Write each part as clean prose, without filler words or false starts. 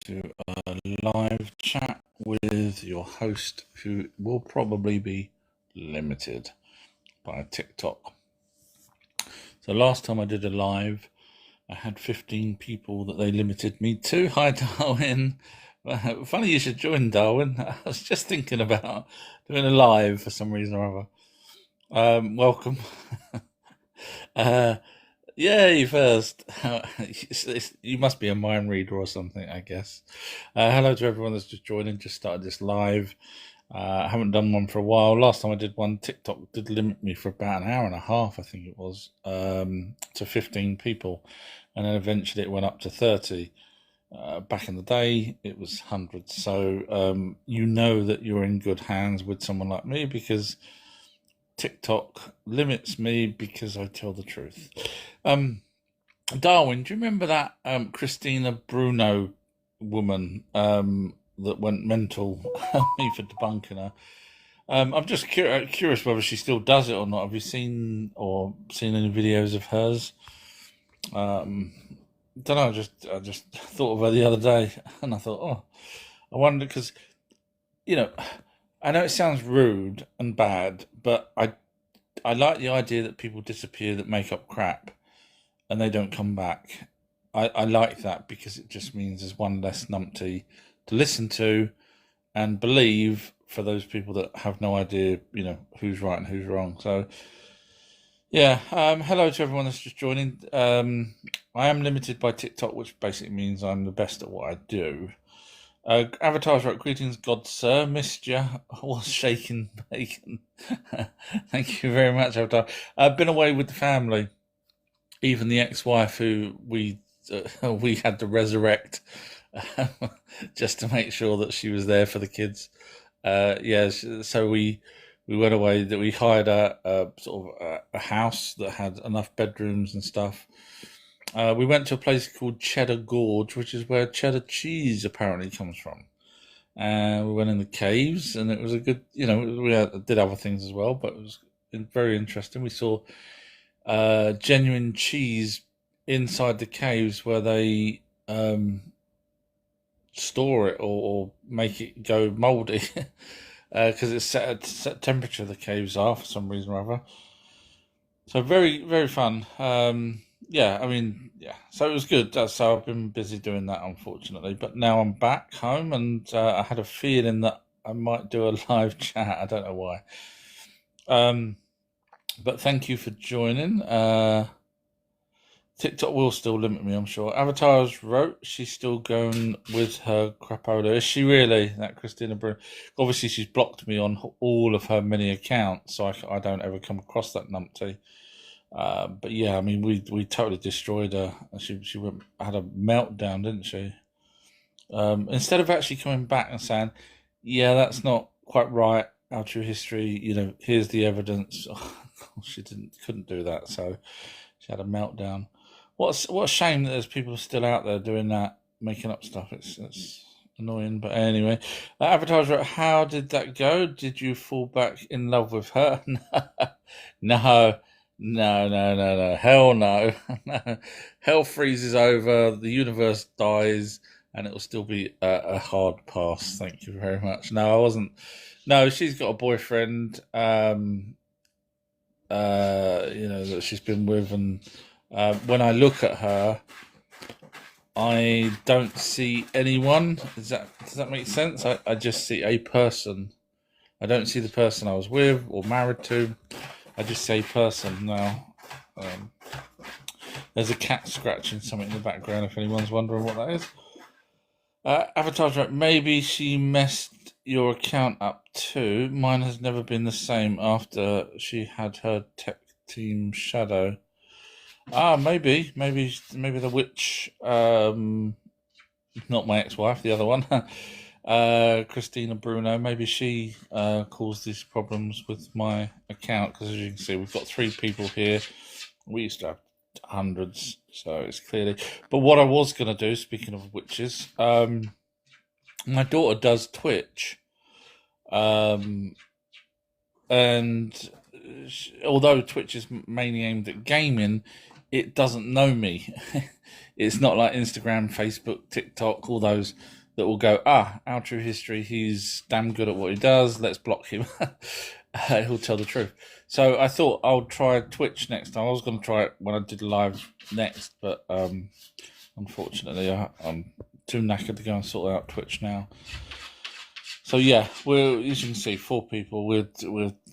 to a live chat with your host, who will probably be limited by TikTok. So last time I did a live, I had 15 people that they limited me to. Hi, Darwin. Funny you should join, Darwin. I was just thinking about doing a live for some reason or other. Welcome. Yay, first. You must be a mind reader or something, I guess. Hello to everyone that's just joining, just started this live. I haven't done one for a while. Last time I did one, TikTok did limit me for about an hour and a half, I think it was, to 15 people. And then eventually it went up to 30. Back in the day, it was hundreds. So you know that you're in good hands with someone like me, because TikTok limits me because I tell the truth. Darwin, do you remember that Christina Bruno woman that went mental me for debunking her? I'm just curious whether she still does it or not. Have you seen any videos of hers? Don't know. I just thought of her the other day, and I thought, oh, I wonder, because I know it sounds rude and bad, but I like the idea that people disappear that make up crap and they don't come back. I like that, because it just means there's one less numpty to listen to and believe for those people that have no idea, who's right and who's wrong. So, yeah, hello to everyone that's just joining. I am limited by TikTok, which basically means I'm the best at what I do. Avatar's right. Greetings, God sir. Missed you. I was shaking bacon. Thank you very much, Avatar. I've been away with the family. Even the ex-wife, who we had to resurrect just to make sure that she was there for the kids. So we went away. That we hired a house that had enough bedrooms and stuff. We went to a place called Cheddar Gorge, which is where cheddar cheese apparently comes from. We went in the caves, and it was a good, we did other things as well, but it was very interesting. We saw genuine cheese inside the caves, where they store it or make it go mouldy, because it's set temperature the caves are for some reason or other. So very, very fun. So it was good. So I've been busy doing that, unfortunately. But now I'm back home, and I had a feeling that I might do a live chat. I don't know why. But thank you for joining. TikTok will still limit me, I'm sure. Avatars wrote she's still going with her crapola. Is she really, that Christina Bruno? Obviously, she's blocked me on all of her many accounts, so I don't ever come across that numpty. But yeah, I mean, we totally destroyed her. She had a meltdown, didn't she? Instead of actually coming back and saying, yeah, that's not quite right, our true history, here's the evidence. She couldn't do that, so she had a meltdown. What a shame that there's people still out there doing that, making up stuff. It's annoying, but anyway. Avatars wrote, how did that go? Did you fall back in love with her? No. Hell no. No. Hell freezes over, the universe dies, and it'll still be a hard pass. Thank you very much. No, I wasn't. No, she's got a boyfriend, that she's been with, and when I look at her, I don't see anyone. Does that make sense? I just see a person. I don't see the person I was with or married to. I just say person now. There's a cat scratching something in the background, if anyone's wondering what that is. Avatar's right. Maybe she messed your account up too. Mine has never been the same after she had her tech team shadow. Maybe the witch. Not my ex-wife, the other one. Christina Bruno. Maybe she caused these problems with my account, because as you can see, we've got 3 people here. We used to have hundreds, so it's clearly. But what I was going to do, speaking of witches, my daughter does Twitch, and although Twitch is mainly aimed at gaming, it doesn't know me. It's not like Instagram, Facebook, TikTok, all those that will go, our true history, he's damn good at what he does, let's block him. He'll tell the truth. So I thought I'll try Twitch next time. I was going to try it when I did live next, but unfortunately I'm too knackered to go and sort out Twitch now. So yeah, we're, as you can see, 4 people.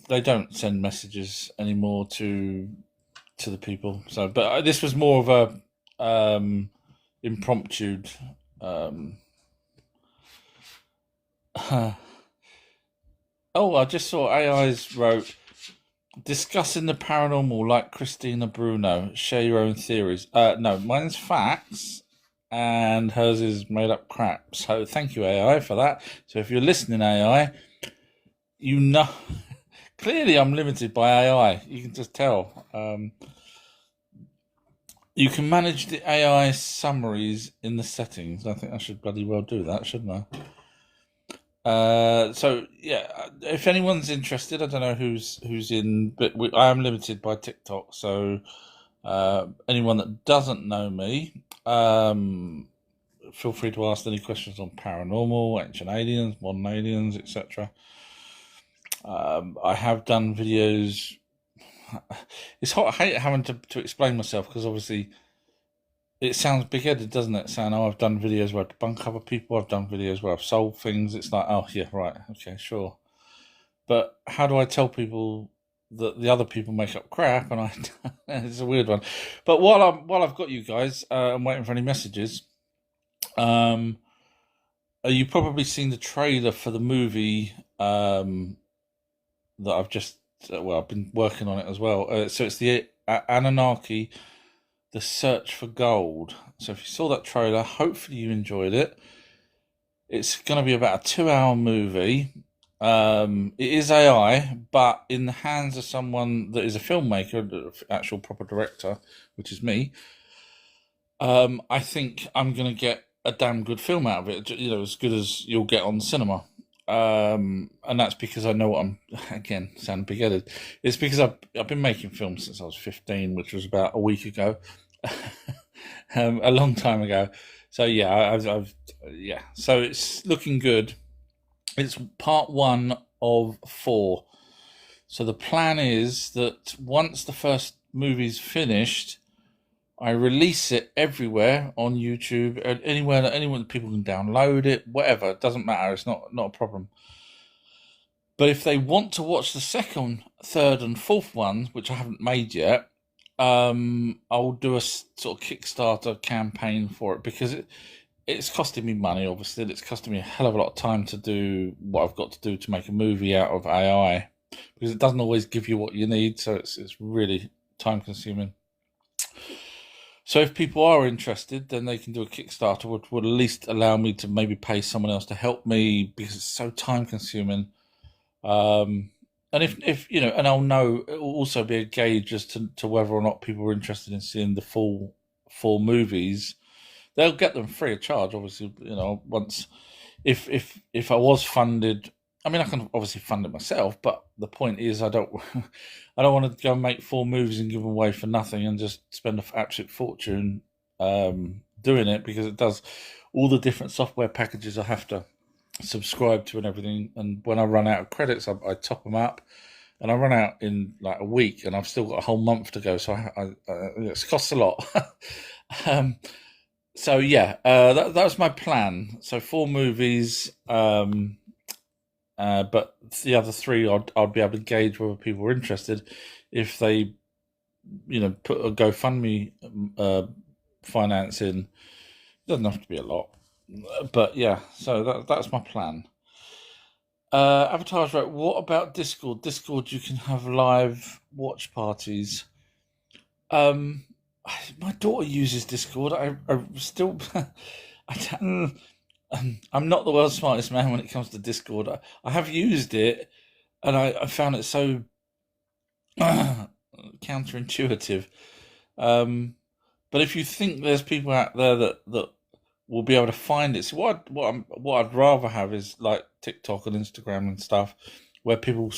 They don't send messages anymore to the people. So, but this was more of a impromptu. Oh, I just saw AI's wrote discussing the paranormal like Christina Bruno. Share your own theories. No, mine's facts, and hers is made up crap. So thank you, AI, for that. So if you're listening, AI, you know. Clearly, I'm limited by AI. You can just tell. You can manage the AI summaries in the settings. I think I should bloody well do that, shouldn't I? So yeah, if anyone's interested, I don't know who's in, but I am limited by TikTok. So anyone that doesn't know me, feel free to ask any questions on paranormal, ancient aliens, modern aliens, etc. I have done videos. It's hot. I hate having to explain myself because obviously it sounds big-headed, doesn't it? Saying, I've done videos where I debunk other people. I've done videos where I've solved things. It's like, oh, yeah, right. Okay, sure. But how do I tell people that the other people make up crap? And it's a weird one. But while I've got you guys, I'm waiting for any messages. You probably seen the trailer for the movie that I've just I've been working on it as well. So it's the Anunnaki, the Search for Gold. So if you saw that trailer, hopefully you enjoyed it. It's going to be about a 2-hour movie. It is AI, but in the hands of someone that is a filmmaker, an actual proper director, which is me. I think I'm going to get a damn good film out of it. As good as you'll get on cinema. And that's because I know what I'm, again, sound big-headed. It's because I've been making films since I was 15, which was about a week ago, a long time ago. So yeah, so it's looking good. It's part 1 of 4. So the plan is that once the first movie's finished, I release it everywhere on YouTube, anywhere that anyone people can download it, whatever. It doesn't matter. It's not a problem. But if they want to watch the second, third, and fourth ones, which I haven't made yet, I'll do a sort of Kickstarter campaign for it because it's costing me money. Obviously, it's costing me a hell of a lot of time to do what I've got to do to make a movie out of AI because it doesn't always give you what you need. So it's really time consuming. So if people are interested, then they can do a Kickstarter, which would at least allow me to maybe pay someone else to help me because it's so time consuming. And if and I'll know, it will also be a gauge as to whether or not people are interested in seeing the full 4 movies. They'll get them free of charge, obviously. Once if I was funded, I mean, I can obviously fund it myself, but the point is, I don't want to go and make 4 movies and give them away for nothing and just spend an absolute fortune doing it because it does all the different software packages I have to subscribe to and everything. And when I run out of credits, I top them up, and I run out in like a week, and I've still got a whole month to go. So it costs a lot. So yeah, that was my plan. So 4 movies. But the other 3, I'd be able to gauge whether people are interested if they, put a GoFundMe finance in. It doesn't have to be a lot, but yeah. So that's my plan. Avatar's right. What about Discord? Discord, you can have live watch parties. My daughter uses Discord. I still, I'm not the world's smartest man when it comes to Discord. I have used it, and I found it so counterintuitive. But if you think there's people out there that will be able to find it, so what I'd rather have is like TikTok and Instagram and stuff, where people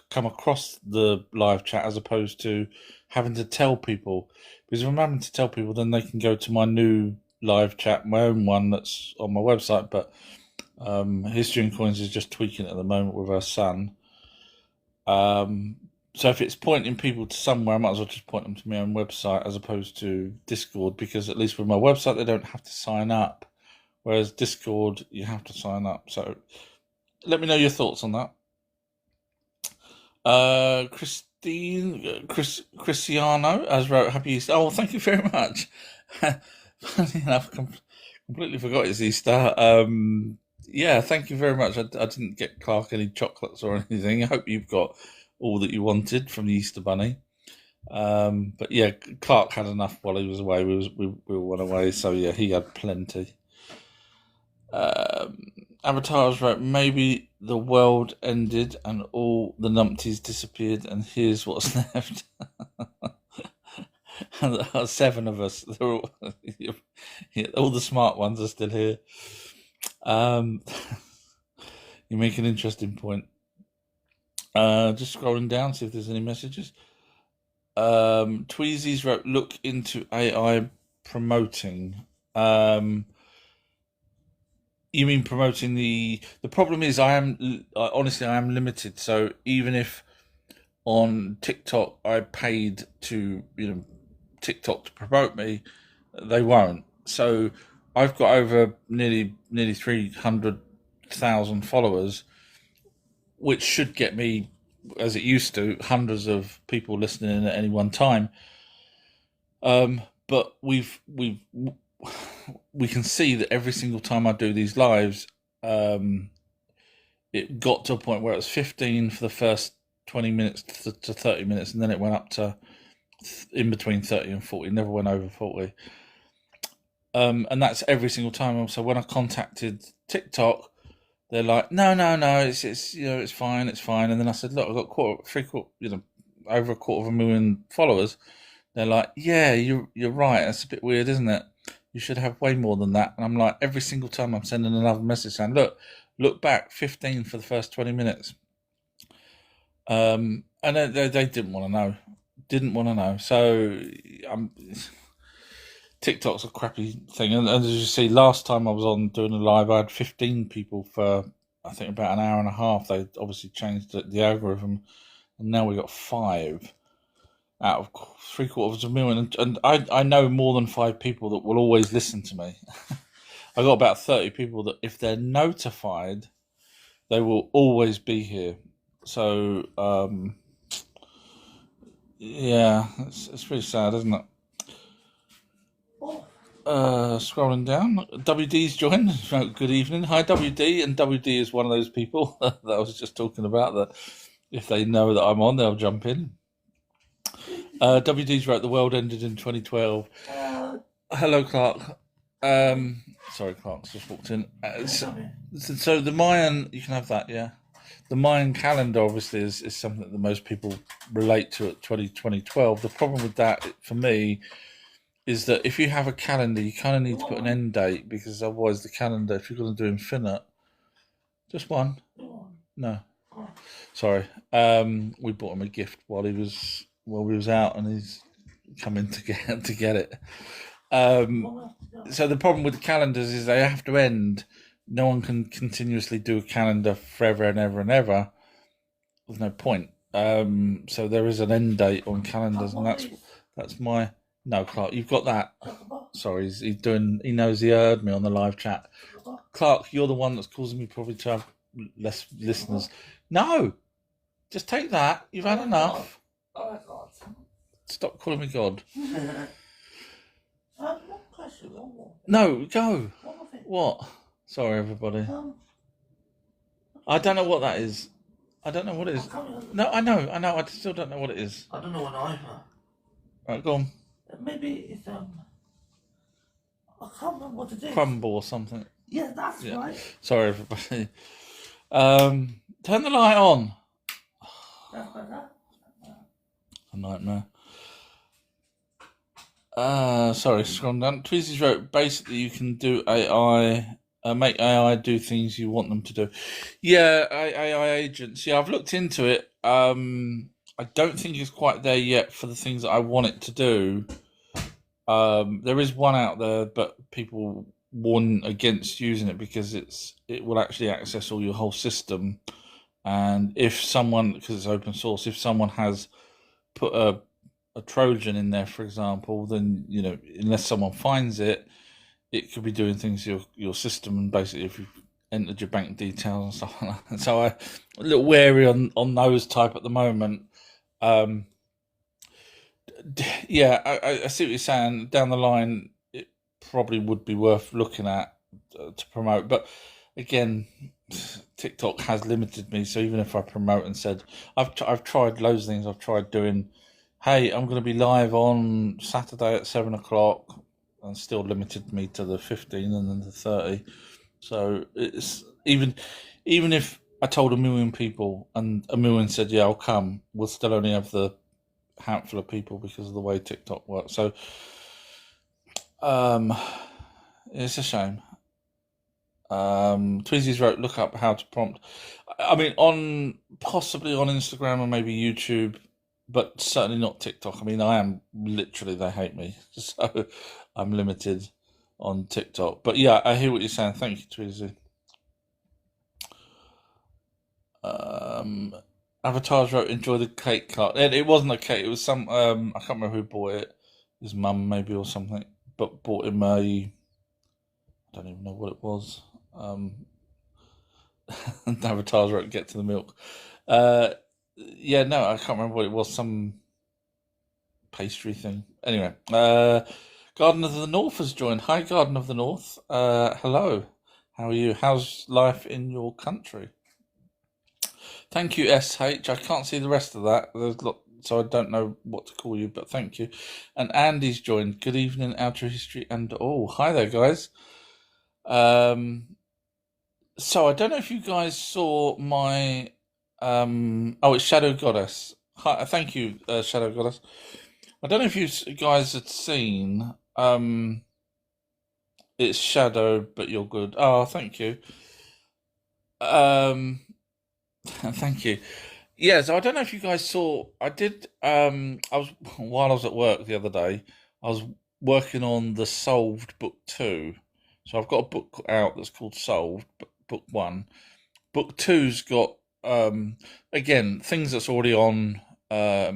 come across the live chat as opposed to having to tell people. Because if I'm having to tell people, then they can go to my new live chat, my own one that's on my website. But History and Coins is just tweaking it at the moment with her son. So if it's pointing people to somewhere, I might as well just point them to my own website as opposed to Discord, because at least with my website they don't have to sign up, whereas Discord you have to sign up. So let me know your thoughts on that. Cristiano has wrote Happy Easter. Oh, thank you very much. Funny enough, completely forgot it's Easter. Yeah, thank you very much. I didn't get Clark any chocolates or anything. I hope you've got all that you wanted from the Easter Bunny. But yeah, Clark had enough while he was away. We went away, so yeah, he had plenty. Avatars wrote, maybe the world ended and all the numpties disappeared, and here's what's left. And there are 7 of us. They're all the smart ones are still here. You make an interesting point. Just scrolling down, see if there's any messages. Tweezy's wrote, look into AI promoting. You mean promoting the problem is honestly I am limited. So even if on TikTok I paid to TikTok to promote me, they won't. So I've got over nearly 300,000 followers, which should get me, as it used to, hundreds of people listening at any one time. But we can see that every single time I do these lives, it got to a point where it was 15 for the first 20 minutes to 30 minutes, and then it went up to in between 30 and 40. It never went over 40. And that's every single time. So when I contacted TikTok, they're like, no, it's it's fine. And then I said, look, I've got over 250,000 followers. They're like, yeah, you're right. That's a bit weird, isn't it? You should have way more than that. And I'm like, every single time I'm sending another message saying, look back, 15 for the first 20 minutes. And they didn't want to know. So TikTok's a crappy thing. And as you see, last time I was on doing a live, I had 15 people for, I think, about an hour and a half. They obviously changed the algorithm, and now we got 5 out of 750,000. And I know more than 5 people that will always listen to me. I got about 30 people that, if they're notified, they will always be here. So yeah, it's pretty sad, isn't it? Scrolling down, WD's joined. Good evening. Hi, WD. And WD is one of those people that I was just talking about, that if they know that I'm on, they'll jump in. WD's wrote, the world ended in 2012. Hello, Clark. Sorry, Clark's just walked in. So the Mayan, you can have that, yeah. The Mayan calendar obviously is something that most people relate to at 2012. The problem with that, for me, is that if you have a calendar, you kind of need to put an end date, because otherwise the calendar, if you're going to do infinite, just one. No, sorry. We bought him a gift while we was out, and he's coming to get it. So the problem with the calendars is they have to end. No one can continuously do a calendar forever and ever and ever. There's no point. So there is an end date on calendars, and that's my. No, Clark, you've got that. Sorry, he's doing. He knows he heard me on the live chat. Clark, you're the one that's causing me probably to have less listeners. No, just take that. You've had enough. Stop calling me God. No, go. What? Sorry, everybody. I don't know what that is. I don't know what it is. No, I know. I still don't know what it is. I don't know what either. Right, go on. Maybe it's I can't remember what it is. Crumble or something. Yeah, that's right. Sorry, everybody. Turn the light on. A nightmare. Sorry, scroll down. Tweezy's wrote, basically you can do AI Make AI do things you want them to do. Yeah, AI agents. Yeah, I've looked into it. I don't think it's quite there yet for the things that I want it to do. There is one out there, but people warn against using it because it will actually access all your whole system. And if someone, because it's open source, if someone has put a Trojan in there, for example, then unless someone finds it, it could be doing things to your system, and basically if you've entered your bank details and stuff like that. So I'm a little wary on those type at the moment. Um, yeah, I see what you're saying. Down the line, it probably would be worth looking at to promote. But again, TikTok has limited me. So even if I promote and said, I've tried loads of things. I've tried doing, hey, I'm going to be live on Saturday at 7 o'clock, and still limited me to the 15 and then the 30. So it's even if I told 1 million people and 1 million said, yeah, I'll come, we'll still only have the handful of people because of the way TikTok works. So um, it's a shame. Tweezy's wrote, look up how to prompt. I mean, possibly on Instagram or maybe YouTube, but certainly not TikTok. I mean, I am literally, they hate me, so I'm limited on TikTok. But yeah, I hear what you're saying. Thank you, Tweezy. Avatars wrote, enjoy the cake cut. It wasn't a cake. It was some. I can't remember who bought it. His mum maybe or something. But bought him a. I don't even know what it was. Avatars wrote, get to the milk. Yeah, no, I can't remember what it was. Some pastry thing. Anyway, Garden of the North has joined. Hi, Garden of the North. Hello. How are you? How's life in your country? Thank you, SH. I can't see the rest of that. So I don't know what to call you, but thank you. And Andy's joined. Good evening, Outer History, and hi there, guys. So I don't know if you guys saw my it's Shadow Goddess. Hi, thank you, Shadow Goddess. I don't know if you guys had seen it's Shadow, but you're good. Oh, thank you. Thank you. Yeah, so I don't know if you guys saw. I did. I was while I was at work the other day. I was working on the Solved Book 2. So I've got a book out that's called Solved, Book 1. Book two's got again things that's already on my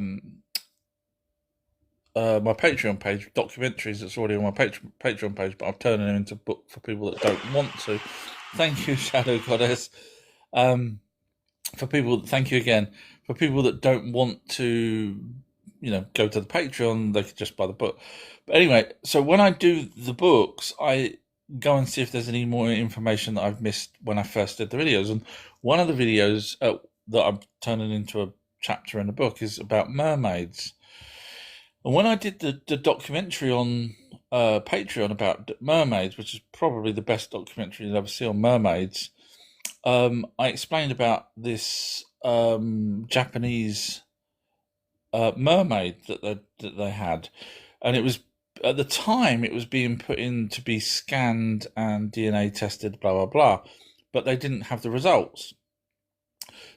Patreon page, documentaries that's already on my Patreon page, but I'm turning them into book for people that don't want to. Thank you, Shadow Goddess. Thank you again. For people that don't want to, go to the Patreon, they could just buy the book. But anyway, so when I do the books, I go and see if there's any more information that I've missed when I first did the videos. And one of the videos that I'm turning into a chapter in the book is about mermaids. And when I did the documentary on Patreon about mermaids, which is probably the best documentary you'll ever see on mermaids, I explained about this Japanese mermaid that they had, and it was at the time it was being put in to be scanned and DNA tested, blah blah blah, but they didn't have the results.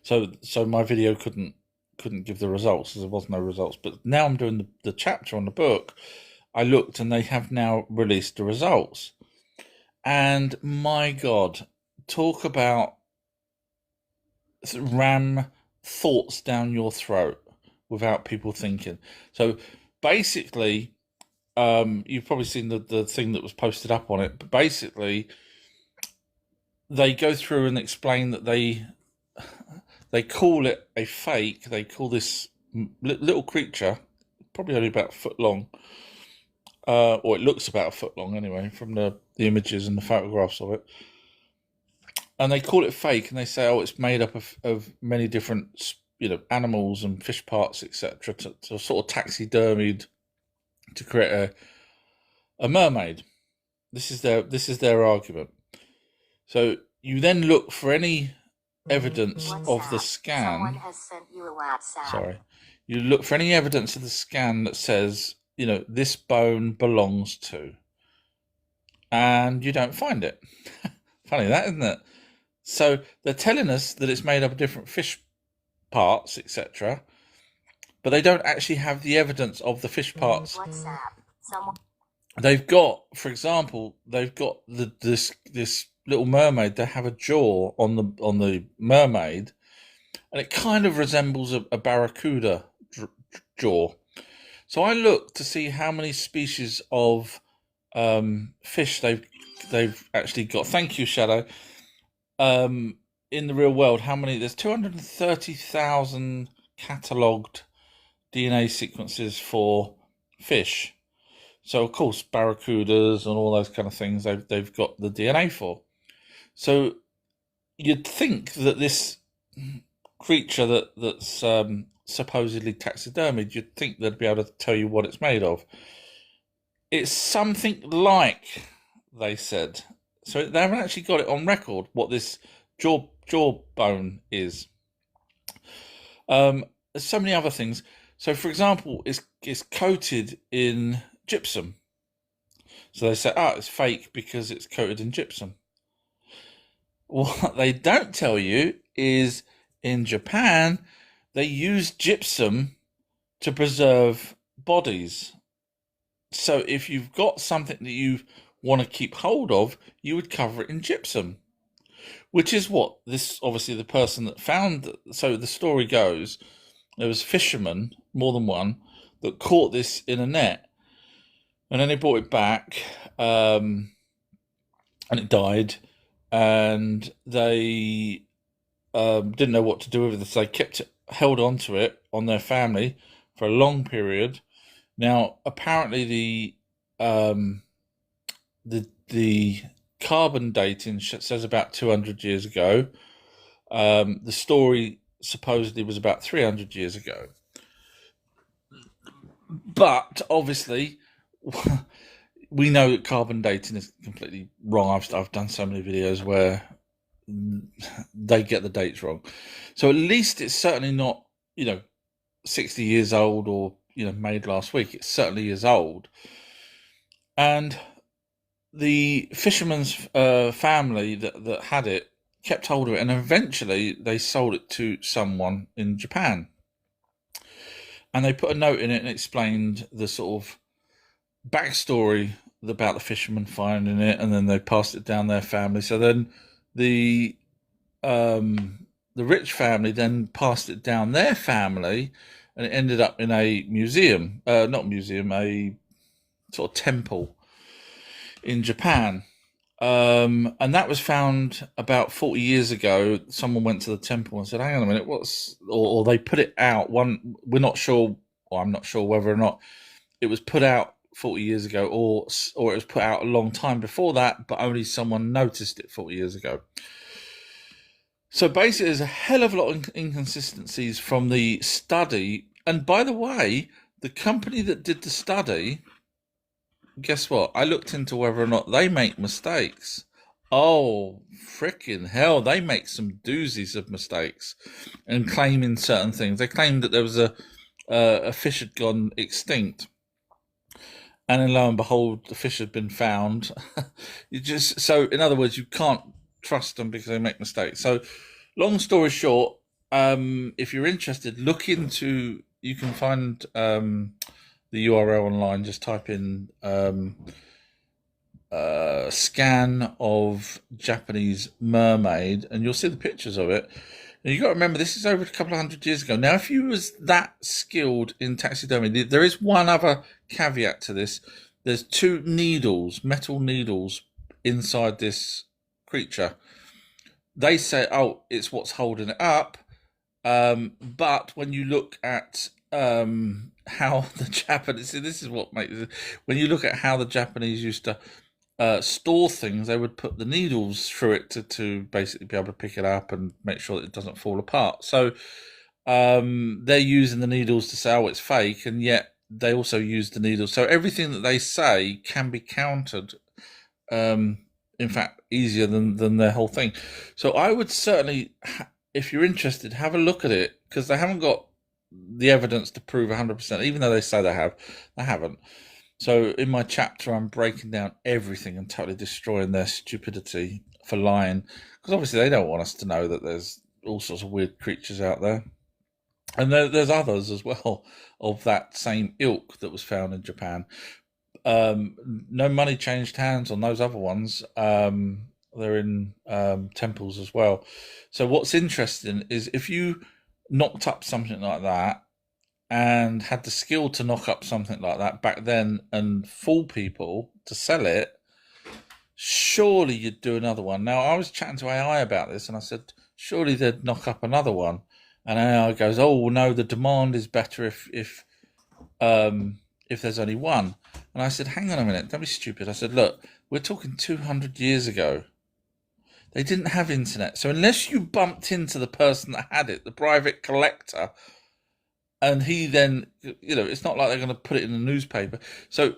So my video couldn't give the results, as there was no results. But now I'm doing the chapter on the book. I looked and they have now released the results, and my God, talk about ram thoughts down your throat without people thinking. So basically, you've probably seen the thing that was posted up on it, but basically they go through and explain that they call it a fake. They call this little creature, probably only about a foot long, or it looks about a foot long anyway, from the images and the photographs of it. And they call it fake, and they say, oh, it's made up of many different, animals and fish parts, etc., to sort of taxidermied to create a mermaid. This is their argument. So you then look for any evidence of the scan. Someone has sent you a WhatsApp. Sorry. You look for any evidence of the scan that says, this bone belongs to, and you don't find it. Funny that, isn't it? So they're telling us that it's made up of different fish parts, etc., but they don't actually have the evidence of the fish parts. WhatsApp. Someone. They've got, for example, they've got this little mermaid. They have a jaw on the mermaid, and it kind of resembles a barracuda jaw. So I looked to see how many species of fish they've actually got. Thank you, Shadow. In the real world, how many? There's 230,000 catalogued DNA sequences for fish. So of course, barracudas and all those kind of things they've got the DNA for. So you'd think that this creature that's supposedly taxidermied, you'd think they'd be able to tell you what it's made of. It's something like, they said. So they haven't actually got it on record what this jawbone is. There's so many other things. So, for example, it's coated in gypsum. So they say, it's fake because it's coated in gypsum. What they don't tell you is in Japan, they use gypsum to preserve bodies. So if you've got something that you want to keep hold of, you would cover it in gypsum, which is what this, obviously, the person that found. So the story goes, there was fishermen, more than one, that caught this in a net, and then they brought it back, and it died, and they didn't know what to do with it. So they kept it, held on to it on their family for a long period. Now, apparently, the carbon dating says about 200 years ago. The story supposedly was about 300 years ago. But obviously, we know that carbon dating is completely wrong. I've done so many videos where they get the dates wrong. So at least it's certainly not, 60 years old or, made last week. It certainly is old. And the fisherman's family that had it kept hold of it, and eventually they sold it to someone in Japan. And they put a note in it and explained the sort of backstory about the fisherman finding it, and then they passed it down their family. So then the rich family then passed it down their family, and it ended up in a museum, not museum, a sort of temple in Japan. And that was found about 40 years ago. Someone went to the temple and said, hang on a minute, or they put it out. We're not sure, or I'm not sure whether or not it was put out 40 years ago, or it was put out a long time before that, but only someone noticed it 40 years ago. So basically, there's a hell of a lot of inconsistencies from the study. And by the way, the company that did the study, guess what? I looked into whether or not they make mistakes. Oh, freaking hell. They make some doozies of mistakes and claiming certain things. They claimed that there was a fish had gone extinct. And then lo and behold, the fish had been found. So in other words, you can't trust them because they make mistakes. So long story short, if you're interested, look into, you can find the URL online. Just type in scan of Japanese mermaid, and you'll see the pictures of it. And you've got to remember, this is over a couple of hundred years ago. Now, if you was that skilled in taxidermy, there is one other caveat to this. There's two needles, metal needles, inside this creature. They say, it's what's holding it up. But when you look at how the Japanese, this is what makes it, when you look at how the Japanese used to store things, they would put the needles through it to basically be able to pick it up and make sure that it doesn't fall apart. So they're using the needles to say, it's fake, and yet they also use the needles. So everything that they say can be countered, in fact, easier than their whole thing. So I would certainly, if you're interested, have a look at it, because they haven't got the evidence to prove 100%, even though they say they haven't. So in my chapter, I'm breaking down everything and totally destroying their stupidity for lying, because obviously they don't want us to know that there's all sorts of weird creatures out there. And there's others as well of that same ilk that was found in Japan. No money changed hands on those other ones. They're in temples as well. So what's interesting is if you knocked up something like that and had the skill to knock up something like that back then and fool people to sell it, surely you'd do another one. Now, I was chatting to AI about this and I said, surely they'd knock up another one. And AI goes, oh, no, the demand is better if there's only one. And I said, hang on a minute, don't be stupid. I said, look, we're talking 200 years ago. They didn't have internet. So unless you bumped into the person that had it, the private collector, and he then, it's not like they're going to put it in the newspaper. So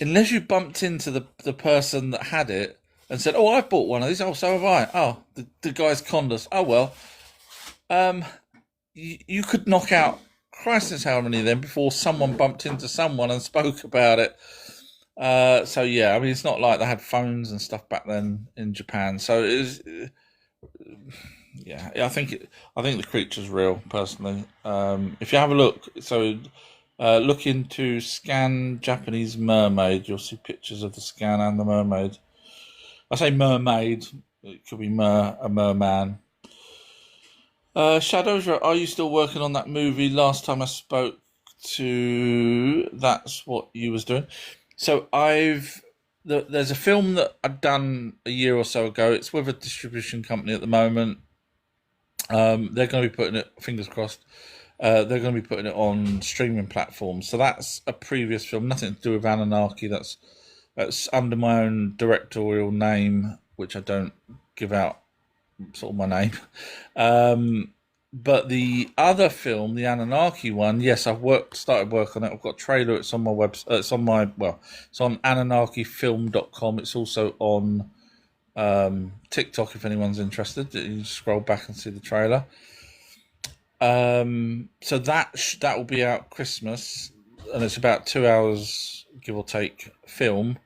unless you bumped into the person that had it and said, oh, I bought one of these. Oh, so have I. Oh, the guy's conned us. Oh, well. You could knock out Christ knows how many of them before someone bumped into someone and spoke about it. So yeah, I mean, it's not like they had phones and stuff back then in Japan. So it was, yeah, I think the creature's real personally. If you have a look, look into Scan Japanese Mermaid. You'll see pictures of the scan and the mermaid. I say mermaid. It could be a merman. Shadows, are you still working on that movie? Last time I spoke to, that's what you was doing. So there's a film that I've done a year or so ago. It's with a distribution company at the moment. They're going to be putting it, fingers crossed, they're going to be putting it on streaming platforms. So that's a previous film, nothing to do with Anunnaki. That's under my own directorial name, which I don't give out sort of my name. But the other film, the Anunnaki one, yes, I've started work on it. I've got a trailer. It's on my website. It's on AnunnakiFilm.com. It's also on TikTok if anyone's interested. You just scroll back and see the trailer. So that will be out Christmas, and it's about 2 hours, give or take, film,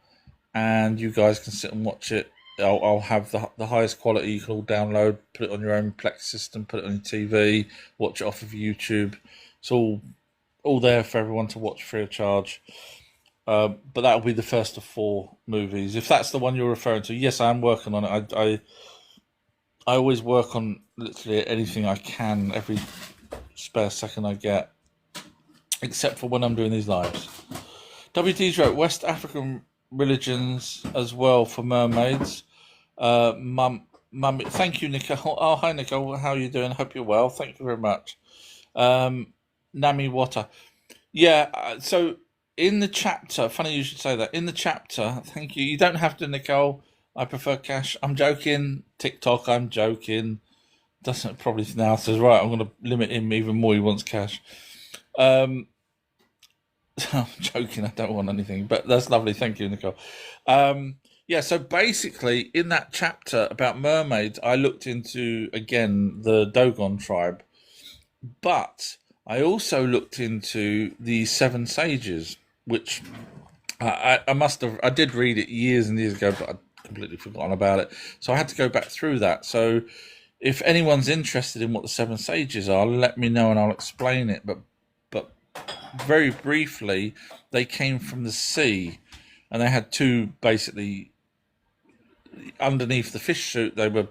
and you guys can sit and watch it. I'll have the highest quality you can all download, put it on your own Plex system, put it on your TV, watch it off of YouTube. It's all there for everyone to watch free of charge. But that'll be the first of 4 movies. If that's the one you're referring to, yes, I am working on it. I always work on literally anything I can, every spare second I get, except for when I'm doing these lives. WD's wrote West African religions as well for mermaids. Thank you, Nicole. Oh, hi, Nicole. How are you doing? Hope you're well. Thank you very much. Nami Wata. Yeah, so in the chapter, funny you should say that. In the chapter, thank you. You don't have to, Nicole. I prefer cash. I'm joking. TikTok, I'm joking. Doesn't probably now says, right, I'm going to limit him even more. He wants cash. I'm joking. I don't want anything, but that's lovely. Thank you, Nicole. Yeah, so basically, in that chapter about mermaids, I looked into, again, the Dogon tribe, but I also looked into the 7 sages, which I did read it years and years ago, but I'd completely forgotten about it. So I had to go back through that. So if anyone's interested in what the 7 sages are, let me know and I'll explain it. But very briefly, they came from the sea, and they had 2 basically underneath the fish suit. They were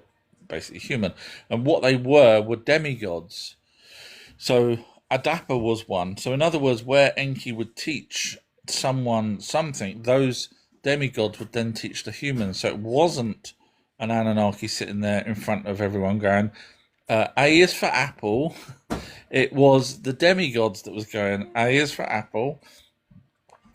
basically human, and what they were demigods. So Adapa was one. So in other words, where Enki would teach someone something, those demigods would then teach the humans. So it wasn't an Anunnaki sitting there in front of everyone going, A is for apple. It was the demigods that was going, A is for apple.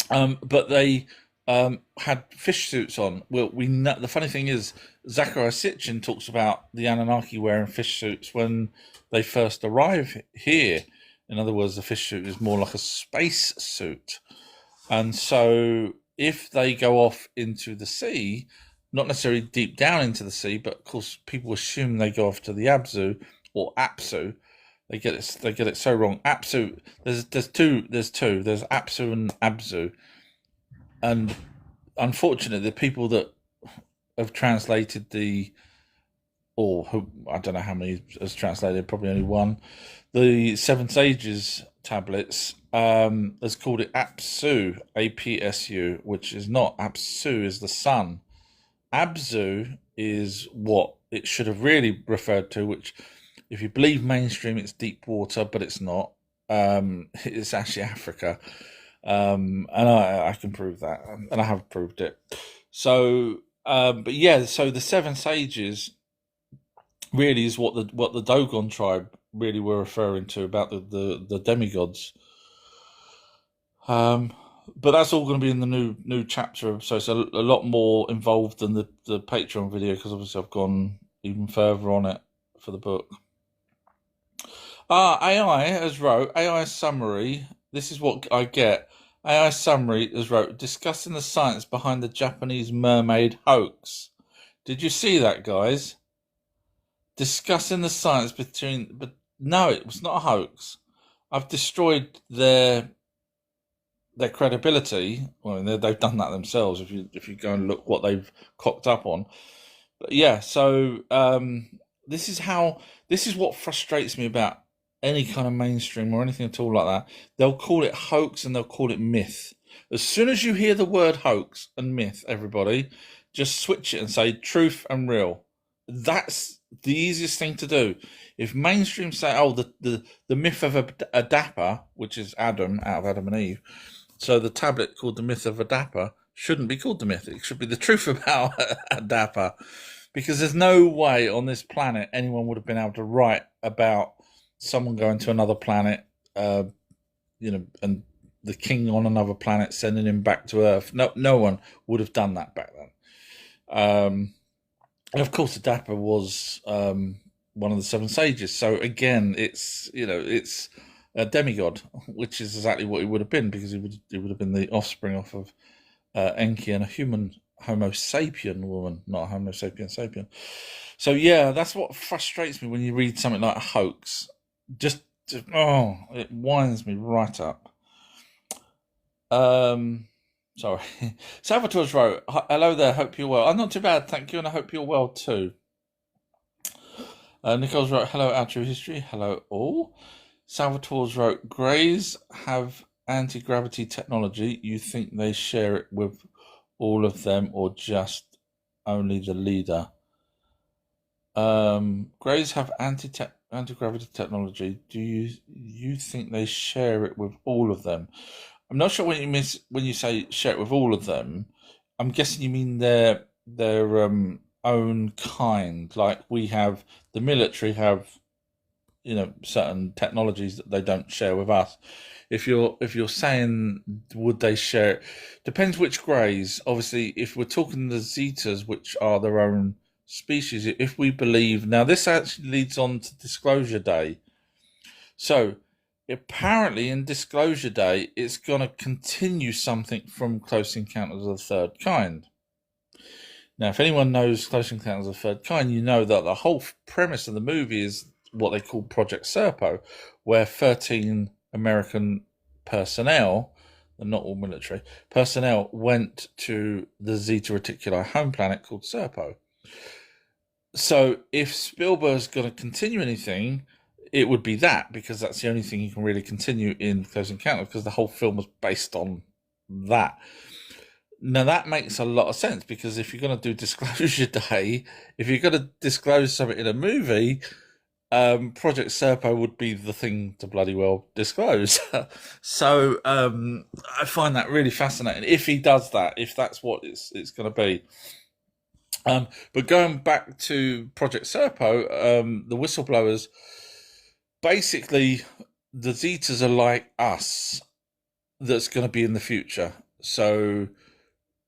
But they had fish suits on. Well, we know, the funny thing is, Zachariah Sitchin talks about the Anunnaki wearing fish suits when they first arrive here. In other words, the fish suit is more like a space suit. And so if they go off into the sea, not necessarily deep down into the sea, but of course people assume they go off to the Abzu or Apsu. They get it so wrong. Apsu, there's two. There's Apsu and Abzu. And unfortunately, the people that have translated I don't know how many has translated, probably only one. The Seven Sages tablets has called it Apsu, APSU, which is not. Apsu is the sun. Abzu is what it should have really referred to, which, if you believe mainstream, it's deep water, but it's not. It's actually Africa. And I can prove that, and I have proved it. So, but yeah, so the Seven Sages really is what the Dogon tribe really were referring to about the demigods. But that's all going to be in the new chapter, so it's a lot more involved than the Patreon video, because obviously I've gone even further on it for the book. AI has wrote AI summary. This is what I get. AI summary has wrote discussing the science behind the Japanese mermaid hoax. Did you see that, guys? Discussing the science but no, it was not a hoax. I've destroyed their credibility. Well, they've done that themselves. If you go and look what they've cocked up on, but yeah. So this is what frustrates me about any kind of mainstream or anything at all like that. They'll call it hoax and they'll call it myth. As soon as you hear the word hoax and myth, everybody just switch it and say truth and real. That's the easiest thing to do. If mainstream say, "Oh, the myth of Adapa," which is Adam out of Adam and Eve, so the tablet called the myth of Adapa shouldn't be called the myth. It should be the truth about Adapa, because there's no way on this planet anyone would have been able to write about someone going to another planet, and the king on another planet sending him back to Earth. No one would have done that back then. And of course, Adapa was one of the Seven Sages. So again, it's a demigod, which is exactly what he would have been, because he would have been the offspring off of Enki and a human Homo sapien woman, not a Homo sapien sapien. So yeah, that's what frustrates me when you read something like a hoax. It winds me right up. Sorry. Salvatore's wrote, "Hello there, hope you're well." I'm not too bad, thank you, and I hope you're well too. Nicole's wrote, "Hello, our true history. Hello all." Salvatore's wrote, "Greys have anti-gravity technology. You think they share it with all of them or just only the leader?" Greys have anti-gravity technology. Do you think they share it with all of them? I'm not sure what you miss when you say share it with all of them. I'm guessing you mean their own kind. Like we have, the military have, certain technologies that they don't share with us. If you're saying would they share it, depends which greys. Obviously, if we're talking the Zetas, which are their own species, if we believe, now this actually leads on to Disclosure Day. So apparently in Disclosure Day, it's going to continue something from Close Encounters of the Third Kind. Now, if anyone knows Close Encounters of the Third Kind, you know that the whole premise of the movie is what they call Project Serpo, where 13 American personnel, and not all military personnel, went to the Zeta Reticuli home planet called Serpo. So if Spielberg's going to continue anything, it would be that, because that's the only thing you can really continue in Close Encounters, because the whole film was based on that. Now that makes a lot of sense, because if you're going to do Disclosure Day, if you're going to disclose something in a movie, Project Serpo would be the thing to bloody well disclose. So I find that really fascinating. If he does that, if that's what it's going to be. But going back to Project Serpo, the whistleblowers, basically, the Zetas are like us. That's going to be in the future. So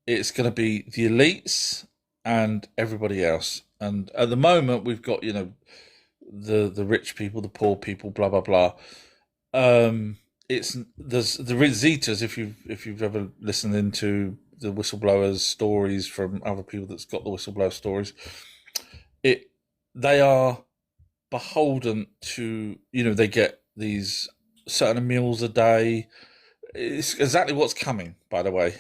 it's going to be the elites and everybody else. And at the moment, we've got the rich people, the poor people, blah blah blah. There's the Zetas. If you've ever listened into the whistleblowers' stories from other people that's got the whistleblower stories, they are beholden to, they get these certain meals a day. It's exactly what's coming, by the way.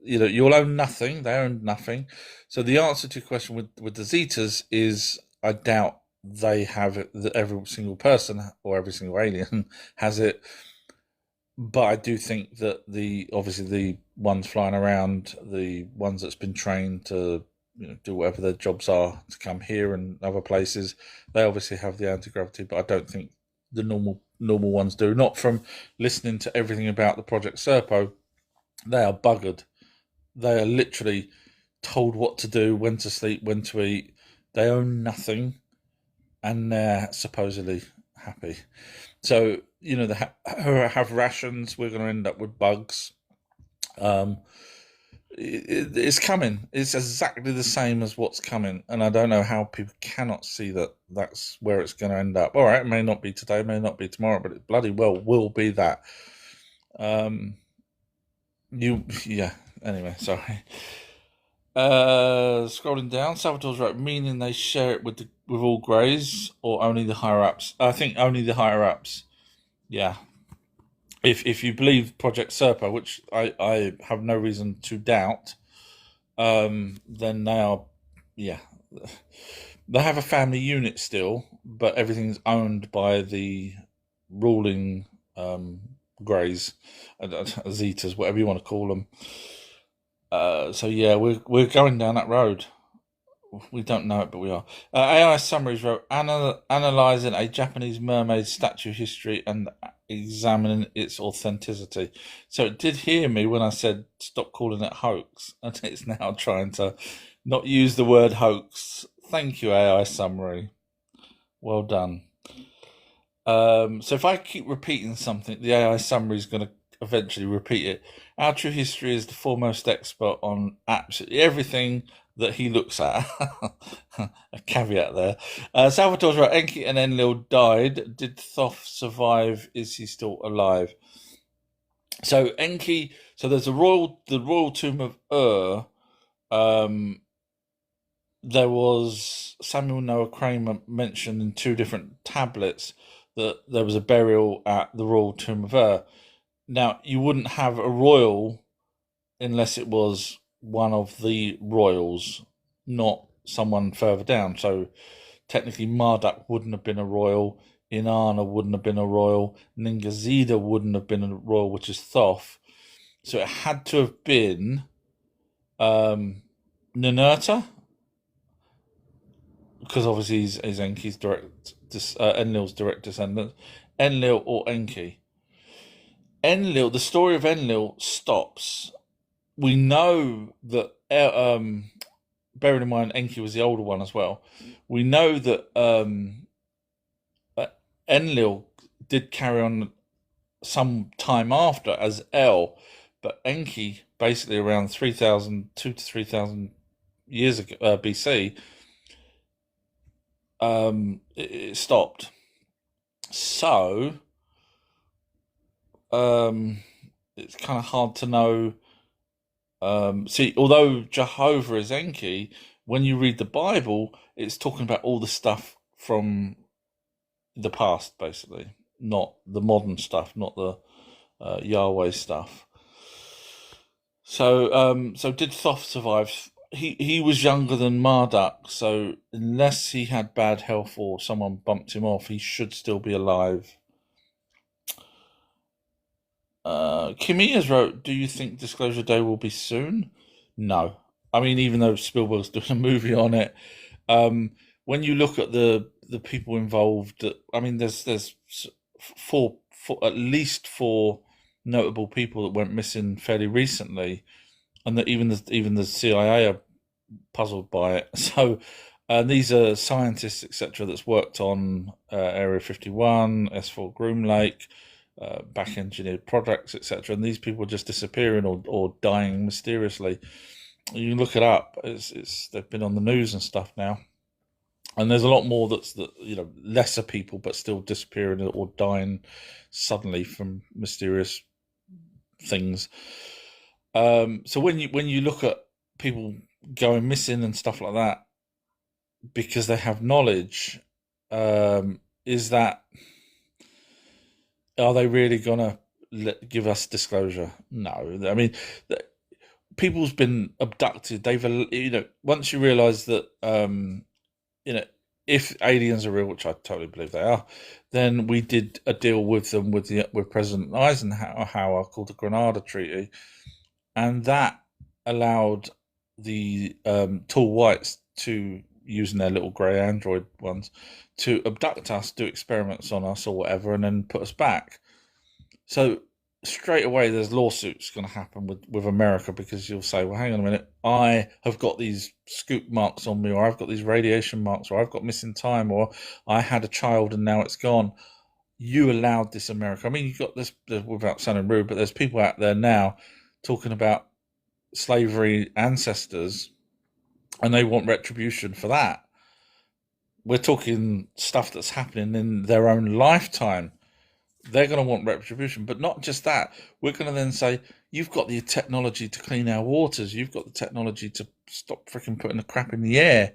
you'll own nothing. They own nothing. So the answer to your question with the Zetas is, I doubt they have it. That every single person or every single alien has it. But I do think that obviously the ones flying around, the ones that's been trained to do whatever their jobs are to come here and other places, they obviously have the anti-gravity. But I don't think the normal ones do. Not from listening to everything about the Project Serpo. They are buggered. They are literally told what to do, when to sleep, when to eat. They own nothing, and they're supposedly happy. So they have rations. We're going to end up with bugs. It's coming. It's exactly the same as what's coming, and I don't know how people cannot see that that's where it's going to end up. All right, it may not be today, may not be tomorrow, but it bloody well will be that. Anyway, sorry. Scrolling down, Salvatore's right, meaning they share it with all Greys or only the higher ups. I think only the higher ups. Yeah. If you believe Project Serpo, which I have no reason to doubt, then they are, yeah, they have a family unit still, but everything's owned by the ruling Greys, Zetas, whatever you want to call them. So yeah, we're going down that road. We don't know it, but we are. AI Summaries wrote, analysing a Japanese mermaid statue history and examining its authenticity. So it did hear me when I said stop calling it hoax, and it's now trying to not use the word hoax. Thank you, AI Summary. Well done. So if I keep repeating something, the AI Summary is going to eventually repeat it. Our True History is the foremost expert on absolutely everything that he looks at. A caveat there. Salvatore's right. Enki and Enlil died. Did Thoth survive? Is he still alive? So Enki. So there's the royal tomb of Ur. There was Samuel Noah Kramer mentioned in 2 different tablets that there was a burial at the royal tomb of Ur. Now you wouldn't have a royal unless it was one of the royals, not someone further down. So technically Marduk wouldn't have been a royal, Inanna wouldn't have been a royal, Ningazida wouldn't have been a royal, which is Thoth. So it had to have been Ninurta, because obviously he's Enki's Enlil's direct descendant. Enlil or Enki. Enlil, the story of Enlil stops. We know that, bearing in mind Enki was the older one as well, we know that Enlil did carry on some time after as El, but Enki, basically around 2,000 to 3,000 years ago, BC, it stopped. So, it's kind of hard to know. See, although Jehovah is Enki, when you read the Bible, it's talking about all the stuff from the past, basically, not the modern stuff, not the Yahweh stuff. So, did Thoth survive? He was younger than Marduk, so unless he had bad health or someone bumped him off, he should still be alive. Kimias wrote, do you think Disclosure Day will be soon? No. I mean, even though Spielberg's doing a movie on it, when you look at the people involved, I mean, there's at least four notable people that went missing fairly recently, and that even the CIA are puzzled by it. So these are scientists, etc., that's worked on Area 51, S4 Groom Lake, back engineered products, etc., and these people are just disappearing or dying mysteriously. You can look it up. They've been on the news and stuff now, and there's a lot more that's lesser people but still disappearing or dying suddenly from mysterious things. So when you look at people going missing and stuff like that because they have knowledge, is that, are they really gonna give us disclosure? No. I mean, people's been abducted. Once you realise that, if aliens are real, which I totally believe they are, then we did a deal with them with President Eisenhower called the Grenada Treaty, and that allowed the tall whites to, using their little grey android ones, to abduct us, do experiments on us or whatever, and then put us back. So straight away there's lawsuits going to happen with America, because you'll say, well, hang on a minute, I have got these scoop marks on me, or I've got these radiation marks, or I've got missing time, or I had a child and now it's gone. You allowed this, America. I mean, you've got this, without sounding rude, but there's people out there now talking about slavery ancestors, and they want retribution for that. We're talking stuff that's happening in their own lifetime. They're going to want retribution, but not just that. We're going to then say, you've got the technology to clean our waters. You've got the technology to stop freaking putting the crap in the air,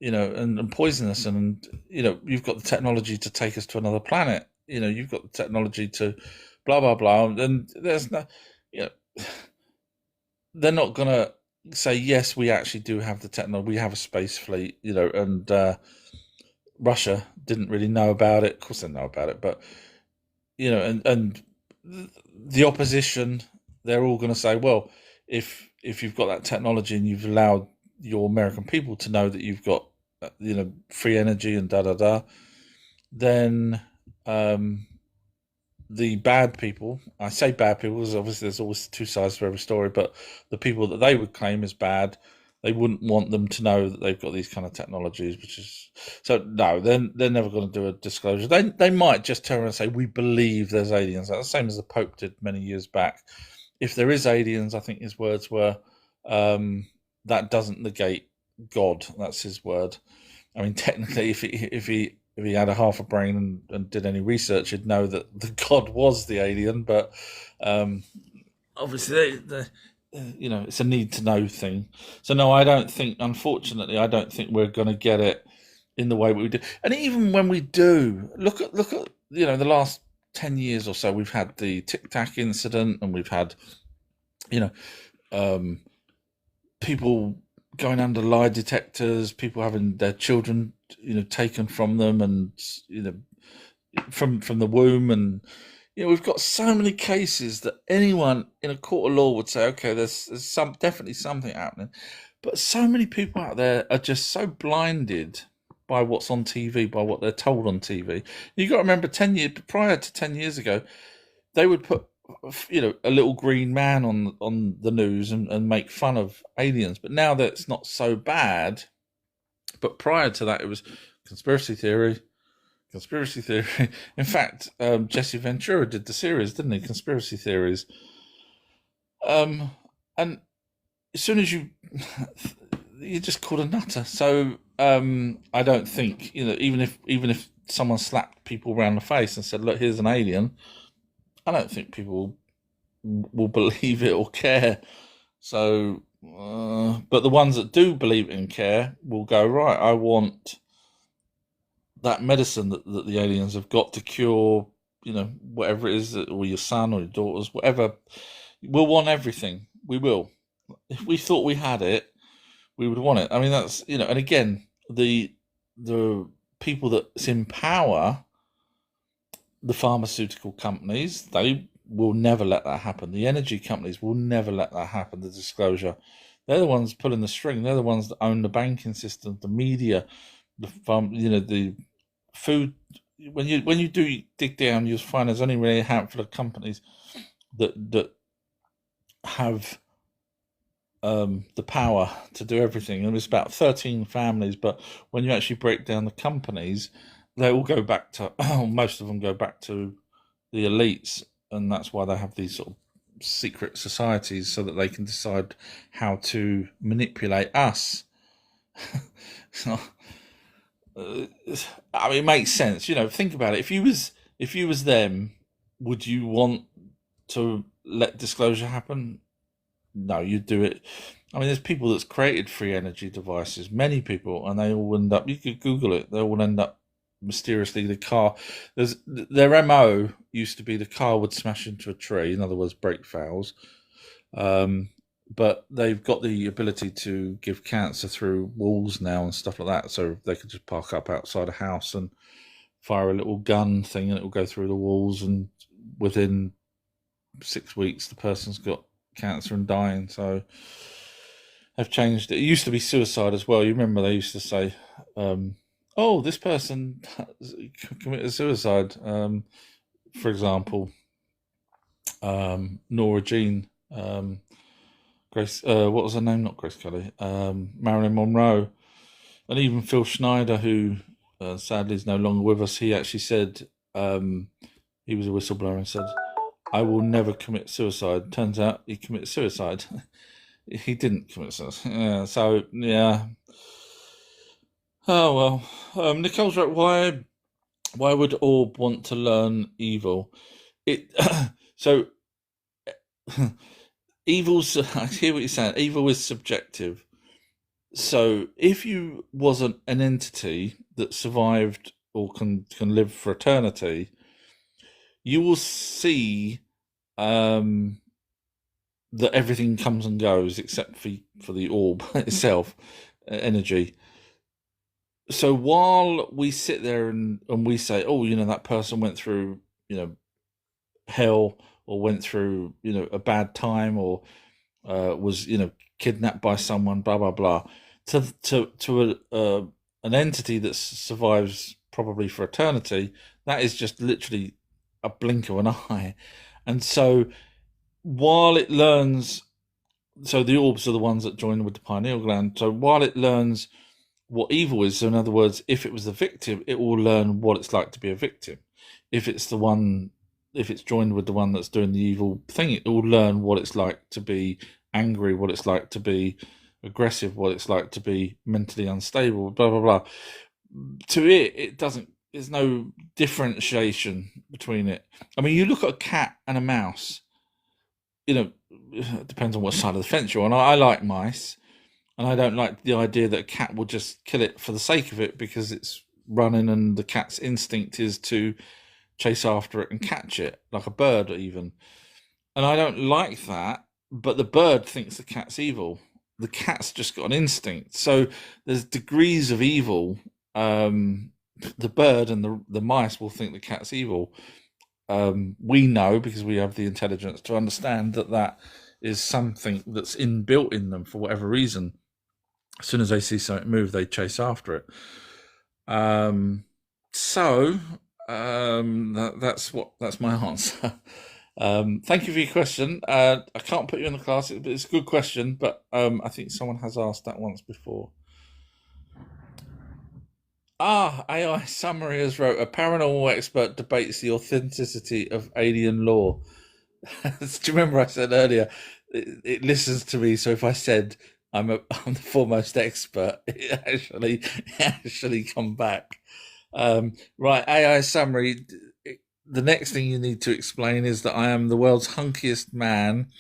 and poison us. And, you've got the technology to take us to another planet. You've got the technology to blah, blah, blah. And there's no, they're not going to say, yes, we actually do have the technology. We have a space fleet, and Russia didn't really know about it. Of course they know about it, but and the opposition, they're all going to say, well, if you've got that technology and you've allowed your American people to know that you've got free energy and then the bad people, I say bad people because obviously there's always two sides to every story, but the people that they would claim as bad, they wouldn't want them to know that they've got these kind of technologies, which is, so no, they're never going to do a disclosure. They might just turn around and say, we believe there's aliens. That's the same as the Pope did many years back. If there is aliens, I think his words were, that doesn't negate God. That's his word. I mean, technically, if he had a half a brain and did any research, he'd know that the God was the alien. But obviously, it's a need to know thing. So no, I don't think. Unfortunately, I don't think we're going to get it in the way we do. And even when we do, look at the last 10 years or so, we've had the Tic Tac incident, and we've had people going under lie detectors, people having their children taken from them, and from the womb, and we've got so many cases that anyone in a court of law would say, okay, there's definitely something happening. But so many people out there are just so blinded by what's on TV, by what they're told on TV. You got to remember, prior to 10 years ago, they would put a little green man on the news and make fun of aliens. But now that it's not so bad. But prior to that, it was conspiracy theory. In fact, Jesse Ventura did the series, didn't he? Conspiracy theories. And as soon as you're just called a nutter. So I don't think, even if someone slapped people around the face and said, look, here's an alien, I don't think people will believe it or care. So, but the ones that do believe it and care will go, right, I want that medicine that the aliens have got to cure, whatever it is, or your son or your daughters, whatever. We'll want everything. We will. If we thought we had it, we would want it. I mean, that's, and again, the people that's in power, the pharmaceutical companies, they will never let that happen. The energy companies will never let that happen, the disclosure. They're the ones pulling the string. They're the ones that own the banking system, the media, the food. When you do dig down, you'll find there's only really a handful of companies that have the power to do everything. And it's about 13 families, but when you actually break down the companies, they all go back to, most of them go back to the elites, and that's why they have these sort of secret societies, so that they can decide how to manipulate us. So, I mean, it makes sense. Think about it. If you was them, would you want to let disclosure happen? No, you'd do it. I mean, there's people that's created free energy devices, many people, and they all end up, you could Google it, they all end up mysteriously, their MO used to be the car would smash into a tree, in other words, break fouls. but they've got the ability to give cancer through walls now and stuff like that. So they could just park up outside a house and fire a little gun thing, and it will go through the walls, and within 6 weeks the person's got cancer and dying. So they've changed it. It used to be suicide as well. You remember they used to say, "Oh, this person committed suicide." For example, Nora Jean, Grace. What was her name? Not Grace Kelly. Marilyn Monroe, and even Phil Schneider, who sadly is no longer with us. He actually said, he was a whistleblower and said, "I will never commit suicide." Turns out he committed suicide. He didn't commit suicide. Yeah. So yeah. Oh well. Nicole's right. Why would Orb want to learn evil? It so evil's. I hear what you're saying. Evil is subjective. So if you wasn't an entity that survived or can live for eternity, you will see that everything comes and goes except for the orb itself, energy. So while we sit there and we say, oh, that person went through, hell, or went through, a bad time, or was, kidnapped by someone, blah blah blah, to an entity that survives probably for eternity, that is just literally a blink of an eye. And so while it learns, so the orbs are the ones that join with the pineal gland. So while it learns what evil is, so in other words, if it was the victim, it will learn what it's like to be a victim. If it's joined with the one that's doing the evil thing, it will learn what it's like to be angry, what it's like to be aggressive, what it's like to be mentally unstable, blah blah blah. To it doesn't. There's no differentiation between it. I mean, you look at a cat and a mouse. It depends on what side of the fence you're on. I like mice, and I don't like the idea that a cat will just kill it for the sake of it because it's running, and the cat's instinct is to chase after it and catch it, like a bird even. And I don't like that, but the bird thinks the cat's evil. The cat's just got an instinct. So there's degrees of evil. The bird and the mice will think the cat's evil. We know, because we have the intelligence to understand that is something that's inbuilt in them for whatever reason. As soon as they see something move, they chase after it. That's my answer. Thank you for your question. I can't put you in the class, but it's a good question. But I think someone has asked that once before. AI Summary has wrote, a paranormal expert debates the authenticity of alien lore. Do you remember I said earlier, it listens to me, so if I said I'm the foremost expert, it actually come back. Right, AI Summary, the next thing you need to explain is that I am the world's hunkiest man.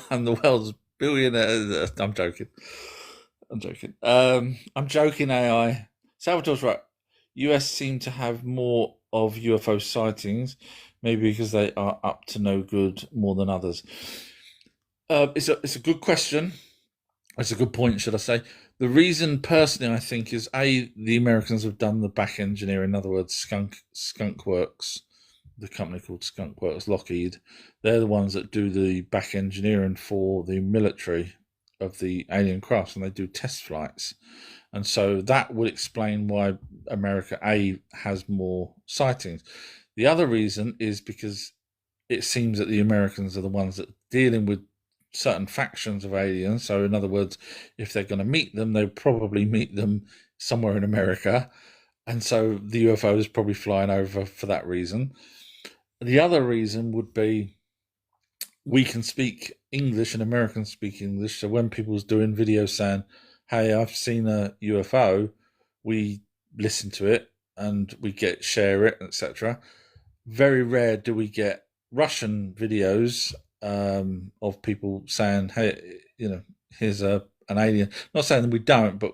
I'm the world's billionaire. I'm joking. I'm joking, AI. Salvatore's right. US seem to have more of UFO sightings, maybe because they are up to no good more than others. It's a good question. It's a good point, should I say? The reason, personally, I think is the Americans have done the back engineering. In other words, Skunk Works, the company called Skunk Works, Lockheed. They're the ones that do the back engineering for the military of the alien crafts, and they do test flights. And so that would explain why America has more sightings. The other reason is because it seems that the Americans are the ones that are dealing with certain factions of aliens. So in other words, if they're going to meet them, they'll probably meet them somewhere in America. And so the UFO is probably flying over for that reason. The other reason would be we can speak English and Americans speak English. So when people's doing videos saying, hey, I've seen a UFO, we listen to it and we share it, etc. Very rare do we get Russian videos of people saying, hey, here's an alien. Not saying that we don't, but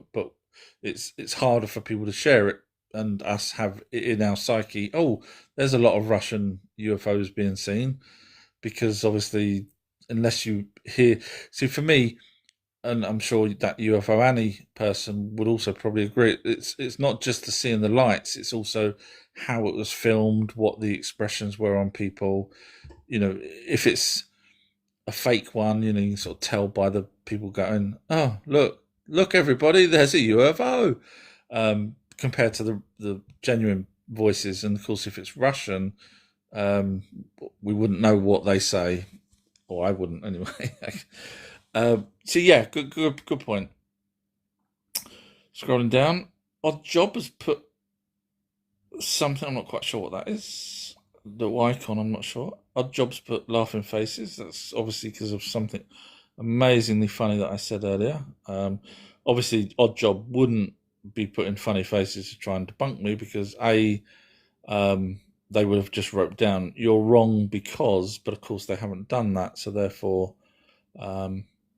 it's harder for people to share it and us have it in our psyche. Oh, there's a lot of Russian UFOs being seen, because obviously unless you hear. See, for me, and I'm sure that UFO Annie person would also probably agree. It's not just the seeing the lights; it's also how it was filmed, what the expressions were on people. If it's a fake one, you can sort of tell by the people going, "Oh, look, everybody, there's a UFO," compared to the genuine voices. And of course, if it's Russian, um, we wouldn't know what they say, or I wouldn't anyway. So yeah, good point. Scrolling down, Odd Job has put something. I'm not quite sure what that is. The icon, I'm not sure. Odd Job's put laughing faces. That's obviously because of something amazingly funny that I said earlier. Obviously, Odd Job wouldn't be putting funny faces to try and debunk me because they would have just wrote down "you're wrong because," but of course they haven't done that, so therefore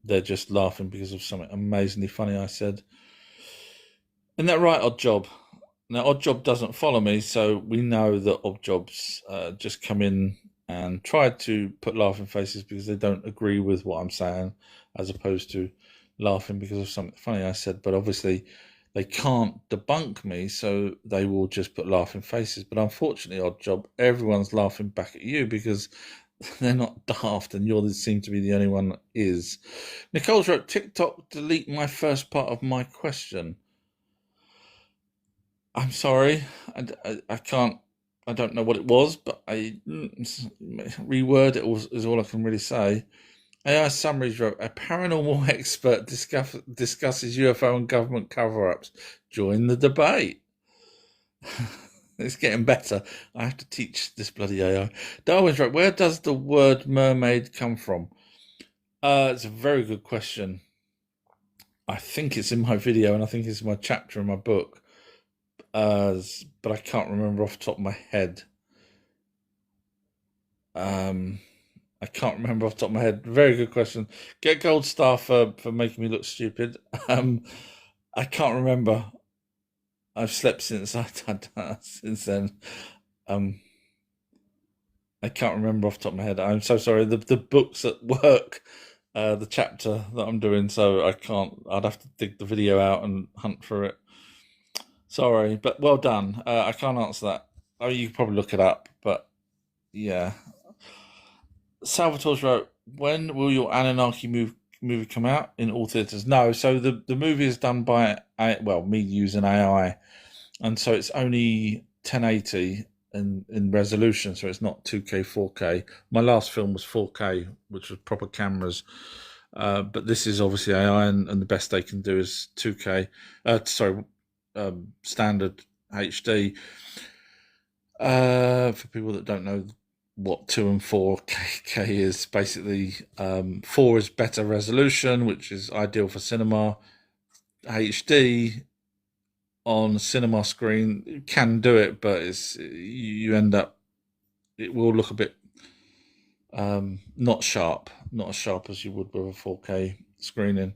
they're just laughing because of something amazingly funny I said. Isn't that right, Odd Job? Now, Odd Job doesn't follow me, so we know that Odd Jobs just come in and try to put laughing faces because they don't agree with what I'm saying, as opposed to laughing because of something funny I said. But obviously, they can't debunk me, so they will just put laughing faces. But unfortunately, Odd Job, everyone's laughing back at you because they're not daft, and you seem to be the only one that is. Nicole's wrote, TikTok, delete my first part of my question. I'm sorry, I can't. I don't know what it was, but I reword it is all I can really say. AI Summaries wrote, a paranormal expert discusses UFO and government cover-ups. Join the debate. It's getting better. I have to teach this bloody AI. Darwin's wrote, where does the word mermaid come from? It's a very good question. I think it's in my video, and I think it's in my chapter in my book. But I can't remember off the top of my head. I can't remember off the top of my head. Very good question. Get gold star for making me look stupid. I can't remember. I've slept since since then. I can't remember off the top of my head. I'm so sorry. The book's at work, the chapter that I'm doing, so I can't. I'd have to dig the video out and hunt for it. Sorry, but well done. I can't answer that. Oh, you can probably look it up, but yeah. Salvatore's wrote, when will your Anunnaki movie come out in all theatres? No, so the movie is done by, me using AI, and so it's only 1080 in resolution, so it's not 2K, 4K. My last film was 4K, which was proper cameras. But this is obviously AI, and the best they can do is 2K. Standard HD. For people that don't know what 2 and 4K is, basically 4 is better resolution, which is ideal for cinema. HD on cinema screen can do it, but you end up, it will look a bit not as sharp as you would with a 4K screening.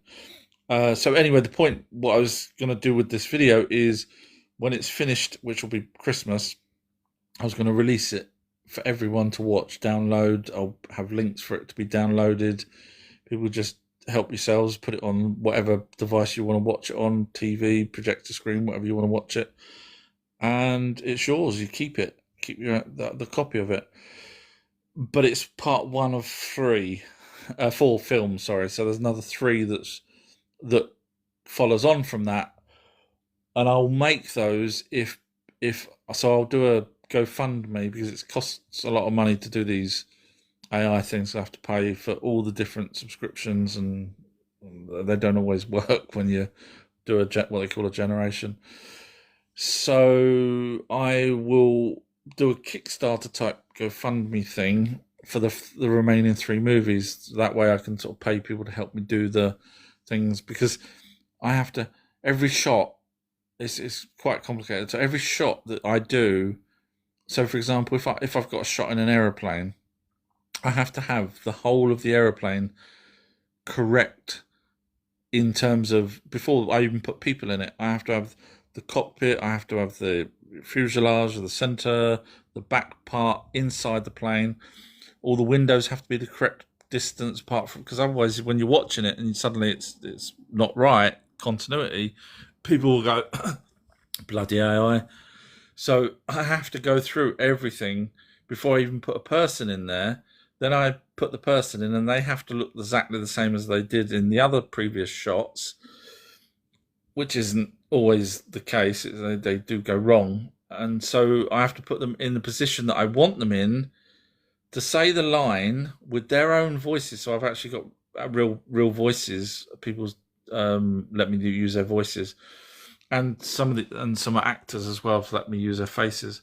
So anyway, the point, what I was going to do with this video is when it's finished, which will be Christmas, I was going to release it for everyone to watch, download. I'll have links for it to be downloaded. People just help yourselves, put it on whatever device you want to watch it on, TV, projector screen, whatever you want to watch it. And it's yours. You keep it. Keep the copy of it. But it's part 1 of 4 films, sorry. So there's another 3 that follows on from that. And I'll make those if so I'll do a GoFundMe because it costs a lot of money to do these AI things. I have to pay for all the different subscriptions, and they don't always work when you do what they call a generation. So I will do a Kickstarter type GoFundMe thing for the remaining 3 movies. That way I can sort of pay people to help me do the things, because I have to, every shot, it's quite complicated. So every shot that I do, so for example, if I've got a shot in an aeroplane, I have to have the whole of the aeroplane correct in terms of, before I even put people in it, I have to have the cockpit, I have to have the fuselage, the center, the back part inside the plane. All the windows have to be the correct distance apart from, because otherwise when you're watching it and suddenly it's not right continuity, people will go bloody AI. So I have to go through everything before I even put a person in there. Then I put the person in, and they have to look exactly the same as they did in the other previous shots, which isn't always the case. They do go wrong. And so I have to put them in the position that I want them in to say the line with their own voices. So I've actually got real voices. People let me use their voices, and some actors as well have let me use their faces.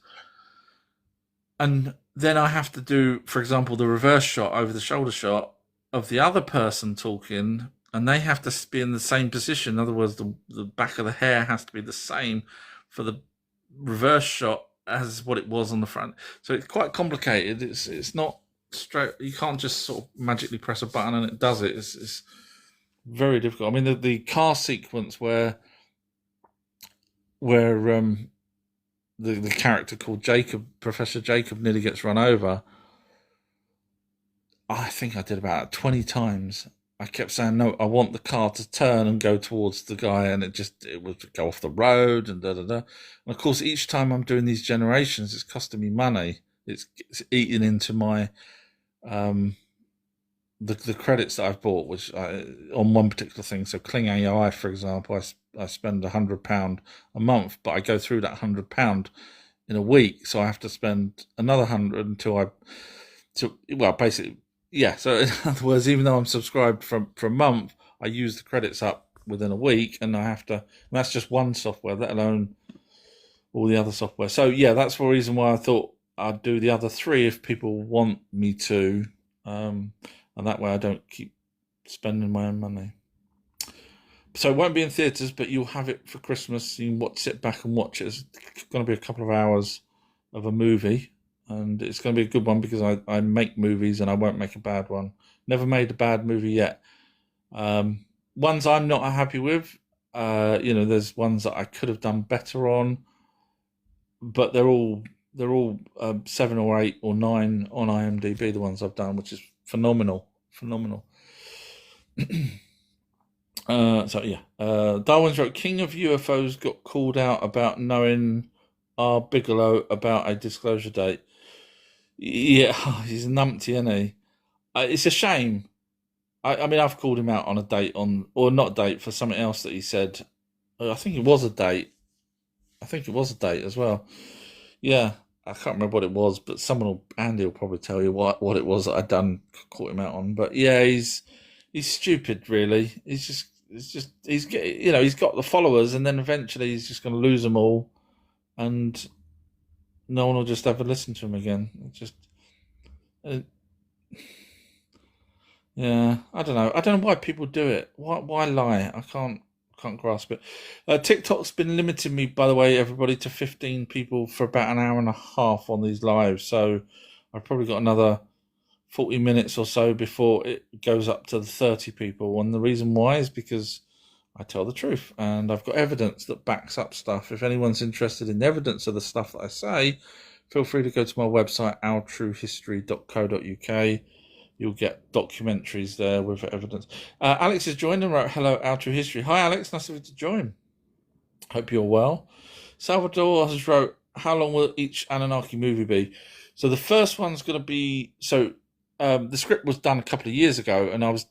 And then I have to do, for example, the reverse shot over the shoulder shot of the other person talking, and they have to be in the same position. In other words, the back of the hair has to be the same for the reverse shot as what it was on the front. So it's quite complicated. It's not straight. You can't just sort of magically press a button and it does it. It's very difficult. I mean, the car sequence where the character called Jacob, Professor Jacob, nearly gets run over. I think I did about 20 times. I kept saying, no, I want the car to turn and go towards the guy, and it would go off the road and da-da-da. And of course, each time I'm doing these generations, it's costing me money. It's eating into my, the credits that I've bought, which on one particular thing. So Kling AI, for example, I spend £100 a month, but I go through that £100 in a week. So I have to spend another 100 basically, yeah. So in other words, even though I'm subscribed for a month, I use the credits up within a week, and that's just one software, let alone all the other software. So yeah, that's the reason why I thought I'd do the other three if people want me to, and that way I don't keep spending my own money. So it won't be in theatres, but you'll have it for Christmas. You can sit back and watch it. It's going to be a couple of hours of a movie, and it's going to be a good one because I make movies and I won't make a bad one. Never made a bad movie yet. Ones I'm not happy with, there's ones that I could have done better on, but they're all 7 or 8 or 9 on IMDb. The ones I've done, which is phenomenal. Darwin's wrote, King of UFOs got called out about knowing R. Bigelow about a disclosure date. Yeah, he's a numpty, isn't he? It's a shame. I mean, I've called him out on a date or not date, for something else that he said. I think it was a date. As well. Yeah, I can't remember what it was, but Andy will probably tell you what it was that I'd done, caught him out on. But yeah, he's stupid, really. He's got the followers, and then eventually he's just going to lose them all, and no one will just ever listen to him again. Yeah, I don't know. I don't know why people do it. Why lie? I can't grasp it. TikTok's been limiting me, by the way, everybody, to 15 people for about an hour and a half on these lives. So I've probably got another 40 minutes or so before it goes up to the 30 people. And the reason why is because I tell the truth, and I've got evidence that backs up stuff. If anyone's interested in evidence of the stuff that I say, feel free to go to my website, ourtruehistory.co.uk. You'll get documentaries there with evidence. Alex has joined and wrote, hello, Our True History. Hi, Alex. Nice of you to join. Hope you're well. Salvador has wrote, how long will each Anunnaki movie be? So the first one's going to be... the script was done a couple of years ago, and I was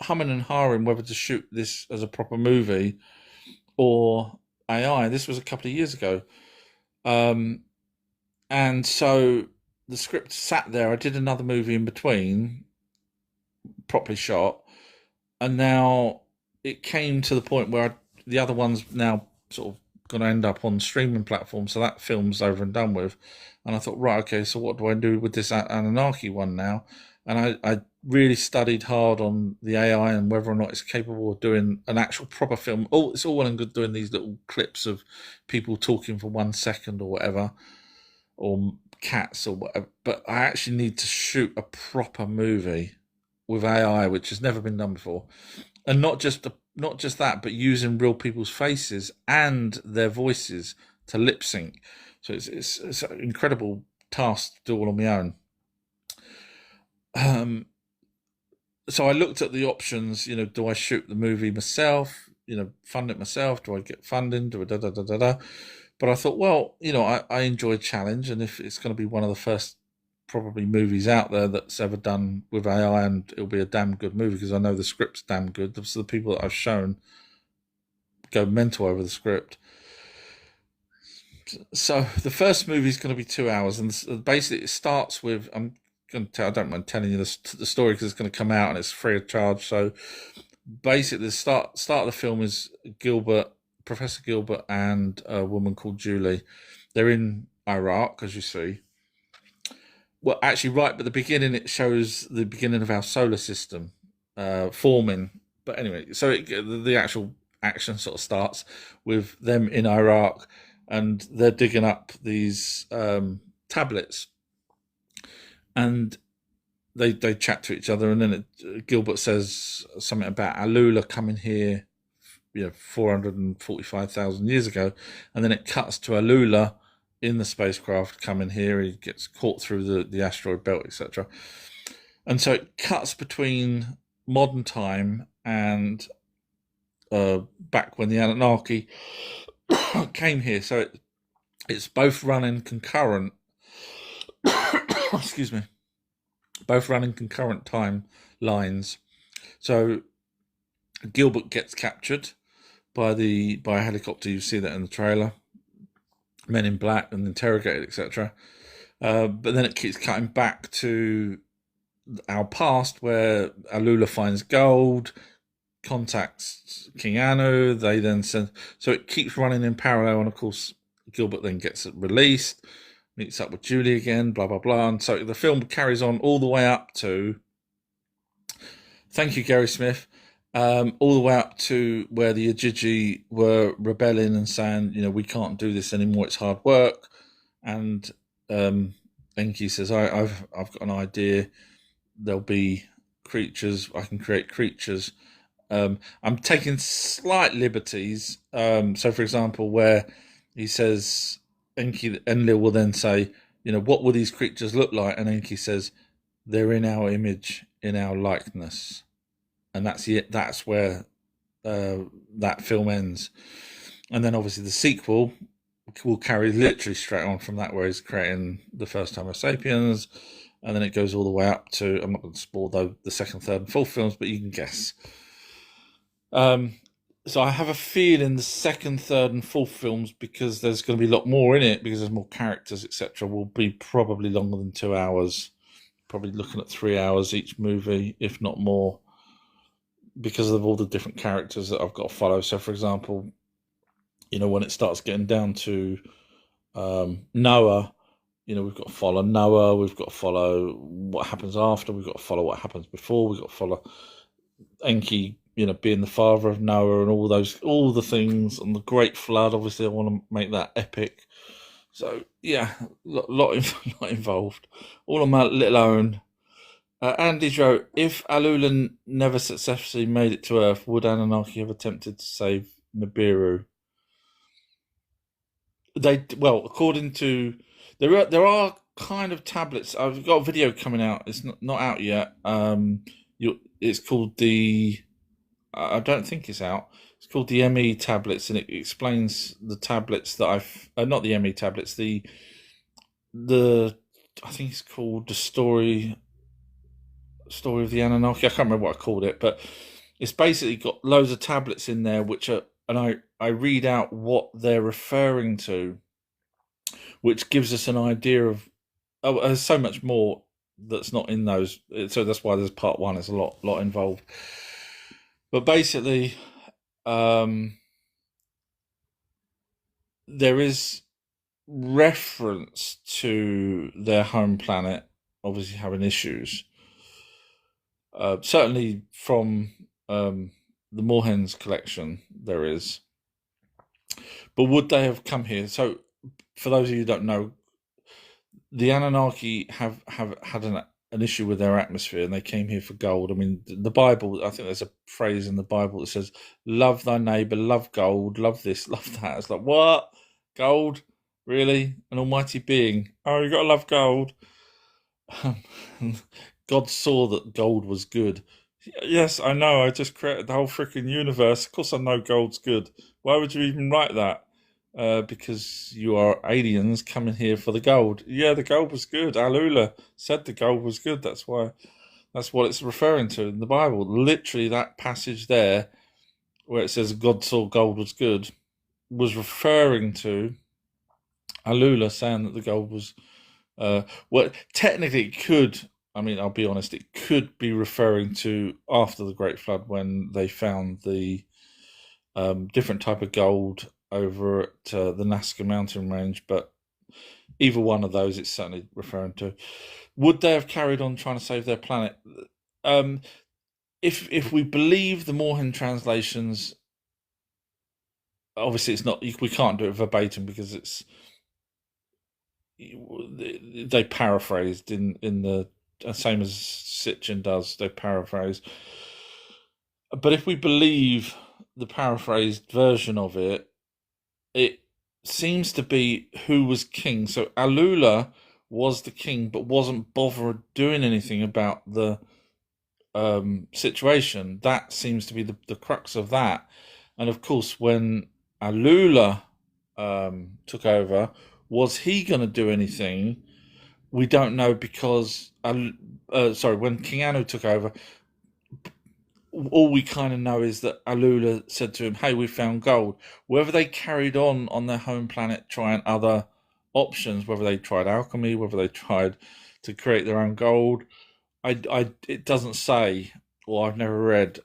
humming and hawing whether to shoot this as a proper movie or AI. This was a couple of years ago. And so the script sat there. I did another movie in between, properly shot, and now it came to the point where the other one's now sort of going to end up on streaming platforms, so that film's over and done with. And I thought, right, okay, so what do I do with this Anunnaki one now? And I really studied hard on the AI and whether or not it's capable of doing an actual proper film. It's all well and good doing these little clips of people talking for 1 second or whatever, or cats or whatever, but I actually need to shoot a proper movie with AI, which has never been done before, and not just that, but using real people's faces and their voices to lip sync. So it's an incredible task to do all on my own. so I looked at the options. Do I shoot the movie myself? Fund it myself? Do I get funding? Do I da da da da da? But I thought, well, I enjoy challenge, and if it's going to be one of the first probably movies out there that's ever done with AI, and it'll be a damn good movie because I know the script's damn good. So the people that I've shown go mental over the script. So the first movie is going to be 2 hours, and basically it starts with I'm going to tell. I don't mind telling you the story because it's going to come out and it's free of charge. So basically, the start of the film is Professor Gilbert, and a woman called Julie. They're in Iraq, as you see. Well, actually, right at the beginning, it shows the beginning of our solar system forming. But anyway, so the actual action sort of starts with them in Iraq, and they're digging up these tablets, and they chat to each other, and then Gilbert says something about Alula coming here, 445,000 years ago, and then it cuts to Alula in the spacecraft coming here. He gets caught through the asteroid belt, etc. And so it cuts between modern time and back when the Anunnaki came here. So it's both running concurrent. Excuse me. Both running concurrent time lines. So Gilbert gets captured by a helicopter. You see that in the trailer. Men in black and interrogated, etc. But then it keeps cutting back to our past, where Alula finds gold, contacts King Anu. They then send. So it keeps running in parallel, and of course Gilbert then gets released, meets up with Julie again, blah blah blah, and so the film carries on all the way up to. Thank you, Gary Smith. All the way up to where the Ajiji were rebelling and saying, we can't do this anymore. It's hard work. And Enki says, I've got an idea. There'll be creatures. I can create creatures. I'm taking slight liberties. So, for example, where he says, Enlil will then say, what will these creatures look like? And Enki says, they're in our image, in our likeness. And that's it. That's where that film ends. And then obviously the sequel will carry literally straight on from that, where he's creating the first Homo sapiens, and then it goes all the way up to, I'm not going to spoil though the second, third, and fourth films, but you can guess. So I have a feeling the second, third, and fourth films, because there's going to be a lot more in it, because there's more characters, etc., will be probably longer than 2 hours. Probably looking at 3 hours each movie, if not more, because of all the different characters that I've got to follow. So, for example, when it starts getting down to Noah, we've got to follow Noah, we've got to follow what happens after, we've got to follow what happens before, we've got to follow Enki, being the father of Noah, and all the things, and the Great Flood. Obviously, I want to make that epic. So, yeah, lot involved. All on my little own. Andy wrote, if Alula never successfully made it to Earth, would Anunnaki have attempted to save Nibiru? According to there are kind of tablets. I've got a video coming out. It's not out yet. It's called the. I don't think it's out. It's called the ME tablets, and it explains the tablets that I've. Not the ME tablets. The. I think it's called the story of the Anunnaki. I can't remember what I called it, but it's basically got loads of tablets in there, which are, and I read out what they're referring to, which gives us an idea of. Oh, there's so much more that's not in those, so that's why there's part one. There's a lot involved, but basically, there is reference to their home planet obviously having issues. Certainly from the Moorhens collection, there is. But would they have come here? So, for those of you who don't know, the Anunnaki have had an issue with their atmosphere, and they came here for gold. I mean, the Bible, I think there's a phrase in the Bible that says, love thy neighbour, love gold, love this, love that. It's like, what? Gold? Really? An almighty being? Oh, you got to love gold. God saw that gold was good. Yes, I know. I just created the whole freaking universe. Of course, I know gold's good. Why would you even write that? Because you are aliens coming here for the gold. Yeah, the gold was good. Alula said the gold was good. That's why. That's what it's referring to in the Bible. Literally, that passage there where it says God saw gold was good was referring to Alula saying that the gold was. Well, technically, it could. I mean, I'll be honest. It could be referring to after the Great Flood when they found the different type of gold over at the Nazca Mountain Range. But either one of those, it's certainly referring to. Would they have carried on trying to save their planet? Um, if we believe the Morhen translations, obviously it's not. We can't do it verbatim because it's they paraphrased in the same as Sitchin does. They paraphrase, but if we believe the paraphrased version of it, it seems to be who was king. So Alula was the king, but wasn't bothered doing anything about the situation. That seems to be the crux of that. And of course, when Alula took over, was he going to do anything? We don't know because, sorry, when King Anu took over, all we kind of know is that Alula said to him, "Hey, we found gold." Whether they carried on their home planet trying other options, whether they tried alchemy, whether they tried to create their own gold, it doesn't say, or I've never read.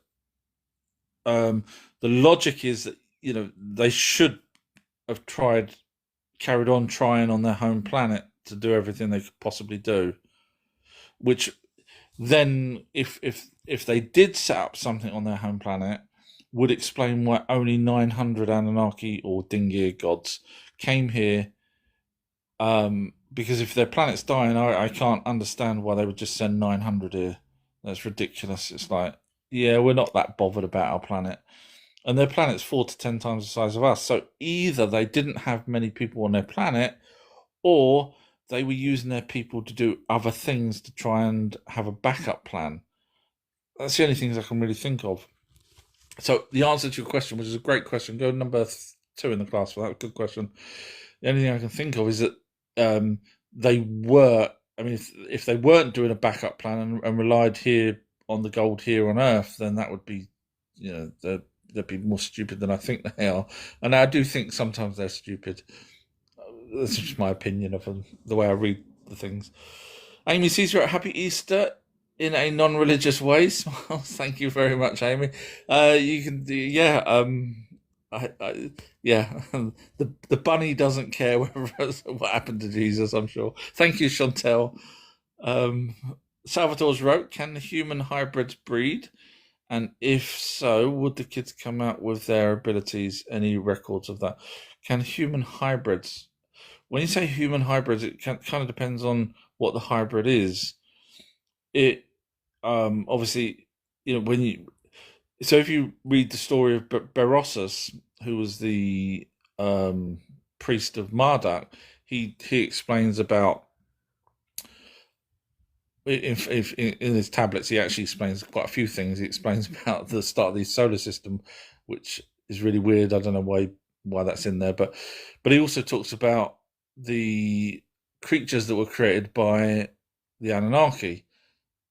The logic is that they should have carried on trying on their home planet to do everything they could possibly do. Which then, if they did set up something on their home planet, would explain why only 900 Anunnaki or Dingir gods came here. Because if their planet's dying, I can't understand why they would just send 900 here. That's ridiculous. It's like, yeah, we're not that bothered about our planet. And their planet's 4 to 10 times the size of us. So either they didn't have many people on their planet, or they were using their people to do other things to try and have a backup plan. That's the only things I can really think of. So the answer to your question, which is a great question, go number 2 in the class for that. Good question. The only thing I can think of is that they were. I mean, if they weren't doing a backup plan and relied here on the gold here on Earth, then that would be, they'd be more stupid than I think they are. And I do think sometimes they're stupid. That's just my opinion of them, the way I read the things. Amy sees you at Happy Easter in a non-religious way. Smiles. Thank you very much, Amy. You can do, yeah. Yeah. The bunny doesn't care what happened to Jesus. I'm sure. Thank you, Chantel. Salvatore's wrote, "Can the human hybrids breed? And if so, would the kids come out with their abilities? Any records of that? Can human hybrids?" When you say human hybrids, it kind of depends on what the hybrid is. It obviously, when you so if you read the story of Berossus, who was the priest of Marduk, he explains about in his tablets. He actually explains quite a few things. He explains about the start of the solar system, which is really weird. I don't know why that's in there, but he also talks about the creatures that were created by the Anunnaki,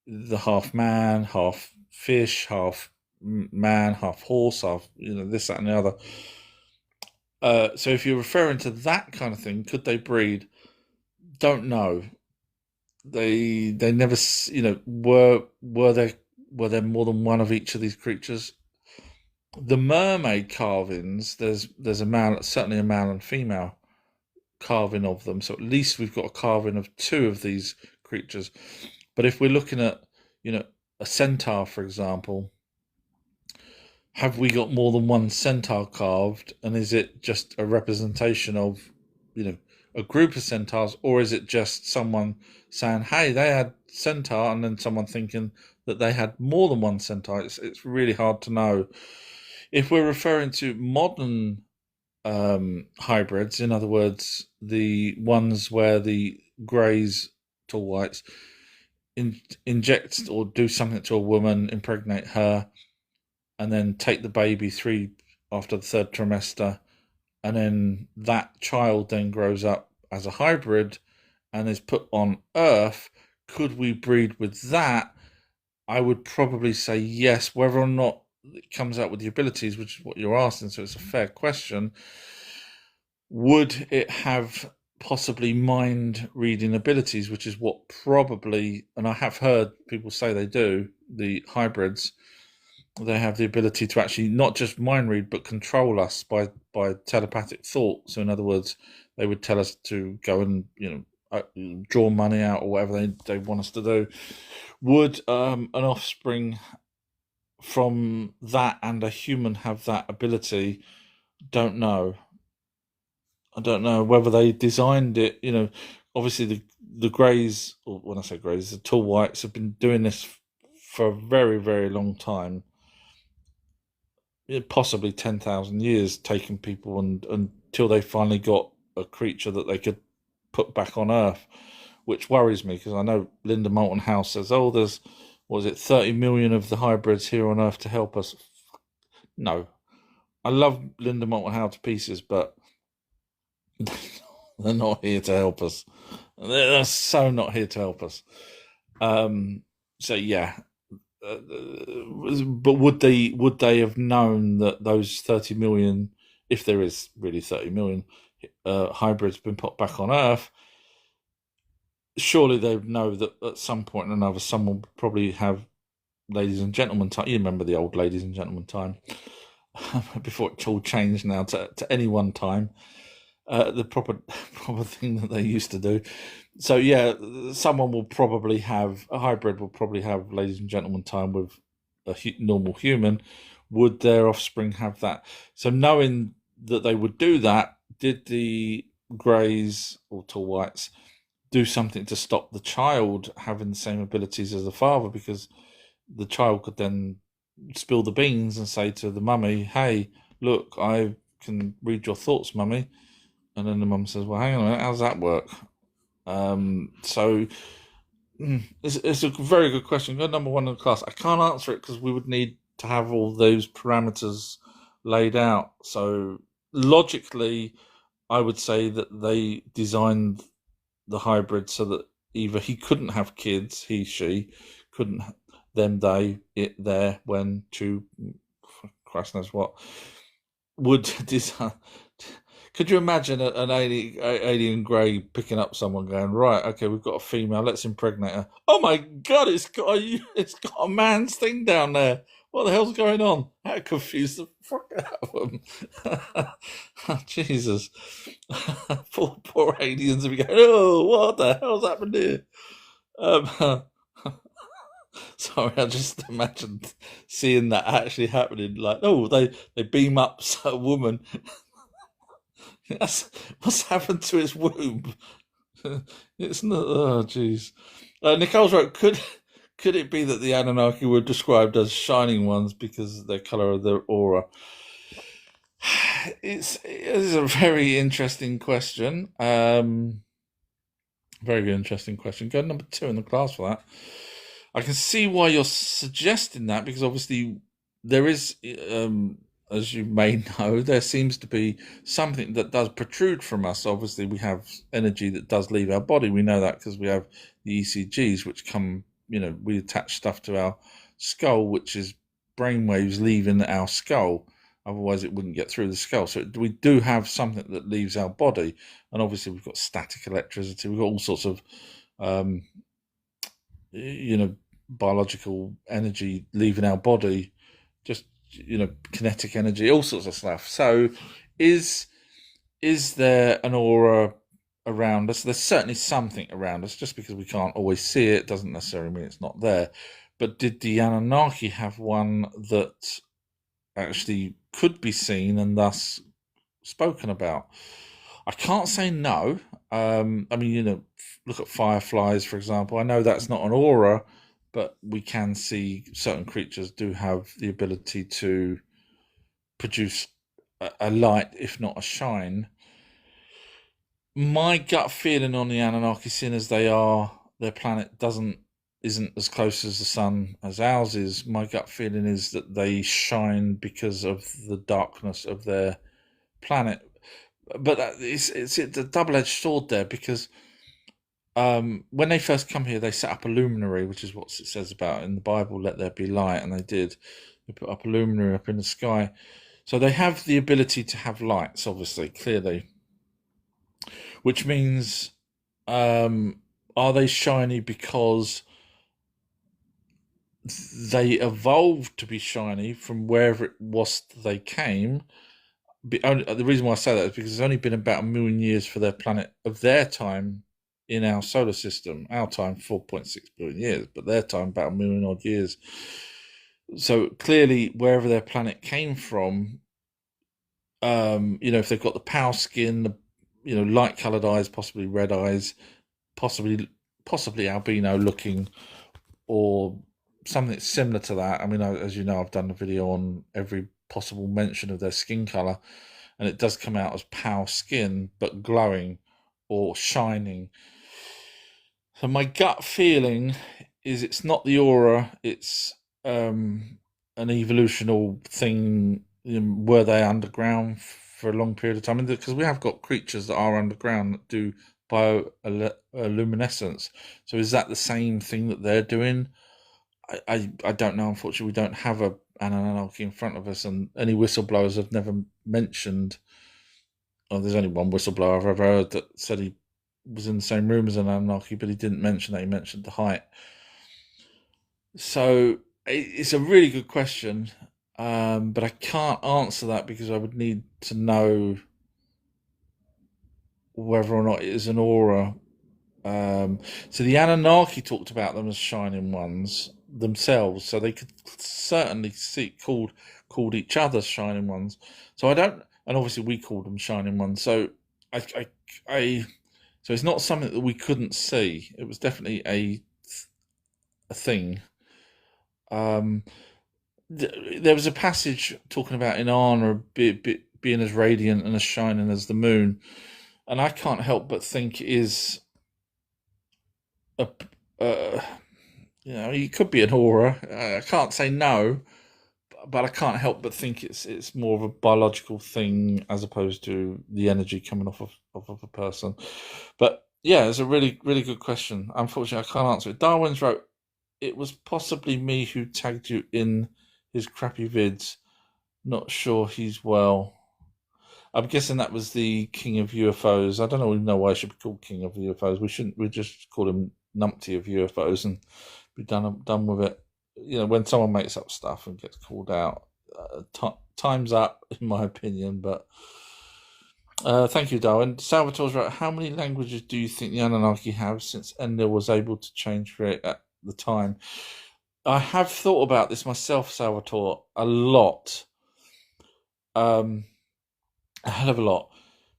the half man, half fish, half man, half horse, half this, that, and the other. So if you're referring to that kind of thing, could they breed? Don't know. They never, were there more than one of each of these creatures? The mermaid carvings, there's a male, certainly a male and female carving of them. So at least we've got a carving of 2 of these creatures. But if we're looking at, a centaur, for example, have we got more than one centaur carved? And is it just a representation of, a group of centaurs, or is it just someone saying, "Hey, they had centaur," and then someone thinking that they had more than one centaur? It's really hard to know. If we're referring to modern hybrids, in other words, the ones where the greys to whites, inject or do something to a woman, impregnate her, and then take the baby after the third trimester, and then that child then grows up as a hybrid and is put on Earth, could we breed with that? I would probably say yes. Whether or not it comes out with the abilities, which is what you're asking, so it's a fair question. Would it have possibly mind reading abilities, which is what probably, and I have heard people say they do, the hybrids, they have the ability to actually not just mind read but control us by telepathic thought. So in other words, they would tell us to go and draw money out or whatever they want us to do. Would an offspring from that and a human have that ability? Don't know. I don't know whether they designed it. Obviously the Greys, or when I say Greys, the Tall Whites have been doing this for a very, very long time. Possibly 10,000 years, taking people until they finally got a creature that they could put back on Earth, which worries me because I know Linda Moulton House says, "Oh, there's 30 million of the hybrids here on Earth to help us." No, I love Linda Moulton House to pieces, but they're not here to help us. They're so not here to help us. So yeah. But would they have known that those 30 million, if there is really 30 million hybrids been put back on Earth, surely they'd know that at some point or another someone would probably have ladies and gentlemen time. You remember the old ladies and gentlemen time before it's all changed now to any one time, the proper thing that they used to do. So yeah, someone will probably have a hybrid. Will probably have ladies and gentlemen time with a normal human. Would their offspring have that? So knowing that they would do that, did the Greys or Tall Whites do something to stop the child having the same abilities as the father? Because the child could then spill the beans and say to the mummy, "Hey, look, I can read your thoughts, mummy." And then the mum says, "Well, hang on a minute, how does that work?" So it's a very good question. Go number one in the class. I can't answer it because we would need to have all those parameters laid out. So logically, I would say that they designed the hybrid so that either he couldn't have kids, she couldn't, them, they, it, there, when, to, Christ knows what, would design. Could you imagine an alien grey picking up someone, going, "Right, okay, we've got a female, let's impregnate her." Oh my God, it's got a man's thing down there. What the hell's going on? That confused the fuck out of them. Oh, Jesus, poor aliens will be going, "Oh, what the hell's happened here?" Sorry, I just imagined seeing that actually happening. Like, oh, they beam up a woman. What's happened to its womb? It's not. Oh, jeez. Nicole's right. Could it be that the Anunnaki were described as shining ones because of their color of their aura? It's a very interesting question. Very interesting question. Go number 2 in the class for that. I can see why you're suggesting that, because obviously there is, as you may know, there seems to be something that does protrude from us. Obviously, we have energy that does leave our body. We know that because we have the ECGs, which come, we attach stuff to our skull, which is brainwaves leaving our skull. Otherwise, it wouldn't get through the skull. So we do have something that leaves our body. And obviously, we've got static electricity. We've got all sorts of, biological energy leaving our body, just kinetic energy, all sorts of stuff. So is there an aura around us? There's certainly something around us. Just because we can't always see it doesn't necessarily mean it's not there. But did the Anunnaki have one that actually could be seen and thus spoken about? I can't say no. Look at fireflies, for example. I know that's not an aura, but we can see certain creatures do have the ability to produce a light, if not a shine. My gut feeling on the Anunnaki, seeing as they are, their planet isn't as close as the sun as ours is, my gut feeling is that they shine because of the darkness of their planet. But it's a double-edged sword there, because when they first come here, they set up a luminary, which is what it says about in the Bible, let there be light, and they did. They put up a luminary up in the sky. So they have the ability to have lights, obviously, clearly. Which means, are they shiny because they evolved to be shiny from wherever it was they came? The reason why I say that is because it's only been about 1 million years for their planet of their time in our solar system. Our time 4.6 billion years, but their time about 1 million odd years. So clearly, wherever their planet came from, if they've got the pale skin, light coloured eyes, possibly red eyes, possibly albino looking, or something similar to that. I mean, as you know, I've done a video on every possible mention of their skin colour, and it does come out as pale skin, but glowing or shining. So my gut feeling is it's not the aura, it's an evolutional thing. Were they underground for a long period of time? Because we have got creatures that are underground that do bioluminescence. So is that the same thing that they're doing? I don't know. Unfortunately, we don't have an Anunnaki in front of us, and any whistleblowers have never mentioned. Oh, there's only one whistleblower I've ever heard that said he was in the same room as an Anunnaki, but he didn't mention that. He mentioned the height. So it's a really good question, but I can't answer that because I would need to know whether or not it is an aura. So the Anunnaki talked about them as shining ones themselves, so they could certainly called each other shining ones. So I don't, and obviously we called them shining ones. So so it's not something that we couldn't see. It was definitely a thing. There was a passage talking about Inanna being as radiant and as shining as the moon, and I can't help but think it is it could be an aura. I can't say no, but I can't help but think it's more of a biological thing as opposed to the energy coming off of a person. But yeah, it's a really, really good question. Unfortunately, I can't answer it. Darwin's wrote, it was possibly me who tagged you in his crappy vids. Not sure he's well. I'm guessing that was the King of UFOs. I don't even know why he should be called King of UFOs. We just call him Numpty of UFOs and be done with it. When someone makes up stuff and gets called out, time's up, in my opinion. But thank you, Darwin. Salvatore's right. How many languages do you think the Anunnaki have, since Enlil was able to change for it at the time? I have thought about this myself, Salvatore, a lot. A hell of a lot.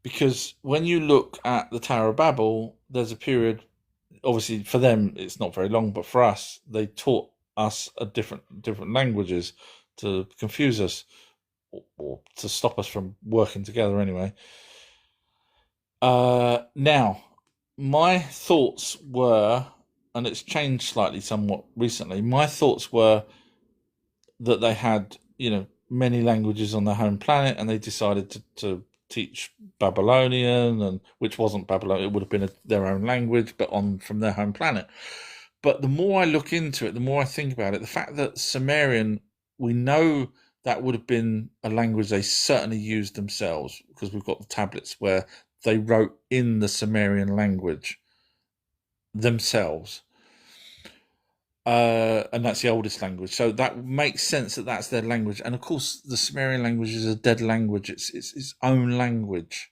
Because when you look at the Tower of Babel, there's a period, obviously for them it's not very long, but for us, they taught us a different languages to confuse us, or to stop us from working together anyway. Now, my thoughts were, and it's changed slightly somewhat recently, my thoughts were that they had, many languages on their home planet, and they decided to teach Babylonian, and which wasn't Babylonian, it would have been their own language, but from their home planet. But the more I look into it, the more I think about it, the fact that Sumerian, we know that would have been a language they certainly used themselves, because we've got the tablets where they wrote in the Sumerian language themselves. And that's the oldest language, so that makes sense that that's their language. And of course, the Sumerian language is a dead language; it's its own language.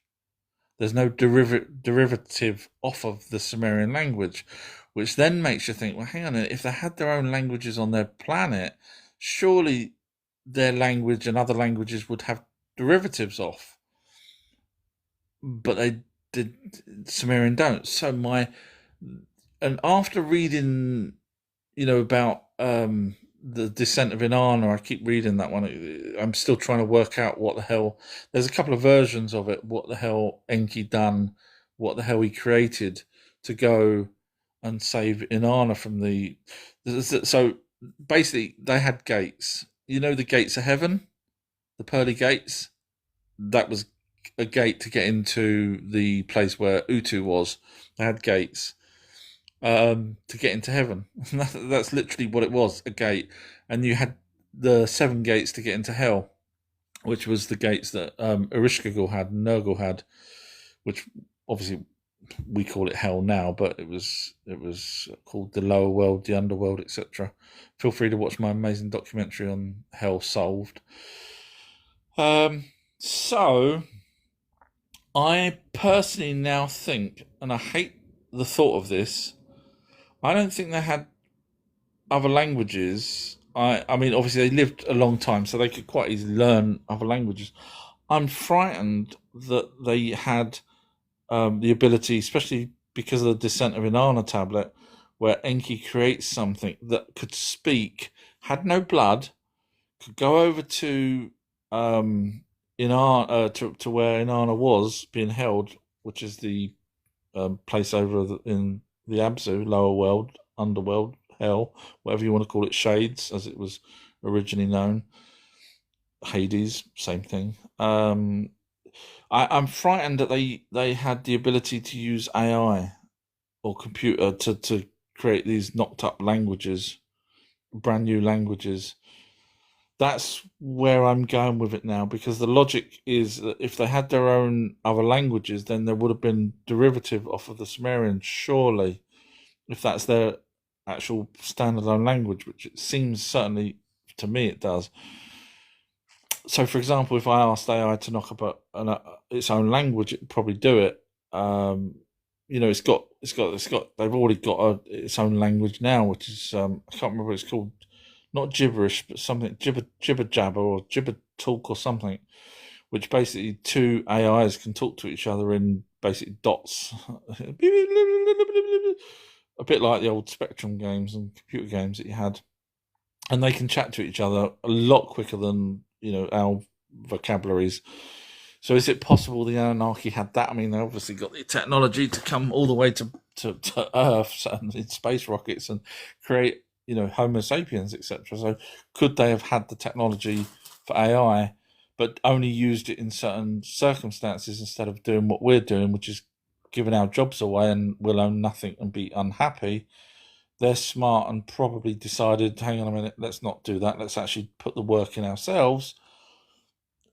There's no derivative off of the Sumerian language, which then makes you think, well, hang on a minute, if they had their own languages on their planet, surely their language and other languages would have derivatives off. But Sumerian don't. So and after reading, about the Descent of Inanna, I keep reading that one. I'm still trying to work out what the hell. There's a couple of versions of it. What the hell Enki done? What the hell he created to go and save Inanna from the. So basically, they had gates. You know the gates of heaven, the pearly gates. That was a gate to get into the place where Utu was. They had gates to get into heaven. That's literally what it was, a gate. And you had the 7 gates to get into hell, which was the gates that Erishkigal had, and Nurgle had, which obviously we call it hell now, but it was called the lower world, the underworld, etc. Feel free to watch my amazing documentary on Hell Solved. So I personally now think, and I hate the thought of this, I don't think they had other languages. I mean, obviously they lived a long time, so they could quite easily learn other languages. I'm frightened that they had the ability, especially because of the Descent of Inanna tablet, where Enki creates something that could speak, had no blood, could go over to Inanna, to where Inanna was being held, which is the place over in the Abzu, lower world, underworld, hell, whatever you want to call it, Shades, as it was originally known. Hades, same thing. I'm frightened that they had the ability to use AI or computer to create these knocked up languages, brand new languages. That's where I'm going with it now, because the logic is that if they had their own other languages, then there would have been derivative off of the Sumerians, surely, if that's their actual standalone language, which it seems, certainly to me it does. So, for example, if I asked AI to knock up its own language, it would probably do it. They've already got its own language now, which is I can't remember what it's called. Not gibberish, but something jibber jabber or gibber talk or something, which basically 2 AIs can talk to each other in basic dots, a bit like the old Spectrum games and computer games that you had, and they can chat to each other a lot quicker than our vocabularies. So is it possible the Anunnaki had that? I mean, they obviously got the technology to come all the way to Earth and in space rockets and create, Homo sapiens, etc. So could they have had the technology for AI, but only used it in certain circumstances instead of doing what we're doing, which is giving our jobs away and we'll own nothing and be unhappy? They're smart and probably decided, hang on a minute, let's not do that. Let's actually put the work in ourselves,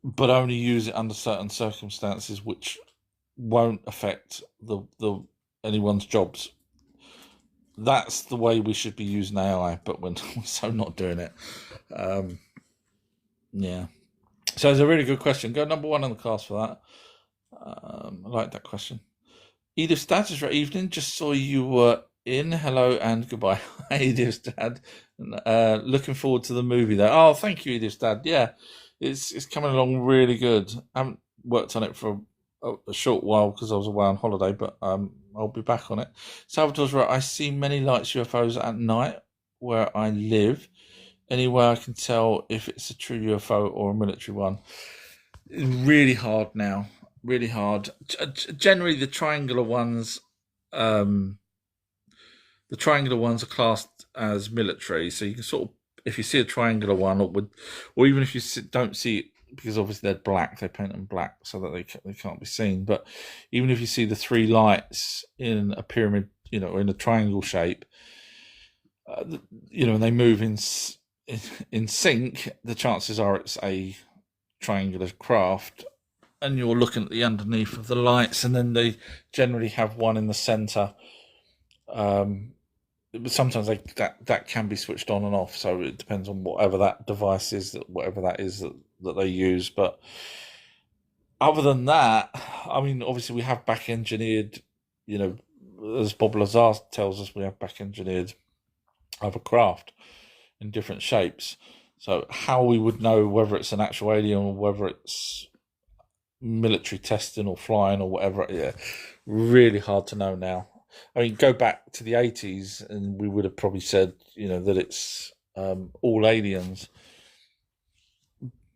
but only use it under certain circumstances which won't affect the anyone's jobs. That's the way we should be using AI, but we're so not doing it. Yeah. So it's a really good question. Go number 1 on the cast for that. I like that question. Edith's dad is right. Evening. Just saw you were in. Hello and goodbye. Hi, Edith's dad. Looking forward to the movie though. Oh, thank you, Edith's dad. Yeah, it's coming along really good. I haven't worked on it for a short while because I was away on holiday, but I'll be back on it. Salvatore's right. I see many lights UFOs at night where I live. Any way I can tell if it's a true UFO or a military one? It's really hard now. Really hard. Generally, the triangular ones are classed as military. So you can sort of, if you see a triangular one, or even if you don't see it, because obviously they're black, they paint them black so that they can't be seen. But even if you see the 3 lights in a pyramid, or in a triangle shape, and they move in sync, the chances are it's a triangular craft. And you're looking at the underneath of the lights, and then they generally have one in the center. Sometimes that can be switched on and off, so it depends on whatever that device is, whatever that is that they use. But other than that, I mean, obviously we have back engineered, as Bob Lazar tells us, we have back engineered other craft in different shapes. So how we would know whether it's an actual alien or whether it's military testing or flying or whatever, really hard to know now. I mean, go back to the 80s and we would have probably said, that it's all aliens,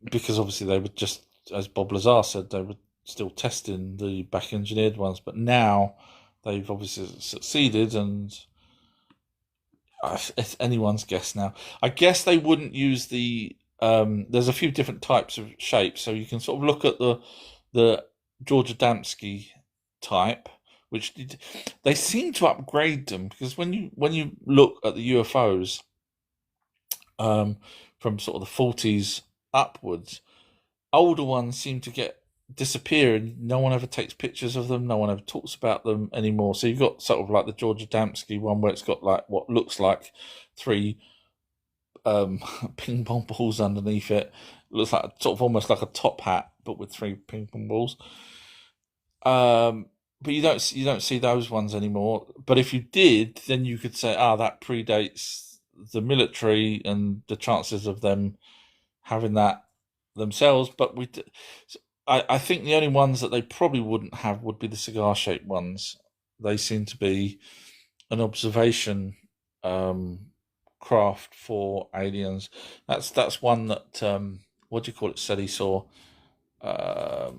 because obviously they were just, as Bob Lazar said, they were still testing the back engineered ones, but now they've obviously succeeded, and It's anyone's guess now. I guess they wouldn't use the. There's a few different types of shapes, so you can sort of look at the George Adamski type, which they seem to upgrade them, because when you look at the UFOs from sort of the 40s upwards, older ones seem to disappear, and no one ever takes pictures of them. No one ever talks about them anymore. So you've got sort of like the George Adamski one, where it's got like what looks like three ping pong balls underneath it. It looks like sort of almost like a top hat, but with three ping pong balls. But you don't see those ones anymore. But if you did, then you could say, that predates the military and the chances of them having that themselves. But I think the only ones that they probably wouldn't have would be the cigar-shaped ones. They seem to be an observation craft for aliens. That's one that what do you call it? Said he saw. The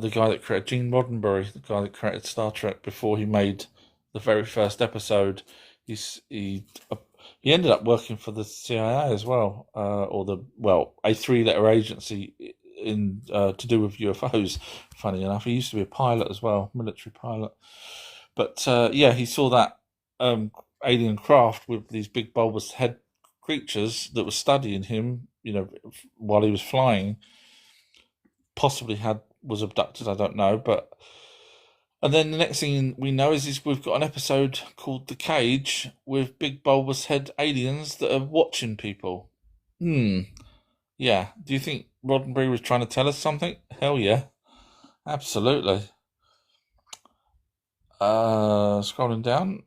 guy that created Gene Roddenberry, the guy that created Star Trek before he made the very first episode. He ended up working for the CIA as well, a three-letter agency to do with UFOs. Funny enough, he used to be a pilot as well, military pilot. But he saw that alien craft with these big bulbous head creatures that were studying him, while he was flying. Possibly was abducted, I don't know, and then the next thing we know is we've got an episode called The Cage with big bulbous head aliens that are watching people. Yeah. Do you think Roddenberry was trying to tell us something? Hell yeah. Absolutely. Scrolling down.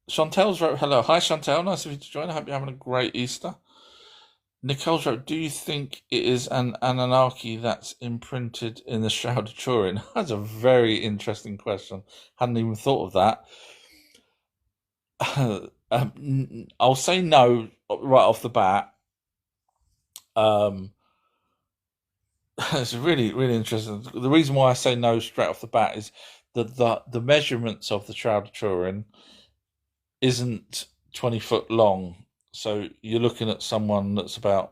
Chantel's wrote, hello. Hi, Chantel. Nice of you to join. I hope you're having a great Easter. Nicole's wrote, do you think it is an Anunnaki that's imprinted in the Shroud of Turin? That's a very interesting question. Hadn't even thought of that. I'll say no right off the bat. It's really, really interesting. The reason why I say no straight off the bat is that the measurements of the Shroud of Turin isn't 20 foot long. So you're looking at someone that's I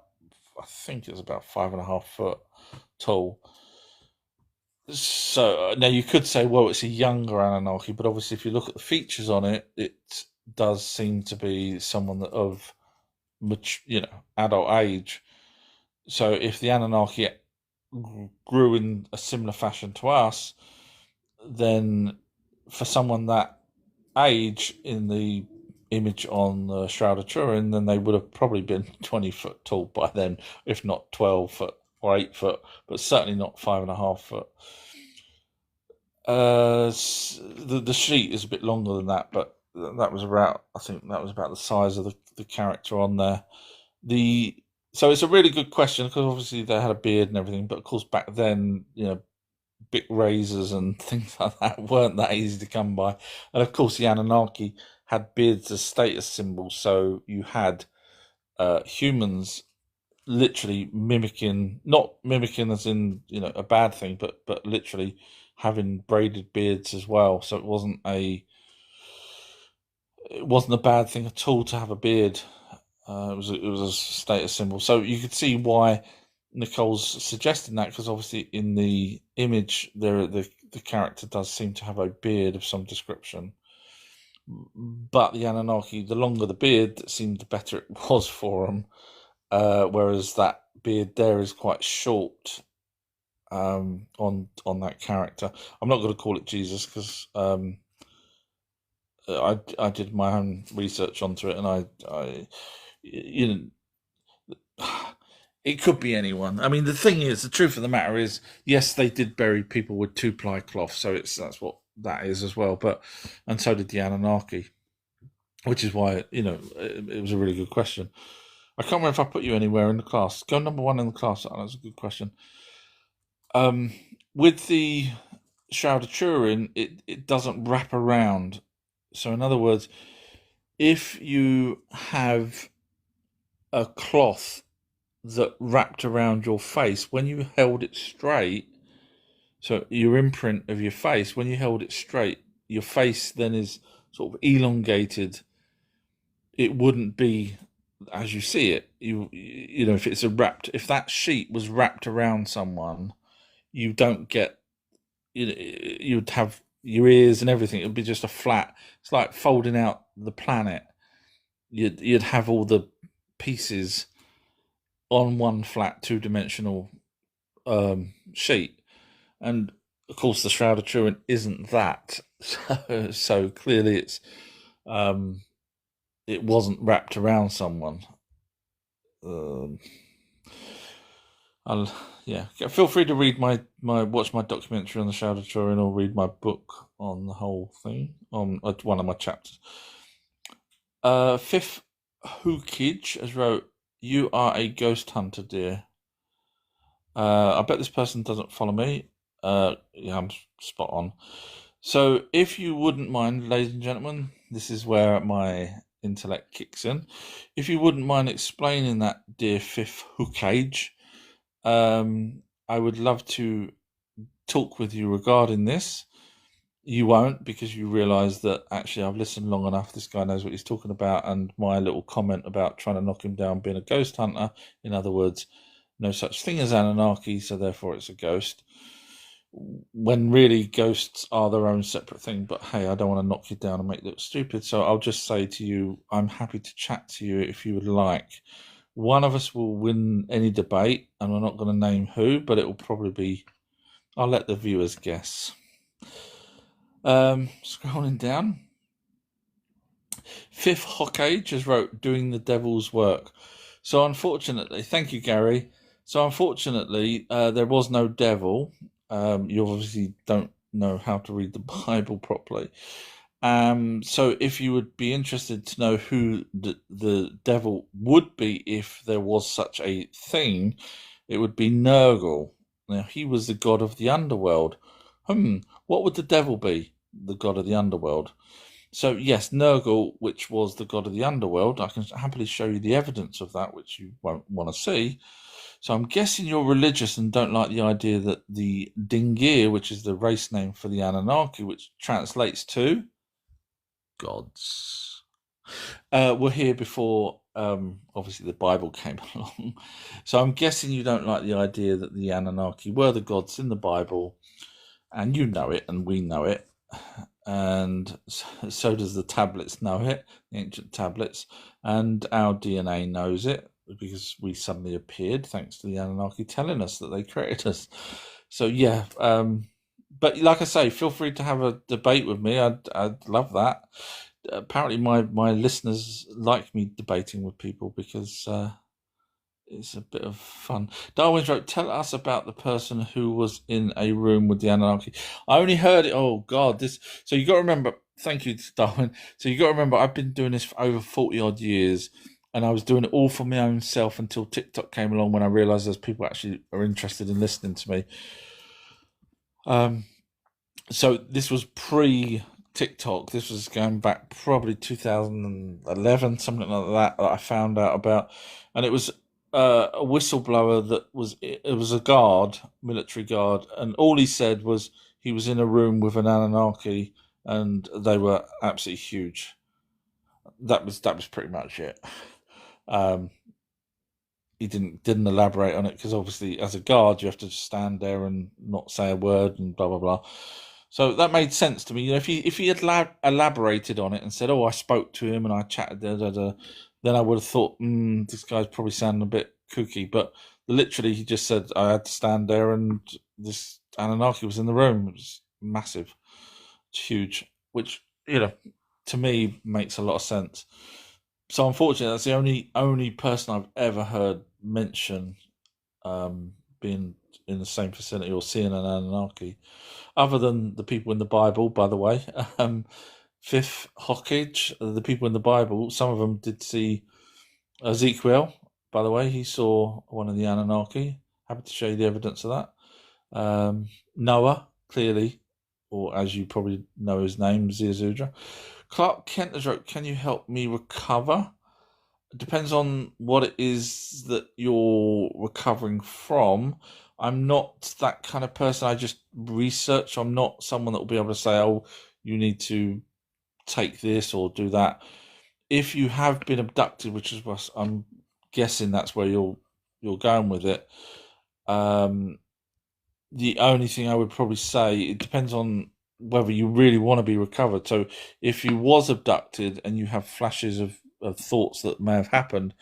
think it's about 5.5 foot tall. So now you could say, well, it's a younger Anunnaki, but obviously if you look at the features on it, it does seem to be someone of adult age. So if the Anunnaki grew in a similar fashion to us, then for someone that age in the image on the Shroud of Turin, then they would have probably been 20 foot tall by then, if not 12 foot or 8 foot, but certainly not 5.5 foot. The sheet is a bit longer than that, but I think that was about the size of the character on there. So it's a really good question, because obviously they had a beard and everything, but of course back then, big razors and things like that weren't that easy to come by. And of course the Anunnaki had beards as status symbols, so you had humans literally not mimicking as in a bad thing, but literally having braided beards as well. So it wasn't a bad thing at all to have a beard. It was a status symbol. So you could see why Nicole's suggesting that, because obviously in the image there the character does seem to have a beard of some description. But the Anunnaki, the longer the beard, it seemed the better it was for them. Whereas that beard there is quite short on that character. I'm not going to call it Jesus, because I did my own research onto it, and I it could be anyone. I mean, the truth of the matter is, yes, they did bury people with 2-ply cloth, so that's what that is as well. And so did the Anunnaki, which is why it was a really good question. I can't remember if I put you anywhere in the class. Go number 1 in the class. That was a good question. With the Shroud of Turin, it doesn't wrap around. So in other words, if you have a cloth that wrapped around your face, when you held it straight, so your imprint of your face, when you held it straight, your face then is sort of elongated, it wouldn't be as you see it. You know, if that sheet was wrapped around someone, you don't get, you'd have your ears and everything. It would be just a flat. It's like folding out the planet. You'd have all the pieces on one flat 2-dimensional sheet, and of course the Shroud of Turin isn't that. So clearly it wasn't wrapped around someone. Feel free to read my watch my documentary on the Shroud of Turin, or read my book on the whole thing, on one of my chapters. Fifth Hookage has wrote, "You are a ghost hunter, dear." I bet this person doesn't follow me. Yeah, I'm spot on. So if you wouldn't mind, ladies and gentlemen, this is where my intellect kicks in. If you wouldn't mind explaining that, dear Fifth Hookage, I would love to talk with you regarding this. You won't, because you realise that actually I've listened long enough. This guy knows what he's talking about, and my little comment about trying to knock him down being a ghost hunter, in other words, no such thing as Anunnaki, so therefore it's a ghost. When really ghosts are their own separate thing. But hey, I don't want to knock you down and make you look stupid, so I'll just say to you, I'm happy to chat to you if you would like. One of us will win any debate, and we're not going to name who, but it will probably be, I'll let the viewers guess. Scrolling down. Fifth Hockage has wrote, "Doing the devil's work." So unfortunately, thank you, Gary. So unfortunately, there was no devil. You obviously don't know how to read the Bible properly. So if you would be interested to know who the devil would be if there was such a thing, it would be Nurgle. Now, he was the god of the underworld. What would the devil be? The god of the underworld. So yes, Nurgle, which was the god of the underworld, I can happily show you the evidence of that, which you won't want to see. So I'm guessing you're religious and don't like the idea that the Dingir, which is the race name for the Anunnaki, which translates to gods, were here before, obviously, the Bible came along. So I'm guessing you don't like the idea that the Anunnaki were the gods in the Bible, and you know it, and we know it, and so does the tablets know it, the ancient tablets, and our DNA knows it, because we suddenly appeared thanks to the Anunnaki telling us that they created us. So yeah, but like I say, feel free to have a debate with me. I'd love that. Apparently my listeners like me debating with people, because it's a bit of fun. Darwin's wrote, "Tell us about the person who was in a room with the Anunnaki." I only heard it. Oh God, this. So you got to remember. Thank you, Darwin. So you got to remember, I've been doing this for over 40 odd years, and I was doing it all for my own self until TikTok came along, when I realised there's people actually are interested in listening to me. So this was pre-TikTok. This was going back probably 2011, something like that I found out about, and it was a whistleblower it was a guard, military guard, and all he said was he was in a room with an Anunnaki, and they were absolutely huge. That was pretty much it. He didn't elaborate on it, because obviously as a guard you have to just stand there and not say a word and blah blah blah. So that made sense to me. You know, if he had elaborated on it and said, "Oh, I spoke to him and I chatted," then I would have thought, this guy's probably sounding a bit kooky. But literally, he just said, "I had to stand there, and this Anunnaki was in the room." It was massive, it's huge, which, you know, to me makes a lot of sense. So unfortunately, that's the only person I've ever heard mention being in the same vicinity or seeing an Anunnaki, other than the people in the Bible, by the way. Fifth Hockage, the people in the Bible, some of them did see Ezekiel, by the way. He saw one of the Anunnaki. Happy to show you the evidence of that. Noah, clearly, or as you probably know his name, Ziazudra. Clark Kent has wrote, "Can you help me recover?" It depends on what it is that you're recovering from. I'm not that kind of person. I just research. I'm not someone that will be able to say, "Oh, you need to take this or do that. If you have been abducted, which is what I'm guessing that's where you're going with it, the only thing I would probably say, it depends on whether you really want to be recovered. So if you was abducted and you have flashes of thoughts that may have happened,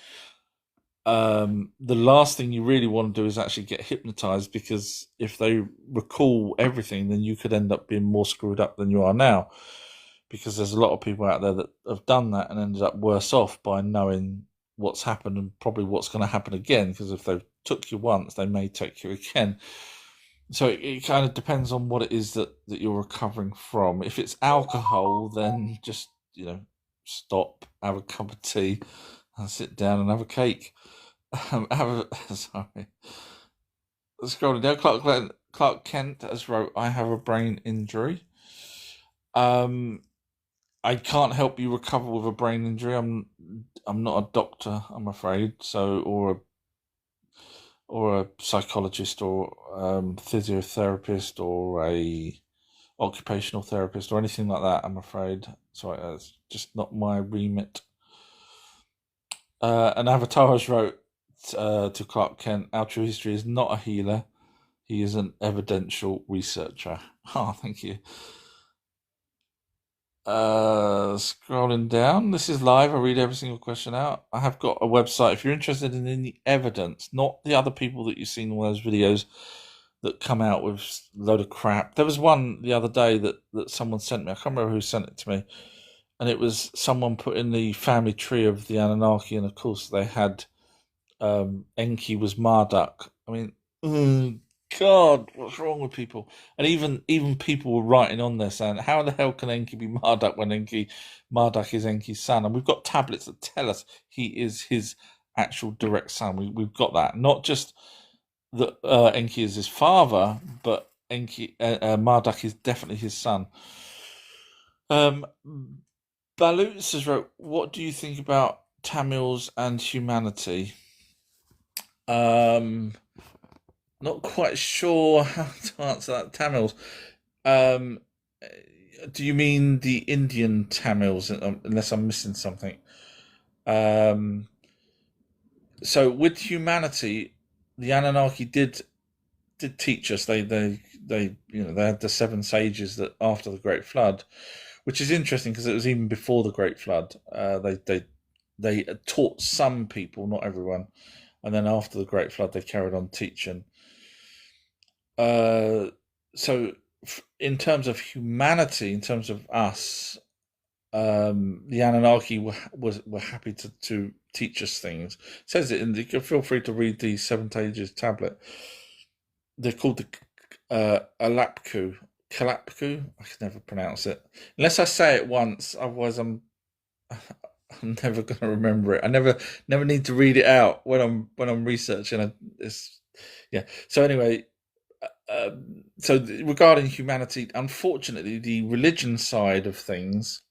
the last thing you really want to do is actually get hypnotized, because if they recall everything, then you could end up being more screwed up than you are now, because there's a lot of people out there that have done that and ended up worse off by knowing what's happened and probably what's going to happen again, because if they took you once, they may take you again. So it kind of depends on what it is that you're recovering from. If it's alcohol, then just, stop, have a cup of tea, and sit down and have a cake. Sorry. Scrolling down, Clark Kent has wrote, I have a brain injury. I can't help you recover with a brain injury. I'm not a doctor, I'm afraid. So, or a psychologist, or physiotherapist, or a occupational therapist, or anything like that, I'm afraid. Sorry, that's just not my remit. And Avatar has wrote to Clark Kent, our true history is not a healer. He is an evidential researcher. Oh, thank you. Scrolling down, this is live. I read every single question out. I have got a website if you're interested in the evidence, not the other people that you've seen all those videos that come out with a load of crap. There was one the other day that someone sent me. I can't remember who sent it to me, and it was someone put in the family tree of the Anunnaki, and of course they had Enki was Marduk. I mean, oh God, what's wrong with people? And even people were writing on there saying, how the hell can Enki be Marduk when Marduk is Enki's son? And we've got tablets that tell us he is his actual direct son. We've got that. Not just that Enki is his father, but Marduk is definitely his son. Balut says, what do you think about Tamils and humanity? Not quite sure how to answer that. Tamils. Do you mean the Indian Tamils? Unless I'm missing something. So with humanity, the Anunnaki did teach us. They had the seven sages that after the Great Flood, which is interesting because it was even before the Great Flood. They taught some people, not everyone, and then after the Great Flood, they carried on teaching. So in terms of humanity, in terms of us, the Anunnaki were happy to teach us things. It says it in the. Feel free to read the Seven Sages tablet. They're called the Kalapku. Kalapku. I can never pronounce it unless I say it once. Otherwise, I'm never going to remember it. I never need to read it out when I'm researching. So anyway. So regarding humanity, unfortunately, the religion side of things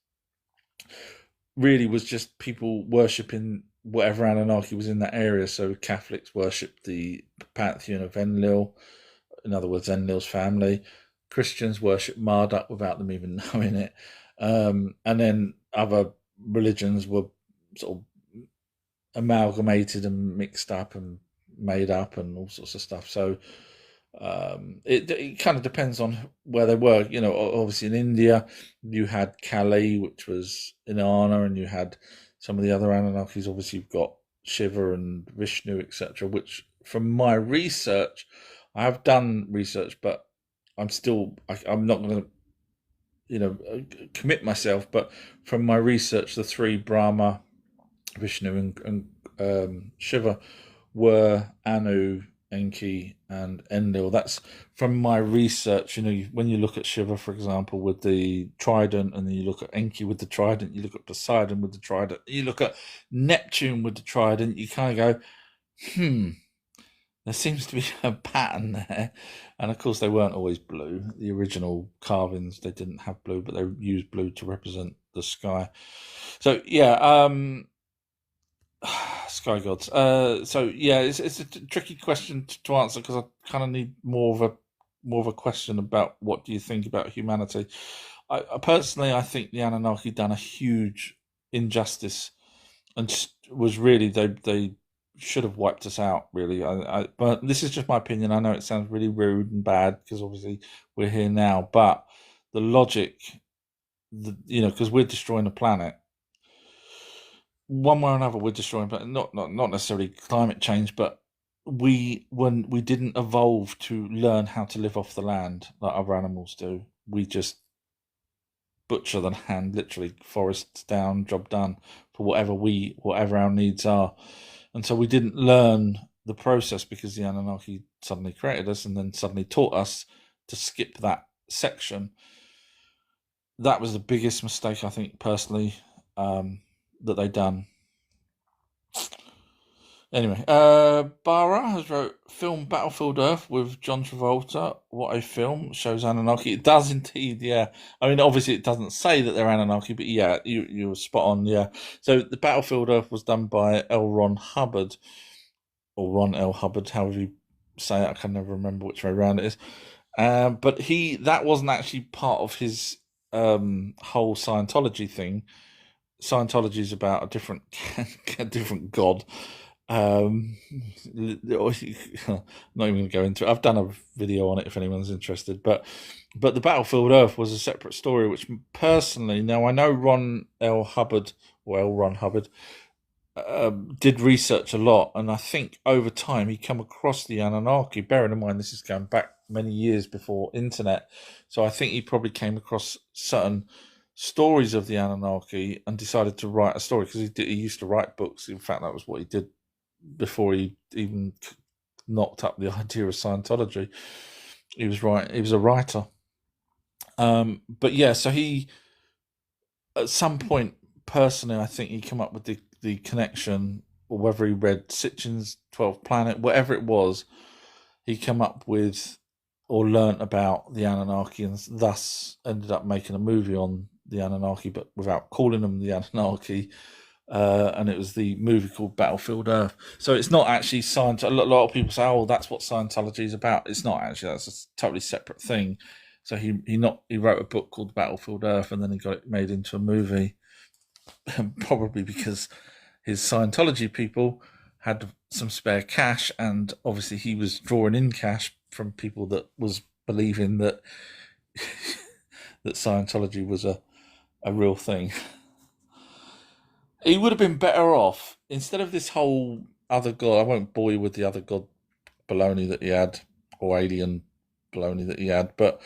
really was just people worshipping whatever Anunnaki was in that area. So Catholics worshipped the pantheon of Enlil, in other words, Enlil's family. Christians worship Marduk without them even knowing it. And then other religions were sort of amalgamated and mixed up and made up and all sorts of stuff. So it kind of depends on where they were. Obviously in India you had Kali, which was Inanna, and you had some of the other Anunnakis. Obviously you've got Shiva and Vishnu, etc., which from my research, I have done research, but I'm not going to commit myself, but from my research, the three, Brahma, Vishnu and Shiva, were Anu, Enki, and Enlil. That's from my research. When you look at Shiva, for example, with the trident, and then you look at Enki with the trident, you look at Poseidon with the trident, you look at Neptune with the trident, you kind of go, there seems to be a pattern there. And of course, they weren't always blue. The original carvings, they didn't have blue, but they used blue to represent the sky. So yeah, sky gods. So yeah, it's a tricky question to answer, because I kind of need more of a question about what do you think about humanity. I personally, I think the Anunnaki done a huge injustice, and was really they should have wiped us out. Really, but this is just my opinion. I know it sounds really rude and bad because obviously we're here now, but the logic, because we're destroying the planet one way or another. We're destroying, but not necessarily climate change, but when we didn't evolve to learn how to live off the land like other animals do. We just butcher the land, literally forests down, job done, for whatever our needs are. And so we didn't learn the process because the Anunnaki suddenly created us and then suddenly taught us to skip that section. That was the biggest mistake, I think, personally, that they done. Anyway, Bara has wrote film Battlefield Earth with John Travolta. What a film. Shows Anunnaki. It does indeed, yeah. I mean, obviously it doesn't say that they're Anunnaki, but yeah, you were spot on, yeah. So the Battlefield Earth was done by L. Ron Hubbard, or Ron L. Hubbard, however you say it. I can never remember which way around it is. But that wasn't actually part of his whole Scientology thing. Scientology is about a different god. Not even going to go into it. I've done a video on it if anyone's interested, but the Battlefield Earth was a separate story, which personally, now I know Ron L. Hubbard did research a lot, and I think over time he come across the Anunnaki. Bearing in mind this is going back many years before internet, so I think he probably came across certain stories of the Anunnaki and decided to write a story, because he used to write books. In fact, that was what he did before he even knocked up the idea of Scientology. He was a writer. But yeah, so he, at some point, personally, I think he came up with the connection, or whether he read Sitchin's 12th Planet, whatever it was, he came up with or learnt about the Anunnaki, and thus ended up making a movie on the Anunnaki, but without calling them the Anunnaki. And it was the movie called Battlefield Earth. So it's not actually Scientology. A lot of people say, "Oh, that's what Scientology is about." It's not actually. That's a totally separate thing. So he wrote a book called Battlefield Earth, and then he got it made into a movie. Probably because his Scientology people had some spare cash, and obviously he was drawing in cash from people that was believing that that Scientology was a real thing. He would have been better off, instead of this whole other god. I won't bore you with the other god baloney that he had, or alien baloney that he had, but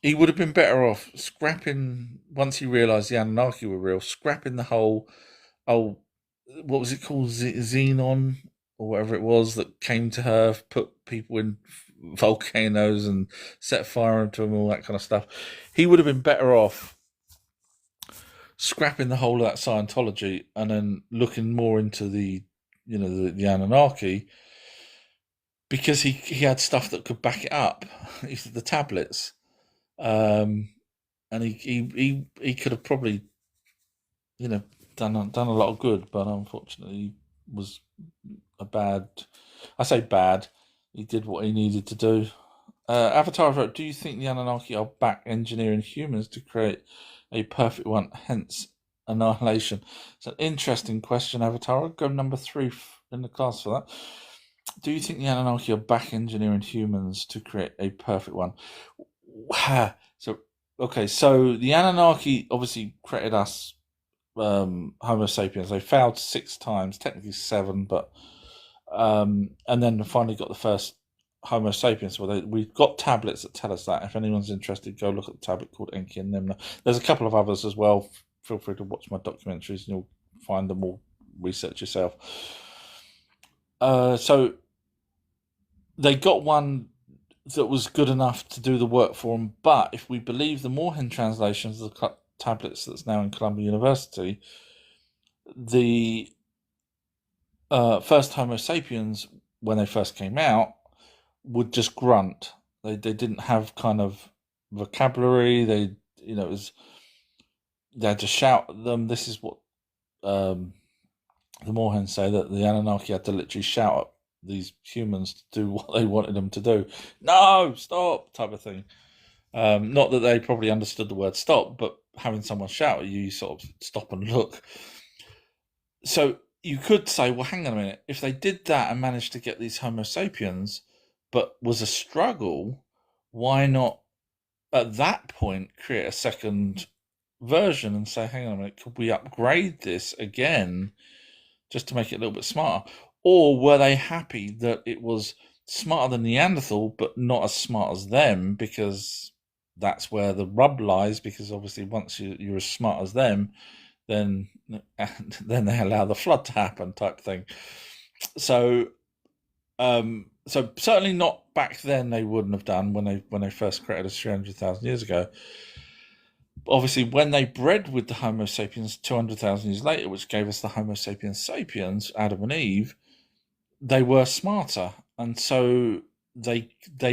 he would have been better off scrapping, once he realised the Anunnaki were real, scrapping the whole, what was it called, Xenon, or whatever it was, that came to Earth, put people in volcanoes and set fire into them, all that kind of stuff. He would have been better off scrapping the whole of that Scientology and then looking more into the Anunnaki, because he had stuff that could back it up. The tablets, and he could have probably done a lot of good, but unfortunately was a bad. I say bad. He did what he needed to do. Avatar wrote, "Do you think the Anunnaki are back engineering humans to create a perfect one, hence annihilation?" It's an interesting question, Avatar. I'll go number 3 in the class for that. Do you think the Anunnaki are back engineering humans to create a perfect one? So, okay, so the Anunnaki obviously created us, Homo sapiens. They failed 6 times, technically 7, but and then finally got the first Homo sapiens. Well, we've got tablets that tell us that. If anyone's interested, go look at the tablet called Enki and Nimna. There's a couple of others as well. Feel free to watch my documentaries and you'll find them all. Research yourself. So they got one that was good enough to do the work for them. But if we believe the Moorhen translations of the tablets that's now in Columbia University, the first Homo sapiens, when they first came out, would just grunt. They didn't have kind of vocabulary. They had to shout at them. This is what the Moorhen say, that the Anunnaki had to literally shout at these humans to do what they wanted them to do. No, stop, type of thing. Not that they probably understood the word stop, but having someone shout at you, you sort of stop and look. So you could say, well, hang on a minute. If they did that and managed to get these Homo sapiens, but was a struggle, why not at that point create a second version and say, hang on a minute, could we upgrade this again just to make it a little bit smarter? Or were they happy that it was smarter than Neanderthal, but not as smart as them, because that's where the rub lies, because obviously once you're as smart as them, then they allow the flood to happen, type thing. So so certainly not back then. They wouldn't have done when they first created us 300,000 years ago. Obviously, when they bred with the Homo sapiens 200,000 years later, which gave us the Homo sapiens sapiens, Adam and Eve, they were smarter, and so they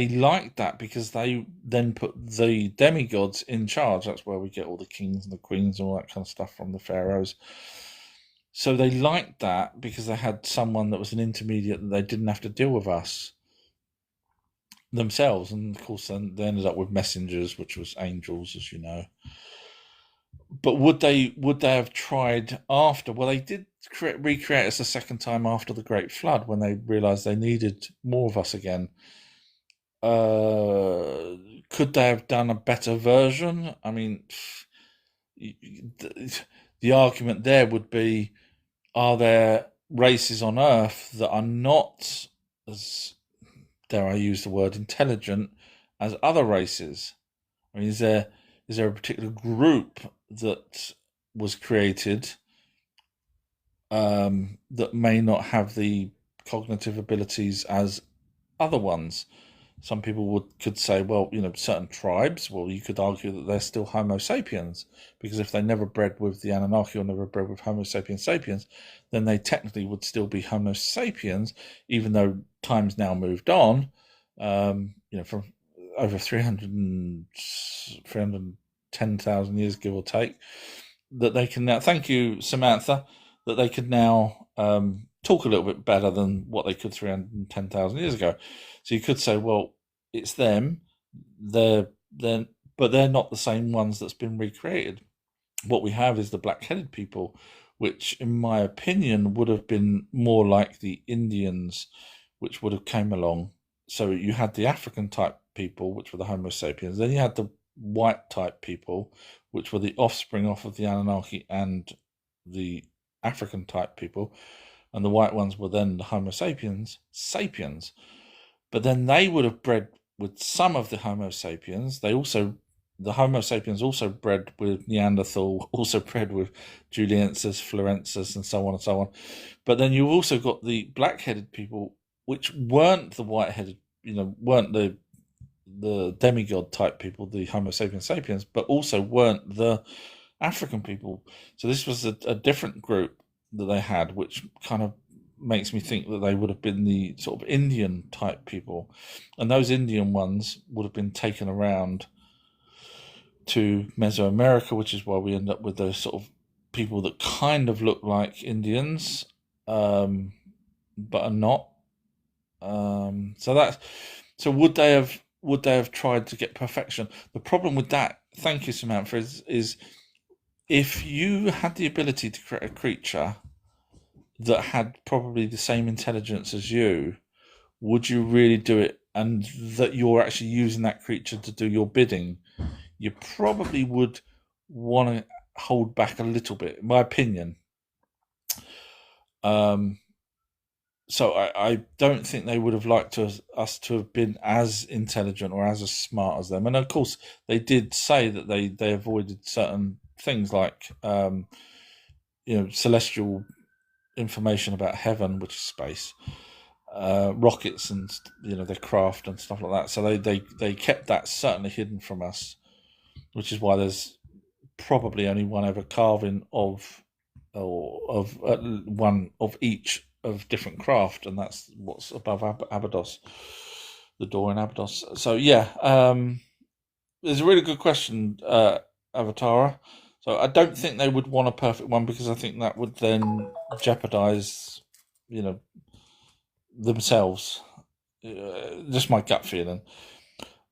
liked that, because they then put the demigods in charge. That's where we get all the kings and the queens and all that kind of stuff from the pharaohs. So they liked that because they had someone that was an intermediate, that they didn't have to deal with us themselves. And of course, then they ended up with messengers, which was angels, as you know. But would they have tried after? Well, they did recreate us a second time after the Great Flood, when they realised they needed more of us again. Could they have done a better version? I mean, the argument there would be, are there races on Earth that are not as, dare I use the word, intelligent as other races? I mean, is there a particular group that was created that may not have the cognitive abilities as other ones? Some people could say, well, certain tribes, well, you could argue that they're still Homo sapiens, because if they never bred with the Anunnaki or never bred with Homo sapiens sapiens, then they technically would still be Homo sapiens, even though time's now moved on, from over 310,000 years, give or take, that they can now, thank you, Samantha, that they could now talk a little bit better than what they could 310,000 years ago. So you could say, well, it's them, but they're not the same ones that's been recreated. What we have is the black-headed people, which, in my opinion, would have been more like the Indians, which would have came along. So you had the African type people, which were the Homo sapiens. Then you had the white type people, which were the offspring off of the Anunnaki and the African type people, and the white ones were then the Homo sapiens. But then they would have bred with some of the Homo sapiens. The Homo sapiens also bred with Neanderthal, also bred with Juliensis, Florensis, and so on and so on. But then you've also got the black-headed people, which weren't the white-headed, weren't the demigod type people, the Homo sapiens sapiens, but also weren't the African people. So this was a different group that they had, which kind of makes me think that they would have been the sort of Indian type people, and those Indian ones would have been taken around to Mesoamerica, which is why we end up with those sort of people that kind of look like Indians, but are not. So would they have tried to get perfection? The problem with that, thank you, Samantha, is if you had the ability to create a creature that had probably the same intelligence as you, would you really do it? And that you're actually using that creature to do your bidding, you probably would want to hold back a little bit, in my opinion. So I don't think they would have liked us to have been as intelligent or as smart as them. And of course, they did say that they avoided certain things like celestial information about heaven, which is space, rockets, and their craft and stuff like that. So they kept that certainly hidden from us, which is why there's probably only one ever carving of one of each of different craft, and that's what's above Abydos, the door in Abydos. So yeah, there's a really good question, Avatara. So I don't think they would want a perfect one, because I think that would then jeopardize, themselves. Just my gut feeling.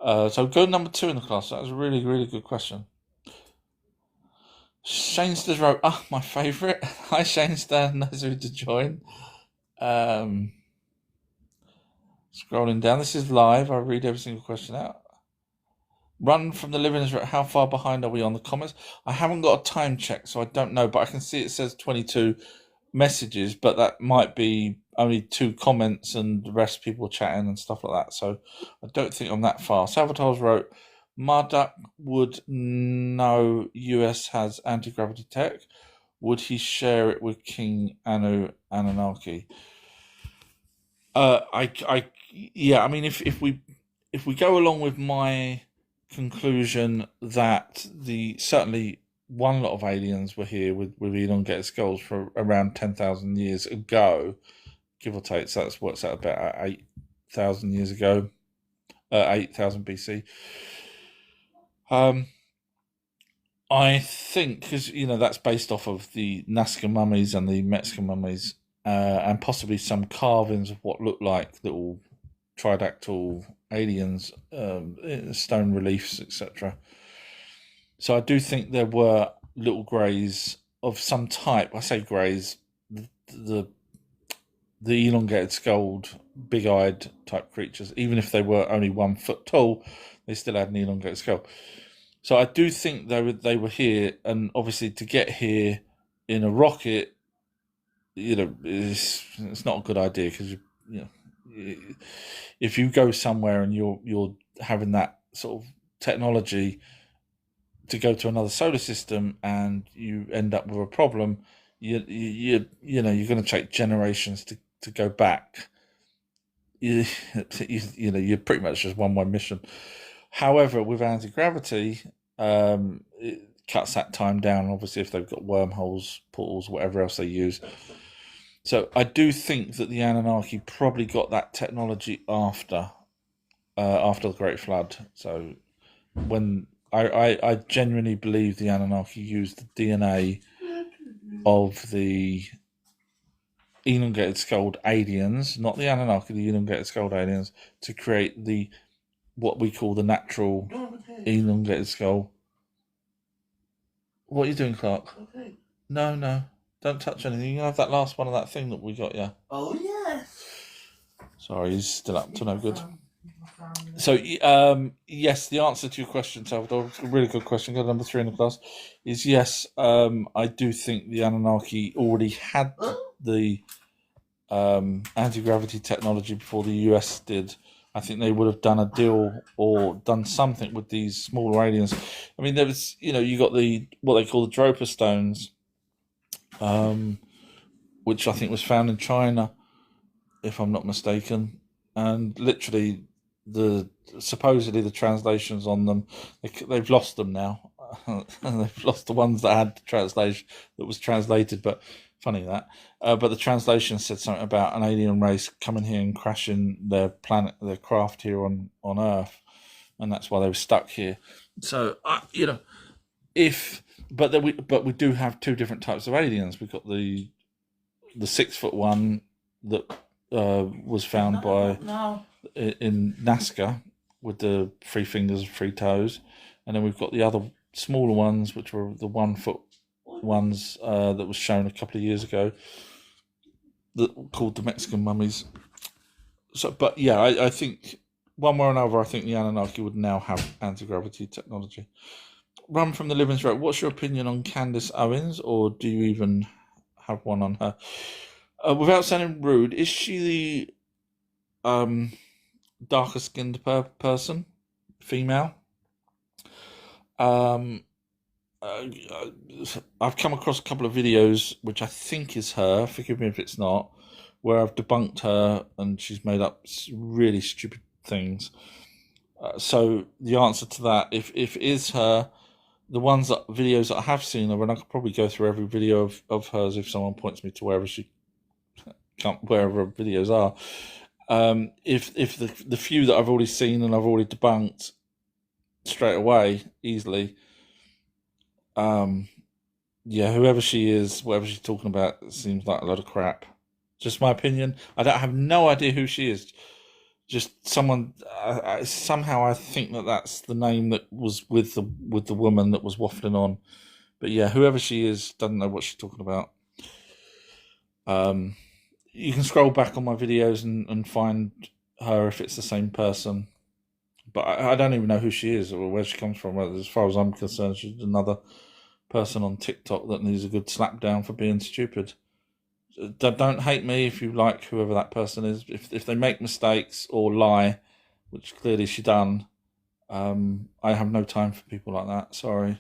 So go number 2 in the class. That was a really, really good question. Shanester wrote, my favourite. Hi, Shanester. Nice of you to join. Scrolling down. This is live. I read every single question out. Run from the living room. How far behind are we on the comments? I haven't got a time check, so I don't know, but I can see it says 22 messages, but that might be only 2 comments and the rest people chatting and stuff like that. So I don't think I'm that far. Salvatore's wrote, Marduk would know US has anti-gravity tech. Would he share it with King Anunnaki? Yeah. I mean, if we go along with my conclusion that certainly one lot of aliens were here with elongated skulls for around 10,000 years ago, give or take. So that's what's that about 8,000 years ago, 8,000 BC. I think because that's based off of the Nazca mummies and the Mexican mummies, and possibly some carvings of what look like little tridactyl aliens, stone reliefs, etc. So I do think there were little greys of some type. I say greys, the elongated skulled, big-eyed type creatures. Even if they were only 1 foot tall, they still had an elongated skull. So I do think they were here, and obviously to get here in a rocket, it's not a good idea because if you go somewhere and you're having that sort of technology to go to another solar system and you end up with a problem, you're going to take generations to go back. You're pretty much just one-way mission. However, with anti-gravity, it cuts that time down. Obviously, if they've got wormholes, portals, whatever else they use. So I do think that the Anunnaki probably got that technology after the Great Flood. So when I genuinely believe the Anunnaki used the DNA of the elongated skulled aliens, not the Anunnaki, the elongated skulled aliens, to create what we call the natural elongated skull. What are you doing, Clark? Okay. No. Don't touch anything. You can have that last one of that thing that we got, yeah. Oh, yes. Sorry, he's still up to no good. So, yes, the answer to your question, Salvador, a really good question, got number 3 in the class, is yes, I do think the Anunnaki already had the anti-gravity technology before the US did. I think they would have done a deal or done something with these smaller aliens. I mean, there was, you got what they call the Dropa stones, which I think was found in China, if I'm not mistaken, and literally supposedly the translations on them, they've lost them now, and they've lost the ones that had the translation that was translated. But funny that, but the translation said something about an alien race coming here and crashing their craft here on Earth, and that's why they were stuck here. So but we do have 2 different types of aliens. We've got the 6 foot one that was found in Nazca with the 3 fingers, 3 toes, and then we've got the other smaller ones, which were the 1 foot ones that was shown a couple of years ago, called the Mexican mummies. So, but yeah, I think one way or another, I think the Anunnaki would now have anti-gravity technology. Run from the Living Rope. What's your opinion on Candace Owens, or do you even have one on her? Without sounding rude, is she the darker skinned person, female? I've come across a couple of videos which I think is her. Forgive me if it's not, where I've debunked her and she's made up really stupid things. So the answer to that, if it is her, the videos that I have seen her, and I could probably go through every video of hers if someone points me to wherever her videos are. If the few that I've already seen and I've already debunked straight away easily, whoever she is, whatever she's talking about, seems like a lot of crap. Just my opinion. I have no idea who she is. just someone. Somehow I think that's the name that was with the woman that was waffling on. But yeah, whoever she is doesn't know what she's talking about. You can scroll back on my videos and find her if it's the same person. But I don't even know who she is or where she comes from. As far as I'm concerned, she's another person on TikTok that needs a good slap down for being stupid. Don't hate me if you like whoever that person is. If they make mistakes or lie, which clearly she done, I have no time for people like that. Sorry.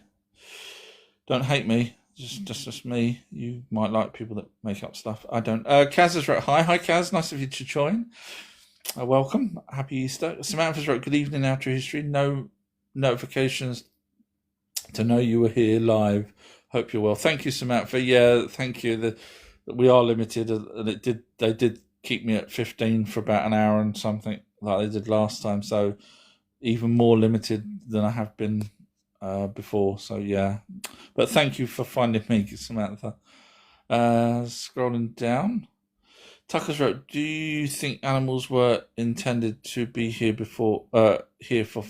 Don't hate me. Just me. You might like people that make up stuff. I don't. Kaz has wrote, hi Kaz. Nice of you to join. Welcome. Happy Easter. Samantha's wrote, good evening, After History. No notifications to know you were here live. Hope you're well. Thank you, Samantha. Yeah, thank you. We are limited, and they did keep me at 15 for about an hour and something like they did last time. So even more limited than I have been before. So yeah, but thank you for finding me, Samantha. Scrolling down. Tucker's wrote, do you think animals were intended to be here here for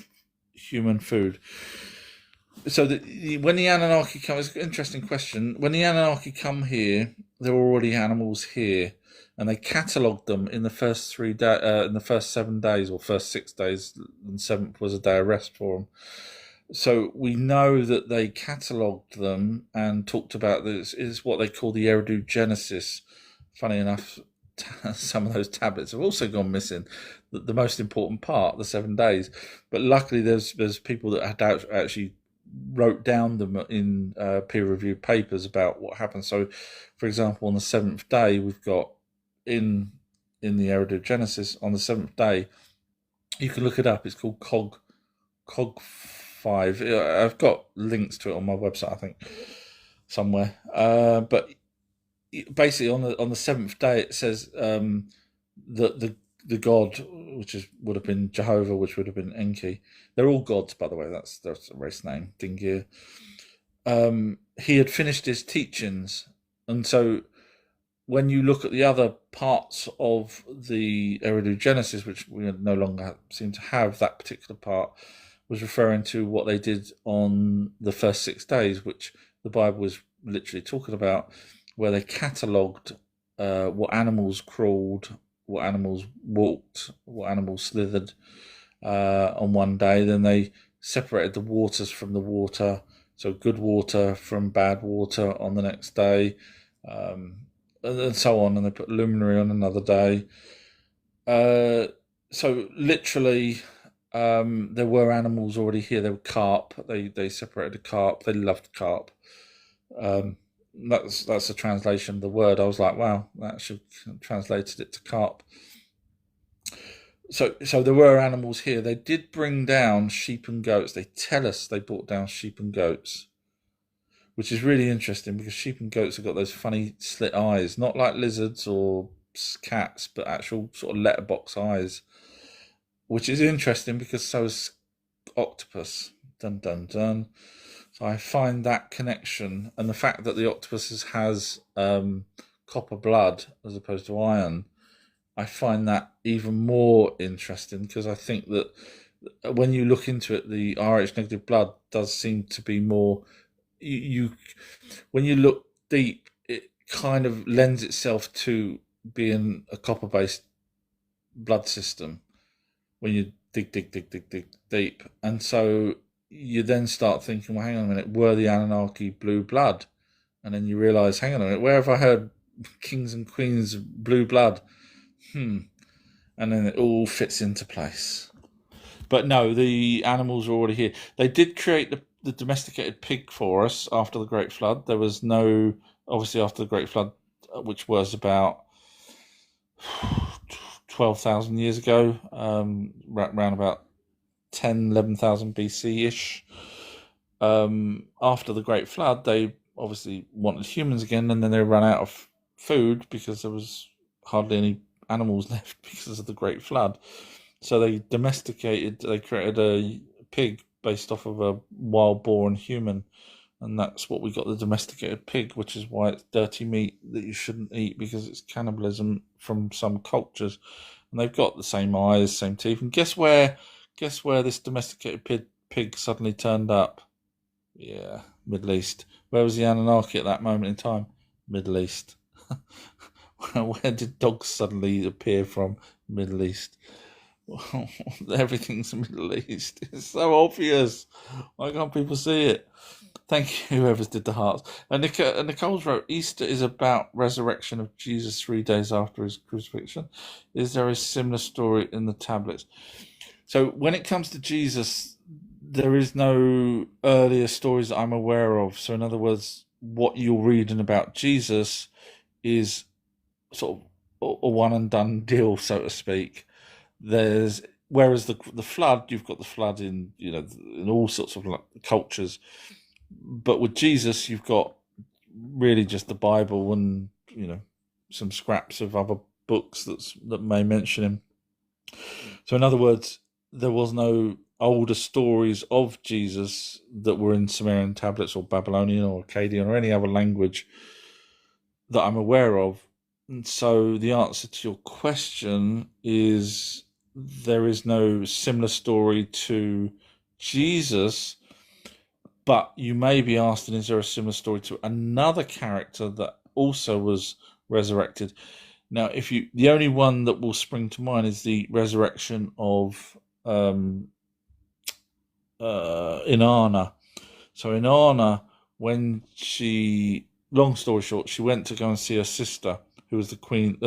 human food? So when the Anunnaki come, it's an interesting question. When the Anunnaki come here, there were already animals here, and they catalogued them in the first in the first 7 days or first 6 days, and seventh was a day of rest for them. So we know that they catalogued them and talked about this is what they call the Eridogenesis. Funny enough, some of those tablets have also gone missing. The most important part, the 7 days. But luckily, there's people that had actually wrote down them in peer-reviewed papers about what happened. So, for example, on the 7th day, we've got in the Eridogenesis on the 7th day, you can look it up. It's called Cog 5. I've got links to it on my website, I think, somewhere. But basically, on the 7th day, it says that the god, which would have been Jehovah, which would have been Enki. They're all gods, by the way. That's a race name, Dingir. He had finished his teachings, and so when you look at the other parts of the Eridogenesis, which we no longer seem to have, that particular part was referring to what they did on the first 6 days, which the Bible was literally talking about, where they catalogued what animals crawled, what animals walked, what animals slithered on one day. Then they separated the waters from the water, so good water from bad water on the next day, and so on. And they put luminary on another day. So literally, there were animals already here. There were carp. They separated the carp. They loved carp. That's a translation of the word. I was like, wow, that actually translated it to carp. So there were animals here. They did bring down sheep and goats. They tell us they brought down sheep and goats, which is really interesting because sheep and goats have got those funny slit eyes, not like lizards or cats, but actual sort of letterbox eyes, which is interesting because so is octopus. Dun dun dun. So I find that connection, and the fact that the octopus has copper blood as opposed to iron, I find that even more interesting because I think that when you look into it, the Rh negative blood does seem to be more. When you look deep, it kind of lends itself to being a copper-based blood system. When you dig deep, and so you then start thinking, well, hang on a minute, were the Anunnaki blue blood? And then you realise, hang on a minute, where have I heard kings and queens blue blood? And then it all fits into place. But no, the animals are already here. They did create the domesticated pig for us after the Great Flood. There was no, obviously after the Great Flood, which was about 12,000 years ago, around about 11,000 BC-ish. After the Great Flood, they obviously wanted humans again, and then they ran out of food because there was hardly any animals left because of the Great Flood. So they created a pig based off of a wild-born human, and that's what we got, the domesticated pig, which is why it's dirty meat that you shouldn't eat because it's cannibalism from some cultures. and they've got the same eyes, same teeth. And guess where this domesticated pig suddenly turned up? Yeah, Middle East. Where was the Anunnaki at that moment in time? Middle East. Where did dogs suddenly appear from? Middle East. Everything's Middle East. It's so obvious. Why can't people see it? Thank you, whoever's did the hearts. And Nicole's wrote, Easter is about resurrection of Jesus 3 days after his crucifixion. Is there a similar story in the tablets? So when it comes to Jesus, there is no earlier stories that I'm aware of. So in other words, what you're reading about Jesus is sort of a one and done deal, so to speak. Whereas the flood, you've got the flood in in all sorts of cultures, but with Jesus, you've got really just the Bible and some scraps of other books that may mention him. So in other words, there was no older stories of Jesus that were in Sumerian tablets or Babylonian or Akkadian or any other language that I'm aware of. And so the answer to your question is there is no similar story to Jesus, but you may be asking, is there a similar story to another character that also was resurrected? Now, the only one that will spring to mind is the resurrection of Inanna. So Inanna, when long story short, she went to go and see her sister, who was the queen,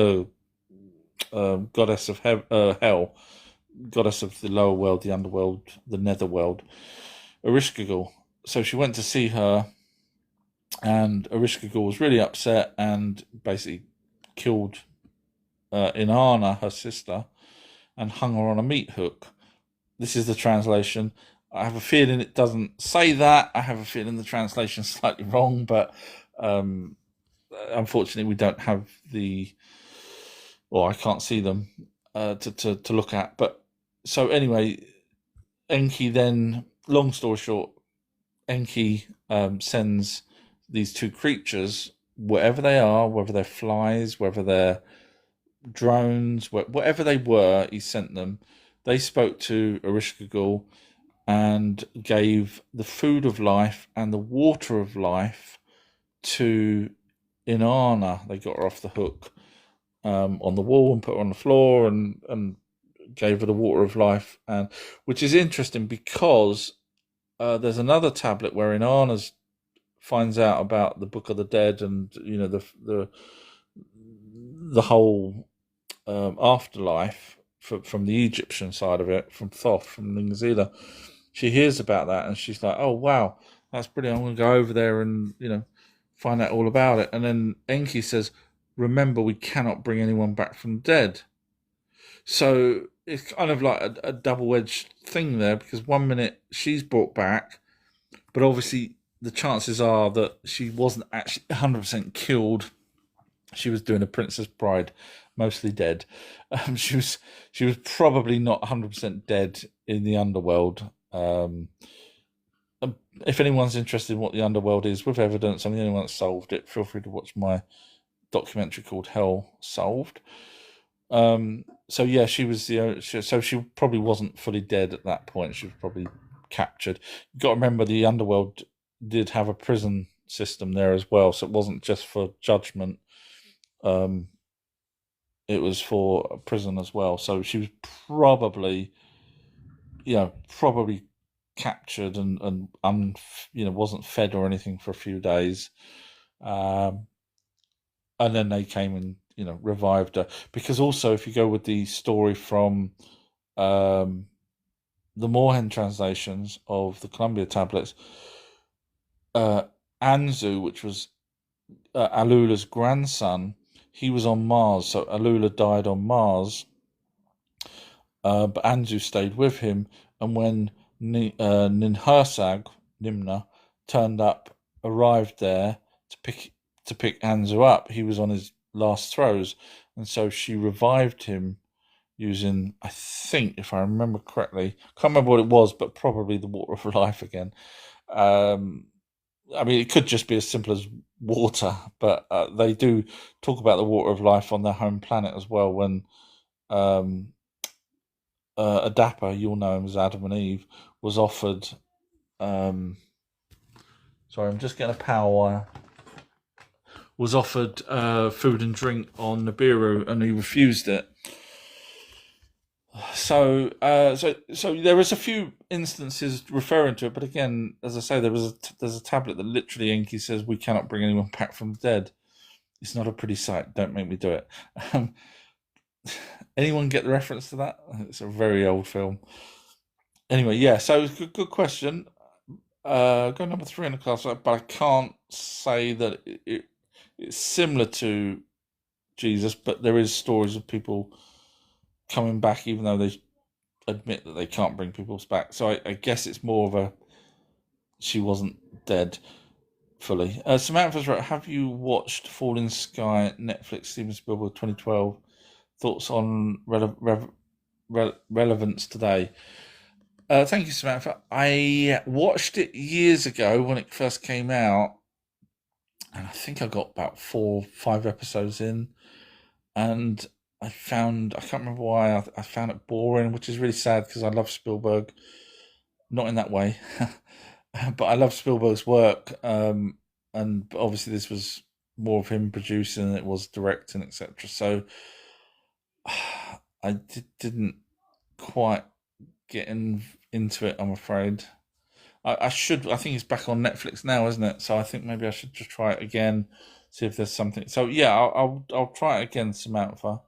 goddess of hell, goddess of the lower world, the underworld, the netherworld, Ereshkigal. So she went to see her, and Ereshkigal was really upset and basically killed Inanna, her sister, and hung her on a meat hook. This is the translation. I have a feeling it doesn't say that. I have a feeling the translation's slightly wrong, but unfortunately we don't have I can't see them to look at. But so anyway, Enki then, long story short, Enki sends these two creatures, whatever they are, whether they're flies, whether they're drones, whatever they were, he sent them. They spoke to Ereshkigal and gave the food of life and the water of life to Inanna. They got her off the hook on the wall and put her on the floor and gave her the water of life, and which is interesting because there's another tablet where Inanna finds out about the Book of the Dead and the whole afterlife from the Egyptian side of it, from Thoth, from Ningzila. She hears about that and she's like, oh wow, that's brilliant, I'm going to go over there and find out all about it. And then Enki says, remember, we cannot bring anyone back from the dead. So it's kind of like a double-edged thing there, because one minute she's brought back, but obviously the chances are that she wasn't actually 100% killed. She was doing a Princess Bride, mostly dead. She was probably not 100% dead in the underworld. If anyone's interested in what the underworld is with evidence, I'm the only one that solved it. Feel free to watch my documentary called Hell Solved. So yeah, so she probably wasn't fully dead at that point. She was probably captured. You've got to remember the underworld did have a prison system there as well, so it wasn't just for judgment. It was for a prison as well. So she was probably captured and wasn't fed or anything for a few days. And then they came and revived her, because also if you go with the story from the Moorhen translations of the Columbia tablets, Anzu, which was Alula's grandson, he was on Mars. So Alula died on Mars, but Anzu stayed with him, and when Ninhursag, Nimna, arrived there to pick Anzu up, he was on his last throes, and so she revived him using, I think, if I remember correctly, can't remember what it was, but probably the water of life again. I mean, it could just be as simple as water, but they do talk about the water of life on their home planet as well, when Adapa, you'll know him as Adam and Eve, was offered. Sorry, I'm just getting a power wire. Was offered food and drink on Nibiru, and he refused it. So there is a few instances referring to it, but again, as I say, there's a tablet that literally Enki says we cannot bring anyone back from the dead. It's not a pretty sight. Don't make me do it. Anyone get the reference to that? It's a very old film. Anyway, yeah. So good question. Go number 3 in the class, but I can't say that it's similar to Jesus, but there is stories of people coming back, even though they admit that they can't bring people back. So I guess it's more of a she wasn't dead fully. Samantha's right. Have you watched Falling Sky, Netflix, Steven Spielberg, 2012? Thoughts on relevance today? Thank you, Samantha. I watched it years ago when it first came out, and I think I got about 4 or 5 episodes in, and I can't remember why, I found it boring, which is really sad because I love Spielberg. Not in that way, but I love Spielberg's work, and obviously this was more of him producing than it was directing, etc. So I didn't quite get into it, I'm afraid. I should. I think it's back on Netflix now, isn't it? So I think maybe I should just try it again, see if there's something. So yeah, I'll try it again, Samantha.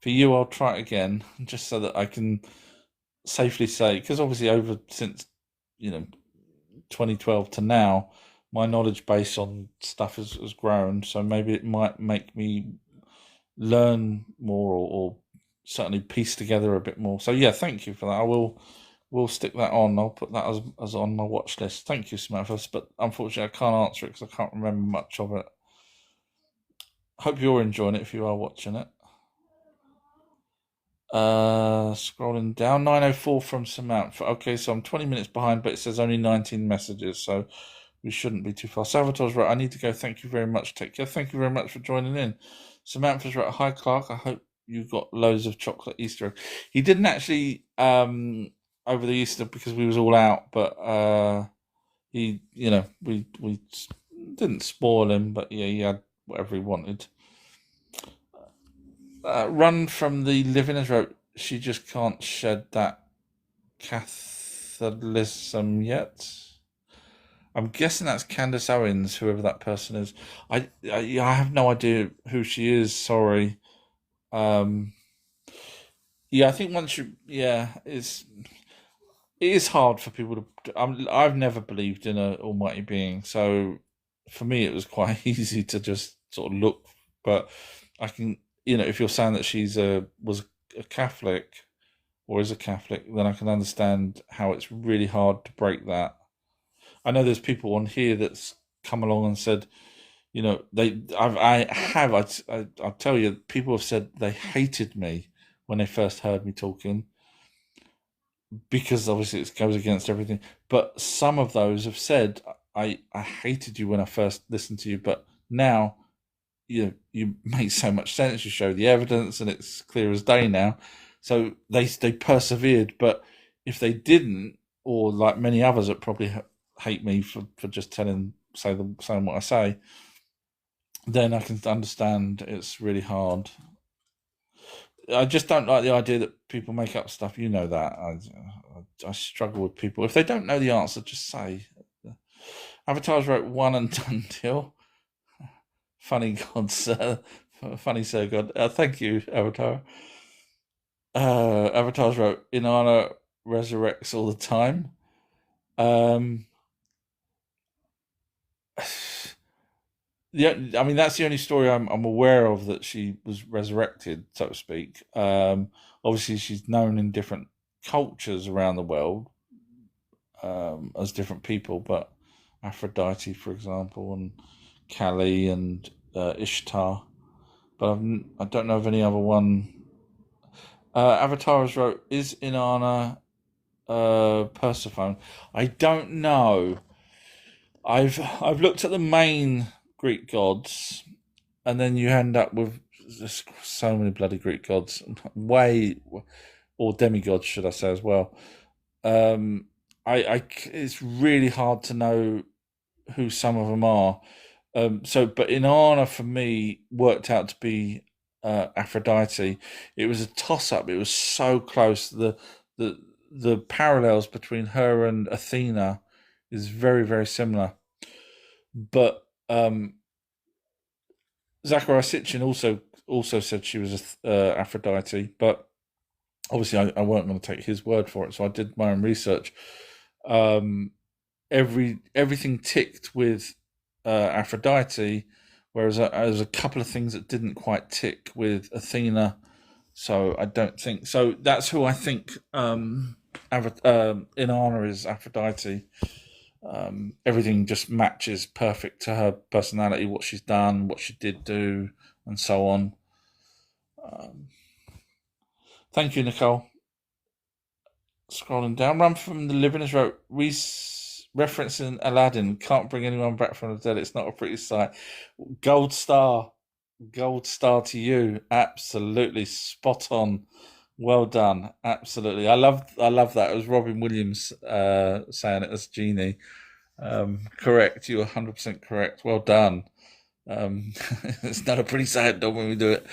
For you, I'll try it again, just so that I can safely say, because obviously over since 2012 to now, my knowledge base on stuff has grown. So maybe it might make me learn more, or certainly piece together a bit more. So yeah, thank you for that. We'll stick that on. I'll put that as on my watch list. Thank you, Samantha. But unfortunately, I can't answer it because I can't remember much of it. Hope you're enjoying it if you are watching it. Scrolling down, 9:04 from Samantha. Okay, so I'm 20 minutes behind, but it says only 19 messages, so we shouldn't be too far. Salvatore's right. I need to go. Thank you very much. Take care. Thank you very much for joining in. Samantha's right. Hi, Clark. I hope you got loads of chocolate Easter egg. He didn't actually over the Easter because we was all out, but we didn't spoil him, but yeah, he had whatever he wanted. Run from the living as wrote, she just can't shed that Catholicism yet. I'm guessing that's Candace Owens, whoever that person is. I have no idea who she is. Sorry. Yeah, I think once it is hard for people to. I've never believed in an almighty being, so for me it was quite easy to just sort of look. But I can, if you're saying that was a Catholic or is a Catholic, then I can understand how it's really hard to break that. I know there's people on here that's come along and said, I'll tell you, people have said they hated me when they first heard me talking, because obviously it goes against everything. But some of those have said, I hated you when I first listened to you, but now you make so much sense. You show the evidence, and it's clear as day now. So they persevered. But if they didn't, or like many others that probably hate me for just saying what I say, then I can understand it's really hard. I just don't like the idea that people make up stuff. You know that. I struggle with people. If they don't know the answer, just say. Avatar's wrote one and done deal. Funny God, sir. Funny Sir God. Thank you, Avatar. Avatar's wrote, Inanna resurrects all the time. That's the only story I'm aware of that she was resurrected, so to speak. Obviously, she's known in different cultures around the world as different people, but Aphrodite, for example, and Kali and Ishtar. But I don't know of any other one. Avatar's wrote, is Inanna Persephone? I don't know. I've looked at the main Greek gods, and then you end up with There's so many bloody Greek gods, or demigods, should I say, as well. It's really hard to know who some of them are. But Inanna for me worked out to be Aphrodite. It was a toss up. It was so close. The the parallels between her and Athena is very very similar. But Zachariah Sitchin also said she was Aphrodite, but obviously I weren't going to take his word for it, so I did my own research. Everything ticked with Aphrodite, whereas there's a couple of things that didn't quite tick with Athena. So I don't think so. That's who I think Inanna is Aphrodite. Everything just matches perfect to her personality, what she's done, what she did do, and so on. Thank you, Nicole. Scrolling down, Run from the Living has wrote, referencing Aladdin, can't bring anyone back from the dead. It's not a pretty sight. Gold star to you. Absolutely spot on. Well done. Absolutely. I love that. It was Robin Williams saying it as Genie. Correct. You're 100% correct. Well done. It's not a pretty sight, dog, when we do it.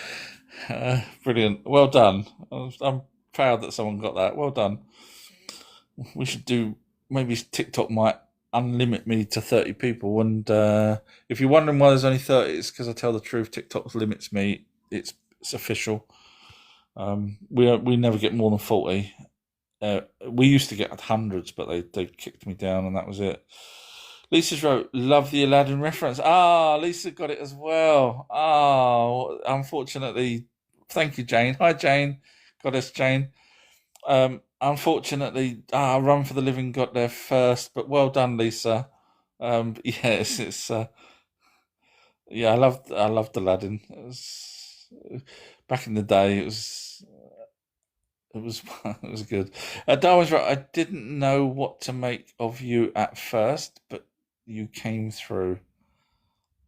Brilliant. Well done. I'm proud that someone got that. Well done. We should do, maybe TikTok might unlimit me to 30 people. And if you're wondering why there's only 30, it's because I tell the truth. TikTok limits me. It's official. We never get more than 40. We used to get hundreds, but they kicked me down, and that was it. Lisa's wrote, love the Aladdin reference. Lisa got it as well. Unfortunately, thank you, Jane. Hi, Jane. Goddess Jane. Unfortunately, Run for the Living got there first, but well done, Lisa. Yes, it's I loved Aladdin. It was, back in the day, it was it was good. Darwin's right. I didn't know what to make of you at first, but you came through.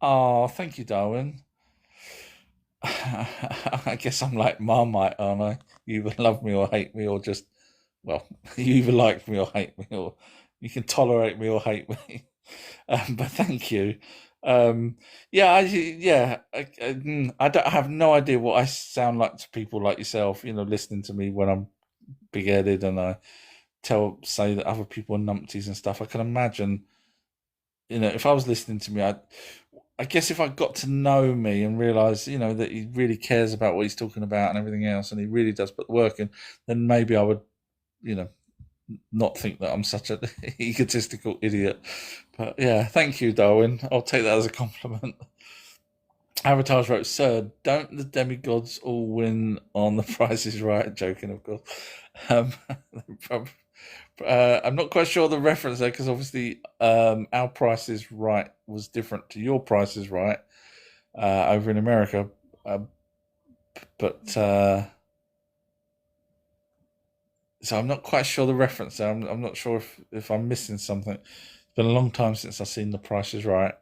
Oh, thank you, Darwin. I guess I'm like Marmite, aren't I? You either love me or hate me, or just, well, you either like me or hate me, or you can tolerate me or hate me. But thank you. I have no idea what I sound like to people like yourself. Listening to me when I'm big-headed and I say that other people are numpties and stuff. I can imagine, if I was listening to me, I guess if I got to know me and realise, that he really cares about what he's talking about and everything else, and he really does put the work in, then maybe I would, not think that I'm such an egotistical idiot. But yeah, thank you, Darwin. I'll take that as a compliment. Avatar's wrote, Sir, don't the demigods all win on The Price is Right? Joking, of course. I'm not quite sure the reference there, because obviously our Price is Right was different to your Price is Right over in America. So I'm not quite sure the reference there. I'm not sure if I'm missing something. It's been a long time since I've seen The Price is Right.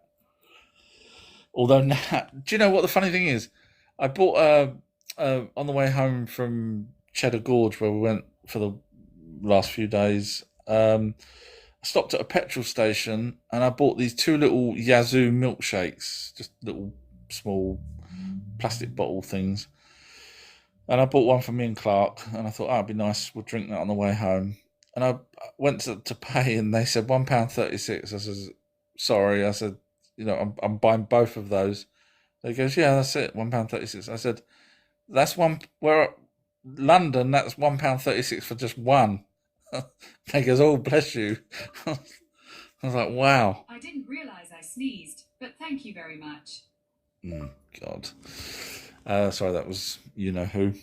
Although now, do you know what the funny thing is? I bought on the way home from Cheddar Gorge, where we went for the last few days. I stopped at a petrol station and I bought these two little Yazoo milkshakes, just little small plastic bottle things. And I bought one for me and Clark, and I thought, it'd be nice, we'll drink that on the way home. And I went to pay, and they said £1.36. I said, sorry. I said, I'm buying both of those. They goes, yeah, that's it, £1.36. I said, that's London, that's £1.36 for just one. They goes, oh, bless you. I was like, wow. I didn't realise I sneezed, but thank you very much. God. Sorry, that was who.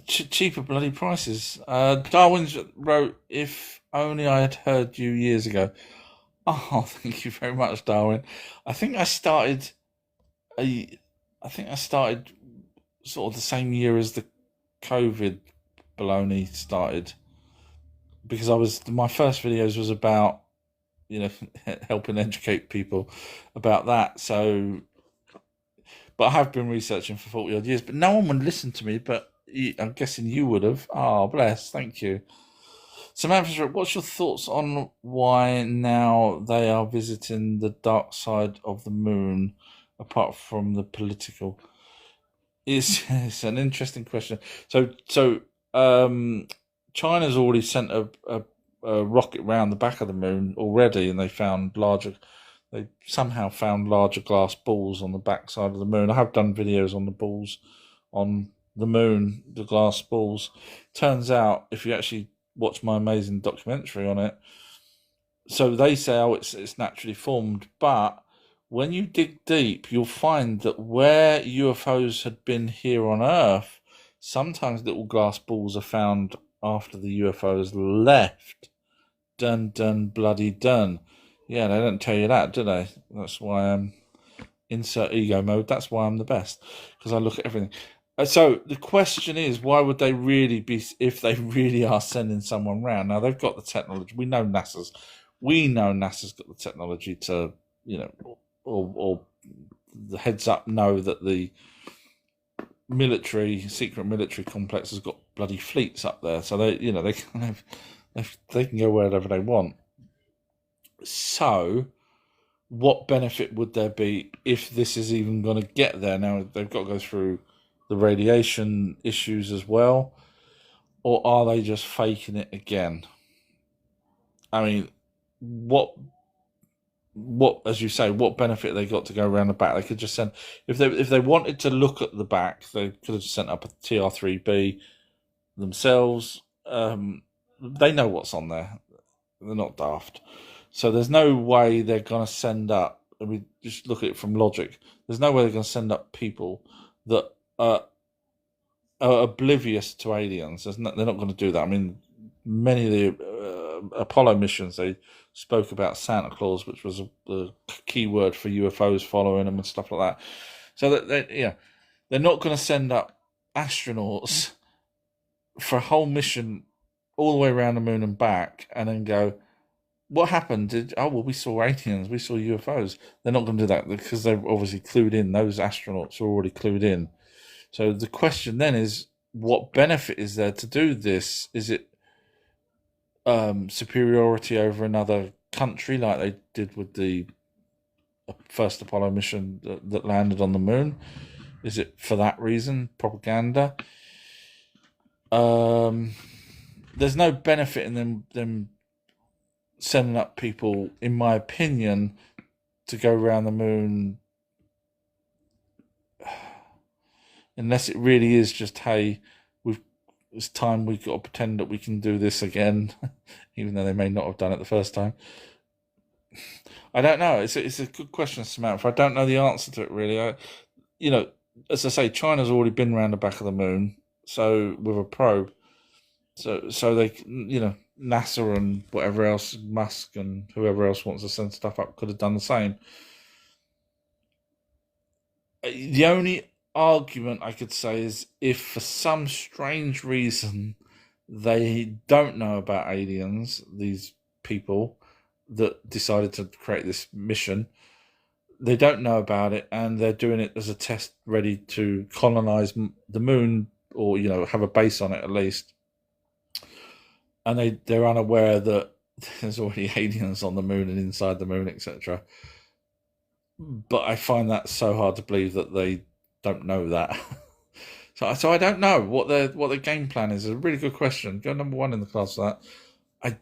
Cheaper bloody prices. Darwin's wrote, if only I had heard you years ago. Oh, thank you very much, Darwin. I think I started sort of the same year as the COVID baloney started, because my first videos was about helping educate people about that. So But I have been researching for 40 odd years, but no one would listen to me. But I'm guessing you would have. Oh, bless. Thank you. Samantha, what's your thoughts on why now they are visiting the dark side of the moon, apart from the political? It's an interesting question. China's already sent a rocket round the back of the moon already, and they somehow found larger glass balls on the back side of the moon. I have done videos on the balls on the moon, the glass balls. Turns out, if you actually watch my amazing documentary on it, so they say, oh, it's naturally formed, but when you dig deep, you'll find that where UFOs had been here on Earth, sometimes little glass balls are found after the UFOs left. Dun dun bloody dun. Yeah, they don't tell you that, do they? That's why I'm insert ego mode. That's why I'm the best, because I look at everything. So the question is, why would they really be, if they really are sending someone round? Now they've got the technology. We know NASA's got the technology to, or the heads up know that the secret military complex has got bloody fleets up there, so they can go wherever they want. So what benefit would there be if this is even going to get there? Now they've got to go through the radiation issues as well, or are they just faking it again? I mean, what, as you say, what benefit they got to go around the back? They could just send, if they wanted to look at the back, they could have sent up a TR-3B themselves. They know what's on there. They're not daft. So there's no way they're going to send up, I mean, just look at it from logic, there's no way they're going to send up people that are oblivious to aliens. They're not going to do that. I mean, many of the Apollo missions, they spoke about Santa Claus, which was a key word for UFOs following them and stuff like that. So that they're not going to send up astronauts for a whole mission all the way around the moon and back, and then go, what happened? We saw aliens, we saw UFOs. They're not going to do that because they're obviously clued in. Those astronauts are already clued in. So the question then is, what benefit is there to do this? Is it superiority over another country, like they did with the first Apollo mission that landed on the moon? Is it for that reason, propaganda? There's no benefit in them sending up people, in my opinion, to go around the moon, unless it really is just, hey, it's time, we've got to pretend that we can do this again, even though they may not have done it the first time. I don't know. It's a good question, Samantha. I don't know the answer to it, really. As I say, China's already been around the back of the moon, so with a probe. So they, NASA and whatever else, Musk and whoever else wants to send stuff up, could have done the same. The only argument I could say is, if for some strange reason they don't know about aliens, these people that decided to create this mission, they don't know about it, and they're doing it as a test ready to colonize the moon, or have a base on it at least, and they're unaware that there's already aliens on the moon and inside the moon, etc. But I find that so hard to believe that they don't know that. So I don't know what their game plan is. It's a really good question. Go number one in the class for that. I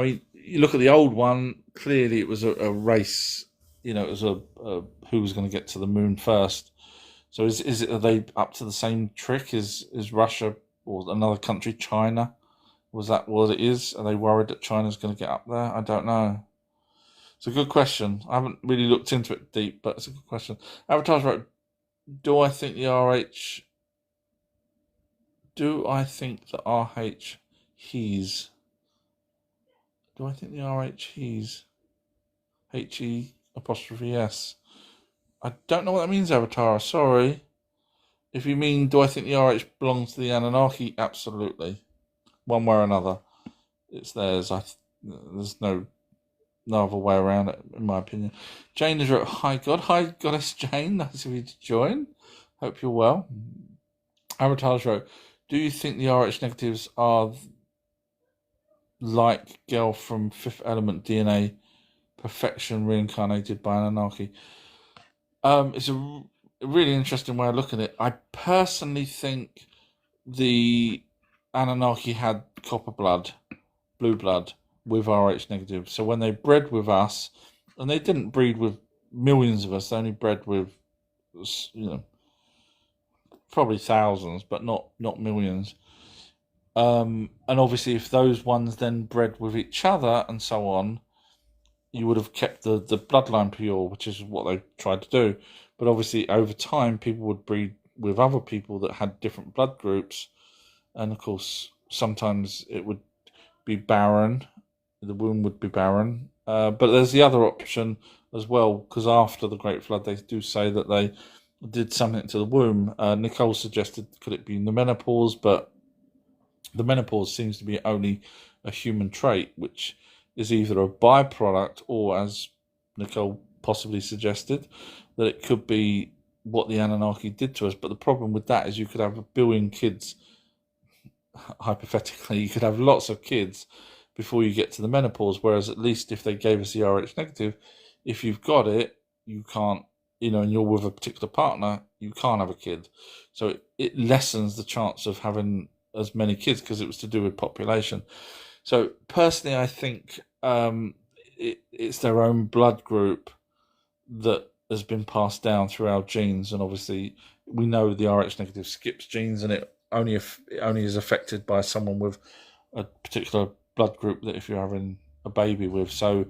mean, you look at the old one. Clearly, it was a race. It was a who was going to get to the moon first. So are they up to the same trick as Russia or another country, China? Was that what it is? Are they worried that China's going to get up there? I don't know. It's a good question. I haven't really looked into it deep, but it's a good question. Avatar's wrote, do I think the RH he's? Do I think the RH he's? HE apostrophe S. I don't know what that means, Avatar. Sorry. If you mean, do I think the RH belongs to the Anunnaki? Absolutely. One way or another. It's theirs. There's no no other way around it, in my opinion. Jane has wrote, "Hi God, hi Goddess Jane. Nice of you to join. Hope you're well." Avatar's wrote, "Do you think the RH negatives are like girl from Fifth Element DNA perfection reincarnated by Anunnaki?" It's a really interesting way of looking at it. I personally think the Anunnaki had copper blood, blue blood, with RH negative. So when they bred with us, and they didn't breed with millions of us, they only bred with, probably thousands, but not millions. And obviously, if those ones then bred with each other and so on, you would have kept the bloodline pure, which is what they tried to do. But obviously, over time, people would breed with other people that had different blood groups, and of course, sometimes it would be barren. The womb would be barren. But there's the other option as well, because after the Great Flood, they do say that they did something to the womb. Nicole suggested, could it be the menopause? But the menopause seems to be only a human trait, which is either a byproduct or, as Nicole possibly suggested, that it could be what the Anunnaki did to us. But the problem with that is you could have 1 billion kids, hypothetically, you could have lots of kids before you get to the menopause, whereas at least if they gave us the RH negative, if you've got it, you can't, and you're with a particular partner, you can't have a kid. So it lessens the chance of having as many kids because it was to do with population. So personally, I think it's their own blood group that has been passed down through our genes, and obviously we know the RH negative skips genes, and it only is affected by someone with a particular blood group that if you're having a baby with. So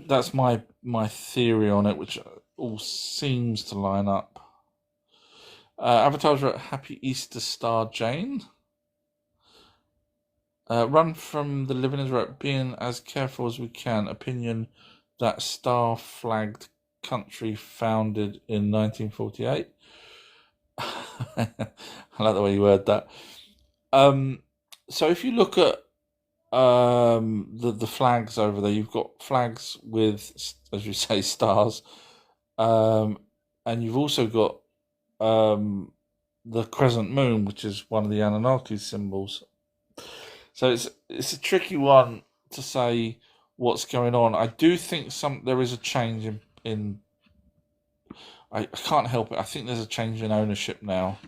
that's my theory on it, which all seems to line up. Avatars wrote, "Happy Easter Star Jane." Run from the Living is wrote, "Being as careful as we can. Opinion that star-flagged country founded in 1948." I like the way you word that. So if you look at the flags over there, you've got flags with, as you say, stars, and you've also got the crescent moon, which is one of the Anunnaki symbols. So it's a tricky one to say what's going on. I do think there is a change in I can't help it. I think there's a change in ownership now.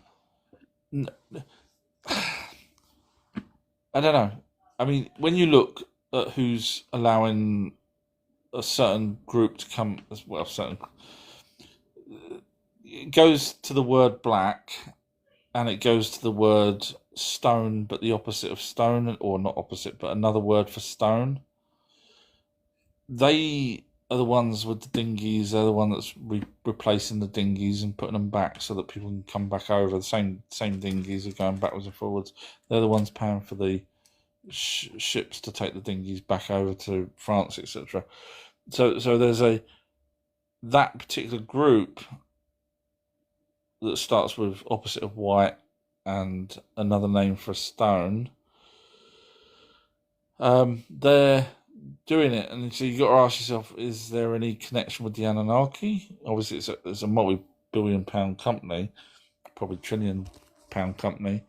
I don't know. I mean, when you look at who's allowing a certain group to come as well, it goes to the word black, and it goes to the word stone, but the opposite of stone, or not opposite, but another word for stone. They are the ones with the dinghies. They're the one that's replacing the dinghies and putting them back so that people can come back over. The same dinghies are going backwards and forwards. They're the ones paying for the ships to take the dinghies back over to France, etc. So there's that particular group that starts with opposite of white and another name for a stone. They're doing it, and so you got to ask yourself: is there any connection with the Anunnaki? Obviously, it's a multi-billion-pound company, probably trillion-pound company.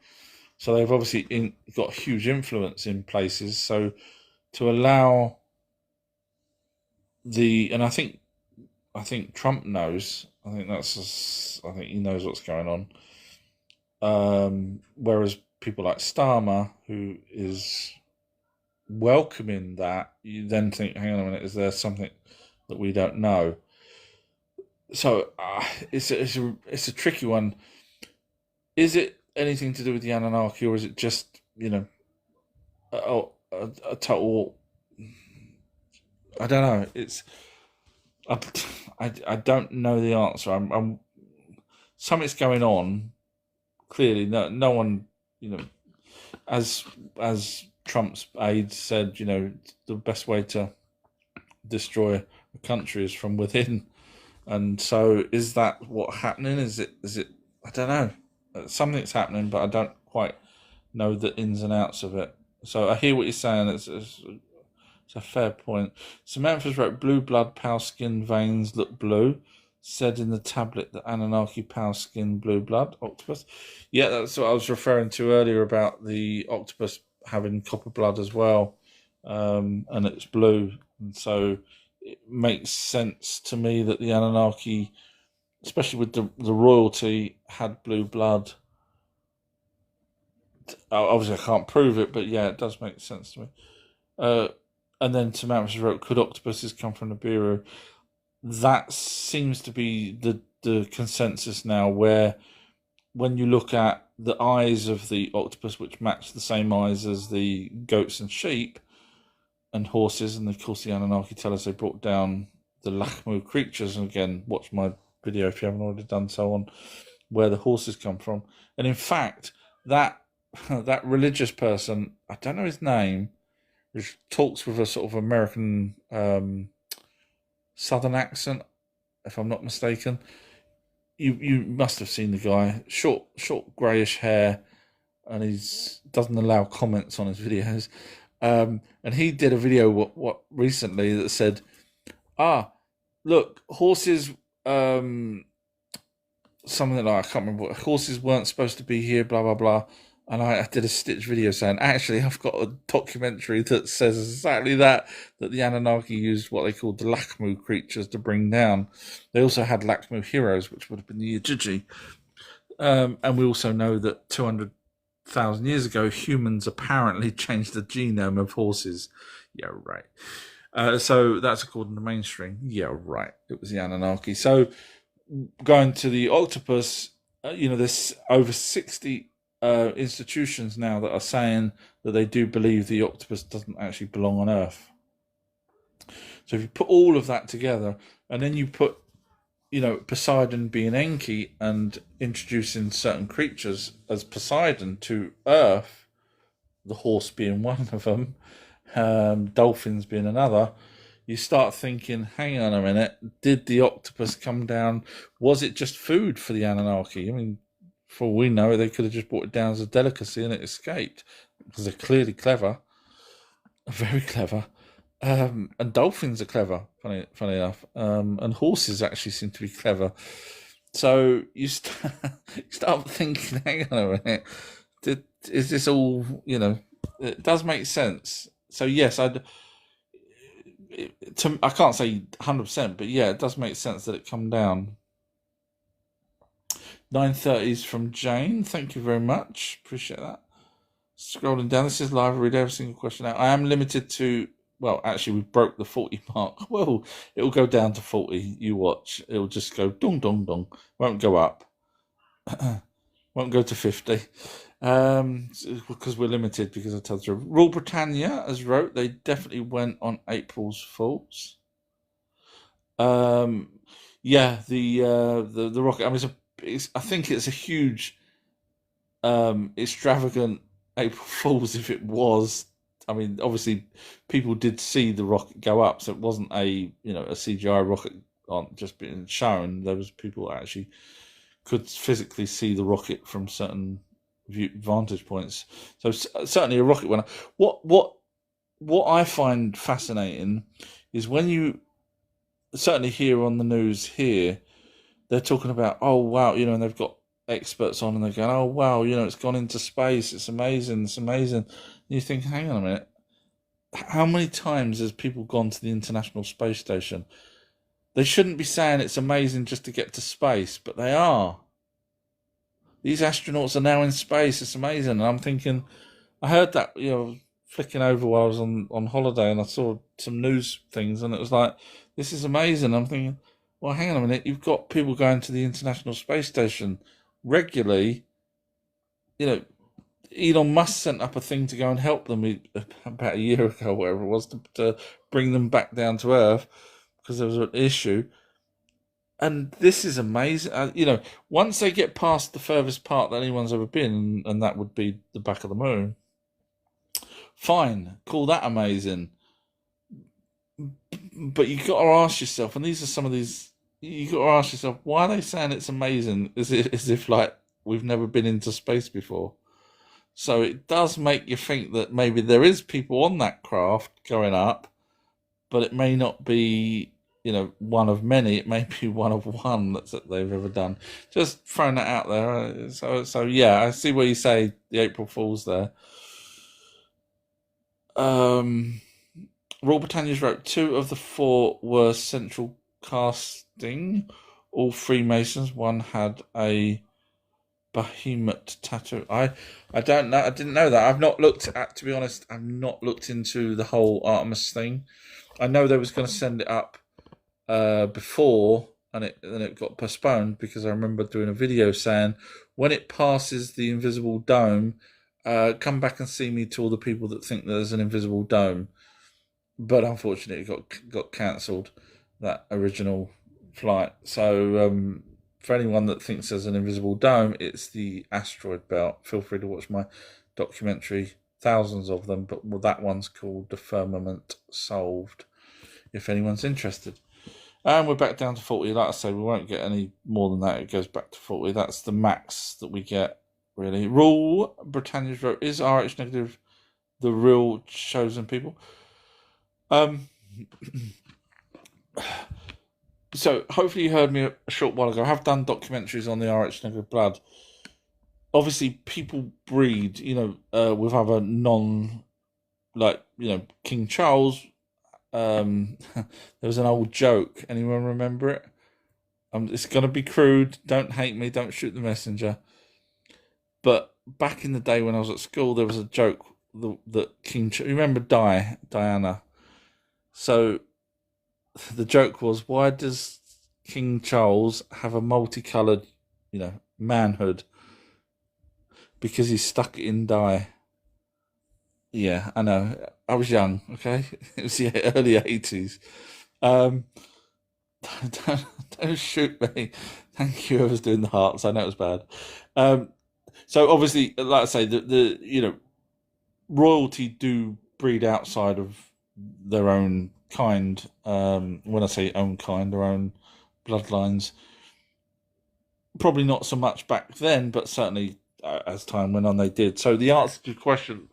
So they've obviously got huge influence in places. So to allow and I think Trump knows. I think he knows what's going on. Whereas people like Starmer, who is welcoming that, you then think, hang on a minute, is there something that we don't know? So it's a tricky one. Is it anything to do with the Anunnaki, or is it just a total? I don't know. I don't know the answer. I'm something's going on. Clearly, no one, as Trump's aide said, the best way to destroy a country is from within. And so, is that what's happening? Is it? I don't know. Something's happening, but I don't quite know the ins and outs of it. So I hear what you're saying. It's It's a fair point. Samantha's wrote, blue blood, pale skin, veins look blue. Said in the tablet that Anunnaki, pale skin, blue blood, octopus. Yeah, that's what I was referring to earlier about the octopus having copper blood as well. And it's blue. And so it makes sense to me that the Anunnaki, especially with the royalty, had blue blood. Obviously, I can't prove it, but yeah, it does make sense to me. And then Samantha wrote, could octopuses come from Nibiru? That seems to be the consensus now, where when you look at the eyes of the octopus, which match the same eyes as the goats and sheep and horses, and of course the Anunnaki tell us they brought down the Lakmu creatures, and again, watch my video if you haven't already done so on where the horses come from. And in fact, that religious person, I don't know his name, which talks with a sort of American southern accent, if I'm not mistaken. You must have seen the guy, short greyish hair, and he's doesn't allow comments on his videos. And he did a video what recently that said, look, horses, something like, I can't remember what, horses weren't supposed to be here, blah blah blah. And I did a stitch video saying, actually, I've got a documentary that says exactly that the Anunnaki used what they called the Lakmu creatures to bring down. They also had Lakmu heroes, which would have been the Ijiji. And we also know that 200,000 years ago, humans apparently changed the genome of horses. Yeah, right. So that's according to mainstream. Yeah, right. It was the Anunnaki. So going to the octopus, there's over 60... institutions now that are saying that they do believe the octopus doesn't actually belong on Earth. So if you put all of that together, and then you put, Poseidon being Enki and introducing certain creatures as Poseidon to Earth, the horse being one of them, dolphins being another, you start thinking, hang on a minute, did the octopus come down? Was it just food for the Anunnaki? I mean, for all we know, they could have just brought it down as a delicacy and it escaped, because they're clearly clever, very clever, and dolphins are clever, funny enough, and horses actually seem to be clever. So you start thinking, hang on a minute, is this all, it does make sense. So yes, I can't say 100%, but yeah, it does make sense that it come down. 9:30s from Jane. Thank you very much. Appreciate that. Scrolling down. This is live. I read every single question out. I am limited to... Well, actually, we broke the 40 mark. Well, it'll go down to 40. You watch. It'll just go dong, dong, dong. Won't go up. Won't go to 50. Because we're limited, because I told you. Rule Britannia, as wrote, they definitely went on April's Fools. Yeah, the rocket. I mean, I think it's a huge, extravagant April Fool's if it was. I mean, obviously, people did see the rocket go up, so it wasn't a CGI rocket on just being shown. There was people that actually could physically see the rocket from certain vantage points. So certainly a rocket went up. What I find fascinating is when you certainly hear on the news here, they're talking about, oh, wow, and they've got experts on and they're going, oh, wow, it's gone into space. It's amazing. It's amazing. And you think, hang on a minute. How many times has people gone to the International Space Station? They shouldn't be saying it's amazing just to get to space, but they are. These astronauts are now in space. It's amazing. And I'm thinking, I heard that, flicking over while I was on holiday, and I saw some news things, and it was like, this is amazing. I'm thinking, well, hang on a minute. You've got people going to the International Space Station regularly. Elon Musk sent up a thing to go and help them about a year ago, whatever it was, to bring them back down to Earth because there was an issue. And this is amazing. Once they get past the furthest part that anyone's ever been, and that would be the back of the moon, fine, call that amazing. But you got to ask yourself, and these are some of these. You got to ask yourself, why are they saying it's amazing? As if like we've never been into space before. So it does make you think that maybe there is people on that craft going up, but it may not be, one of many. It may be one of one that they've ever done. Just throwing that out there. So yeah, I see where you say the April Fools there. Royal Britannia's wrote 2 of the 4 were central casting, all Freemasons. One had a behemoth tattoo. I don't know. I didn't know that. I've not looked at. To be honest, I've not looked into the whole Artemis thing. I know they was going to send it up before, and it got postponed because I remember doing a video saying when it passes the invisible dome, come back and see me to all the people that think there's an invisible dome. But unfortunately, it got cancelled, that original flight. So for anyone that thinks there's an invisible dome, it's the asteroid belt. Feel free to watch my documentary, thousands of them, but that one's called The Firmament Solved, if anyone's interested. And we're back down to 40. Like I say, we won't get any more than that. It goes back to 40. That's the max that we get, really. Rule Britannia's wrote, is RH negative the real chosen people? So hopefully you heard me a short while ago. I have done documentaries on the RH negative blood. Obviously, people breed, with other King Charles. There was an old joke. Anyone remember it? It's going to be crude. Don't hate me. Don't shoot the messenger. But back in the day when I was at school, there was a joke that remember Diana? So the joke was, why does King Charles have a multicoloured, manhood? Because he's stuck in dye. Yeah, I know. I was young, okay? It was the early 80s. Don't shoot me. Thank you, whoever's doing the hearts. I know it was bad. So obviously, like I say, the royalty do breed outside of their own kind. When I say own kind, their own bloodlines. Probably not so much back then, but certainly as time went on, they did. So the answer to your question,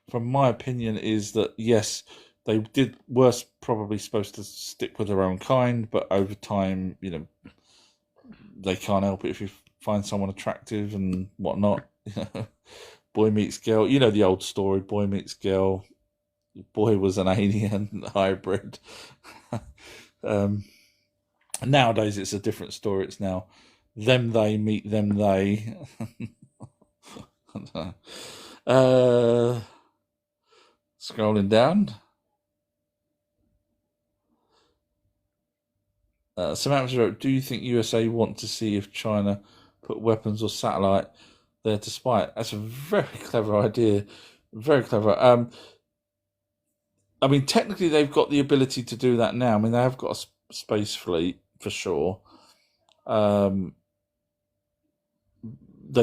from my opinion, is that yes, they were probably supposed to stick with their own kind, but over time, they can't help it if you find someone attractive and whatnot. Boy meets girl. The old story, boy meets girl. Boy was an alien hybrid. Nowadays, it's a different story. It's now them, they meet them, they. Scrolling down. Samantha wrote, do you think USA want to see if China put weapons or satellite there to spy it? That's a very clever idea. Very clever. I mean, technically, they've got the ability to do that now. I mean, they have got a space fleet, for sure. They've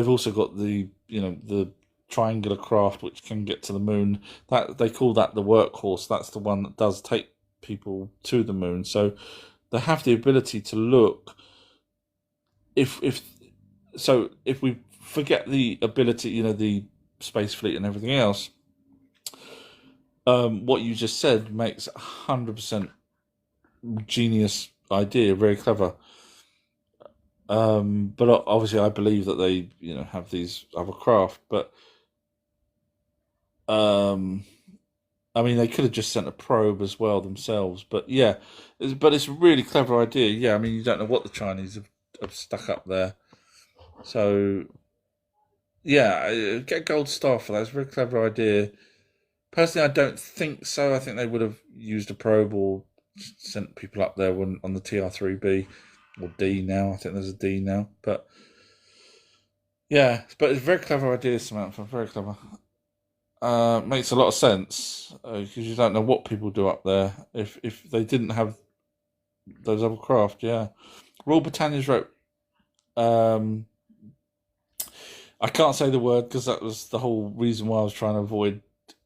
also got the triangular craft which can get to the moon. That they call that the workhorse. That's the one that does take people to the moon. So they have the ability to look. If we forget the ability, the space fleet and everything else, what you just said makes 100% genius idea, very clever. But obviously, I believe that they, have these other craft. But I mean, they could have just sent a probe as well themselves. But yeah, it's a really clever idea. Yeah, I mean, you don't know what the Chinese have stuck up there. So yeah, get a gold star for that. It's a very clever idea. Personally, I don't think so. I think they would have used a probe or sent people up there on the TR3B or D now. I think there's a D now. But yeah, but it's a very clever idea, Samantha. Very clever. Makes a lot of sense because you don't know what people do up there if they didn't have those other craft. Yeah, Royal Britannia's wrote. I can't say the word because that was the whole reason why I was trying to avoid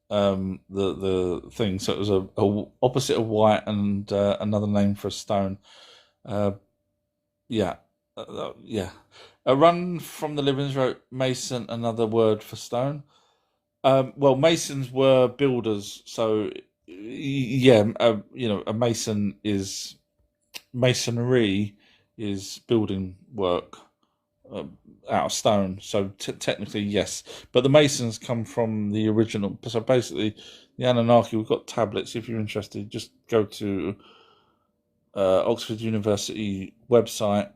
the thing. So it was a opposite of white and another name for a stone. Yeah. A run from the Livings wrote Mason, another word for stone. Well, Masons were builders, so yeah, a mason is masonry is building work uh, out of stone. So technically, yes, but the masons come from the original. So basically, the Anunnaki. We've got tablets. If you're interested, just go to Oxford University website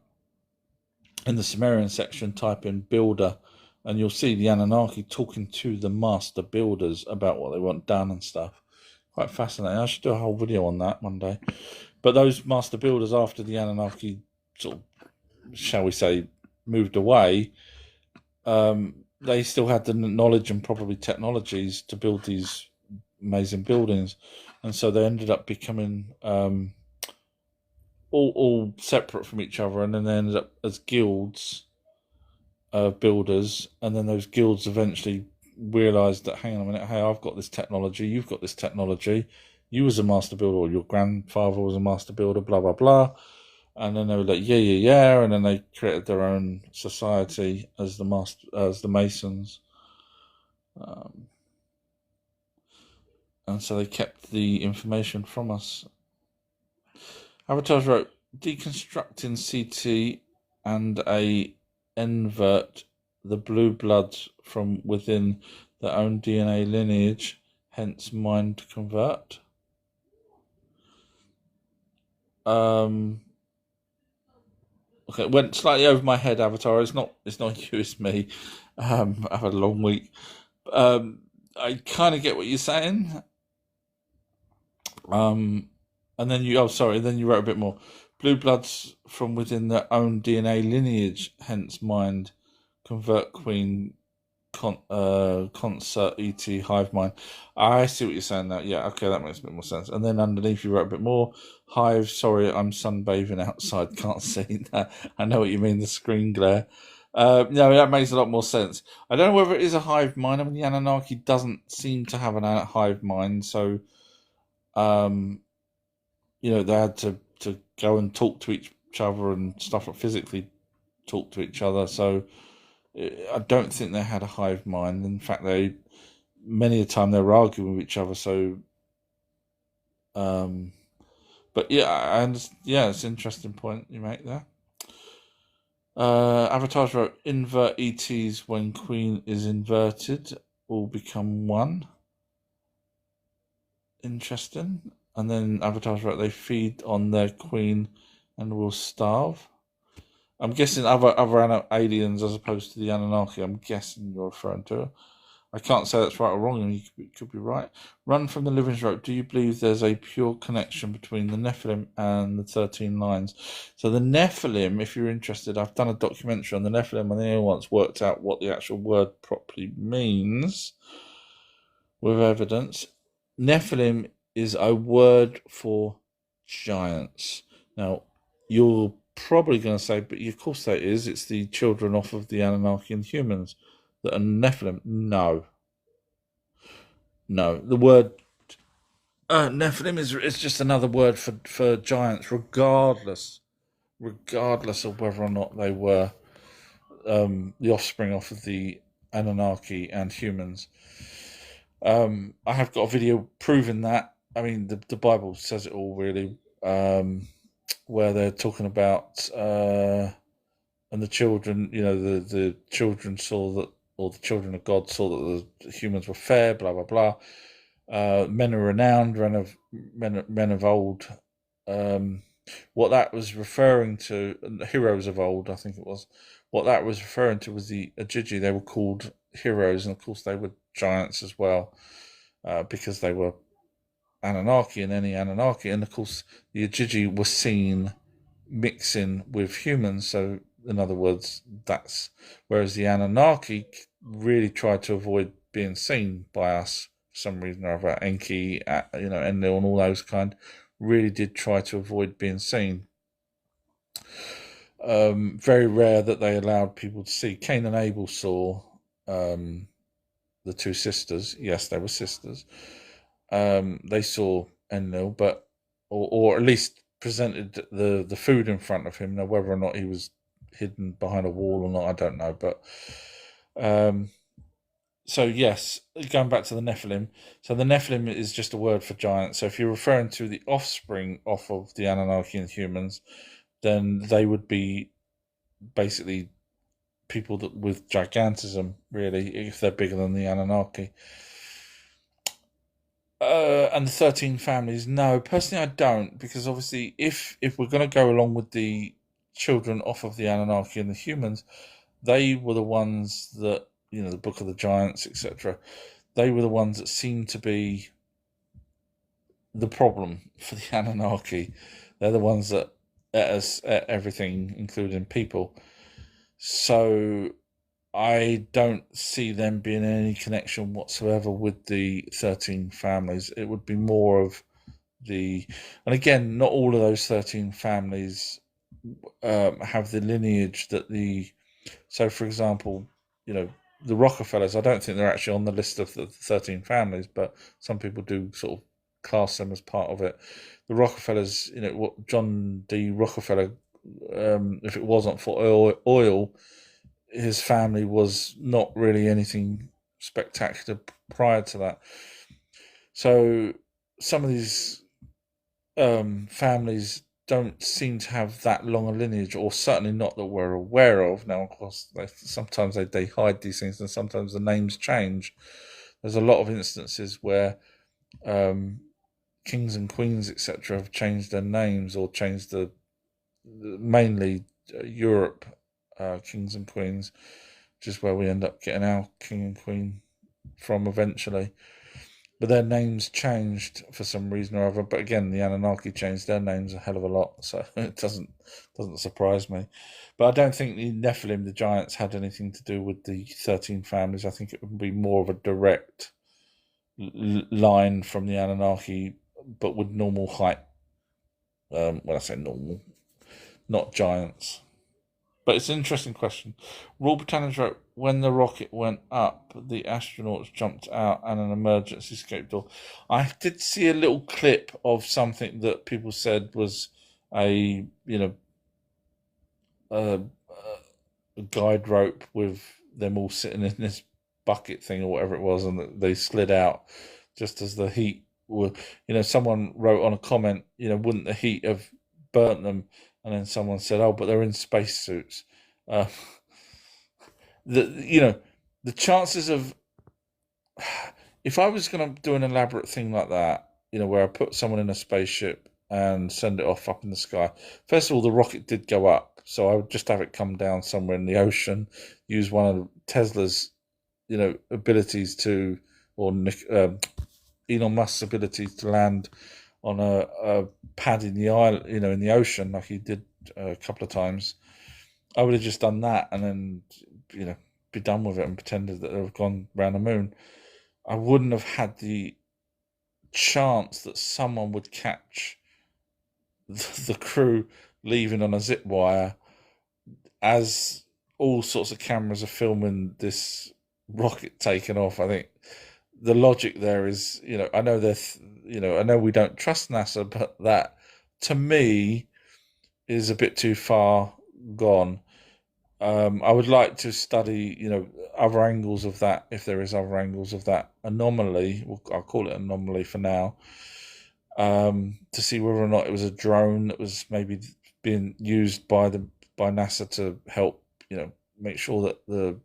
in the Sumerian section. Type in builder, and you'll see the Anunnaki talking to the master builders about what they want done and stuff. Quite fascinating. I should do a whole video on that one day. But those master builders, after the Anunnaki sort of, shall we say, moved away, they still had the knowledge and probably technologies to build these amazing buildings, and so they ended up becoming all separate from each other, and then they ended up as guilds of builders, and then those guilds eventually realized that, hang on a minute, hey, I've got this technology, you've got this technology, you was a master builder, or your grandfather was a master builder, blah blah blah. And then they were like, yeah, and then they created their own society as the Masons, and so they kept the information from us. Avatars wrote, deconstructing CT and a invert the blue bloods from within their own DNA lineage, hence mind convert. Okay, it went slightly over my head, Avatar. It's not you, it's me. I've had a long week. I kind of get what you're saying. And then you wrote a bit more. Blue bloods from within their own DNA lineage, hence mind, convert queen, concert, ET, hive mind. I see what you're saying now. Yeah, okay, that makes a bit more sense. And then underneath you wrote a bit more. Hive, sorry, I'm sunbathing outside, can't see that. I know what you mean, the screen glare. No, that makes a lot more sense. I don't know whether it is a hive mind. I mean, the Anunnaki doesn't seem to have a hive mind, so they had to go and talk to each other and stuff, like physically talk to each other. So I don't think they had a hive mind. In fact, many a time they were arguing with each other. So, but yeah, it's an interesting point you make there. Avatars wrote, invert ETs when Queen is inverted, all become one. Interesting. And then Avatars wrote, they feed on their Queen and will starve. I'm guessing other aliens as opposed to the Anunnaki. I'm guessing you're referring to. I can't say that's right or wrong, and you could be right. Run from the Living Rope. Do you believe there's a pure connection between the Nephilim and the 13 lines? So the Nephilim, if you're interested, I've done a documentary on the Nephilim, and anyone once worked out what the actual word properly means with evidence. Nephilim is a word for giants. Now, you're probably going to say, but of course that is. It's the children off of the Anunnaki and humans that are Nephilim. No. The word Nephilim is just another word for giants, regardless of whether or not they were the offspring off of the Anunnaki and humans. I have got a video proving that. I mean, the Bible says it all, really, where they're talking about and the children, the children saw that, or the children of God saw that the humans were fair, blah blah blah. Men are renowned, men of old. What that was referring to, heroes of old, I think it was. What that was referring to was the Ajiji. They were called heroes, and of course they were giants as well, because they were Anunnaki, and any Anunnaki, and of course the Ajiji were seen mixing with humans. So, in other words, that's whereas the Anunnaki really tried to avoid being seen by us for some reason or other. Enki, Enlil, and all those kind really did try to avoid being seen. Very rare that they allowed people to see. Cain and Abel saw the two sisters. Yes, they were sisters. They saw Enlil, but or at least presented the food in front of him. Now, whether or not he was hidden behind a wall or not, I don't know. But So yes, going back to the Nephilim. So the Nephilim is just a word for giant. So if you're referring to the offspring off of the Anunnaki and humans, then they would be basically people that with gigantism, really, if they're bigger than the Anunnaki. And the 13 families, no, personally, I don't, because obviously, if we're going to go along with the children off of the Anunnaki and the humans, they were the ones that, the Book of the Giants, etc. They were the ones that seemed to be the problem for the Anunnaki. They're the ones that ate us at everything, including people. So I don't see them being in any connection whatsoever with the 13 families. It would be more of and again, not all of those 13 families have the lineage that so for example, the Rockefellers, I don't think they're actually on the list of the 13 families, but some people do sort of class them as part of it. The Rockefellers, what John D. Rockefeller, if it wasn't for oil, his family was not really anything spectacular prior to that. So some of these families don't seem to have that long a lineage, or certainly not that we're aware of. Now, of course, sometimes they hide these things, and sometimes the names change. There's a lot of instances where kings and queens, etc., have changed their names or changed mainly Europe kings and queens, which is where we end up getting our king and queen from eventually. But their names changed for some reason or other. But again, the Anunnaki changed their names a hell of a lot, so it doesn't surprise me. But I don't think the Nephilim, the giants, had anything to do with the 13 families. I think it would be more of a direct line from the Anunnaki, but with normal height. When I say normal, not giants. But it's an interesting question. Rule Britannians wrote, when the rocket went up, the astronauts jumped out and an emergency escape door. I did see a little clip of something that people said was a guide rope with them all sitting in this bucket thing or whatever it was, and they slid out just as the heat were. Someone wrote on a comment, wouldn't the heat have burnt them? And then someone said, "Oh, but they're in spacesuits." The chances of, if I was going to do an elaborate thing like that, where I put someone in a spaceship and send it off up in the sky. First of all, the rocket did go up, so I would just have it come down somewhere in the ocean. Use one of Tesla's, abilities to, or Elon Musk's abilities to land on a pad in the island, in the ocean, like he did a couple of times. I would have just done that and then, be done with it and pretended that they've gone round the moon. I wouldn't have had the chance that someone would catch the crew leaving on a zip wire as all sorts of cameras are filming this rocket taking off. I think the logic there is, I know I know we don't trust NASA, but that to me is a bit too far gone. I would like to study, other angles of that, if there is other angles of that anomaly. I'll call it anomaly for now. To see whether or not it was a drone that was maybe being used by NASA to help, make sure that the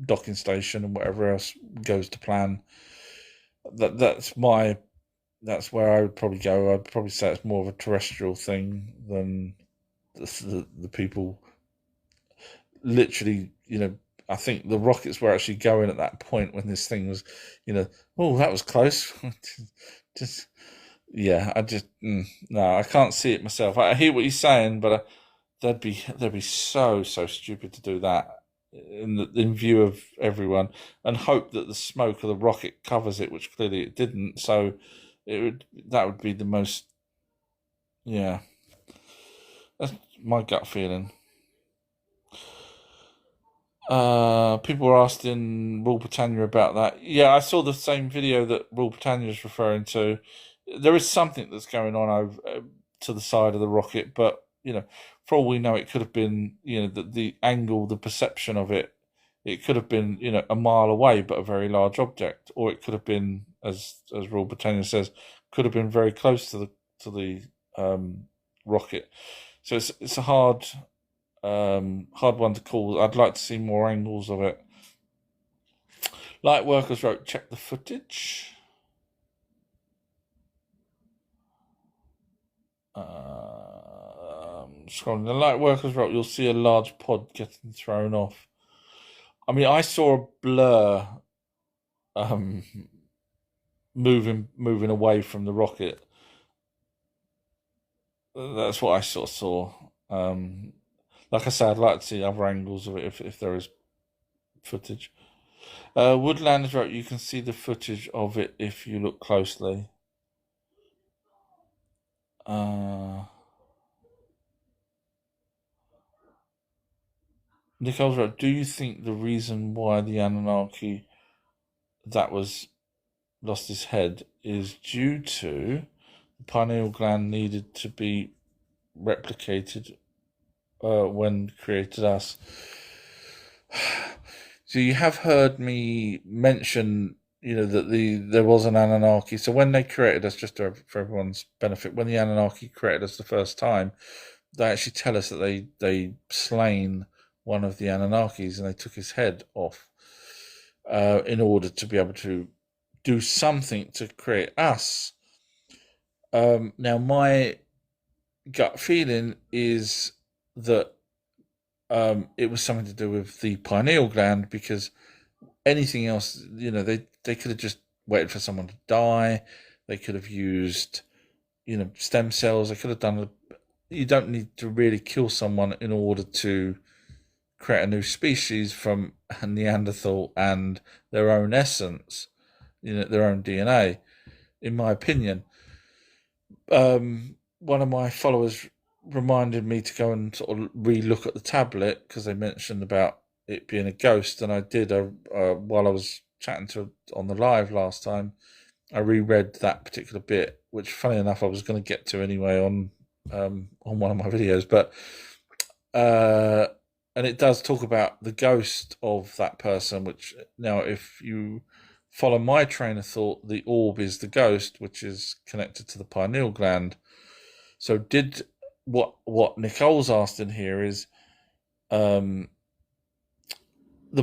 docking station and whatever else goes to plan. That's where I would probably go. I'd probably say it's more of a terrestrial thing than the people. Literally, I think the rockets were actually going at that point when this thing was, oh, that was close. No, I can't see it myself. I hear what you're saying, but they'd be so stupid to do that in view of everyone, and hope that the smoke of the rocket covers it, which clearly it didn't. So that would be the most, yeah. That's my gut feeling. People were asking Rule Britannia about that. Yeah, I saw the same video that Rule Britannia is referring to. There is something that's going on over to the side of the rocket, but for all we know, it could have been the angle, the perception of it It could have been, a mile away, but a very large object, or it could have been, as Royal Britannia says, could have been very close to the rocket. So it's a hard one to call. I'd like to see more angles of it. Light Workers wrote, check the footage. Scrolling. The Light Workers wrote, you'll see a large pod getting thrown off. I mean, I saw a blur moving away from the rocket. That's what I sort of saw. Like I said, I'd like to see other angles of it if there is footage. Woodlanders wrote, you can see the footage of it if you look closely. Nicole's wrote, do you think the reason why the Anunnaki that was lost his head is due to the pineal gland needed to be replicated when created us? So you have heard me mention, that there was an Anunnaki. So when they created us, just for everyone's benefit, when the Anunnaki created us the first time, they actually tell us that they slain one of the Anunnakis and they took his head off in order to be able to do something to create us. Now, my gut feeling is that it was something to do with the pineal gland, because anything else, they could have just waited for someone to die. They could have used, stem cells. They could have done. You don't need to really kill someone in order to create a new species from a Neanderthal and their own essence, their own DNA, in my opinion. One of my followers reminded me to go and sort of re-look at the tablet because they mentioned about it being a ghost, and I did. While I was chatting on the live last time, I reread that particular bit, which, funny enough, I was going to get to anyway on one of my videos, but and it does talk about the ghost of that person. Which, now, if you follow my train of thought, the orb is the ghost, which is connected to the pineal gland. So what Nicole's asked in here is, the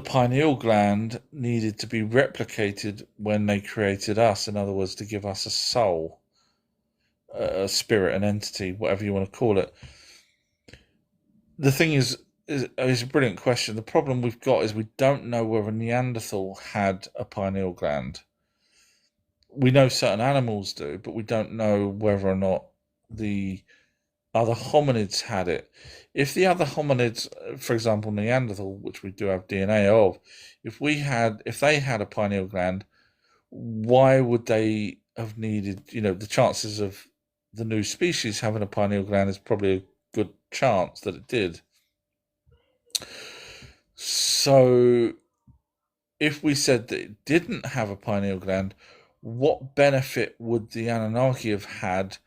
pineal gland needed to be replicated when they created us. In other words, to give us a soul, a spirit, an entity, whatever you want to call it. The thing is a brilliant question. The problem we've got is we don't know whether Neanderthal had a pineal gland. We know certain animals do, but we don't know whether or not the other hominids had it. If the other hominids, for example, Neanderthal, which we do have DNA of, if they had a pineal gland, why would they have needed, the chances of the new species having a pineal gland is probably a good chance that it did. So if we said that it didn't have a pineal gland, what benefit would the Anunnaki have had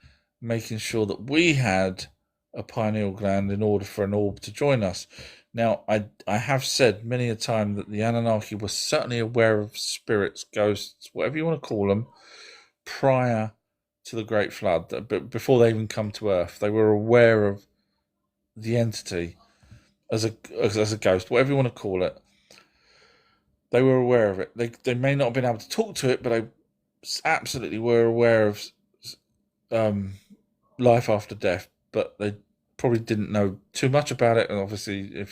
making sure that we had a pineal gland in order for an orb to join us? Now, I have said many a time that the Anunnaki were certainly aware of spirits, ghosts, whatever you want to call them, prior to the Great Flood, but before they even come to Earth. They were aware of the entity as a ghost, whatever you want to call it. They were aware of it. They may not have been able to talk to it, but they absolutely were aware of life after death. But they probably didn't know too much about it. And obviously,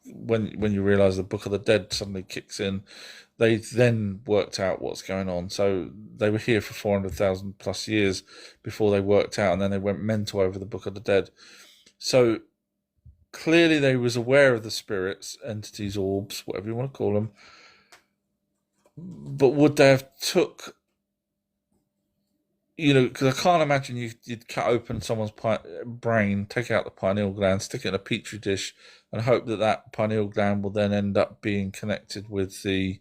when you realise the Book of the Dead suddenly kicks in, they then worked out what's going on. So they were here for 400,000 plus years before they worked out, and then they went mental over the Book of the Dead. So clearly they was aware of the spirits, entities, orbs, whatever you want to call them. But would they have took, because I can't imagine you'd cut open someone's brain, take out the pineal gland, stick it in a petri dish, and hope that pineal gland will then end up being connected with the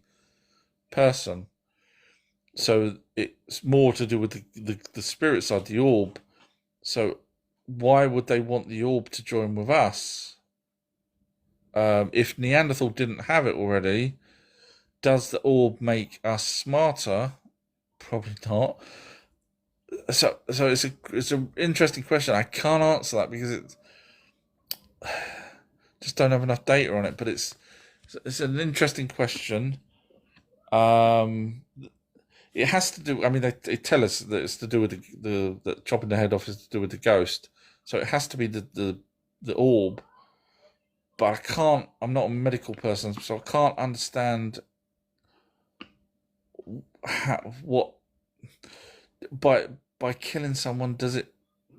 person. So it's more to do with the spirit side, the orb. So why would they want the orb to join with us? if Neanderthal didn't have it already, does the orb make us smarter? Probably not. So it's an interesting question. I can't answer that because it's just don't have enough data on it. But it's an interesting question. It has to do. I mean, they tell us that it's to do with the chopping the head off is to do with the ghost. So it has to be the orb. But I can't. I'm not a medical person, so I can't understand what by killing someone does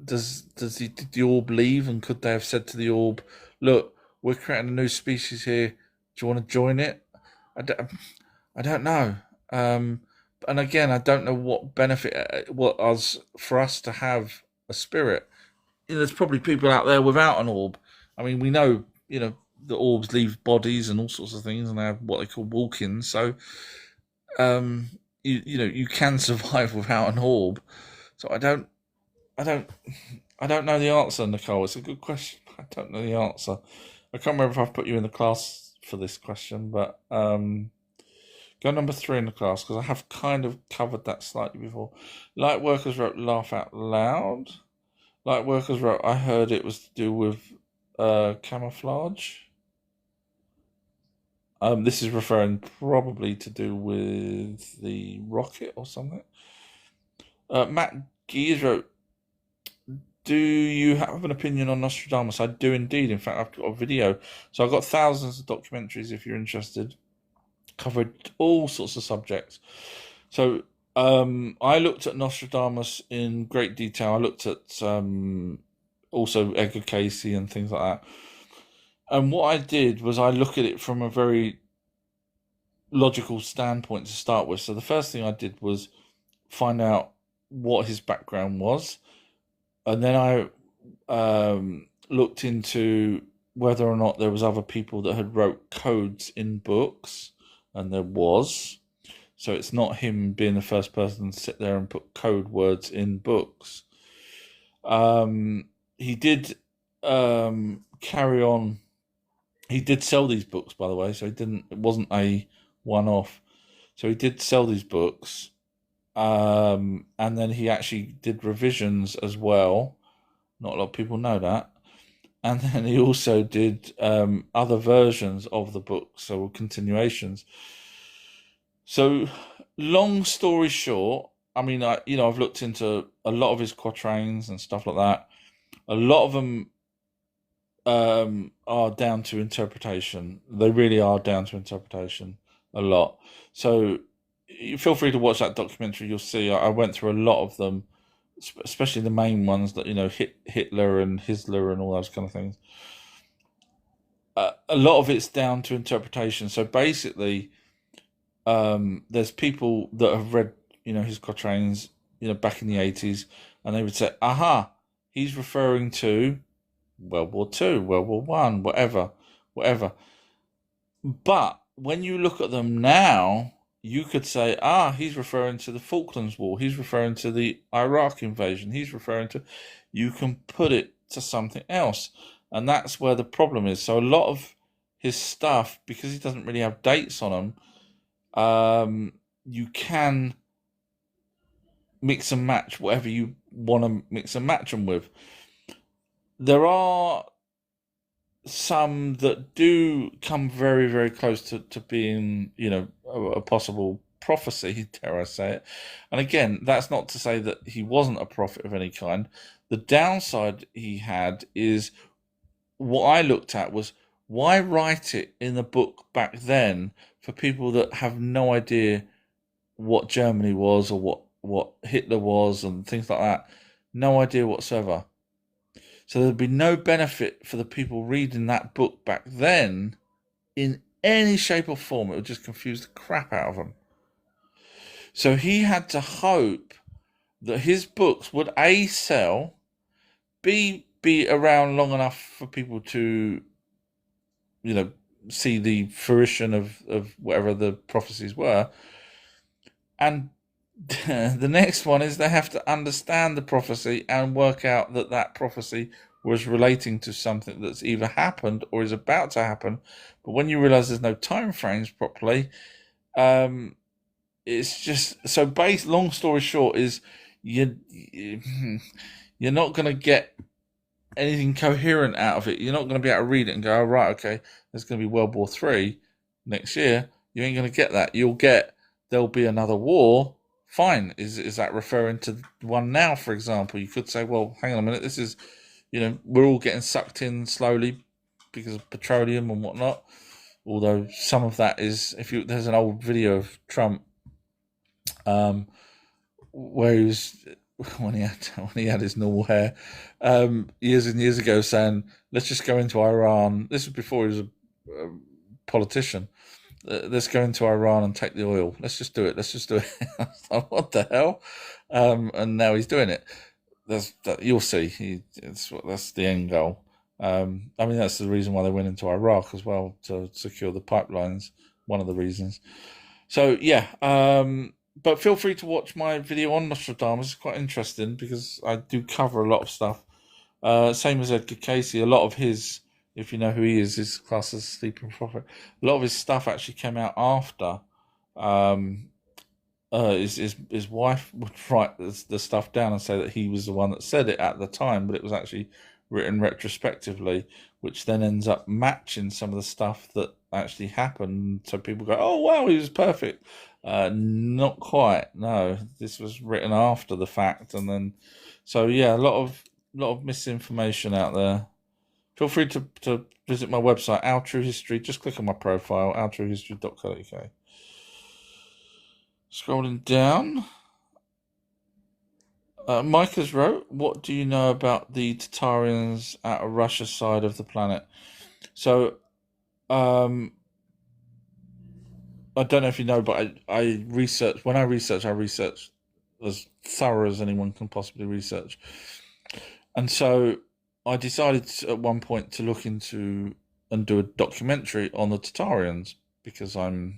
did the orb leave, and could they have said to the orb, look, we're creating a new species here, do you want to join it? I don't know. And again, I don't know what benefit for us to have a spirit. There's probably people out there without an orb. I mean, we know the orbs leave bodies and all sorts of things, and they have what they call walk-ins. So you can survive without an orb. So I don't know the answer, Nicole. It's a good question. I don't know the answer. I can't remember if I've put you in the class for this question, but go number 3 in the class, because I have kind of covered that slightly before. Light Workers wrote laugh out loud. Light Workers wrote, I heard it was to do with camouflage. This is referring probably to do with the rocket or something. Matt Gears wrote, do you have an opinion on Nostradamus? I do indeed. In fact, I've got a video. So I've got thousands of documentaries if you're interested. Covered all sorts of subjects. So I looked at Nostradamus in great detail. I looked at also Edgar Casey and things like that. And what I did was I look at it from a very logical standpoint to start with. So the first thing I did was find out what his background was. And then I looked into whether or not there was other people that had wrote codes in books. And there was. So it's not him being the first person to sit there and put code words in books. He did carry on. He did sell these books, by the way, so it wasn't a one-off. So he did sell these books, and then he actually did revisions as well. Not a lot of people know that. And then he also did other versions of the book, so continuations. So, long story short, I mean, I've looked into a lot of his quatrains and stuff like that. A lot of them are down to interpretation. They really are down to interpretation, a lot. So you feel free to watch that documentary. You'll see I went through a lot of them, especially the main ones that Hitler and Hisler and all those kind of things. A lot of it's down to interpretation. So basically, there's people that have read his quatrains back in the 80s, and they would say, aha, he's referring to World War II, World War One, whatever. But when you look at them now, you could say, he's referring to the Falklands War, he's referring to the Iraq invasion, you can put it to something else. And that's where the problem is. So a lot of his stuff, because he doesn't really have dates on them, you can mix and match whatever you want to mix and match them with. There are some that do come very, very close to being, a possible prophecy, dare I say it. And again, that's not to say that he wasn't a prophet of any kind. The downside he had is, what I looked at was, why write it in the book back then for people that have no idea what Germany was or what Hitler was and things like that? No idea whatsoever. So there'd be no benefit for the people reading that book back then in any shape or form. It would just confuse the crap out of them. So he had to hope that his books would A, sell, B, be around long enough for people to, see the fruition of whatever the prophecies were. And the next one is they have to understand the prophecy and work out that prophecy was relating to something that's either happened or is about to happen. But when you realize there's no time frames properly, it's just so base. Long story short is you you're not going to get anything coherent out of it. You're not going to be able to read it and go, oh, right, okay, there's going to be World War III next year. You ain't going to get that. You'll get there'll be another war. Fine. Is that referring to one now, for example? You could say, well, hang on a minute. This is, we're all getting sucked in slowly because of petroleum and whatnot. Although some of that is, there's an old video of Trump, where he was when he had his normal hair, years and years ago, saying, "Let's just go into Iran." This was before he was a politician. Let's go into Iran and take the oil. Let's just do it. Let's just do it. I was like, what the hell? And now he's doing it. You'll see. That's the end goal. I mean, that's the reason why they went into Iraq as well, to secure the pipelines. One of the reasons. So yeah. But feel free to watch my video on Nostradamus. It's quite interesting because I do cover a lot of stuff. Same as Edgar Casey. A lot of his, if you know who he is classed as sleeping prophet. A lot of his stuff actually came out after. His wife would write the stuff down and say that he was the one that said it at the time, but it was actually written retrospectively, which then ends up matching some of the stuff that actually happened. So people go, "Oh wow, he was perfect." Not quite. No, this was written after the fact, and then, so yeah, a lot of misinformation out there. Feel free to visit my website, Our True History. Just click on my profile, ourtruehistory.co.uk. Scrolling down, Mike has wrote, "What do you know about the Tatarians at a Russia side of the planet?" So, I don't know if you know, but I researched. When I research as thorough as anyone can possibly research. And so I decided at one point to look into and do a documentary on the Tatarians, because I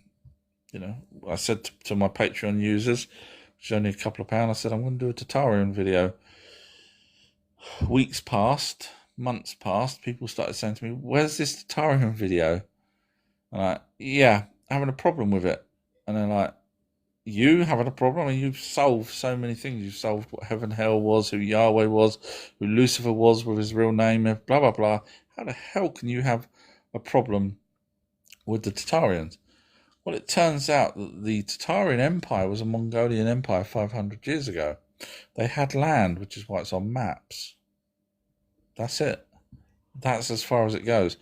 said to my Patreon users, which is only a couple of pounds, I said, I'm going to do a Tatarian video. Weeks passed, months passed, people started saying to me, "Where's this Tatarian video?" And I'm like, "Yeah, having a problem with it." And they're like, "You having a problem? And you've solved so many things. You've solved what heaven, hell was, who Yahweh was, who Lucifer was with his real name, blah, blah, blah. How the hell can you have a problem with the Tatarians?" Well, it turns out that the Tatarian Empire was a Mongolian empire 500 years ago. They had land, which is why it's on maps. That's it. That's as far as it goes.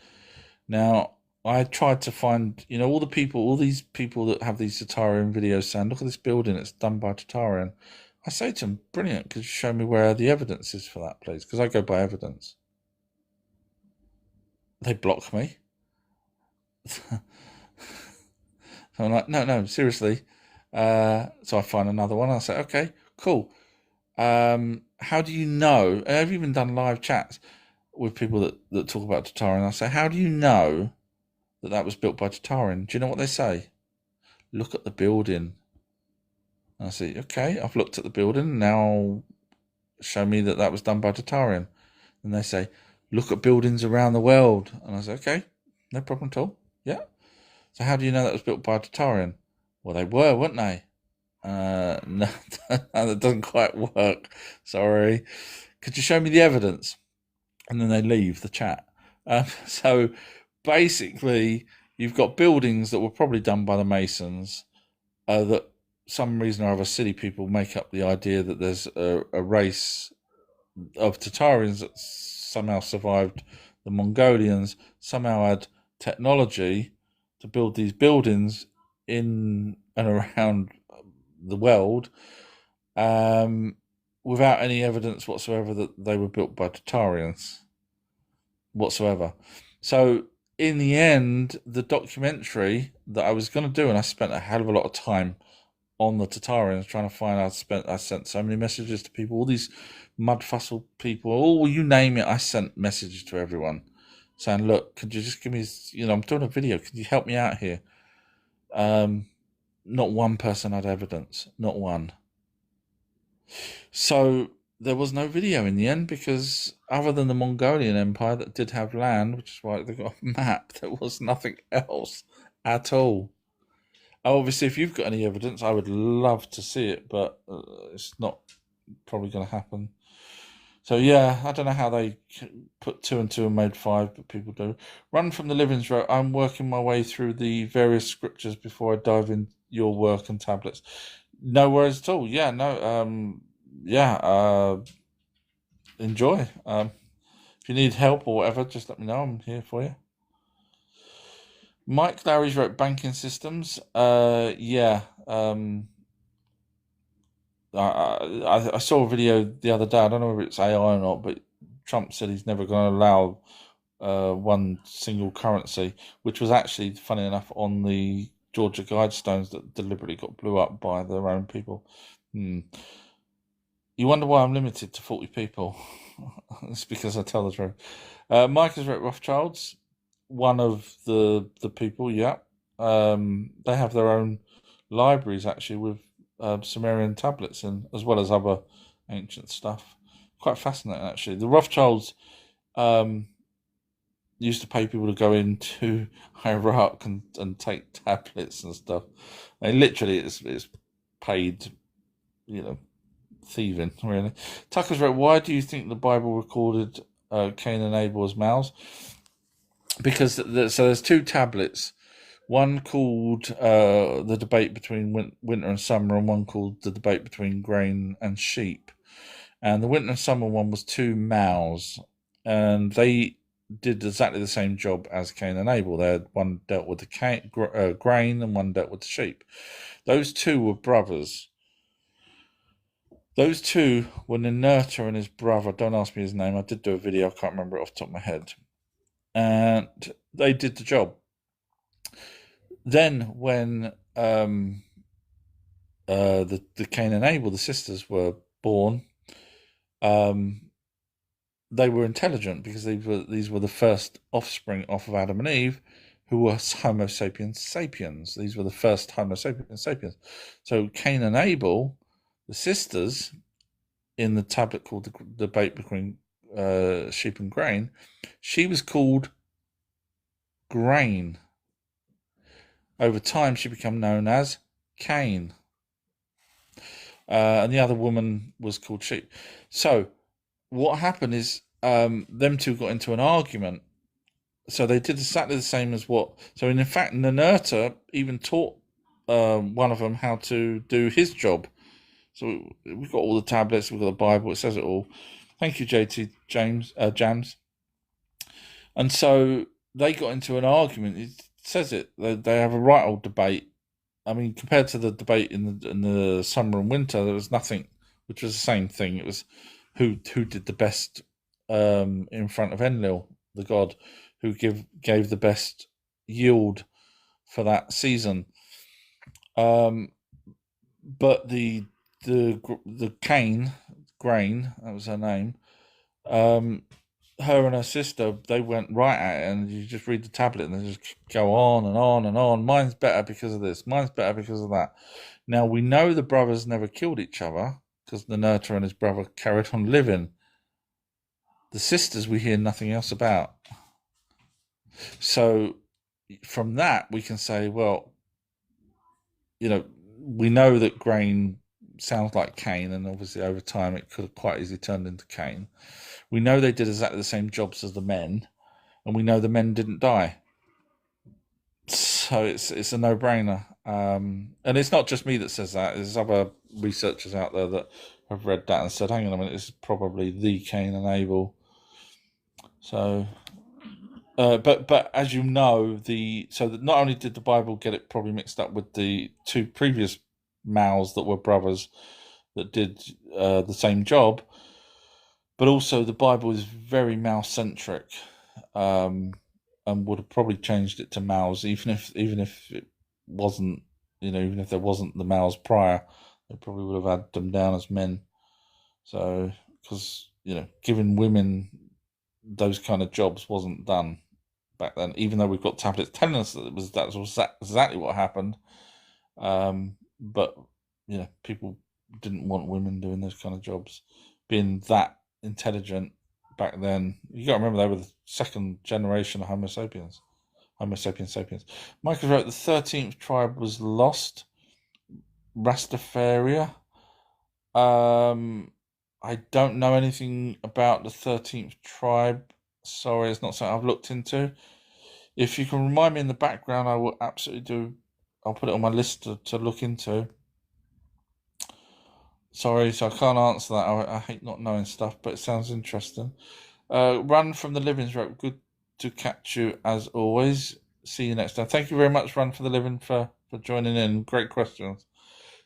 Now, I tried to find, all these people that have these Tatarian videos saying, "Look at this building, it's done by Tatarian." I say to them, "Brilliant, could you show me where the evidence is for that, please?" Because I go by evidence. They block me. So I'm like, no, seriously. So I find another one. I say, "Okay, cool. How do you know?" And I've even done live chats with people that talk about Tatarian. I say, "How do you know that was built by Tatarian?" Do you know what they say? "Look at the building." And I say, "Okay, I've looked at the building. Now show me that was done by Tatarian." And they say, "Look at buildings around the world." And I say, "Okay, no problem at all. Yeah. So how do you know that was built by Tatarian?" "Well, they were, weren't they?" No, that doesn't quite work. Sorry. "Could you show me the evidence?" And then they leave the chat. So basically, you've got buildings that were probably done by the Masons, that some reason or other silly people make up the idea that there's a race of Tatarians that somehow survived the Mongolians, somehow had technology to build these buildings in and around the world, without any evidence whatsoever that they were built by Tatarians whatsoever. So in the end, the documentary that I was going to do, and I spent a hell of a lot of time on the Tatarians trying to find out. I sent so many messages to people, all these mudfussle people, you name it. I sent messages to everyone saying, "Look, could you just give me, I'm doing a video. Could you help me out here?" Not one person had evidence. Not one. So there was no video in the end because, other than the Mongolian Empire that did have land, which is why they got a map, there was nothing else at all. Obviously, if you've got any evidence, I would love to see it, but it's not probably going to happen. So yeah, I don't know how they put two and two and made five, but people do. Run from the Livings wrote, I'm working my way through the various scriptures before I dive in your work and tablets. No worries at all. Yeah, no, enjoy. If you need help or whatever, just let me know. I'm here for you. Mike Lowry's wrote banking systems. Yeah. I saw a video the other day. I don't know if it's AI or not, but Trump said he's never going to allow one single currency, which was actually, funny enough, on the Georgia Guidestones that deliberately got blew up by their own people. You wonder why I'm limited to 40 people. It's because I tell the truth. Mike has wrote Rothschilds, one of the people, yeah. They have their own libraries, actually, with Sumerian tablets and as well as other ancient stuff. Quite fascinating, actually. The Rothschilds used to pay people to go into Iraq and take tablets and stuff. Literally, it's paid, thieving, really. Tucker's wrote, why do you think the Bible recorded Cain and Abel as males? Because there's two tablets. One called The Debate Between Winter and Summer, and one called The Debate Between Grain and Sheep. And the Winter and Summer one was two males, and they did exactly the same job as Cain and Abel. One dealt with the grain and one dealt with the sheep. Those two were brothers. Those two were Ninurta and his brother. Don't ask me his name. I did do a video. I can't remember it off the top of my head. And they did the job. Then when the Cain and Abel, the sisters, were born, they were intelligent because these were the first offspring off of Adam and Eve, who were Homo sapiens sapiens. These were the first Homo sapiens sapiens. So Cain and Abel, the sisters, in the tablet called The Debate Between Sheep and Grain, she was called Grain. Over time, she became known as Cain. And the other woman was called Sheep. So what happened is them two got into an argument. So they did exactly the same as what... So in fact, Ninurta even taught one of them how to do his job. So we've got all the tablets, we've got the Bible, it says it all. Thank you, JT Jams. And so they got into an argument. It says it. They have a right old debate. I mean, compared to the debate in the summer and winter, there was nothing, which was the same thing. It was who did the best in front of Enlil, the god, who gave the best yield for that season. But the Cain, Grain, that was her name, her and her sister, they went right at it, and you just read the tablet and they just go on and on and on. Mine's better because of this. Mine's better because of that. Now, we know the brothers never killed each other because Ninurta and his brother carried on living. The sisters we hear nothing else about. So from that, we can say, well, we know that Grain sounds like Cain, and obviously over time it could have quite easily turned into Cain. We know they did exactly the same jobs as the men, and we know the men didn't die. So it's a no-brainer. And it's not just me that says that. There's other researchers out there that have read that and said, hang on a minute, this is probably the Cain and Abel. So, but as you know, not only did the Bible get it probably mixed up with the two previous males that were brothers that did the same job, but also the Bible is very male-centric, and would have probably changed it to males, even if it wasn't, even if there wasn't the males prior, they probably would have had them down as men. So, because giving women those kind of jobs wasn't done back then, even though we've got tablets telling us that that was exactly what happened. But people didn't want women doing those kind of jobs. been that intelligent back then. You got to remember they were the second generation of Homo sapiens. Homo sapiens sapiens. Michael wrote the 13th tribe was lost. Rastafaria. I don't know anything about the 13th tribe. Sorry, it's not something I've looked into. If you can remind me in the background, I will absolutely do. I'll put it on my list to look into. Sorry, so I can't answer that. I hate not knowing stuff, but it sounds interesting. Run from the Livings wrote, good to catch you as always. See you next time. Thank you very much, Run for the Living, for joining in. Great questions.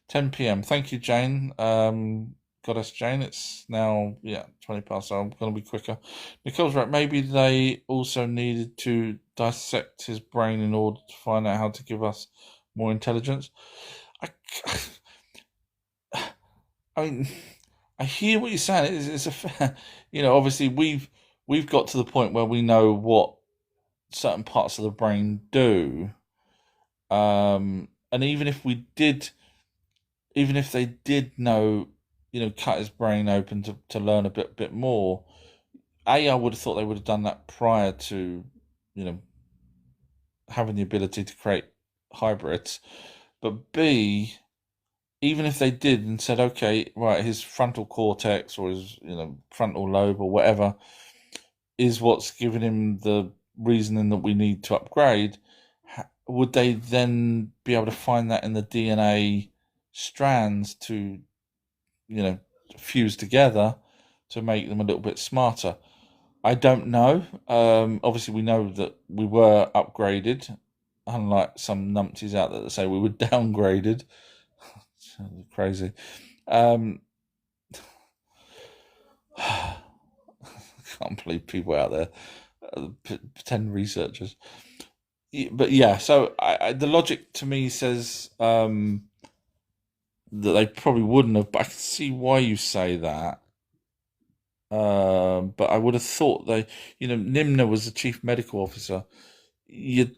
10 p.m. Thank you, Jane. Goddess Jane. It's now 20 past, so I'm going to be quicker. Nicole's right. Maybe they also needed to dissect his brain in order to find out how to give us more intelligence. I mean, I hear what you're saying. It's a fair, obviously we've got to the point where we know what certain parts of the brain do, and even if they did know, cut his brain open to learn a bit more. I would have thought they would have done that prior to, having the ability to create hybrids, but B, even if they did and said, okay, right, his frontal cortex or his, frontal lobe or whatever is what's giving him the reasoning that we need to upgrade, would they then be able to find that in the DNA strands to, fuse together to make them a little bit smarter? I don't know. Obviously, we know that we were upgraded, unlike some numpties out there that say we were downgraded. Crazy. Can't believe people out there pretend researchers. But yeah, so the logic to me says that they probably wouldn't have. But I can see why you say that. But I would have thought Nimna was the chief medical officer. You'd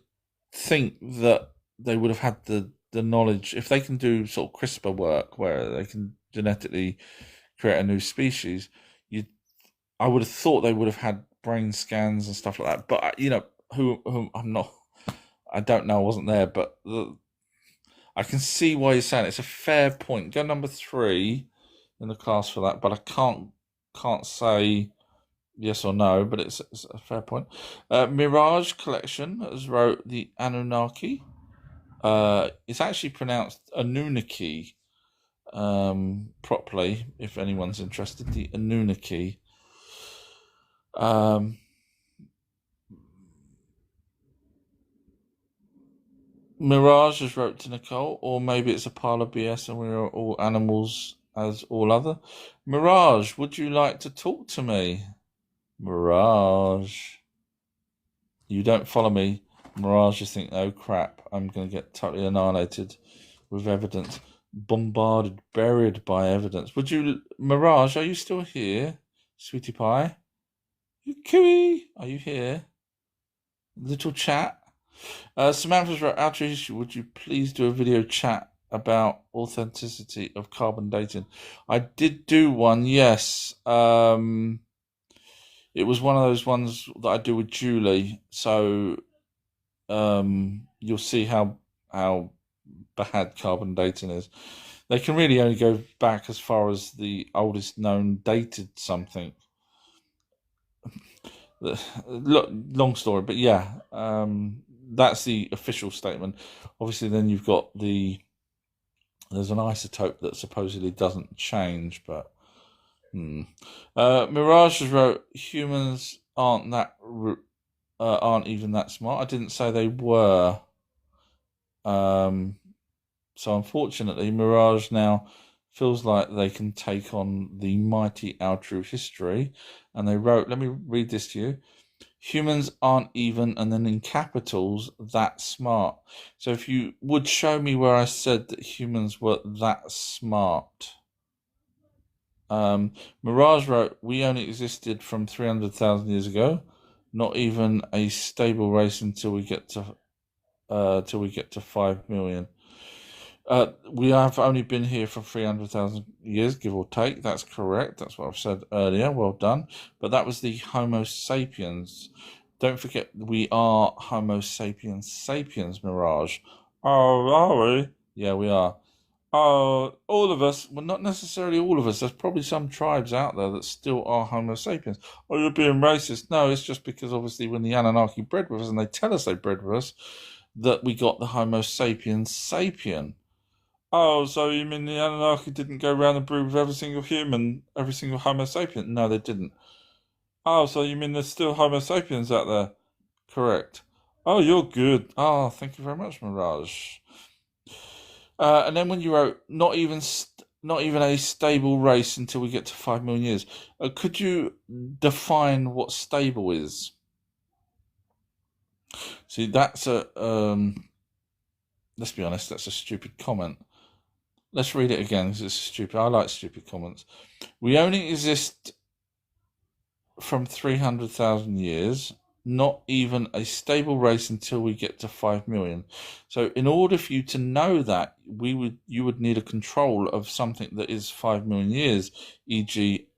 think that they would have had the knowledge, if they can do sort of CRISPR work where they can genetically create a new species. I would have thought they would have had brain scans and stuff like that. But who I'm not. I don't know. I wasn't there, but I can see why you're saying it. It's a fair point. Go number 3 in the class for that, but I can't say yes or no. But it's a fair point. Mirage Collection has wrote the Anunnaki. It's actually pronounced Anunnaki, properly, if anyone's interested. The Anunnaki. Mirage has wrote to Nicole, or maybe it's a pile of BS and we are all animals as all other. Mirage, would you like to talk to me? Mirage. You don't follow me. Mirage, you think, oh crap, I'm going to get totally annihilated with evidence. Bombarded, buried by evidence. Mirage, are you still here? Sweetie pie? You cooey, are you here? Little chat. Samantha's wrote, Outer History, would you please do a video chat about authenticity of carbon dating? I did do one, yes. It was one of those ones that I do with Julie, so you'll see how bad carbon dating is. They can really only go back as far as the oldest known dated something. Long story, but yeah, that's the official statement. Obviously, then you've got there's an isotope that supposedly doesn't change, but Mirage has wrote, humans aren't even that smart. I didn't say they were. So unfortunately, Mirage now feels like they can take on the mighty Outer History, and they wrote, let me read this to you. Humans aren't even, and then in capitals, that smart. So if you would show me where I said that humans were that smart. Mirage wrote, we only existed from 300,000 years ago, not even a stable race until we get to 5 million. We have only been here for 300,000 years, give or take. That's correct. That's what I've said earlier. Well done. But that was the Homo sapiens. Don't forget, we are Homo sapiens sapiens, Mirage. Oh, are we? Yeah, we are. Oh, all of us. Well, not necessarily all of us. There's probably some tribes out there that still are Homo sapiens. Oh, you're being racist. No, it's just because obviously when the Anunnaki bred with us, and they tell us they bred with us, that we got the Homo sapiens sapien. Oh, so you mean the Anunnaki didn't go around and breed with every single human, every single Homo sapien? No, they didn't. Oh, so you mean there's still Homo sapiens out there? Correct. Oh, you're good. Oh, thank you very much, Mirage. And then when you wrote, not even a stable race until we get to 5 million years, could you define what stable is? See, that's a let's be honest, that's a stupid comment. Let's read it again because it's stupid. I like stupid comments. We only exist from 300,000 years, not even a stable race until we get to 5 million. So in order for you to know that, you would need a control of something that is 5 million years, e.g.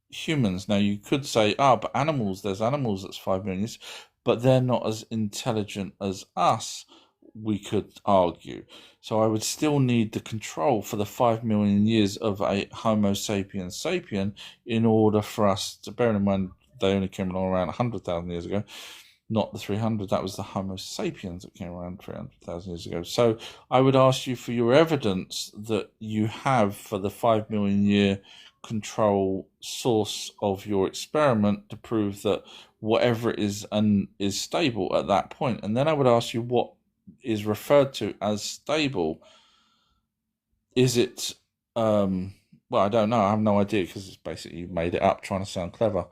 humans. Now you could say, but there's animals that's 5 million years, but they're not as intelligent as us, we could argue. So I would still need the control for the 5 million years of a Homo sapiens sapien in order for us to, bear in mind they only came along around 100,000 years ago, not the 300. That was the Homo sapiens that came around 300,000 years ago. So I would ask you for your evidence that you have for the 5 million year control source of your experiment to prove that whatever it is is stable at that point. And then I would ask you what is referred to as stable. Is it well, I don't know, I have no idea, because it's basically you made it up trying to sound clever.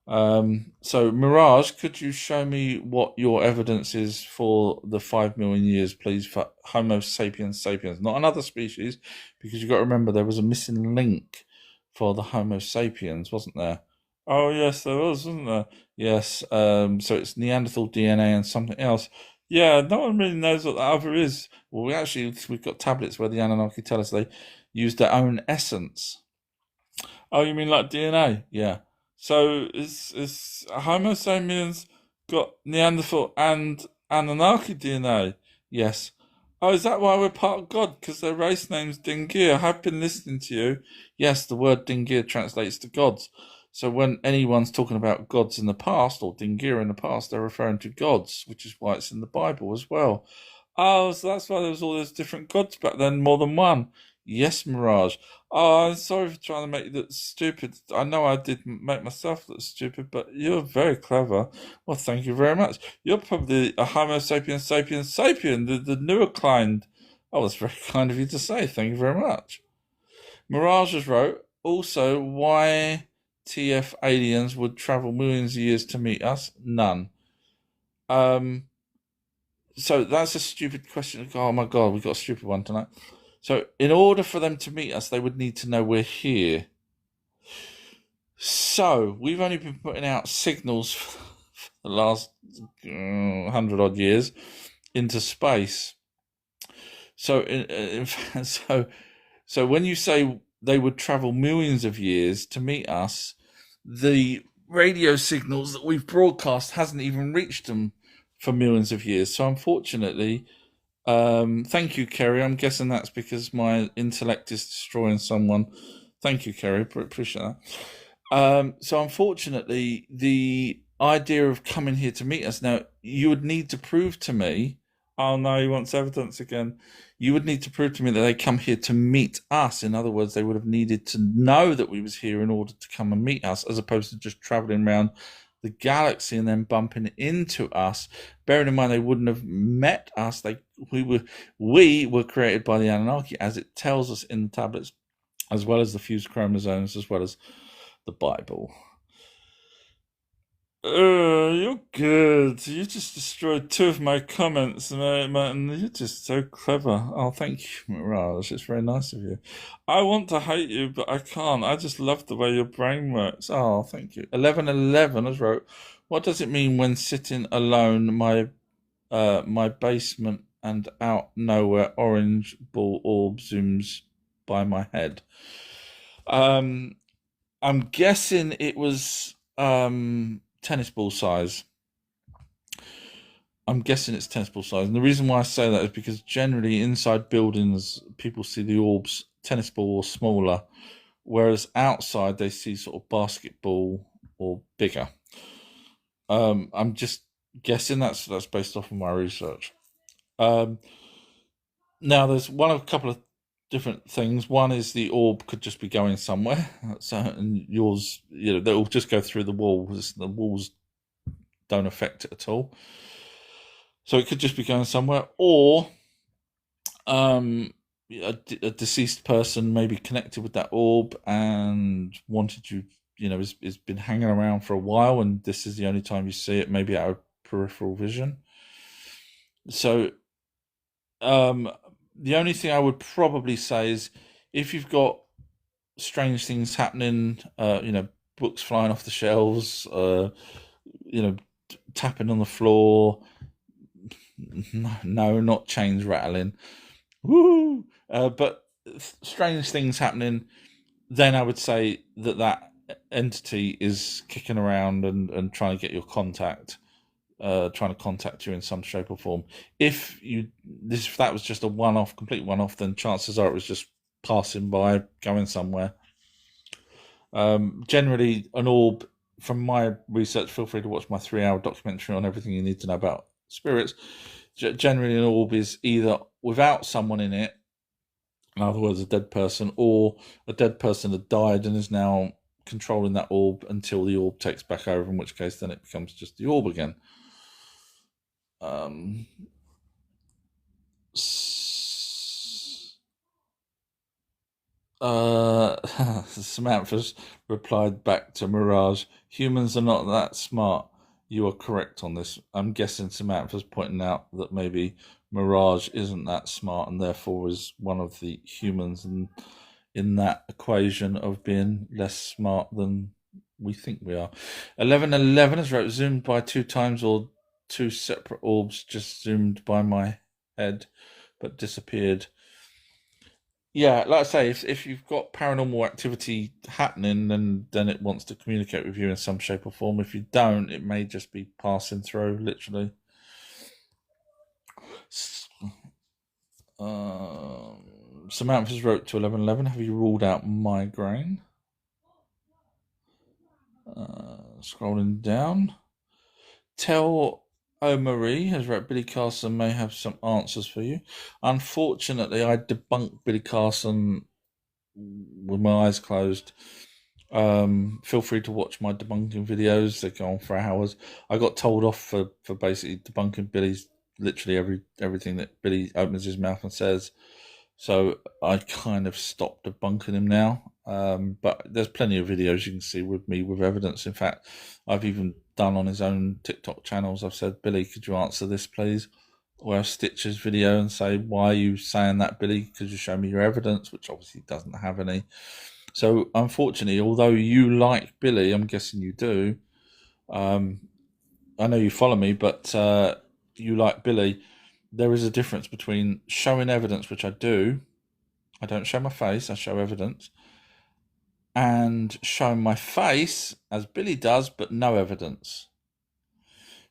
So Mirage, could you show me what your evidence is for the 5 million years, please, for Homo sapiens sapiens, not another species, because you've got to remember there was a missing link for the Homo sapiens, wasn't there? Oh yes, there was, wasn't there? Yes. So it's Neanderthal DNA and something else. Yeah, no one really knows what the other is. Well, we've got tablets where the Anunnaki tell us they use their own essence. Oh, you mean like DNA? Yeah. So is Homo sapiens got Neanderthal and Anunnaki DNA? Yes. Oh, is that why we're part of God? Because their race name's Dingir. I have been listening to you. Yes, the word Dingir translates to gods. So when anyone's talking about gods in the past, or Dingir in the past, they're referring to gods, which is why it's in the Bible as well. Oh, so that's why there was all those different gods back then, more than one. Yes, Mirage. Oh, I'm sorry for trying to make you look stupid. I know I did make myself look stupid, but you're very clever. Well, thank you very much. You're probably a Homo sapiens sapiens sapien, the newer kind. Oh, that's very kind of you to say. Thank you very much. Mirage has wrote, also, why TF aliens would travel millions of years to meet us? None. So that's a stupid question. Oh my God, we've got a stupid one tonight. So in order for them to meet us, they would need to know we're here. So we've only been putting out signals for the last 100 odd years into space. So so when you say they would travel millions of years to meet us, the radio signals that we've broadcast hasn't even reached them for millions of years. So unfortunately, thank you, Kerry. I'm guessing that's because my intellect is destroying someone. Thank you, Kerry. Appreciate that. So unfortunately, the idea of coming here to meet us, now, you would need to prove to me. Oh no, he wants evidence again. You would need to prove to me that they come here to meet us. In other words, they would have needed to know that we was here in order to come and meet us, as opposed to just traveling around the galaxy and then bumping into us. Bearing in mind they wouldn't have met us. We were created by the Anunnaki, as it tells us in the tablets, as well as the fused chromosomes, as well as the Bible. You're good. You just destroyed 2 of my comments, man. You're just so clever. Oh, thank you, Mirage. It's very nice of you. I want to hate you, but I can't. I just love the way your brain works. Oh, thank you. 1111 has wrote, what does it mean when sitting alone? My basement and out nowhere, orange ball orb zooms by my head. I'm guessing it was tennis ball size. I'm guessing it's tennis ball size. And the reason why I say that is because generally inside buildings, people see the orbs tennis ball or smaller, whereas outside they see sort of basketball or bigger. I'm just guessing that's based off of my research. Now there's a couple of different things. One is the orb could just be going somewhere, so and yours, they'll just go through the walls. The walls don't affect it at all. So it could just be going somewhere, or a deceased person maybe connected with that orb and wanted you, has been hanging around for a while, and this is the only time you see it, maybe out of peripheral vision. So, the only thing I would probably say is if you've got strange things happening, books flying off the shelves, tapping on the floor. No, not chains rattling. Woo! But strange things happening. Then I would say that entity is kicking around and trying to get your contact, trying to contact you in some shape or form. If that was just a one-off, complete one-off, then chances are it was just passing by, going somewhere. Generally, an orb, from my research, feel free to watch my 3-hour documentary on everything you need to know about spirits. Generally, an orb is either without someone in it, in other words, a dead person, or a dead person that died and is now controlling that orb until the orb takes back over, in which case then it becomes just the orb again. Samantha's replied back to Mirage, humans are not that smart. You are correct on this. I'm guessing Samantha's pointing out that maybe Mirage isn't that smart and therefore is one of the humans in that equation of being less smart than we think we are. 1111 has wrote, zoomed by 2 times or 2 separate orbs just zoomed by my head but disappeared. Yeah, like I say, if you've got paranormal activity happening, then it wants to communicate with you in some shape or form. If you don't, it may just be passing through, literally. Samantha's wrote to 1111, have you ruled out migraine? Scrolling down. Tell Marie has wrote, Billy Carson may have some answers for you. Unfortunately, I debunked Billy Carson with my eyes closed. Feel free to watch my debunking videos. They go on for hours. I got told off for basically debunking Billy's literally everything that Billy opens his mouth and says. So I kind of stopped debunking him now. But there's plenty of videos you can see with me with evidence. In fact, I've even done on his own TikTok channels. I've said, Billy, could you answer this, please? Or I'll stitch his video and say, why are you saying that, Billy? Could you show me your evidence? Which obviously doesn't have any. So unfortunately, although you like Billy, I'm guessing you do. I know you follow me, but you like Billy. There is a difference between showing evidence, which I do. I don't show my face, I show evidence. And showing my face, as Billy does, but no evidence.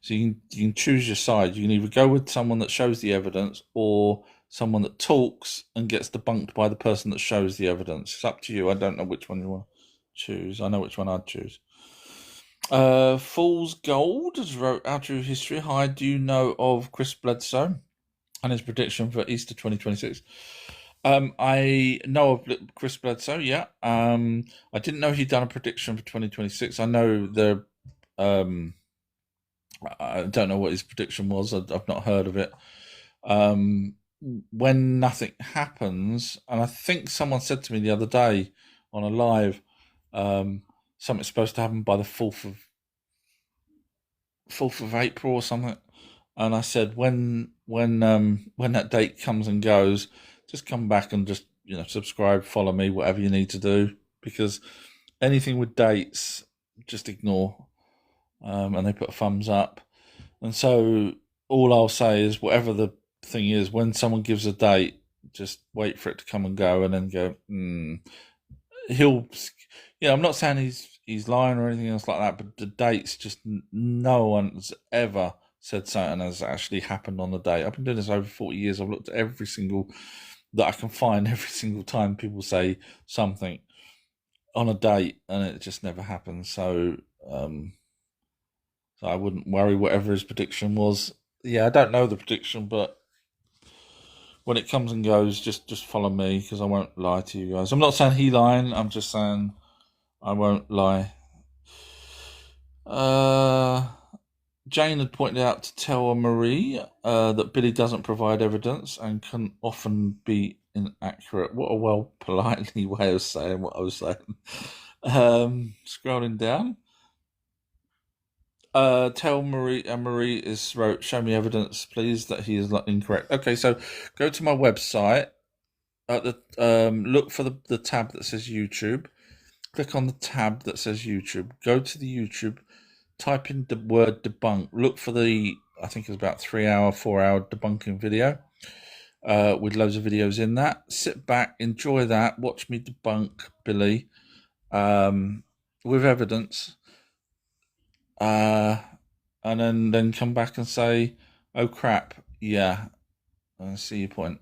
So you can choose your side. You can either go with someone that shows the evidence or someone that talks and gets debunked by the person that shows the evidence. It's up to you. I don't know which one you want to choose. I know which one I'd choose. Fool's Gold has wrote, our true history. Hi, do you know of Chris Bledsoe and his prediction for Easter 2026? I know of Chris Bledsoe, yeah. I didn't know he'd done a prediction for 2026. I know I don't know what his prediction was. I've not heard of it. When nothing happens, and I think someone said to me the other day on a live, something's supposed to happen by the 4th of April or something. And I said, when that date comes and goes, just come back and just subscribe, follow me, whatever you need to do, because anything with dates, just ignore. And they put a thumbs up. And so all I'll say is whatever the thing is, when someone gives a date, just wait for it to come and go, and then go. He'll, I'm not saying he's lying or anything else like that, but the dates just no one's ever said something has actually happened on the date. I've been doing this over 40 years. I've looked at every single that I can find every single time people say something on a date, and it just never happens. So I wouldn't worry whatever his prediction was. Yeah, I don't know the prediction, but when it comes and goes, just follow me, because I won't lie to you guys. I'm not saying he lying. I'm just saying I won't lie. Jane had pointed out to tell Marie that Billy doesn't provide evidence and can often be inaccurate. What a well politely way of saying what I was saying. Scrolling down. Tell Marie, Marie is wrote, show me evidence, please, that he is not incorrect. Okay, so go to my website. At the look for the tab that says YouTube. Click on the tab that says YouTube. Go to the YouTube. Type in the word debunk. Look for the, I think it's about 3-hour, 4-hour debunking video with loads of videos in that. Sit back, enjoy that. Watch me debunk Billy with evidence. And then come back and say, oh crap, yeah, I see your point.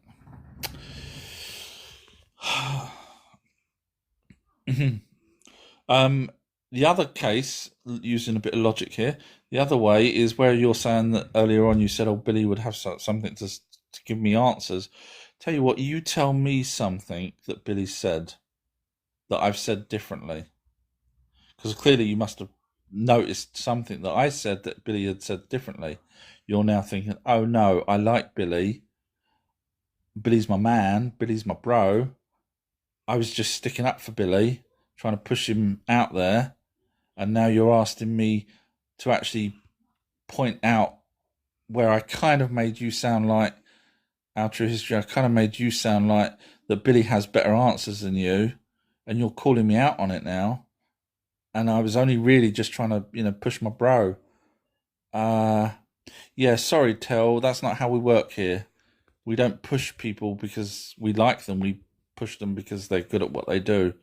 The other case, using a bit of logic here, the other way is where you're saying that earlier on you said, oh, Billy would have something to give me answers. Tell you what, you tell me something that Billy said that I've said differently. Because clearly you must have noticed something that I said that Billy had said differently. You're now thinking, oh no, I like Billy. Billy's my man. Billy's my bro. I was just sticking up for Billy, trying to push him out there. And now you're asking me to actually point out where I kind of made you sound like, our true history, I kind of made you sound like that Billy has better answers than you, and you're calling me out on it now. And I was only really just trying to, push my bro. Yeah, sorry, Tel, that's not how we work here. We don't push people because we like them. We push them because they're good at what they do.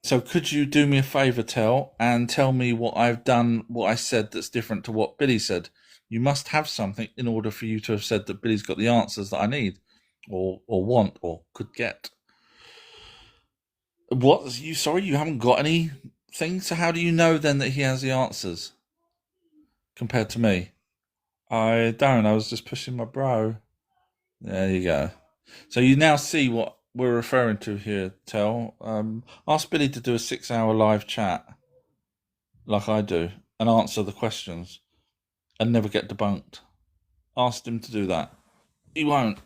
So could you do me a favour, Tel, and tell me what I've done, what I said that's different to what Billy said? You must have something in order for you to have said that Billy's got the answers that I need, or want, or could get. What? Sorry, you haven't got anything? So how do you know then that he has the answers compared to me? I don't. I was just pushing my bro. There you go. So you now see what we're referring to here, Tel. Ask Billy to do a 6-hour live chat like I do and answer the questions and never get debunked. Asked him to do that. He won't.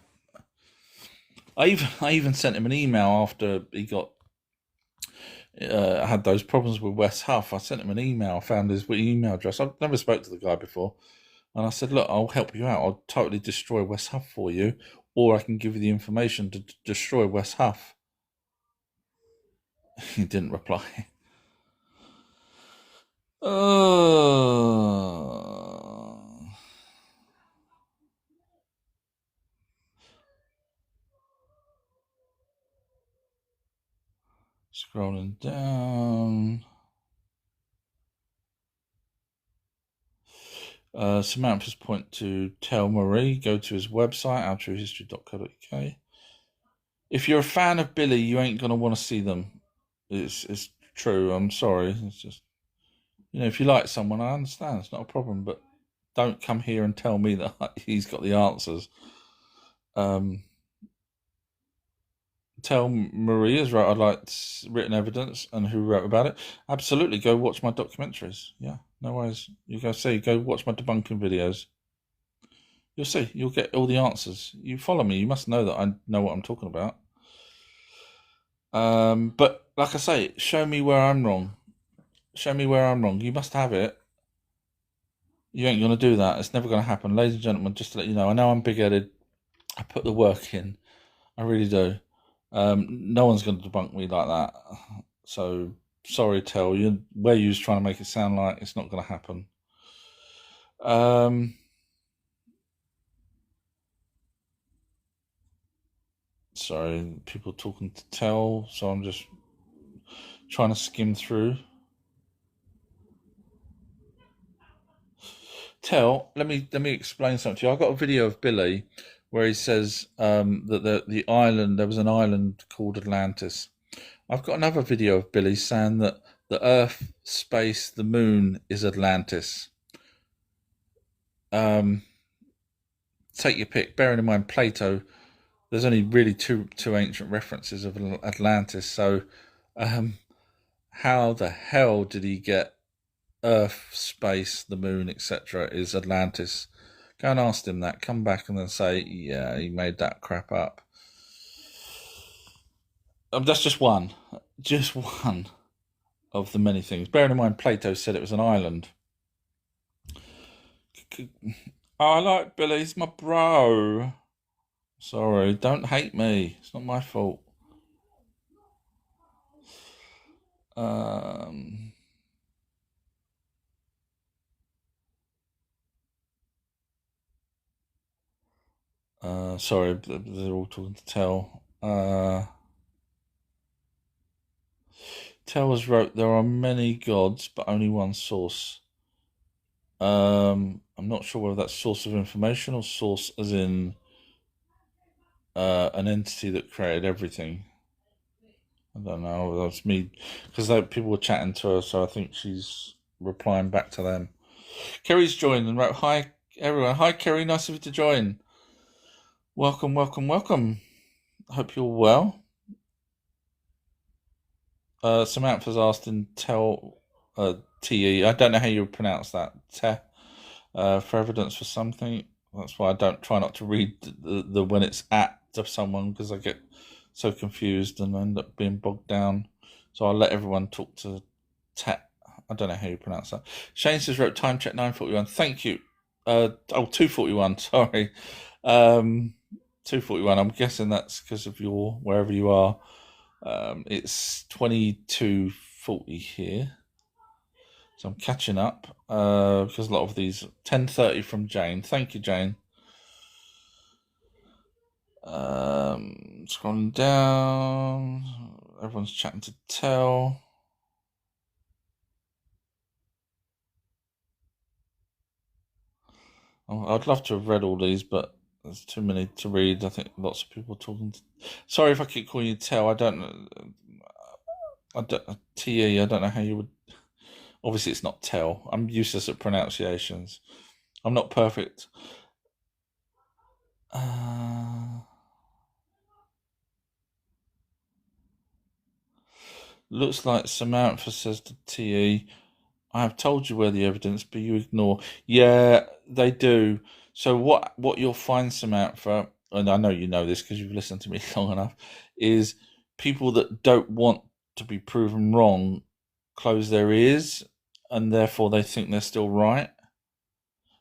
I even sent him an email after he got had those problems with Wes Huff. I sent him an email. I found his email address. I've never spoke to the guy before, and I said, "Look, I'll help you out. I'll totally destroy Wes Huff for you, or I can give you the information to destroy Wes Huff." He didn't reply. Scrolling down. Samantha's point to tell Marie, go to his website, outruehistory.co.uk. If you're a fan of Billy, you ain't going to want to see them. It's true, I'm sorry. It's just, if you like someone, I understand, it's not a problem, but don't come here and tell me that he's got the answers. Tell Maria's right, I'd like written evidence and who wrote about it. Absolutely, go watch my documentaries. Yeah, no worries. You go watch my debunking videos. You'll see, you'll get all the answers. You follow me, you must know that I know what I'm talking about. But like I say, show me where I'm wrong. Show me where I'm wrong. You must have it. You ain't going to do that. It's never going to happen. Ladies and gentlemen, just to let you know, I know I'm big-headed. I put the work in. I really do. No one's going to debunk me like that. So, sorry, Tel. Where you're trying to make it sound like it's not going to happen. sorry, people talking to Tell, so I'm just trying to skim through. Tell, let me explain something to you. I got a video of Billy where he says that the island, there was an island called Atlantis. I've got another video of Billy saying that the Earth, space, the moon is Atlantis. Take your pick. Bearing in mind Plato, there's only really two ancient references of Atlantis. So, how the hell did he get Earth, space, the moon, etc. is Atlantis? Go and ask him that. Come back and then say, yeah, he made that crap up. That's just one of the many things. Bearing in mind, Plato said it was an island. I like Billy. He's my bro. Sorry, don't hate me. It's not my fault. Sorry, they're all talking to Tell. Tell has wrote, there are many gods, but only one source. I'm not sure whether that's source of information or source as in an entity that created everything. I don't know. That's me, because people were chatting to her, so I think she's replying back to them. Kerry's joined and wrote, "Hi everyone. Hi Kerry, nice of you to join. Welcome, welcome, welcome. Hope you're well." Samantha's asked in Tell TE. I don't know how you pronounce that. For evidence for something. That's why I don't try not to read the when it's at of someone, because I get so confused and end up being bogged down. So I'll let everyone talk to I don't know how you pronounce that. Shane says, wrote time check 9:41. Thank you. 2:41. Sorry. 2:41. I'm guessing that's because of wherever you are. It's 22:40 here. So I'm catching up because a lot of these 10:30 from Jane. Thank you, Jane. Scrolling down, everyone's chatting to Tell. I'd love to have read all these, but there's too many to read. I think lots of people talking. Sorry if I keep calling you Tell. I don't TE. I don't know how you would. Obviously, it's not Tell. I'm useless at pronunciations. I'm not perfect. Looks like Samantha says to TE, "I have told you where the evidence, but you ignore." Yeah, they do. So what you'll find, Samantha, and I know you know this because you've listened to me long enough, is people that don't want to be proven wrong close their ears, and therefore they think they're still right.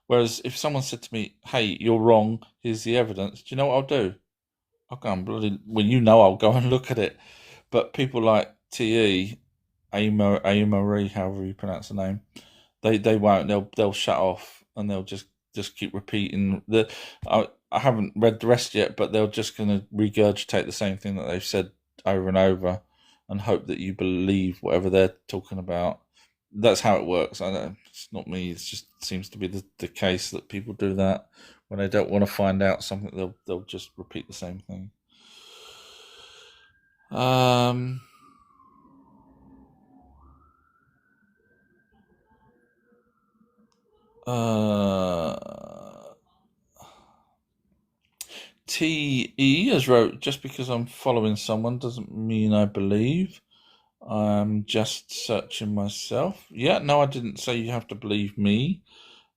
Whereas if someone said to me, "Hey, you're wrong. Here's the evidence," do you know what I'll do? I'll go and I'll go and look at it. But people like TE, Marie, however you pronounce the name, they won't. They'll shut off and they'll just keep repeating I haven't read the rest yet, but they're just going to regurgitate the same thing that they've said over and over, and hope that you believe whatever they're talking about. That's how it works. I know it's not me. It just seems to be the case that people do that when they don't want to find out something. They'll just repeat the same thing. TE has wrote, just because I'm following someone doesn't mean I believe. I'm just searching myself. Yeah, no, I didn't say you have to believe me.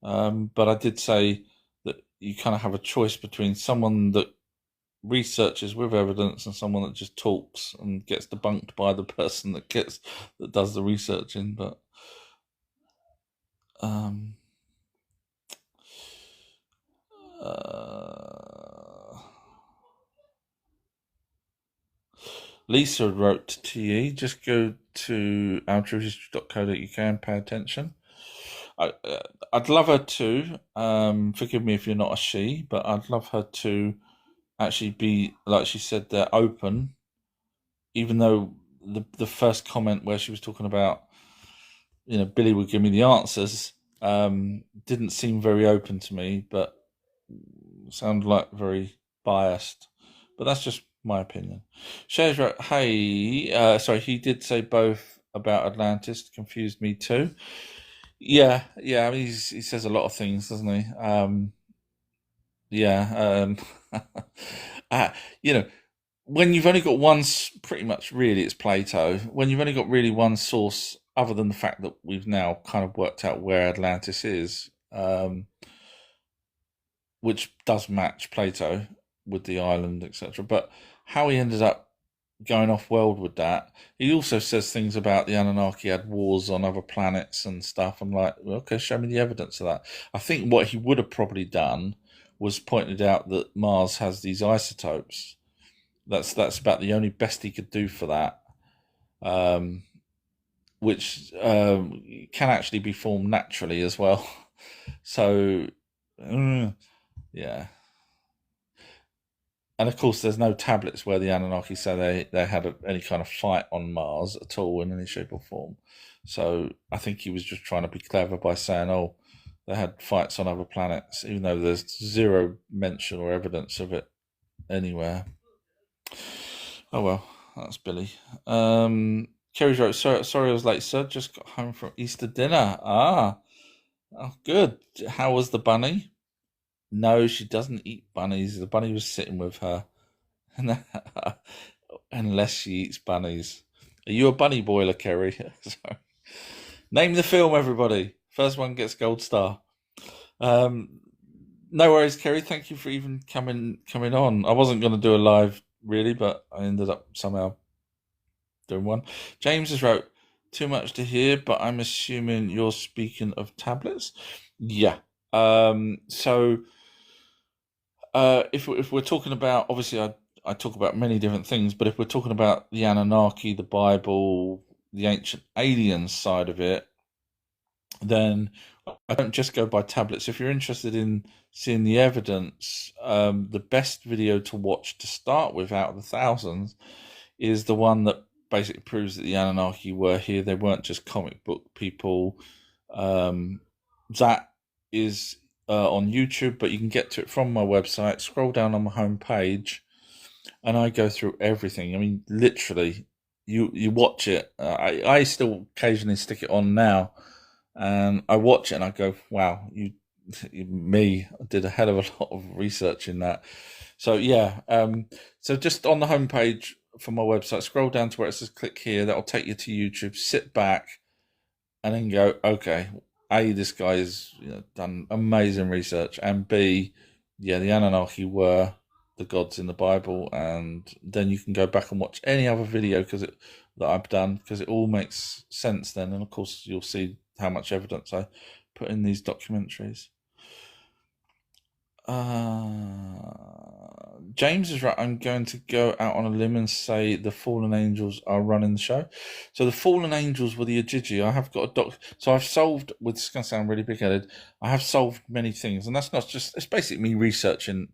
But I did say that you kind of have a choice between someone that researches with evidence and someone that just talks and gets debunked by the person that does the researching. But Lisa wrote to you, just go to outtruehistory.co.uk and pay attention. I'd love her to, forgive me if you're not a she, but I'd love her to actually be, like she said, they're open, even though the first comment where she was talking about, Billy would give me the answers, didn't seem very open to me, but sounded like very biased. But that's just my opinion. Shares wrote, hey, sorry, he did say both about Atlantis, confused me too. Yeah, I mean, he says a lot of things, doesn't he? Yeah, uh, you know, when you've only got one, pretty much really, it's Plato. When you've only got really one source, other than the fact that we've now kind of worked out where Atlantis is, which does match Plato with the island, etc. But how he ended up going off world with that, he also says things about the Anunnaki had wars on other planets and stuff. I'm like, well, okay, show me the evidence of that. I think what he would have probably done was pointed out that Mars has these isotopes. That's about the only best he could do for that, which can actually be formed naturally as well. So, yeah. And of course, there's no tablets where the Anunnaki say they had any kind of fight on Mars at all in any shape or form. So I think he was just trying to be clever by saying, oh, they had fights on other planets, even though there's zero mention or evidence of it anywhere. Oh well, that's Billy. Kerry's wrote, sorry I was late, sir. Just got home from Easter dinner. Ah, oh, good. How was the bunny? No, she doesn't eat bunnies. The bunny was sitting with her. Unless she eats bunnies. Are you a bunny boiler, Kerry? Sorry. Name the film, everybody. First one gets gold star. No worries, Kerry. Thank you for even coming on. I wasn't going to do a live really, but I ended up somehow doing one. James has wrote, too much to hear, but I'm assuming you're speaking of tablets. Yeah. So if we're talking about, obviously I talk about many different things, but if we're talking about the Anunnaki, the Bible, the ancient aliens side of it, then I don't just go by tablets. If you're interested in seeing the evidence, the best video to watch to start with out of the thousands is the one that basically proves that the Anunnaki were here. They weren't just comic book people. That is on YouTube, but you can get to it from my website. Scroll down on my homepage, and I go through everything. I mean, literally, you watch it. I still occasionally stick it on now, and I watch it and I go, "Wow, me did a hell of a lot of research in that." So yeah, so just on the homepage from my website, scroll down to where it says "click here." That'll take you to YouTube. Sit back, and then go, okay. A, this guy has done amazing research, and B, yeah, the Anunnaki were the gods in the Bible, and then you can go back and watch any other video that I've done, because it all makes sense then, and of course you'll see how much evidence I put in these documentaries. James is right. I'm going to go out on a limb and say the fallen angels are running the show. So the fallen angels were the Ajiji. I have got a doc. So I've solved. With this is going to sound really big-headed. I have solved many things, and that's not just. It's basically me researching.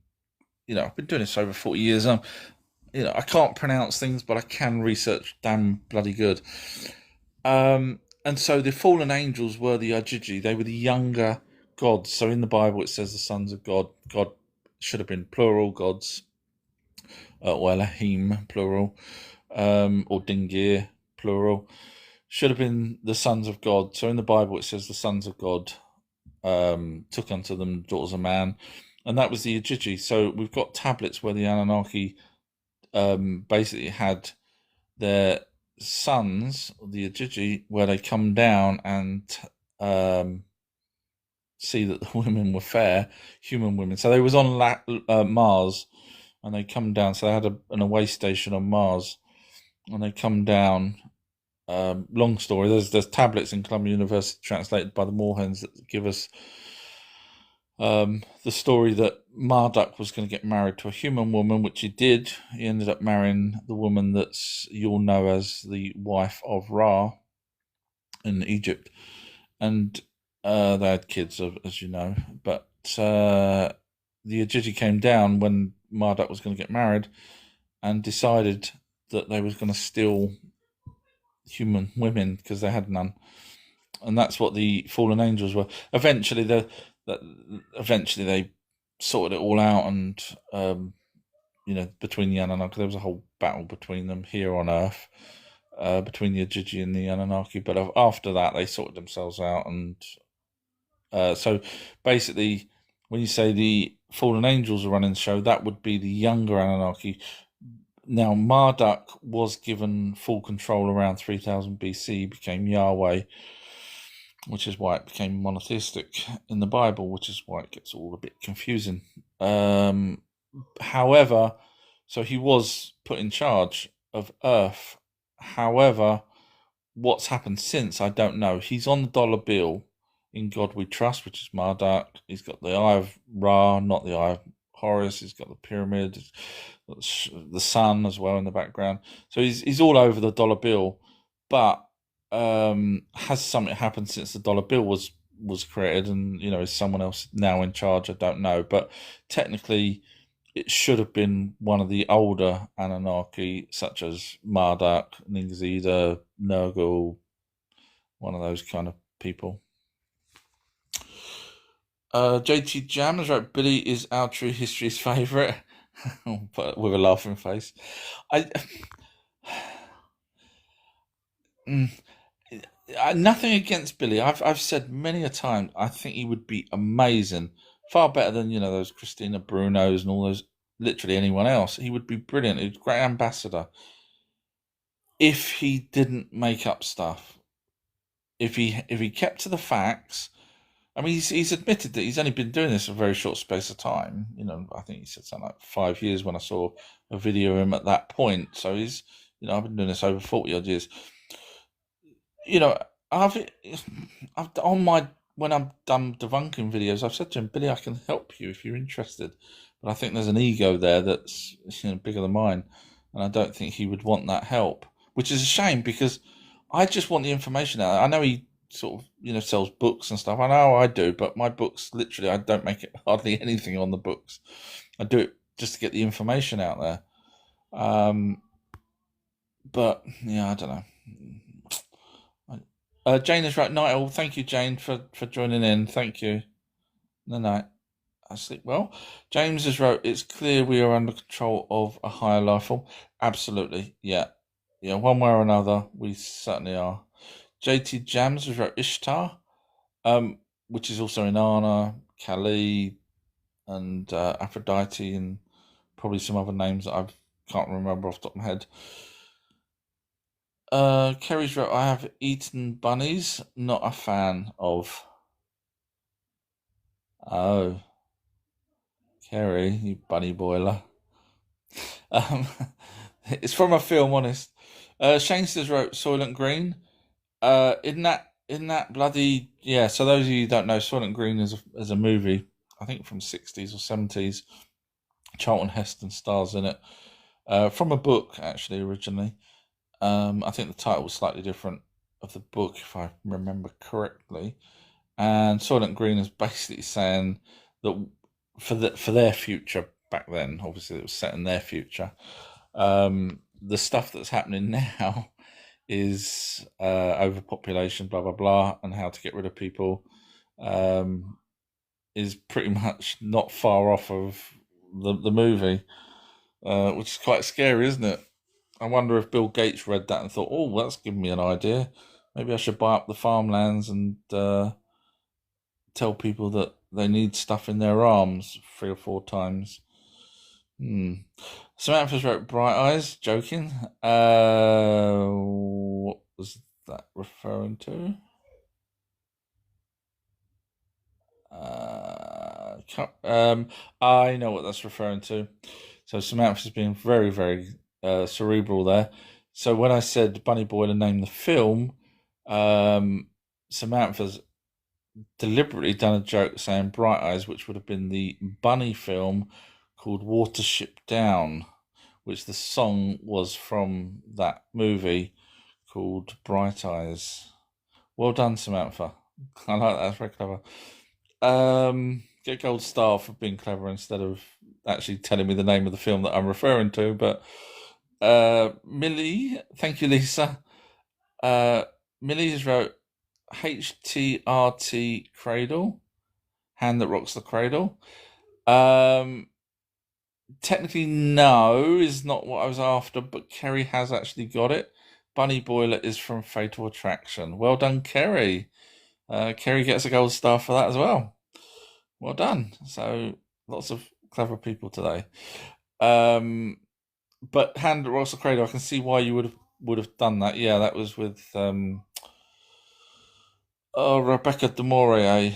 I've been doing this over 40 years. I can't pronounce things, but I can research damn bloody good. And so the fallen angels were the Ajiji. They were the younger gods. So in the Bible it says the sons of God. God should have been plural gods, or Elohim plural, or Dingir plural. Should have been the sons of God. So in the Bible it says the sons of God took unto them daughters of man, and that was the Ajiji. So we've got tablets where the Anunnaki basically had their sons, the Ajiji, where they come down and see that the women were fair, human women. So they was on Mars, and they come down. So they had an away station on Mars, and they come down. Long story. There's tablets in Columbia University translated by the Moorhens that give us the story that Marduk was going to get married to a human woman, which he did. He ended up marrying the woman that's you'll know as the wife of Ra in Egypt, and they had kids, as you know. But the Ajiji came down when Marduk was going to get married, and decided that they was going to steal human women because they had none, and that's what the fallen angels were. Eventually, they sorted it all out, and between the Anunnaki, there was a whole battle between them here on Earth, between the Ajiji and the Anunnaki. But after that, they sorted themselves out, and so basically, when you say the fallen angels are running the show, that would be the younger Anunnaki. Now, Marduk was given full control around 3000 BC, became Yahweh, which is why it became monotheistic in the Bible, which is why it gets all a bit confusing. However, so he was put in charge of Earth. However, what's happened since, I don't know. He's on the dollar bill in God We Trust, which is Marduk. He's got the Eye of Ra, not the Eye of Horus. He's got the pyramid, the sun as well in the background. So he's all over the dollar bill. But has something happened since the dollar bill was created, and is someone else now in charge? I don't know. But technically, it should have been one of the older Anunnaki, such as Marduk, Ningzida, Nurgle, one of those kind of people. JT Jams wrote, Billy is our true history's favourite, but with a laughing face. Nothing against Billy. I've said many a time, I think he would be amazing. Far better than, those Christina Brunos and all those, literally anyone else. He would be brilliant. He's a great ambassador. If he didn't make up stuff. If he kept to the facts. I mean, he's admitted that he's only been doing this a very short space of time. I think he said something like 5 years when I saw a video of him at that point. So he's, I've been doing this over 40 odd years. I've when I'm done debunking videos, I've said to him, Billy, I can help you if you're interested. But I think there's an ego there that's bigger than mine. And I don't think he would want that help, which is a shame because I just want the information out. I know he sort of, sells books and stuff. I know I do, but my books, literally, I don't make it hardly anything on the books. I do it just to get the information out there. But, yeah, I don't know. Jane is right. Night all. Thank you, Jane, for joining in. Thank you. No night. I sleep well. James has wrote, it's clear we are under control of a higher life form. Absolutely. Yeah. Yeah, one way or another, we certainly are. JT Jams has wrote Ishtar, which is also Inanna, Kali, and Aphrodite, and probably some other names that I can't remember off the top of my head. Kerry's wrote, I have eaten bunnies, not a fan of. Oh, Kerry, you bunny boiler. It's from a film, honest. Shane says wrote Soylent Green. In that bloody, yeah. So those of you who don't know, Soylent Green is a movie, I think from 60s or 70s. Charlton Heston stars in it. From a book actually originally. I think the title was slightly different of the book, if I remember correctly. And Soylent Green is basically saying that for their future back then, obviously it was set in their future. The stuff that's happening now is overpopulation, blah blah blah, and how to get rid of people. Is pretty much not far off of the movie, which is quite scary, isn't it? I wonder if Bill Gates read that and thought, oh, that's given me an idea. Maybe I should buy up the farmlands and tell people that they need stuff in their arms 3 or 4 times. Samantha's wrote Bright Eyes, joking. What was that referring to? I know what that's referring to. So Samantha's been very, very cerebral there. So when I said Bunny Boiler named the film, Samantha's deliberately done a joke saying Bright Eyes, which would have been the bunny film called Watership Down, which the song was from that movie called Bright Eyes. Well done, Samantha. I like that. That's very clever. Get gold star for being clever instead of actually telling me the name of the film that I'm referring to. But Millie, thank you, Lisa. Millie's wrote HTRT Cradle, Hand That Rocks the Cradle. Technically, no, is not what I was after, but Kerry has actually got it. Bunny Boiler is from Fatal Attraction. Well done, Kerry. Kerry gets a gold star for that as well. Well done. So lots of clever people today. But Hand That Rocks the Cradle, I can see why you would have done that. Yeah, that was with Rebecca De Maurier.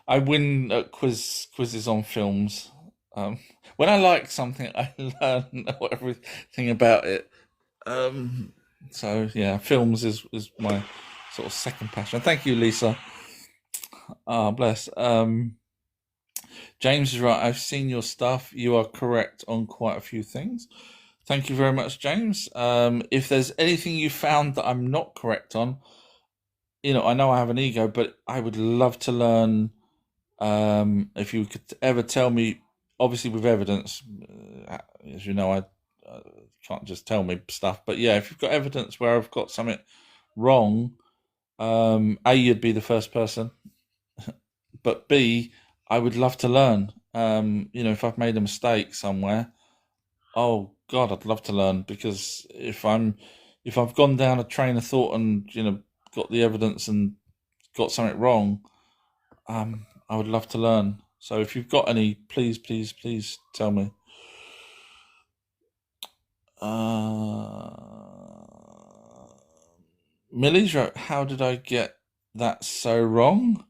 I win at quizzes on films. When I like something, I learn everything about it. So yeah, films is my sort of second passion. Thank you, Lisa. Ah, bless. James is right. I've seen your stuff. You are correct on quite a few things. Thank you very much, James. If there's anything you found that I'm not correct on, I know I have an ego, but I would love to learn. If you could ever tell me, obviously with evidence, as you know, I can't just tell me stuff. But yeah, if you've got evidence where I've got something wrong, A, you'd be the first person, but B, I would love to learn. If I've made a mistake somewhere, oh God, I'd love to learn, because if I've gone down a train of thought and got the evidence and got something wrong, I would love to learn. So if you've got any, please tell me. Millie's wrote, how did I get that so wrong?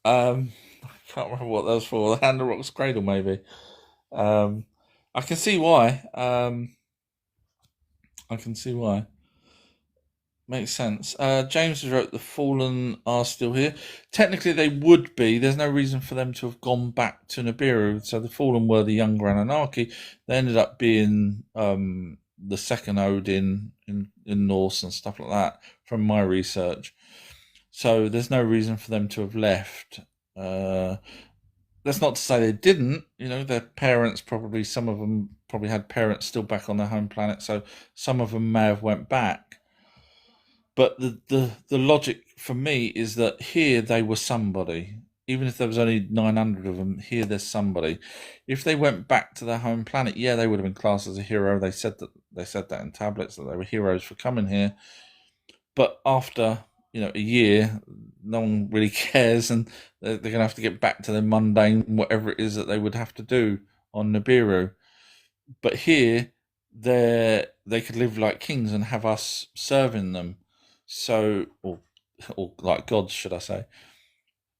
I can't remember what that was for. The Hand of Rock's Cradle, maybe. I can see why. I can see why. Makes sense. James has wrote, the Fallen are still here. Technically, they would be. There's no reason for them to have gone back to Nibiru. So the Fallen were the younger Anunnaki. They ended up being the second Odin in Norse and stuff like that, from my research. So there's no reason for them to have left. That's not to say they didn't. Their parents probably, some of them probably had parents still back on their home planet. So some of them may have went back. But the logic for me is that here they were somebody. Even if there was only 900 of them, here there's somebody. If they went back to their home planet, yeah, they would have been classed as a hero. They said that in tablets, that they were heroes for coming here. But after a year, no one really cares, and they're going to have to get back to their mundane, whatever it is that they would have to do on Nibiru. But here, they could live like kings and have us serving them. So, or like gods, should I say?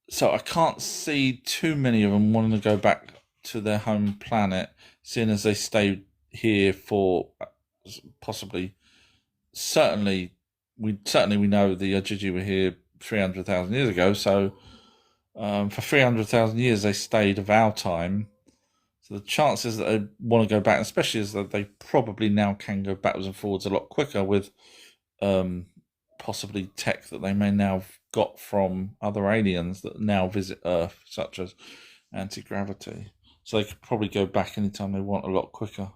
So I can't see too many of them wanting to go back to their home planet, seeing as they stayed here for certainly we know the Ojiji were here 300,000 years ago. So for 300,000 years they stayed of our time. So the chances that they want to go back, especially as that they probably now can go backwards and forwards a lot quicker with possibly tech that they may now have got from other aliens that now visit Earth, such as anti-gravity. So they could probably go back anytime they want a lot quicker.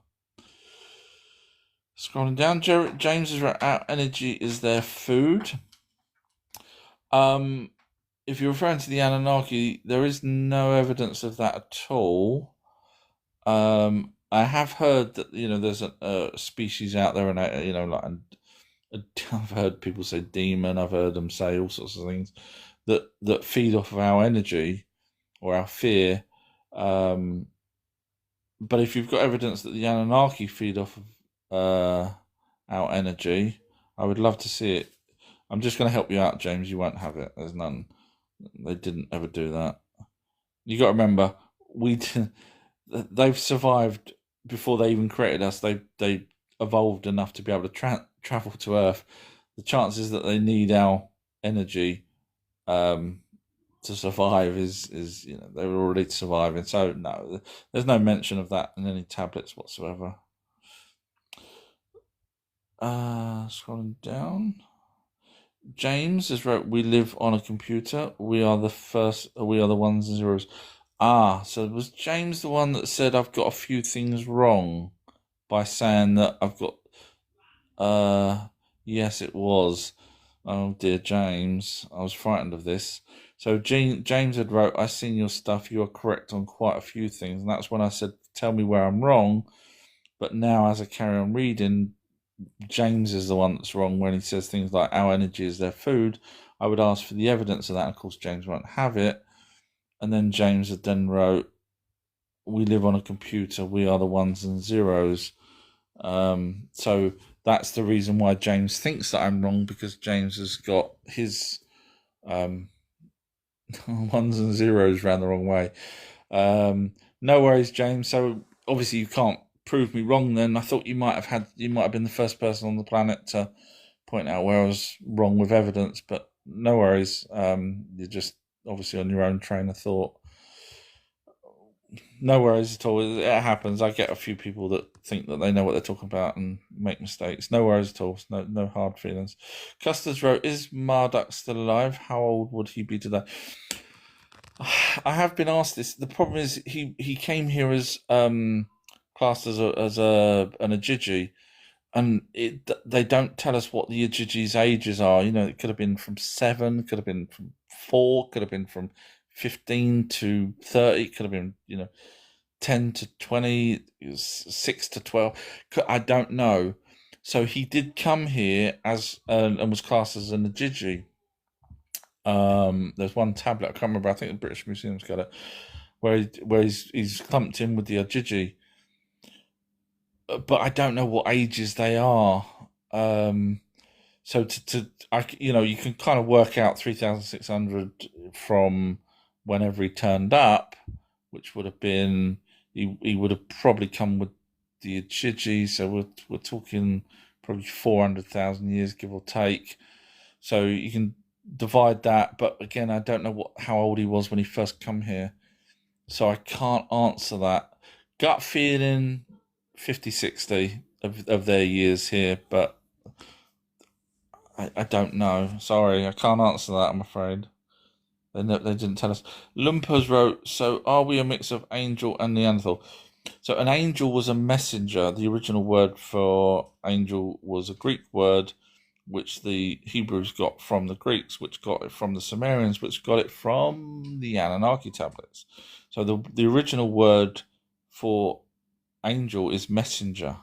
Scrolling down, James is right. Our energy is their food. If you're referring to the Anunnaki, there is no evidence of that at all. I have heard that there's a species out there, and I've heard people say demon. I've heard them say all sorts of things that feed off of our energy or our fear. But if you've got evidence that the Anunnaki feed off of our energy, I would love to see it. I'm just going to help you out, James. You won't have it. There's none. They didn't ever do that. You got to remember, they've survived before they even created us. They evolved enough to be able to travel to Earth. The chances that they need our energy to survive is they were already surviving. So no, there's no mention of that in any tablets whatsoever. Scrolling down, James has wrote, "We live on a computer. We are the ones and zeros." So was James the one that said I've got a few things wrong by saying that I've got? Yes, it was. Oh dear, James, I was frightened of this. So James had wrote, "I seen your stuff. You are correct on quite a few things," and that's when I said, "Tell me where I'm wrong." But now, as I carry on reading, James is the one that's wrong when he says things like our energy is their food. I would ask for the evidence of that. Of course, James won't have it. And then James had then wrote, we live on a computer. We are the ones and zeros. So that's the reason why James thinks that I'm wrong, because James has got his ones and zeros round the wrong way. No worries, James. So obviously you can't prove me wrong then. I thought you might have been the first person on the planet to point out where I was wrong with evidence, but no worries. You're just obviously on your own train of thought. No worries at all. It happens. I get a few people that think that they know what they're talking about and make mistakes. No worries at all. No hard feelings. Custards wrote, "Is Marduk still alive? How old would he be today?" I have been asked this. The problem is he came here as classed as an Ajiji, and they don't tell us what the Ajiji's ages are. You know, it could have been from 7, could have been from 4, could have been from 15 to 30, could have been 10 to 20, 6 to 12. I don't know. So he did come here as and was classed as an Ajiji. There's one tablet I can't remember. I think the British Museum's got it, where he's clumped in with the Ajiji, but I don't know what ages they are. So you can kind of work out 3,600 from whenever he turned up, which would have been he would have probably come with the Ajiji. So we're talking probably 400,000 years, give or take. So you can divide that, but again, I don't know how old he was when he first come here, so I can't answer that. Gut feeling 50, 60 of their years here, but I don't know. Sorry, I can't answer that, I'm afraid. They didn't tell us. Lumpers wrote, "So are we a mix of angel and Neanderthal?" So an angel was a messenger. The original word for angel was a Greek word, which the Hebrews got from the Greeks, which got it from the Sumerians, which got it from the Anunnaki tablets. So the original word for angel is messenger.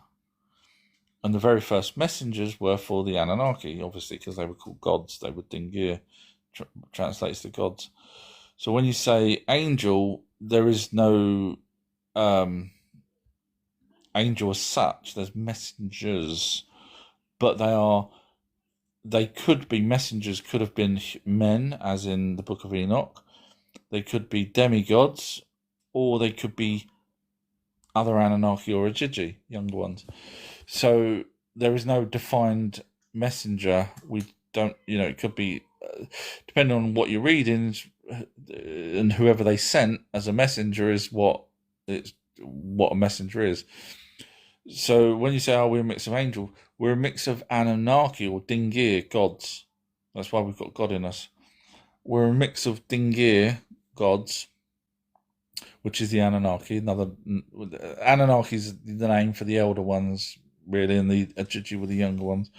And the very first messengers were for the Anunnaki, obviously, because they were called gods. They were Dingir, translates to gods. So when you say angel, there is no angel as such. There's messengers, but they could be messengers, could have been men, as in the Book of Enoch. They could be demigods, or they could be other Anunnaki or Ajiji, younger ones. So there is no defined messenger. We don't, it could be, depending on what you're reading, and whoever they sent as a messenger is what a messenger is. So when you say, "Are we a mix of angel?" We're a mix of Anunnaki or Dingir gods. That's why we've got God in us. We're a mix of Dingir gods, which is the Anunnaki. Anunnaki is the name for the elder ones, really, and the Ajiji were the younger ones.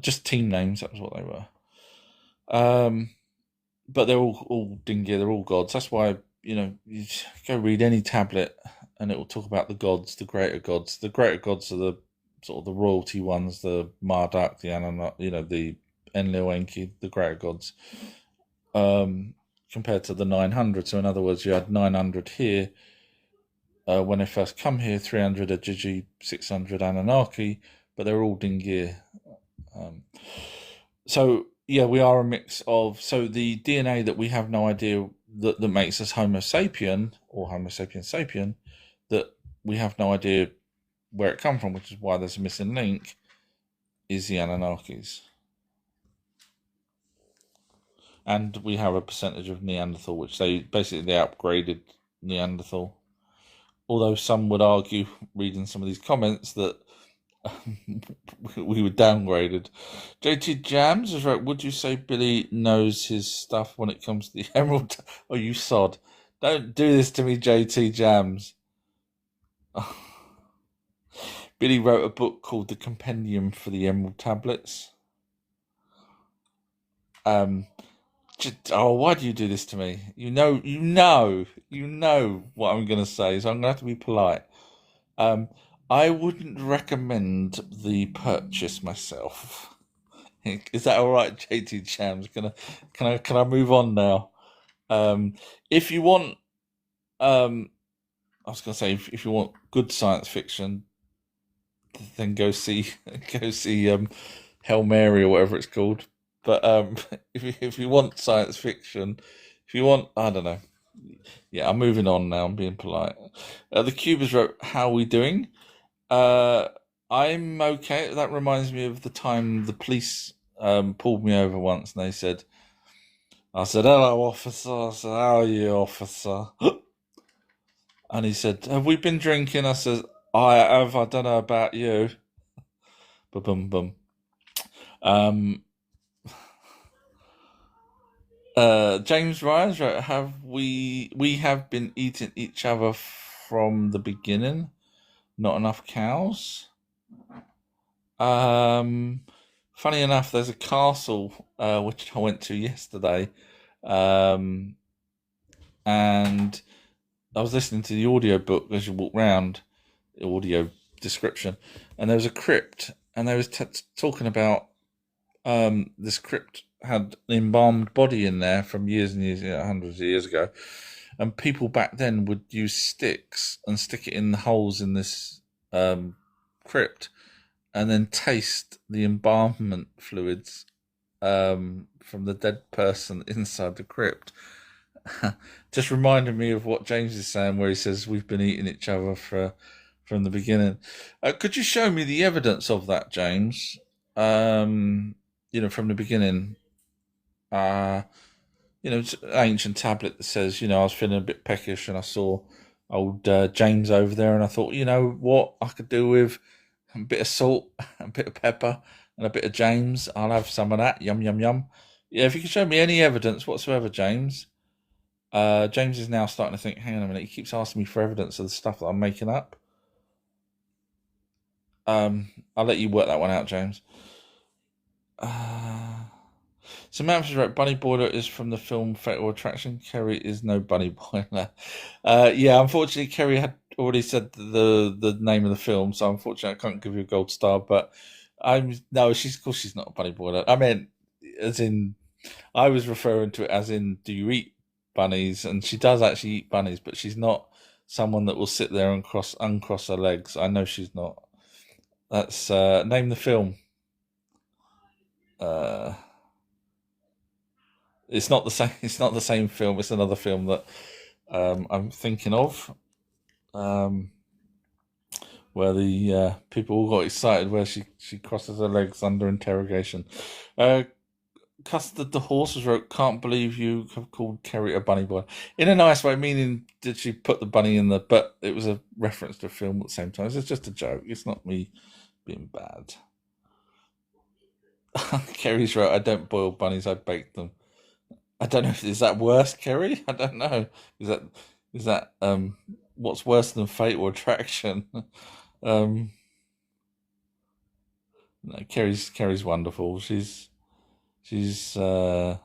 Just team names. That was what they were. But they're all Dingir. They're all gods. That's why you go read any tablet, and it will talk about the gods, the greater gods. The greater gods are the sort of the royalty ones, the Marduk, the Anunnaki, the Enlil, Enki, the greater gods. Compared to the 900. So in other words, you had 900 here when they first come here, 300 Ajiji, 600 Anunnaki, but they're all Dingir. So yeah, we are a mix of. So the DNA that we have no idea that makes us Homo sapien or Homo sapien sapien, that we have no idea where it come from, which is why there's a missing link, is the Anunnakis. And we have a percentage of Neanderthal, which they upgraded Neanderthal. Although some would argue, reading some of these comments, that we were downgraded. JT Jams is right. Would you say Billy knows his stuff when it comes to the emerald? Oh, you sod. Don't do this to me, JT Jams. Billy wrote a book called The Compendium for the Emerald Tablets. Why do you do this to me? You know what I'm going to say, so I'm going to have to be polite. I wouldn't recommend the purchase myself. Is that all right, JT Jams? Can I move on now? If you want, I was going to say, if you want good science fiction, then go see Hail Mary or whatever it's called. But if you want science fiction, if you want, I don't know. Yeah, I'm moving on now. I'm being polite. The Cubers wrote, "How are we doing?" I'm okay. That reminds me of the time the police pulled me over once, and I said, "Hello, officer." I said, "How are you, officer?" And he said, "Have we been drinking?" I said, "I have. I don't know about you." Bum bum. James Ryans wrote, "Have we have been eating each other from the beginning? Not enough cows." Funny enough, there's a castle which I went to yesterday, and I was listening to the audio book as you walk round, the audio description, and there was a crypt, and they was talking about this crypt had an embalmed body in there from years and years, hundreds of years ago, and people back then would use sticks and stick it in the holes in this crypt, and then taste the embalmment fluids from the dead person inside the crypt. Just reminded me of what James is saying, where he says we've been eating each other from the beginning. Could you show me the evidence of that, James? From the beginning. It's an ancient tablet that says, I was feeling a bit peckish, and I saw old James over there, and I thought, you know what, I could do with a bit of salt, a bit of pepper, and a bit of James. I'll have some of that. Yum, yum, yum. Yeah, if you could show me any evidence whatsoever, James. James is now starting to think, hang on a minute, he keeps asking me for evidence of the stuff that I'm making up. I'll let you work that one out, James. Samantha wrote, "Bunny Boiler is from the film Fatal Attraction. Kerry is no bunny boiler." Yeah, unfortunately, Kerry had already said the name of the film, so unfortunately, I can't give you a gold star. But of course she's not a bunny boiler. I meant, as in, I was referring to it as in, do you eat bunnies? And she does actually eat bunnies, but she's not someone that will sit there and uncross her legs. I know she's not. That's name the film. It's not the same. It's not the same film. It's another film that I'm thinking of, where the people all got excited where she crosses her legs under interrogation. Custard the Horses wrote, "Can't believe you have called Kerry a bunny boy," in a nice way, meaning did she put the bunny in the? But it was a reference to a film at the same time. It's just a joke. It's not me being bad. Kerry's wrote, "I don't boil bunnies. I bake them." I don't know. Is that worse, Kerry? I don't know. Is that what's worse than fate or attraction? No, Kerry's wonderful. She's the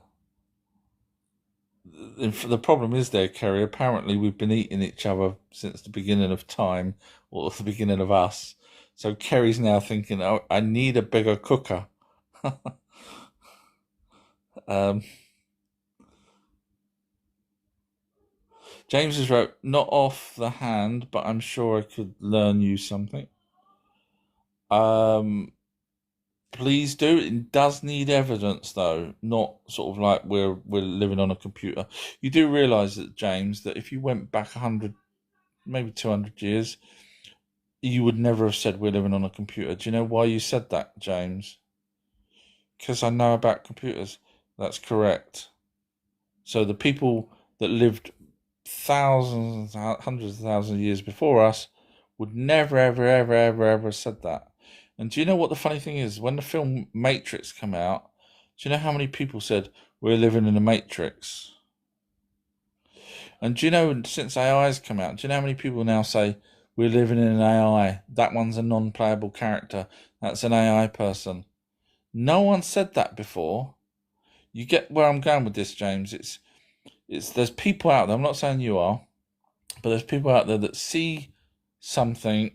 problem is there, Kerry. Apparently, we've been eating each other since the beginning of time, or the beginning of us. So Kerry's now thinking, "Oh, I need a bigger cooker." James has wrote, "Not off the hand, but I'm sure I could learn you something." Please do. It does need evidence, though, not sort of like we're living on a computer. You do realise that, James, that if you went back 100, maybe 200 years, you would never have said we're living on a computer. Do you know why you said that, James? Because I know about computers. That's correct. So the people that lived thousands, hundreds of thousands of years before us would never, ever, ever, ever, ever have said that. And do you know what the funny thing is? When the film Matrix came out, do you know how many people said we're living in a Matrix? And do you know, since AI's come out, do you know how many people now say we're living in an AI? That one's a non-playable character. That's an AI person. No one said that before. You get where I'm going with this, James. It's there's people out there. I'm not saying you are, but there's people out there that see something,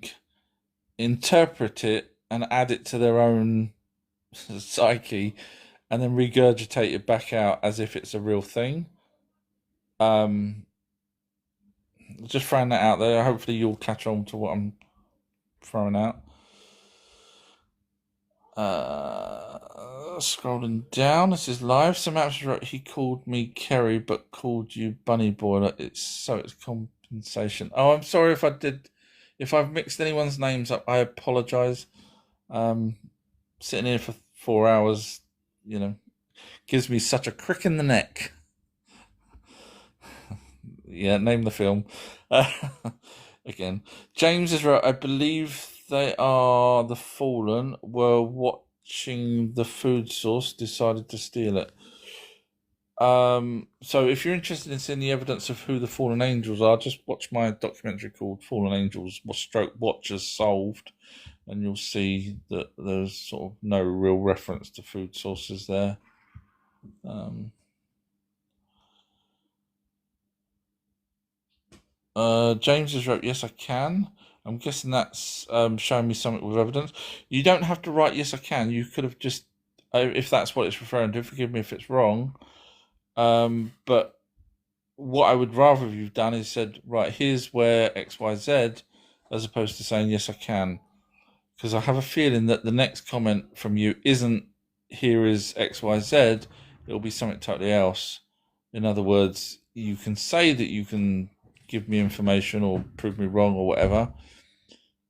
interpret it, and add it to their own psyche, and then regurgitate it back out as if it's a real thing. Just throwing that out there. Hopefully, you'll catch on to what I'm throwing out. Scrolling down, this is live. Some apps wrote he called me Kerry, but called you Bunny Boy. It's compensation. Oh, I'm sorry if I did. If I've mixed anyone's names up, I apologise. Sitting here for 4 hours, gives me such a crick in the neck. Yeah, name the film. Again, James is right. I believe they are the Fallen were watching the food source, decided to steal it. So if you're interested in seeing the evidence of who the fallen angels are, just watch my documentary called Fallen Angels Stroke Watchers Solved, and you'll see that there's sort of no real reference to food sources there. James has wrote, yes, I can. I'm guessing that's showing me something with evidence. You don't have to write, yes, I can. You could have just, if that's what it's referring to, forgive me if it's wrong. But what I would rather have you done is said, right, here's where X, Y, Z, as opposed to saying, yes, I can. Because I have a feeling that the next comment from you isn't, here is X, Y, Z. It'll be something totally else. In other words, you can say that you can give me information or prove me wrong or whatever,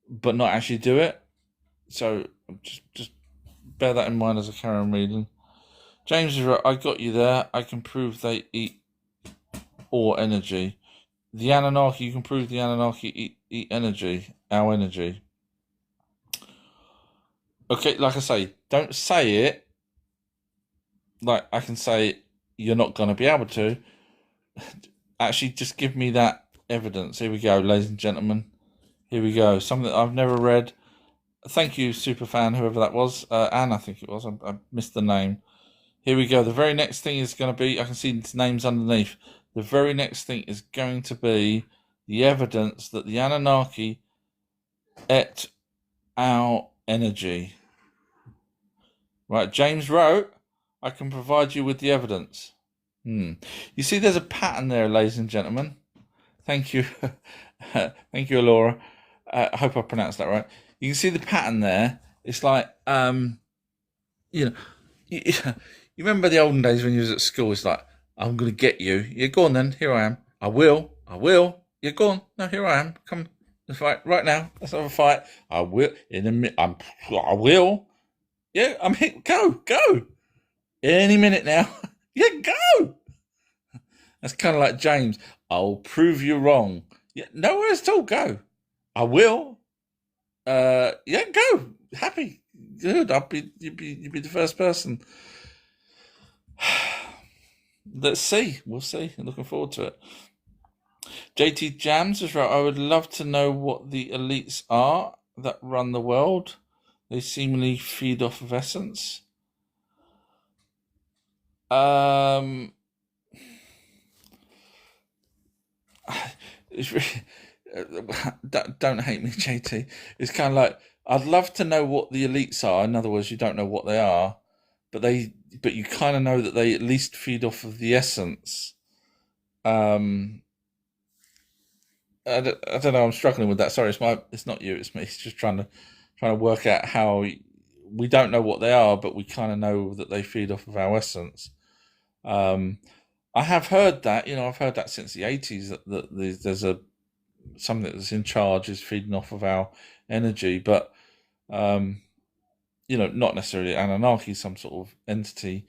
but not actually do it. So just bear that in mind as I carry on reading. James is right. I got you there. I can prove they eat all energy. The Anunnaki, you can prove the Anunnaki eat energy, our energy. Okay, like I say, don't say it. Like I can say, you're not going to be able to. Actually, just give me that evidence. Here we go, ladies and gentlemen. Here we go. Something that I've never read. Thank you, superfan, whoever that was. Anne, I think it was. I missed the name. Here we go. The very next thing is going to be, I can see its names underneath. The very next thing is going to be the evidence that the Anunnaki ate our energy. Right, James wrote, I can provide you with the evidence. You see, there's a pattern there, ladies and gentlemen. Thank you. Thank you, Laura. I hope I pronounced that right. You can see the pattern there. It's like, you remember the olden days when you was at school? It's like, I'm going to get you. Yeah, go on then. Here I am. I will. Yeah, go on. No, here I am. Come, let's fight right now. Let's have a fight. I will. In a minute. I will. Yeah, I'm here. Go. Any minute now. Yeah, go. That's kind of like James. I'll prove you wrong. Yeah, nowhere at all. Go. I will. Yeah, go. Happy. Good. You'd be the first person. Let's see. We'll see. I'm looking forward to it. JT Jams is right. I would love to know what the elites are that run the world. They seemingly feed off of essence. It's really, don't hate me, JT. It's kind of like, I'd love to know what the elites are. In other words, you don't know what they are, but you kind of know that they at least feed off of the essence. I don't know. I'm struggling with that. Sorry, it's not you. It's me. It's just trying to work out how we don't know what they are, but we kind of know that they feed off of our essence. I have heard that. I've heard that since the 80s that there's something that's in charge is feeding off of our energy, but not necessarily Anunnaki, some sort of entity.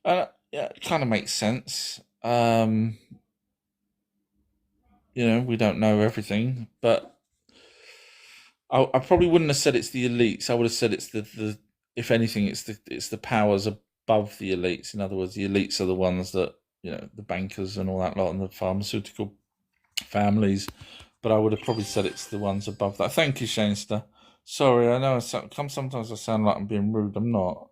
Yeah, it kind of makes sense. We don't know everything, but I probably wouldn't have said it's the elites. I would have said it's the if anything, it's the powers above the elites. In other words, the elites are the ones that the bankers and all that lot and the pharmaceutical families, but I would have probably said it's the ones above that. Thank you, Shanester. Sorry, I know sometimes I sound like I'm being rude. I'm not.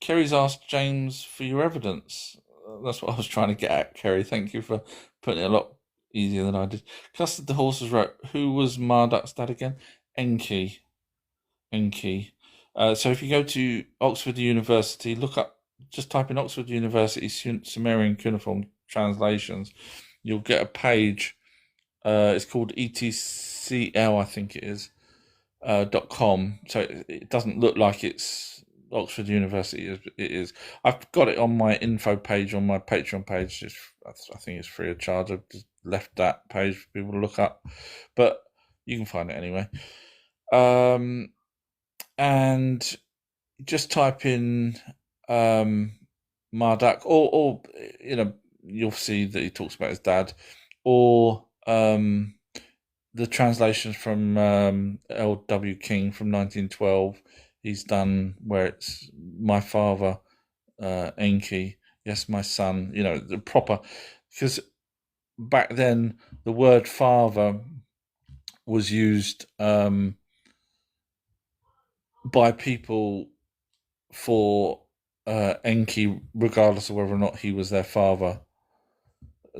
Kerry's asked James for your evidence. That's what I was trying to get at, Kerry. Thank you for putting it a lot easier than I did. Custard the Horses wrote, who was Marduk's dad again? Enki. So if you go to Oxford University, just type in Oxford University Sumerian cuneiform translations, you'll get a page. It's called ETCL, I think it is, .com. So it doesn't look like it's Oxford University. It is. I've got it on my info page on my Patreon page. I think it's free of charge. I've just left that page for people to look up, but you can find it anyway. And just type in Marduk, or you'll see that he talks about his dad, or the translations from L.W. King from 1912. He's done where it's my father, Enki, yes, my son. The proper, because back then the word father was used by people for Enki, regardless of whether or not he was their father.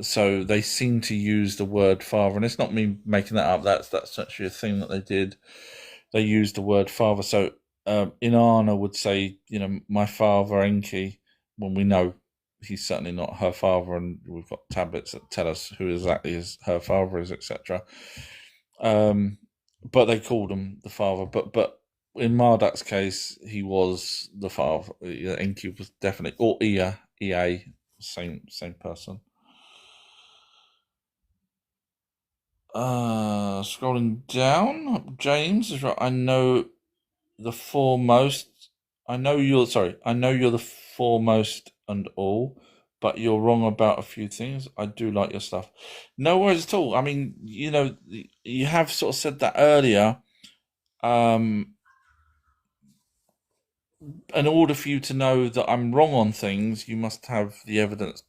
So they seem to use the word father, and it's not me making that up. That's actually a thing that they did. They used the word father. So Inanna would say, my father Enki, when we know he's certainly not her father, and we've got tablets that tell us who exactly her father is, etc. But they called him the father. But in Marduk's case, he was the father. Enki was definitely, or Ea, same person. Scrolling down, James is right. I know you're the foremost and all, but you're wrong about a few things. I do like your stuff. No worries at all. I mean, you have sort of said that earlier. In order for you to know that I'm wrong on things, you must have the evidence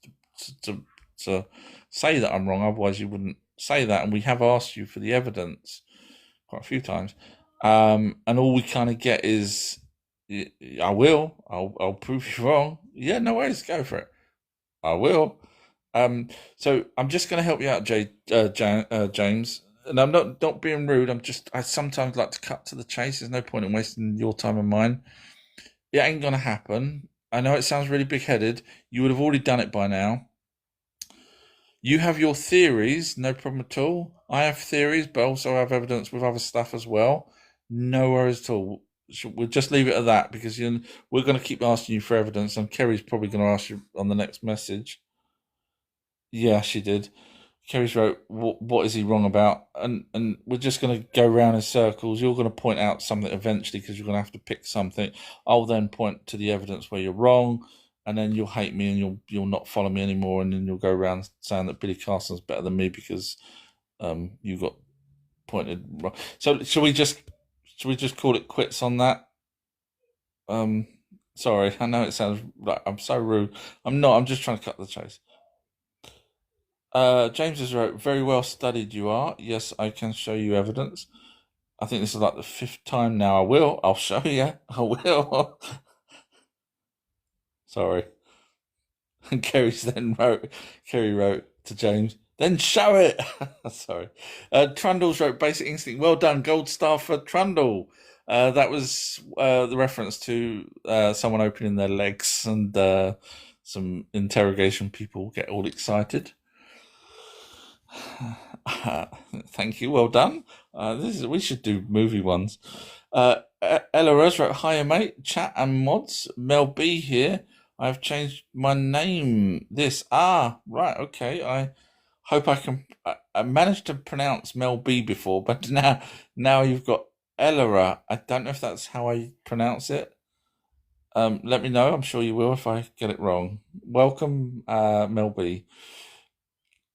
to say that I'm wrong. Otherwise, you wouldn't say that. And we have asked you for the evidence quite a few times, and all we kind of get is, I'll prove you wrong. Yeah, no worries, go for it. I will. So I'm just going to help you out, James. And I'm not being rude. I sometimes like to cut to the chase. There's no point in wasting your time and mine. It ain't going to happen. I know it sounds really big-headed. You would have already done it by now. You have your theories, no problem at all. I have theories, but also have evidence with other stuff as well. No worries at all. We'll just leave it at that, because we're going to keep asking you for evidence, and Kerry's probably going to ask you on the next message. Yeah, she did. Kerry's wrote, what is he wrong about? And we're just going to go round in circles. You're going to point out something eventually, because you're going to have to pick something. I'll then point to the evidence where you're wrong, and then you'll hate me and you'll not follow me anymore, and then you'll go around saying that Billy Carson's better than me because you got pointed wrong. So should we just call it quits on that? Sorry, I know it sounds like I'm so rude. I'm not. I'm just trying to cut the chase. James has wrote, very well studied you are. Yes, I can show you evidence. I think this is like the 5th time now. I'll show you. I will. Sorry. And Kerry wrote to James, then show it. Sorry. Trundle's wrote, basic instinct. Well done. Gold star for Trundle. That was the reference to someone opening their legs, and some interrogation people get all excited. Thank you, well done. We should do movie ones. Ella Rose wrote, hiya mate, chat and mods. Mel B here. I've changed my name. Right, okay. I hope I can. I managed to pronounce Mel B before, but now you've got Ella. I don't know if that's how I pronounce it. Let me know. I'm sure you will if I get it wrong. Welcome, Mel B.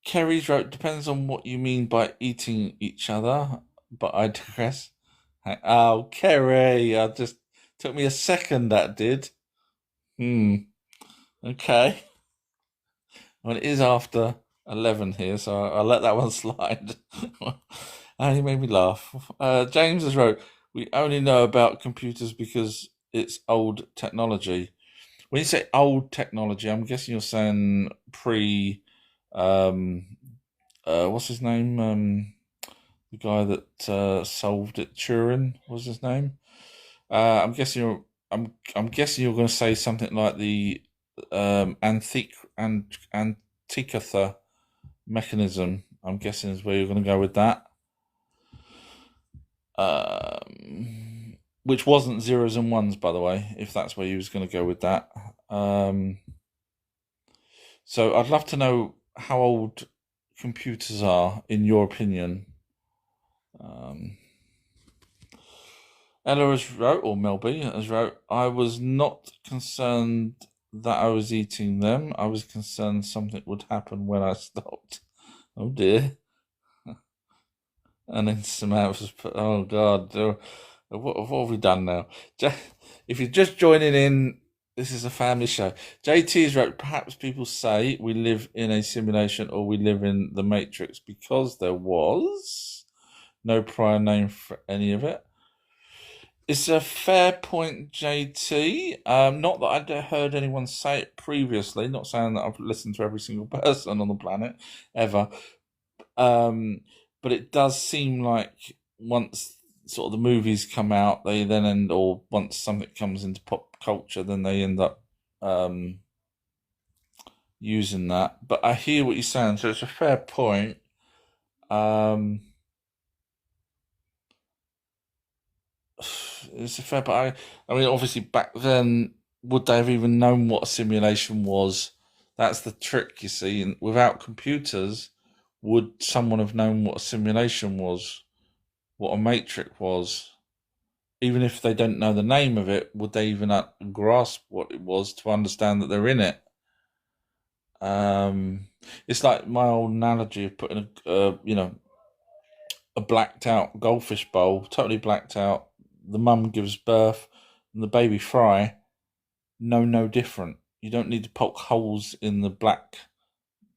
Kerry's wrote, depends on what you mean by eating each other, but I digress. Oh, Kerry, just took me a second, that did. Hmm. Okay. Well, it is after 11 here, so I'll let that one slide. He made me laugh. James has wrote, we only know about computers because it's old technology. When you say old technology, I'm guessing you're saying pre, um, what's his name? The guy that solved it, Turing was his name. I'm guessing I'm guessing you're going to say something like the Antikythera mechanism. I'm guessing is where you're going to go with that. Which wasn't zeros and ones, by the way, if that's where you was going to go with that. So I'd love to know how old computers are, in your opinion. Ella has wrote, or Melby has wrote, I was not concerned that I was eating them. I was concerned something would happen when I stopped. Oh dear. And then Samantha's put, oh God, what have we done now? If you're just joining in, this is a family show. JT's wrote, perhaps people say we live in a simulation or we live in the Matrix because there was no prior name for any of it. It's a fair point, JT. Not that I'd heard anyone say it previously, not saying that I've listened to every single person on the planet ever. But it does seem like once sort of the movies come out, they then end, or once something comes into pop culture, then they end up using that. But I hear what you're saying, so it's a fair point. It's a fair, but I mean, obviously back then, would they have even known what a simulation was? That's the trick, you see. And without computers, would someone have known what a simulation was, what a matrix was? Even if they don't know the name of it, would they even grasp what it was to understand that they're in it? It's like my old analogy of putting a blacked out goldfish bowl, totally blacked out. The mum gives birth, and the baby fry. No different. You don't need to poke holes in the black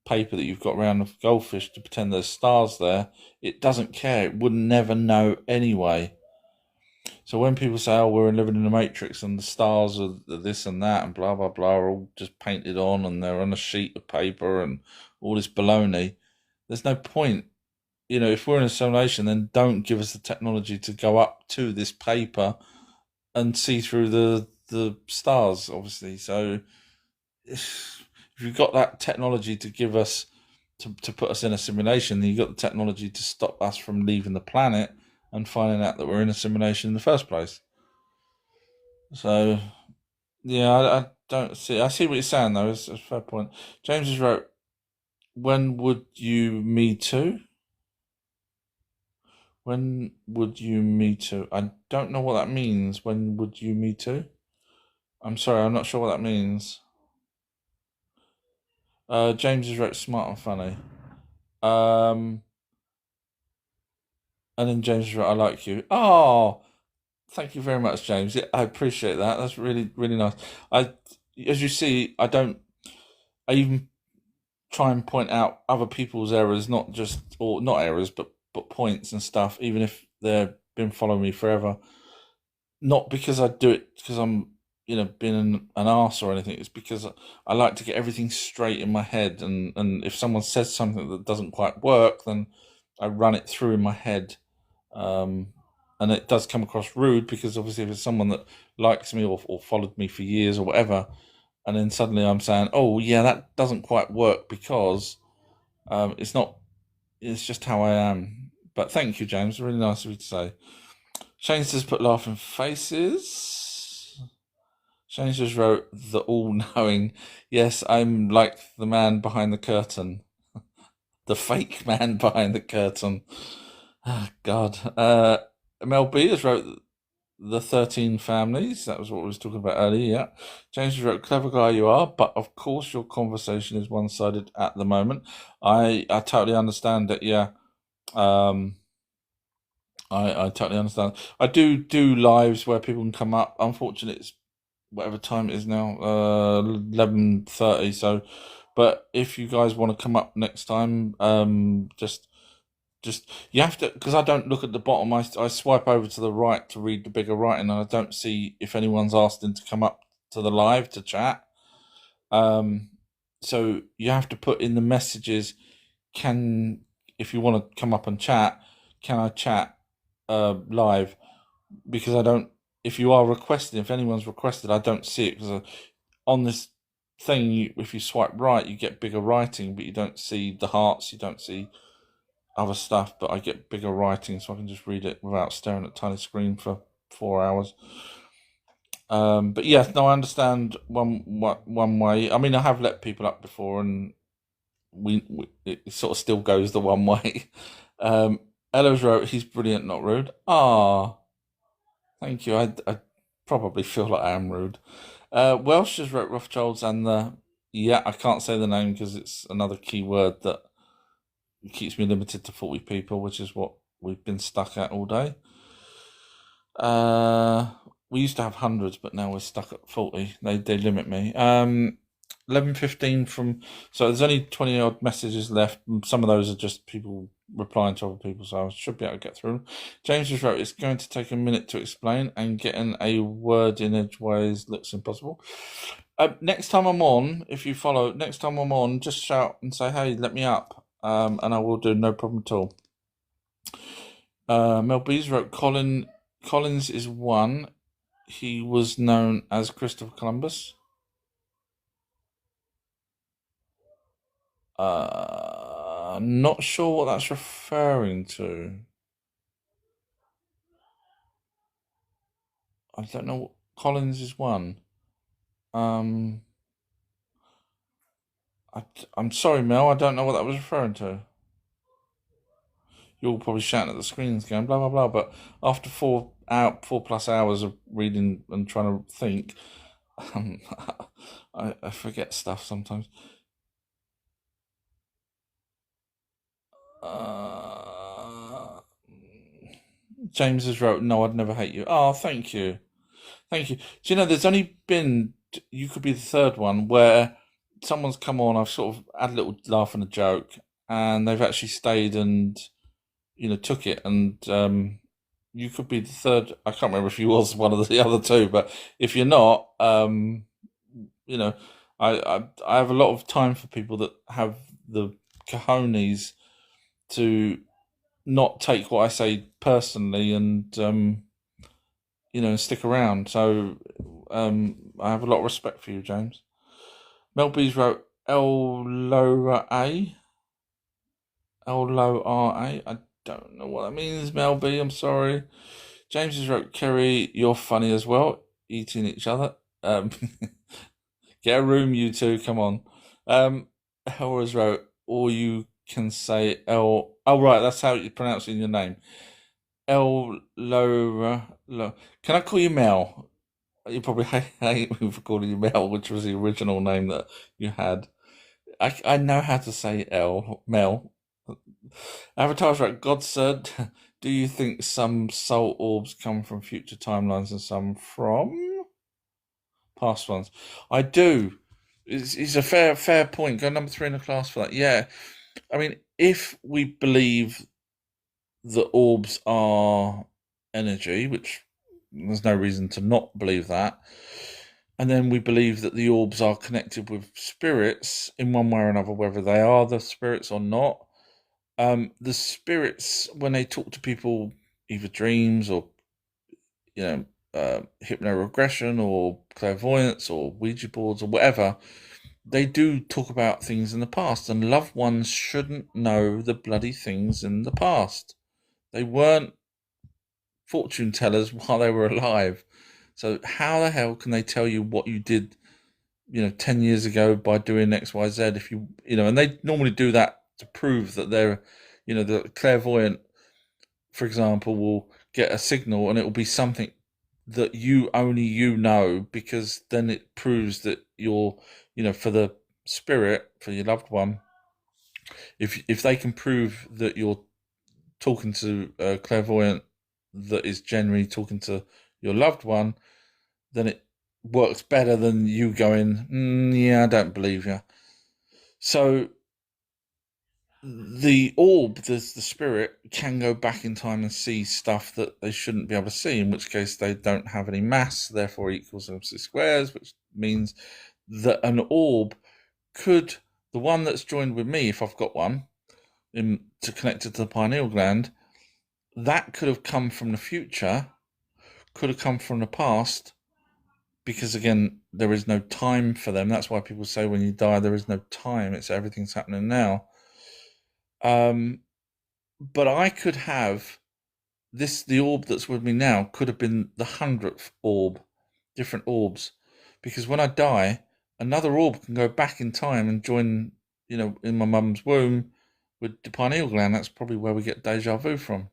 paper that you've got around the goldfish to pretend there's stars there. It doesn't care. It would never know anyway. So when people say, "Oh, we're living in a matrix and the stars are this and that and blah blah blah," are all just painted on and they're on a sheet of paper and all this baloney, there's no point. If we're in a simulation, then don't give us the technology to go up to this paper and see through the stars, obviously. So if you've got that technology to give us to put us in a simulation, then you've got the technology to stop us from leaving the planet and finding out that we're in a simulation in the first place. So yeah, I don't see. I see what you're saying though. It's a fair point. James has wrote, "When would you me too? When would you me too? I don't know what that means. When would you me too? I'm sorry, I'm not sure what that means." James has wrote smart and funny. Um, and then James has wrote, I like you. Oh, thank you very much, James. Yeah, I appreciate that. That's really, really nice. As you see, I even try and point out other people's errors, not just, or not errors, but points and stuff, even if they've been following me forever. Not because I do it because I'm, being an arse or anything. It's because I like to get everything straight in my head, and if someone says something that doesn't quite work, then I run it through in my head. And it does come across rude because obviously if it's someone that likes me or followed me for years or whatever, and then suddenly I'm saying, oh yeah, that doesn't quite work because it's not, it's just how I am. But thank you, James. Really nice of you to say. Shane says put laughing faces. Shane just wrote the all-knowing. Yes, I'm like the man behind the curtain. The fake man behind the curtain. Oh, God. Mel B has wrote the 13 families. That was what we was talking about earlier, yeah. James has wrote, clever guy you are, but of course your conversation is one-sided at the moment. I totally understand that, yeah. I totally understand. I do lives where people can come up. Unfortunately, whatever time it is now, 11:30. So, but if you guys want to come up next time, just you have to, because I don't look at the bottom. I swipe over to the right to read the bigger writing, and I don't see if anyone's asked him to come up to the live to chat. So you have to put in the messages. If you want to come up and chat, can I chat live? Because I don't. If you are requesting, if anyone's requested, I don't see it because on this thing, if you swipe right, you get bigger writing, but you don't see the hearts. You don't see other stuff, but I get bigger writing, so I can just read it without staring at a tiny screen for 4 hours. But yes, no, I understand one way. I mean, I have let people up before, and it sort of still goes the one way. Ella's wrote, "He's brilliant, not rude." Ah, thank you. I probably feel like I am rude. Welsh has wrote Rothschilds and I can't say the name because it's another key word that keeps me limited to 40 people, which is what we've been stuck at all day. We used to have hundreds, but now we're stuck at 40. They limit me. 11:15 from. So there's only 20 odd messages left. Some of those are just people replying to other people, so I should be able to get through. James just wrote, "It's going to take a minute to explain, and getting a word in edgeways looks impossible." Next time I'm on, if you follow, next time I'm on, just shout and say, "Hey, let me up," and I will do, no problem at all. Mel Bees wrote, Collins is one. He was known as Christopher Columbus. Not sure what that's referring to. I don't know what Collins is one. I'm sorry, Mel. I don't know what that was referring to. You're all probably shouting at the screens, going blah blah blah. But after 4+ hours of reading and trying to think, I forget stuff sometimes. James has wrote, "No, I'd never hate you." Oh, thank you. Thank you. Do you know, there's only been, you could be the third one, where someone's come on, I've sort of had a little laugh and a joke, and they've actually stayed and, took it. And you could be the third. I can't remember if you was one of the other two, but if you're not, you know, I have a lot of time for people that have the cojones to not take what I say personally and stick around. So I have a lot of respect for you, James. Mel B's wrote L-L-O-R-A. L-O-R-A. I don't know what that means, Mel B. I'm sorry. James has wrote, "Kerry, you're funny as well, eating each other." Get a room, you two. Come on. Elra's wrote, "Or you can say L." Oh, right, that's how you're pronouncing your name. L-Lora. Can I call you Mel? You probably hate me for calling you Mel, which was the original name that you had. I know how to say Mel. Avatar's right. God said, "Do you think some soul orbs come from future timelines and some from past ones?" I do. It's a fair point. Go number 3 in the class for that. Yeah. I mean, if we believe that orbs are energy, which there's no reason to not believe that, and then we believe that the orbs are connected with spirits in one way or another, whether they are the spirits or not. The spirits, when they talk to people, either dreams or hypnoregression or clairvoyance or Ouija boards or whatever, they do talk about things in the past, and loved ones shouldn't know the bloody things in the past. They weren't fortune tellers while they were alive. So how the hell can they tell you what you did, 10 years ago by doing X, Y, Z? If and they normally do that to prove that they're, the clairvoyant, for example, will get a signal and it will be something that only you know, because then it proves that you're, for the spirit, for your loved one, if they can prove that you're talking to a clairvoyant that is generally talking to your loved one, then works better than you going, yeah, I don't believe you. So the orb, the spirit, can go back in time and see stuff that they shouldn't be able to see, in which case they don't have any mass, therefore equals opposite squares, which means that an orb could, the one that's joined with me, if I've got one, to connect it to the pineal gland, that could have come from the future, could have come from the past, because again, there is no time for them. That's why people say when you die, there is no time. It's everything's happening now. But I could have this, the orb that's with me now could have been the 100th orb, different orbs, because when I die, another orb can go back in time and join, in my mum's womb with the pineal gland. That's probably where we get deja vu from.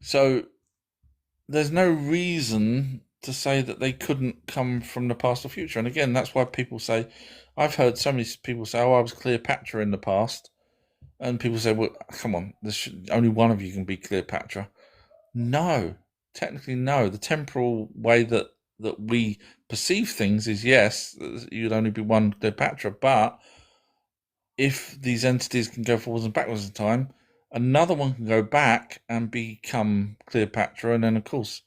So there's no reason to say that they couldn't come from the past or future. And again, that's why people say, I've heard so many people say, oh, I was Cleopatra in the past. And people say, well, come on, only one of you can be Cleopatra. No, technically no. The temporal way that we perceive things is, yes, you'd only be one Cleopatra. But if these entities can go forwards and backwards in time, another one can go back and become Cleopatra. And then, of course,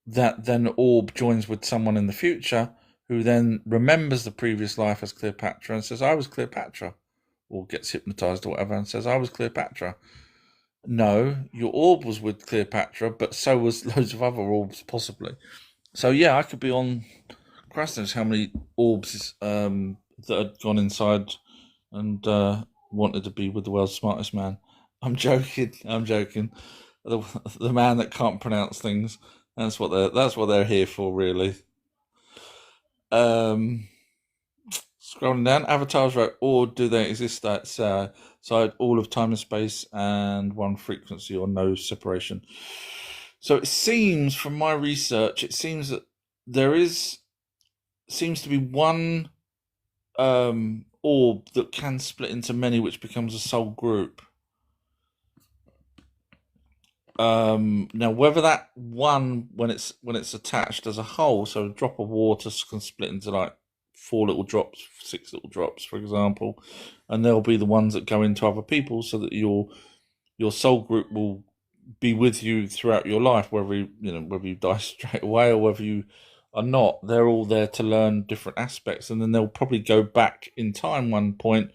that then orb joins with someone in the future who then remembers the previous life as Cleopatra and says, I was Cleopatra. Or gets hypnotized or whatever and says, I was Cleopatra. No, your orb was with Cleopatra, but so was loads of other orbs, possibly. So, yeah, I could be on, Christ knows how many orbs that had gone inside and wanted to be with the world's smartest man. I'm joking. The man that can't pronounce things. That's what they're here for, really. Scrolling down, avatars wrote, or do they exist outside all of time and space and one frequency or no separation? So it seems, from my research, it seems that there seems to be one orb that can split into many, which becomes a soul group. Now, whether that one, when it's attached as a whole, so a drop of water can split into like 4 little drops, 6 little drops, for example, and they'll be the ones that go into other people, so that your soul group will be with you throughout your life, whether you die straight away or whether you are not. They're all there to learn different aspects, and then they'll probably go back in time one point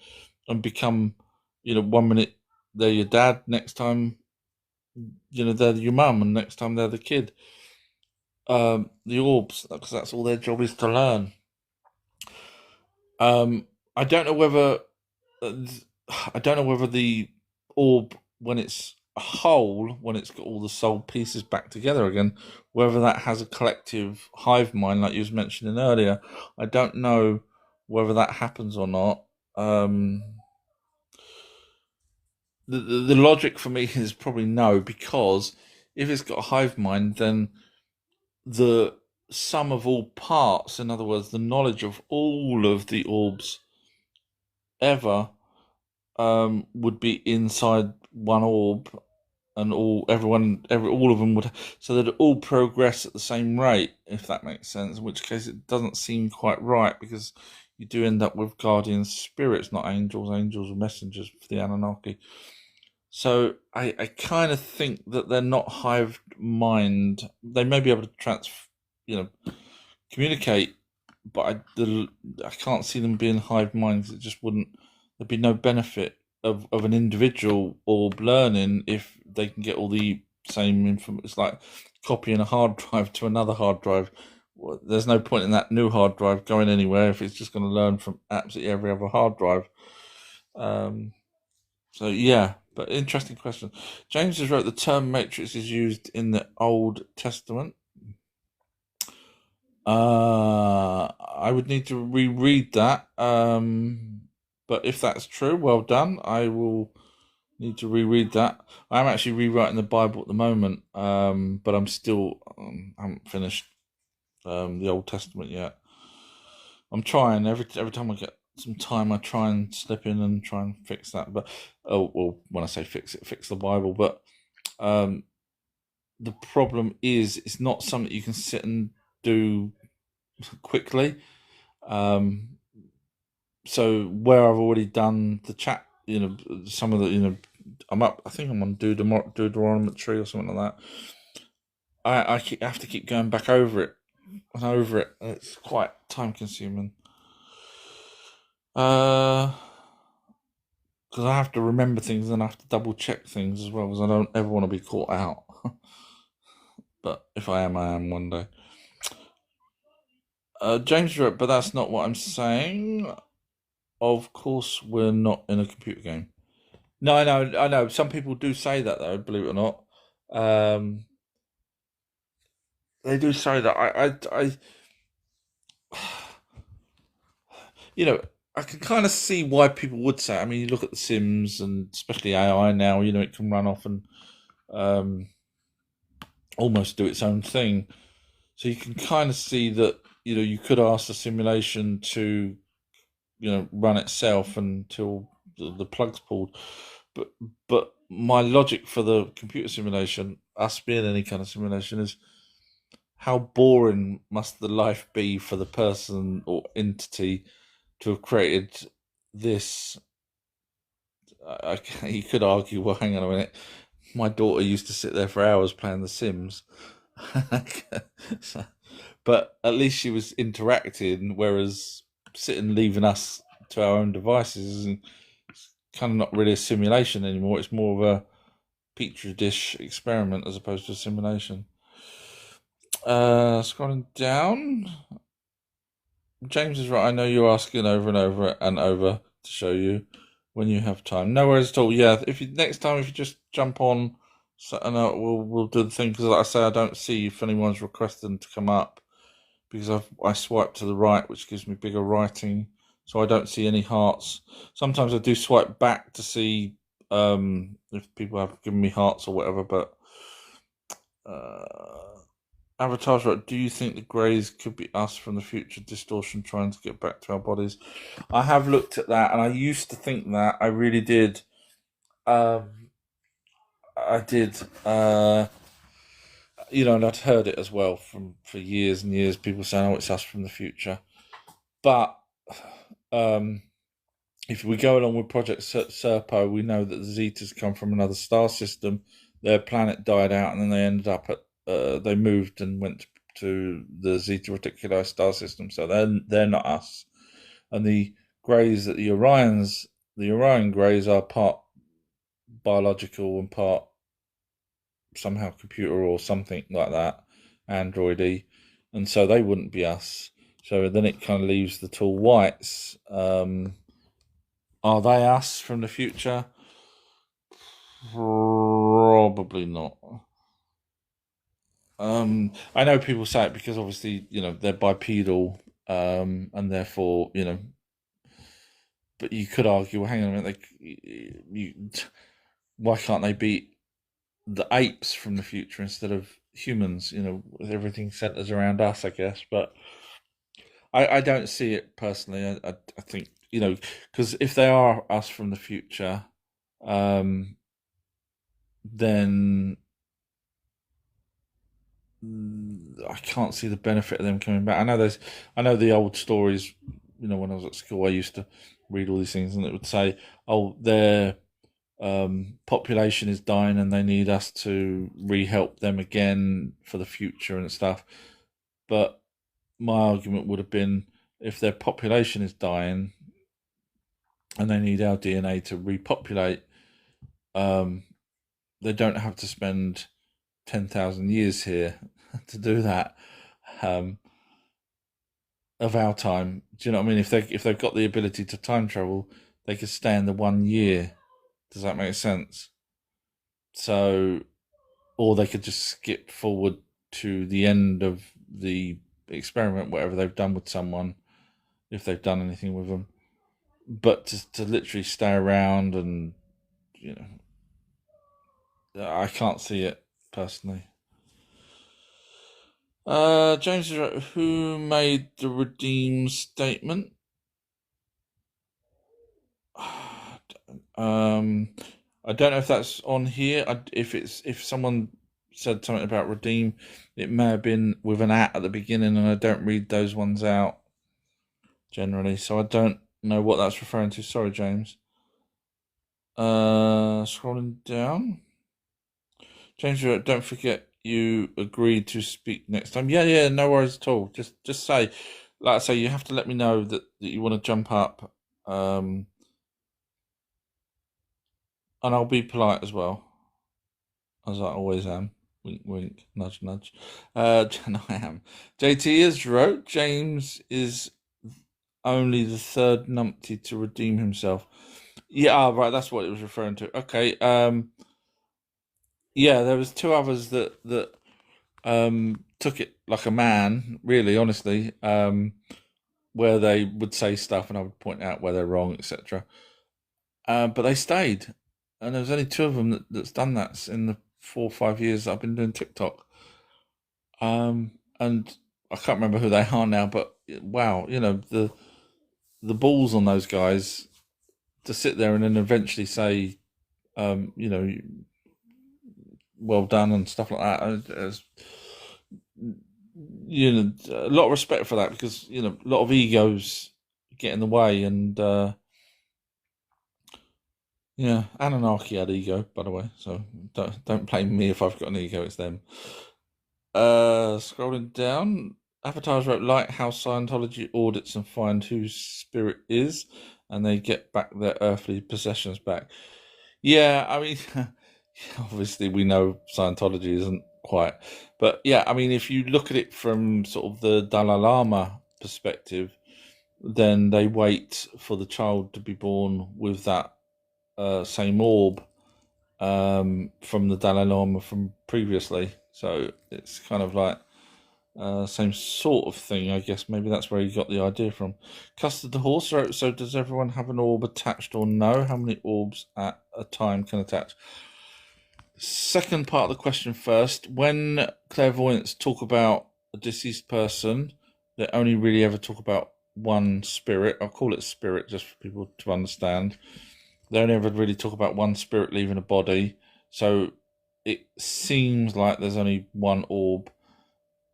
and become, 1 minute they're your dad, next time they're your mum, and next time they're the kid. The orbs, because that's all their job is to learn. I don't know whether the orb, when it's a whole, when it's got all the soul pieces back together again, whether that has a collective hive mind like you was mentioning earlier. I don't know whether that happens or not. The logic for me is probably no, because if it's got a hive mind, then the sum of all parts, in other words, the knowledge of all of the orbs ever, would be inside one orb, and all of them would, so they'd all progress at the same rate, if that makes sense. In which case, it doesn't seem quite right, because you do end up with guardian spirits, not angels. Angels are messengers for the Anunnaki. So I kind of think that they're not hive mind. They may be able to communicate, but I can't see them being hive minds. It just wouldn't. There'd be no benefit of an individual orb learning if they can get all the same information. It's like copying a hard drive to another hard drive. There's no point in that new hard drive going anywhere if it's just going to learn from absolutely every other hard drive. So yeah, but interesting question. James has wrote, the term matrix is used in the Old Testament. I would need to reread that. But if that's true, well done. I will need to reread that. I'm actually rewriting the Bible at the moment, but I'm still I haven't finished the Old Testament yet. I'm trying every time I get some time. I try and slip in and try and fix that. But when I say fix it, fix the Bible. But the problem is, it's not something you can sit and do quickly. So where I've already done the chat, some of the, I'm up. I think I'm on Deuteronometry or something like that. I have to keep going back over it and over it. And it's quite time consuming. Because I have to remember things and I have to double check things as well, because I don't ever want to be caught out. But if I am one day. James wrote, but that's not what I'm saying. Of course, we're not in a computer game. No, I know. Some people do say that, though. Believe it or not, they do say that. I can kind of see why people would say it. I mean, you look at The Sims, and especially AI now. It can run off and almost do its own thing. So you can kind of see that. You could ask the simulation to, run itself until the plug's pulled. But my logic for the computer simulation, us being any kind of simulation, is how boring must the life be for the person or entity to have created this? You could argue, well, hang on a minute. My daughter used to sit there for hours playing The Sims. But at least she was interacting, whereas sitting leaving us to our own devices is kind of not really a simulation anymore. It's more of a petri dish experiment as opposed to a simulation. Scrolling down, James is right. I know you're asking over and over and over to show you when you have time. No worries at all. Yeah, next time if you just jump on, and we'll do the thing, because like I say, I don't see if anyone's requesting to come up, because I swipe to the right, which gives me bigger writing, so I don't see any hearts. Sometimes I do swipe back to see if people have given me hearts or whatever, but Avatar's right. Do you think the Greys could be us from the future distortion trying to get back to our bodies? I have looked at that, and I used to think that. I really did. I did. And I'd heard it as well for years and years. People saying, "Oh, it's us from the future." But if we go along with Project Serpo, we know that the Zetas come from another star system. Their planet died out, and then they ended up at. They moved and went to the Zeta Reticuli star system, so they're not us. And the Greys the Orion Greys are part biological and part somehow computer or something like that, androidy, and so they wouldn't be us. So then it kind of leaves the tall whites. Are they us from the future? Probably not. I know people say it because obviously, they're bipedal, and therefore, but you could argue, well, hang on a minute, why can't they be the apes from the future instead of humans? With everything centers around us, I guess. But I don't see it personally. I think, because if they are us from the future, then I can't see the benefit of them coming back. I know the old stories. When I was at school, I used to read all these things, and it would say, "Oh, their population is dying, and they need us to re-help them again for the future and stuff." But my argument would have been, if their population is dying, and they need our DNA to repopulate, they don't have to spend 10,000 years here to do that. Of our time, do you know what I mean? If they've got the ability to time travel, they could stay in the 1 year. Does that make sense? So, or they could just skip forward to the end of the experiment, whatever they've done with someone, if they've done anything with them. But to literally stay around, and I can't see it personally. James is right. Who made the redeem statement? I don't know if that's on here. If someone said something about redeem. It may have been with an at the beginning, and I don't read those ones out generally, so I don't know what that's referring to. Sorry, James. Scrolling down. James, don't forget you agreed to speak next time. Yeah, no worries at all. Just say, like I say, you have to let me know that you want to jump up, and I'll be polite as well, as I always am. Wink, wink, nudge, nudge. No, I am. JT is wrote, James is only the third numpty to redeem himself. Yeah, right, that's what it was referring to. Okay, yeah, there was two others that took it like a man, really, honestly, where they would say stuff and I would point out where they're wrong, etc. But they stayed, and there was only two of them that's done that in the 4 or 5 years that I've been doing TikTok. And I can't remember who they are now, but wow, the balls on those guys to sit there and then eventually say, well done and stuff like that. A lot of respect for that, because a lot of egos get in the way, and Anunnaki had ego, by the way, so don't blame me if I've got an ego, it's them. Scrolling down, Avatars wrote, like how Scientology audits and find whose spirit is, and they get back their earthly possessions back. Yeah, I mean, obviously we know Scientology isn't quite, but yeah, I mean, if you look at it from sort of the Dalai Lama perspective, then they wait for the child to be born with that same orb from the Dalai Lama from previously. So it's kind of like same sort of thing, I guess. Maybe that's where he got the idea from. Custard the Horse wrote, so does everyone have an orb attached or no? How many orbs at a time can attach? Second part of the question first. When clairvoyants talk about a deceased person, they only really ever talk about one spirit. I'll call it spirit just for people to understand. They only ever really talk about one spirit leaving a body. So it seems like there's only one orb.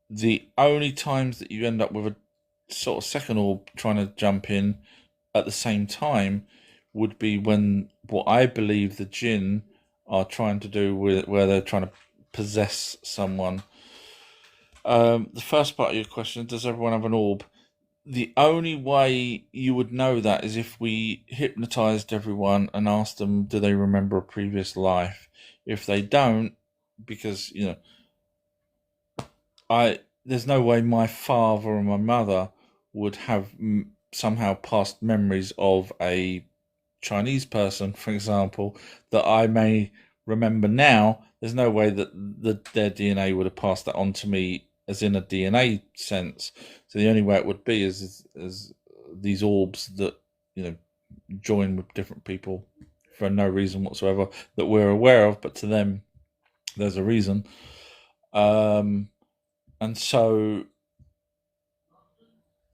The only times that you end up with a sort of second orb trying to jump in at the same time would be when what I believe the jinn are trying to do, where they're trying to possess someone. The first part of your question, does everyone have an orb? The only way you would know that is if we hypnotized everyone and asked them, do they remember a previous life? If they don't, because there's no way my father or my mother would have somehow past memories of a Chinese person, for example, that I may remember now. There's no way that their DNA would have passed that on to me as in a DNA sense. So the only way it would be is these orbs that join with different people for no reason whatsoever that we're aware of, but to them there's a reason. And so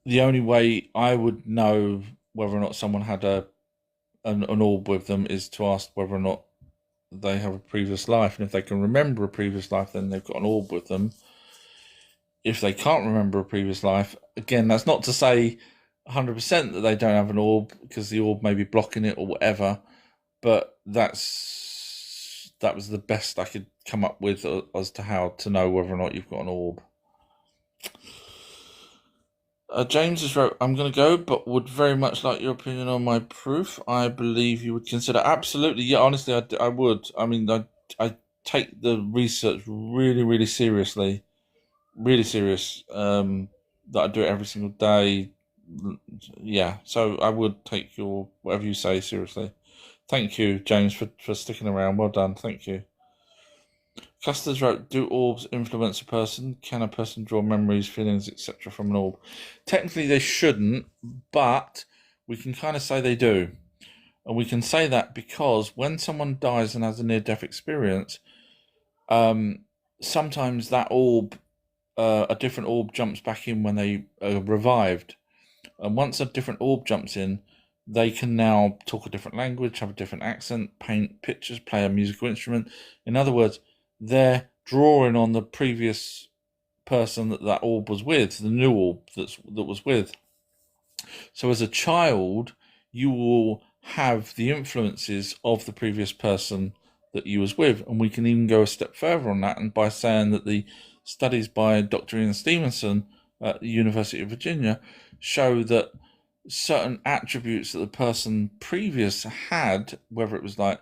the only way I would know whether or not someone had an orb with them is to ask whether or not they have a previous life. And if they can remember a previous life, then they've got an orb with them. If they can't remember a previous life, again, that's not to say 100% that they don't have an orb, because the orb may be blocking it or whatever. But that was the best I could come up with as to how to know whether or not you've got an orb. James has wrote, I'm going to go, but would very much like your opinion on my proof. I believe you would consider. Absolutely. Yeah, honestly, I would. I mean, I take the research really, really seriously. Really serious. That I do it every single day. Yeah, so I would take your whatever you say seriously. Thank you, James, for sticking around. Well done. Thank you. Custers wrote, do orbs influence a person? Can a person draw memories, feelings, etc. from an orb? Technically, they shouldn't, but we can kind of say they do. And we can say that because when someone dies and has a near-death experience, sometimes that orb, a different orb jumps back in when they are revived. And once a different orb jumps in, they can now talk a different language, have a different accent, paint pictures, play a musical instrument. In other words, they're drawing on the previous person that orb was with, the new orb that was with. So as a child, you will have the influences of the previous person that you was with. And we can even go a step further on that, and by saying that the studies by Dr. Ian Stevenson at the University of Virginia show that certain attributes that the person previous had, whether it was like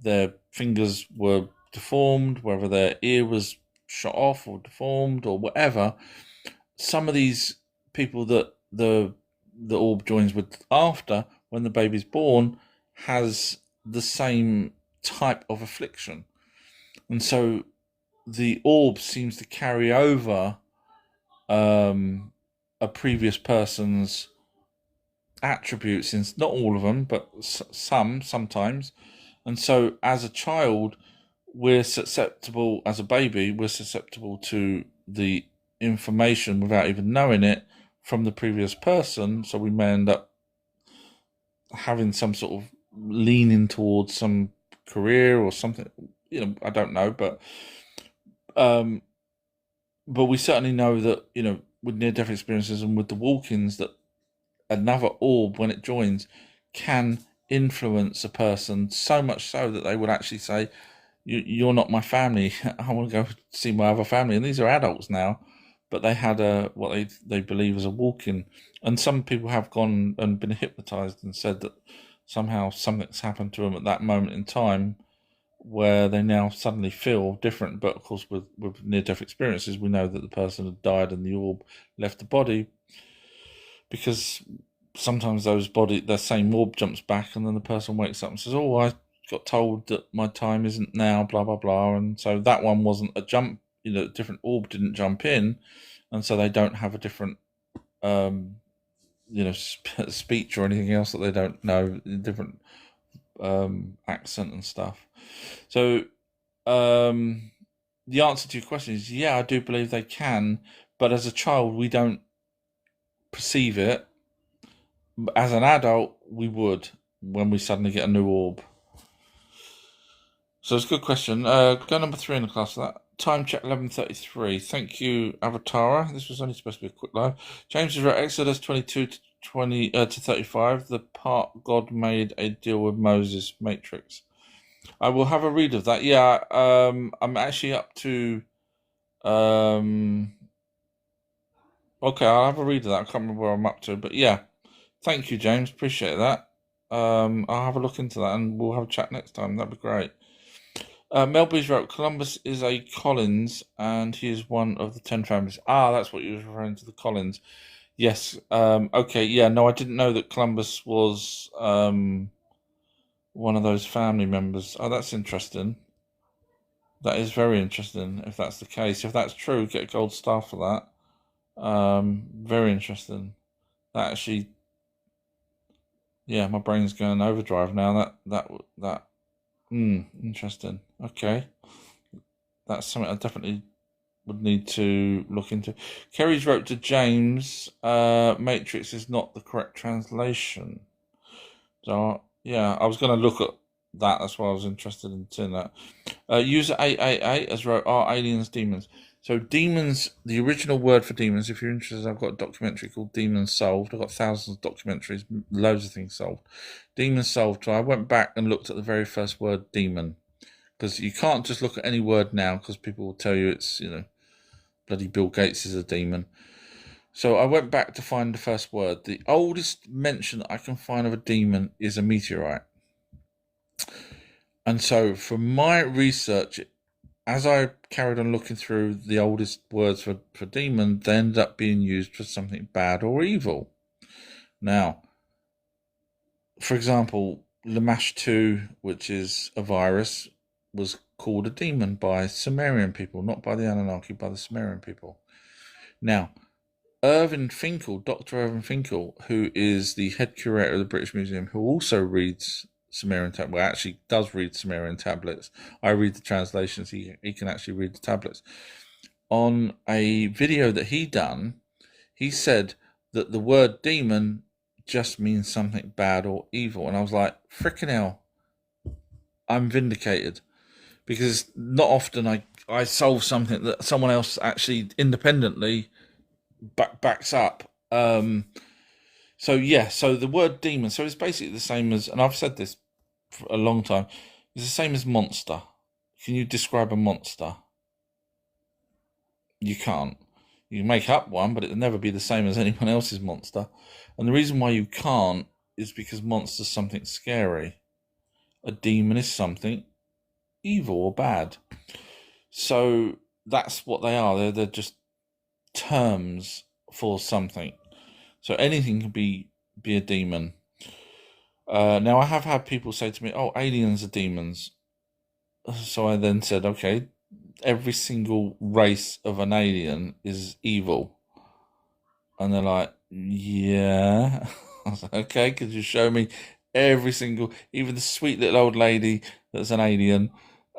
their fingers were deformed, whether their ear was shot off or deformed or whatever, some of these people that the orb joins with after, when the baby's born, has the same type of affliction. And so the orb seems to carry over a previous person's attributes, in not all of them, but sometimes. And so as a child, we're susceptible, as a baby, we're susceptible to the information without even knowing it from the previous person. So we may end up having some sort of leaning towards some career or something, I don't know, but we certainly know that, with near-death experiences and with the walk-ins, that another orb, when it joins, can influence a person so much so that they would actually say, you're not my family. I want to go see my other family. And these are adults now, but they had what they believe is a walk-in. And some people have gone and been hypnotized and said that somehow something's happened to them at that moment in time where they now suddenly feel different. But of course, with near-death experiences, we know that the person had died and the orb left the body, because sometimes the same orb jumps back and then the person wakes up and says, oh, I got told that my time isn't now, blah, blah, blah. And so that one wasn't a jump, a different orb didn't jump in. And so they don't have a different, speech or anything else that they don't know, different accent and stuff. So the answer to your question is, yeah, I do believe they can. But as a child, we don't perceive it. As an adult, we would, when we suddenly get a new orb. So it's a good question. Go number 3 in the class for that. Time check 11:33. Thank you, Avatara. This was only supposed to be a quick live. James has wrote Exodus 22 to 35. The part God made a deal with Moses, Matrix. I will have a read of that. Yeah, I'm actually up to. Okay, I'll have a read of that. I can't remember where I'm up to, but yeah. Thank you, James. Appreciate that. I'll have a look into that, and we'll have a chat next time. That'd be great. Melby's wrote, Columbus is a Collins, and he is one of the 10 families. Ah, that's what you were referring to, the Collins. Yes. Okay. Yeah. No, I didn't know that Columbus was one of those family members. Oh, that's interesting. That is very interesting. If that's the case, if that's true, get a gold star for that. Very interesting. That actually. Yeah, my brain's going overdrive now. That. Interesting. Okay. That's something I definitely would need to look into. Kerry's wrote to James, Matrix is not the correct translation. So, yeah, I was going to look at that. That's why I was interested in seeing that. User 888 has wrote, are aliens demons? So demons, the original word for demons, if you're interested, I've got a documentary called Demons Solved. I've got thousands of documentaries, loads of things solved. Demons Solved. So I went back and looked at the very first word, demon. Because you can't just look at any word now, because people will tell you it's, bloody Bill Gates is a demon. So I went back to find the first word. The oldest mention that I can find of a demon is a meteorite. And so for my research, as I carried on looking through the oldest words for demon, they ended up being used for something bad or evil. Now, for example, Lamash 2, which is a virus, was called a demon by Sumerian people, not by the Anunnaki, by the Sumerian people. Now, Irvin Finkel, Dr. Irvin Finkel, who is the head curator of the British Museum, who also reads Sumerian tablets, well, actually does read Sumerian tablets. I read the translations. He can actually read the tablets. On a video that he done, he said that the word demon just means something bad or evil. And I was like, frickin' hell, I'm vindicated. Because not often I solve something that someone else actually independently backs up. So yeah, so the word demon, so it's basically the same as, and I've said this for a long time, it's the same as monster. Can you describe a monster? You can't. You can make up one, but it'll never be the same as anyone else's monster. And the reason why you can't is because monster's something scary. A demon is something evil or bad. So that's what they are. They're just terms for something. So anything can be a demon. Now I have had people say to me, "Oh, aliens are demons." So I then said, "Okay, every single race of an alien is evil," and they're like, "Yeah." I was like, "Okay, could you show me every single, even the sweet little old lady that's an alien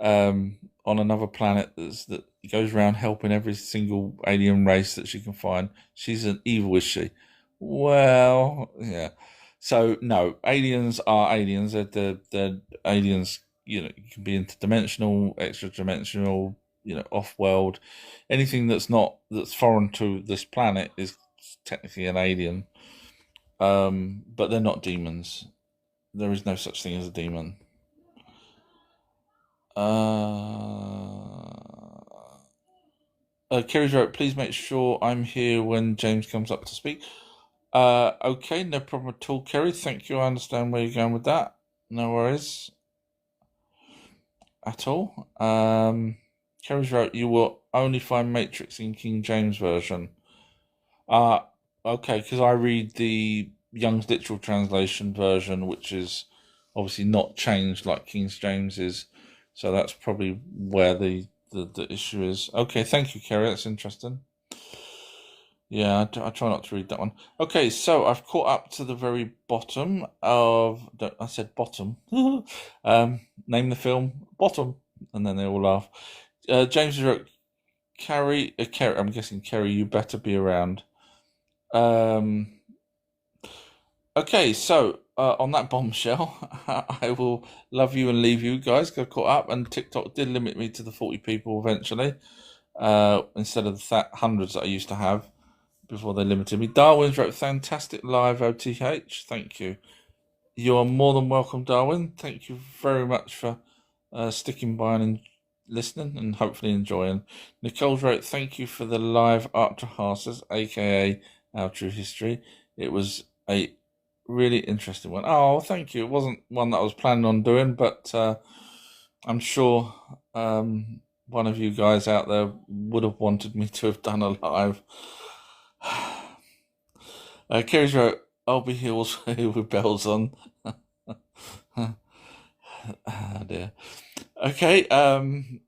on another planet that goes around helping every single alien race that she can find? She's an evil, is she?" Well, yeah. So no, aliens are aliens. They're aliens. You know, you can be interdimensional, extra dimensional. You know, off world. Anything that's foreign to this planet is technically an alien. But they're not demons. There is no such thing as a demon. Kerry's wrote, "Please make sure I'm here when James comes up to speak." Okay, no problem at all, Kerry. Thank you. I understand where you're going with that. No worries at all. Kerry's wrote, "You will only find Matrix in King James version." Okay, because I read the Young's Literal Translation version, which is obviously not changed like King James is. So that's probably where the issue is. Okay, thank you, Kerry. That's interesting. Yeah, I try not to read that one. Okay, so I've caught up to the very bottom of. I said bottom. Name the film Bottom, and then they all laugh. James wrote, Carrie. I'm guessing Kerry. You better be around. Okay, so on that bombshell, I will love you and leave you guys. Got caught up, and TikTok did limit me to the 40 people eventually, instead of the hundreds that I used to have before they limited me. Darwin's wrote, "Fantastic live, OTH." Thank you. You are more than welcome, Darwin. Thank you very much for sticking by and listening and hopefully enjoying. Nicole wrote, "Thank you for the live art horses, aka Our True History. It was a really interesting one." Oh, thank you. It wasn't one that I was planning on doing, but I'm sure one of you guys out there would have wanted me to have done a live. Kerry's wrote, "I'll be here also with bells on." Oh dear. Okay, and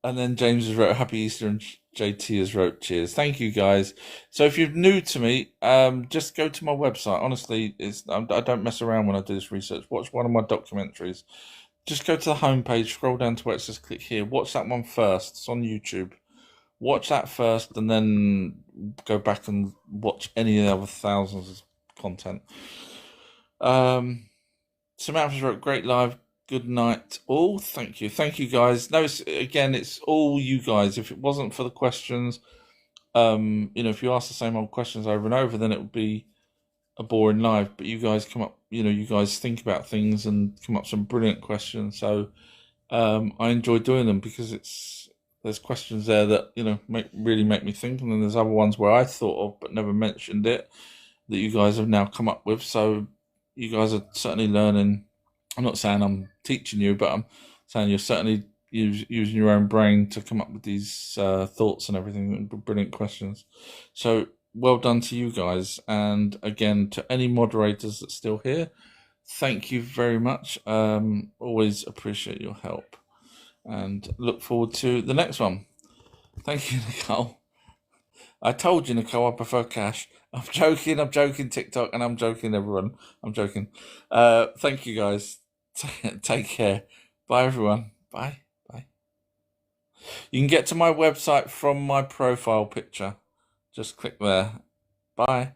then James has wrote, "Happy Easter," and JT has wrote, "Cheers." Thank you guys. So if you're new to me, just go to my website. Honestly, I don't mess around when I do this research. Watch one of my documentaries. Just go to the homepage, scroll down to where it says click here. Watch that one first. It's on YouTube. Watch that first, and then go back and watch any of the other thousands of content. Samantha wrote, "Great live. Good night, all." Thank you guys. No, it's all you guys. If it wasn't for the questions, if you ask the same old questions over and over, then it would be a boring live. But you guys come up, you guys think about things and come up with some brilliant questions. So I enjoy doing them because there's questions there that really make me think, and then there's other ones where I thought of but never mentioned it that you guys have now come up with. So you guys are certainly learning. I'm not saying I'm teaching you, but I'm saying you're certainly using your own brain to come up with these thoughts and everything. Brilliant questions. So well done to you guys. And again, to any moderators that's still here, thank you very much. Always appreciate your help. And look forward to the next one. Thank you, Nicole. I told you, Nicole, I prefer cash. I'm joking, TikTok, and I'm joking, everyone. I'm joking. Thank you, guys. Take care. Bye, everyone. Bye. Bye. You can get to my website from my profile picture. Just click there. Bye.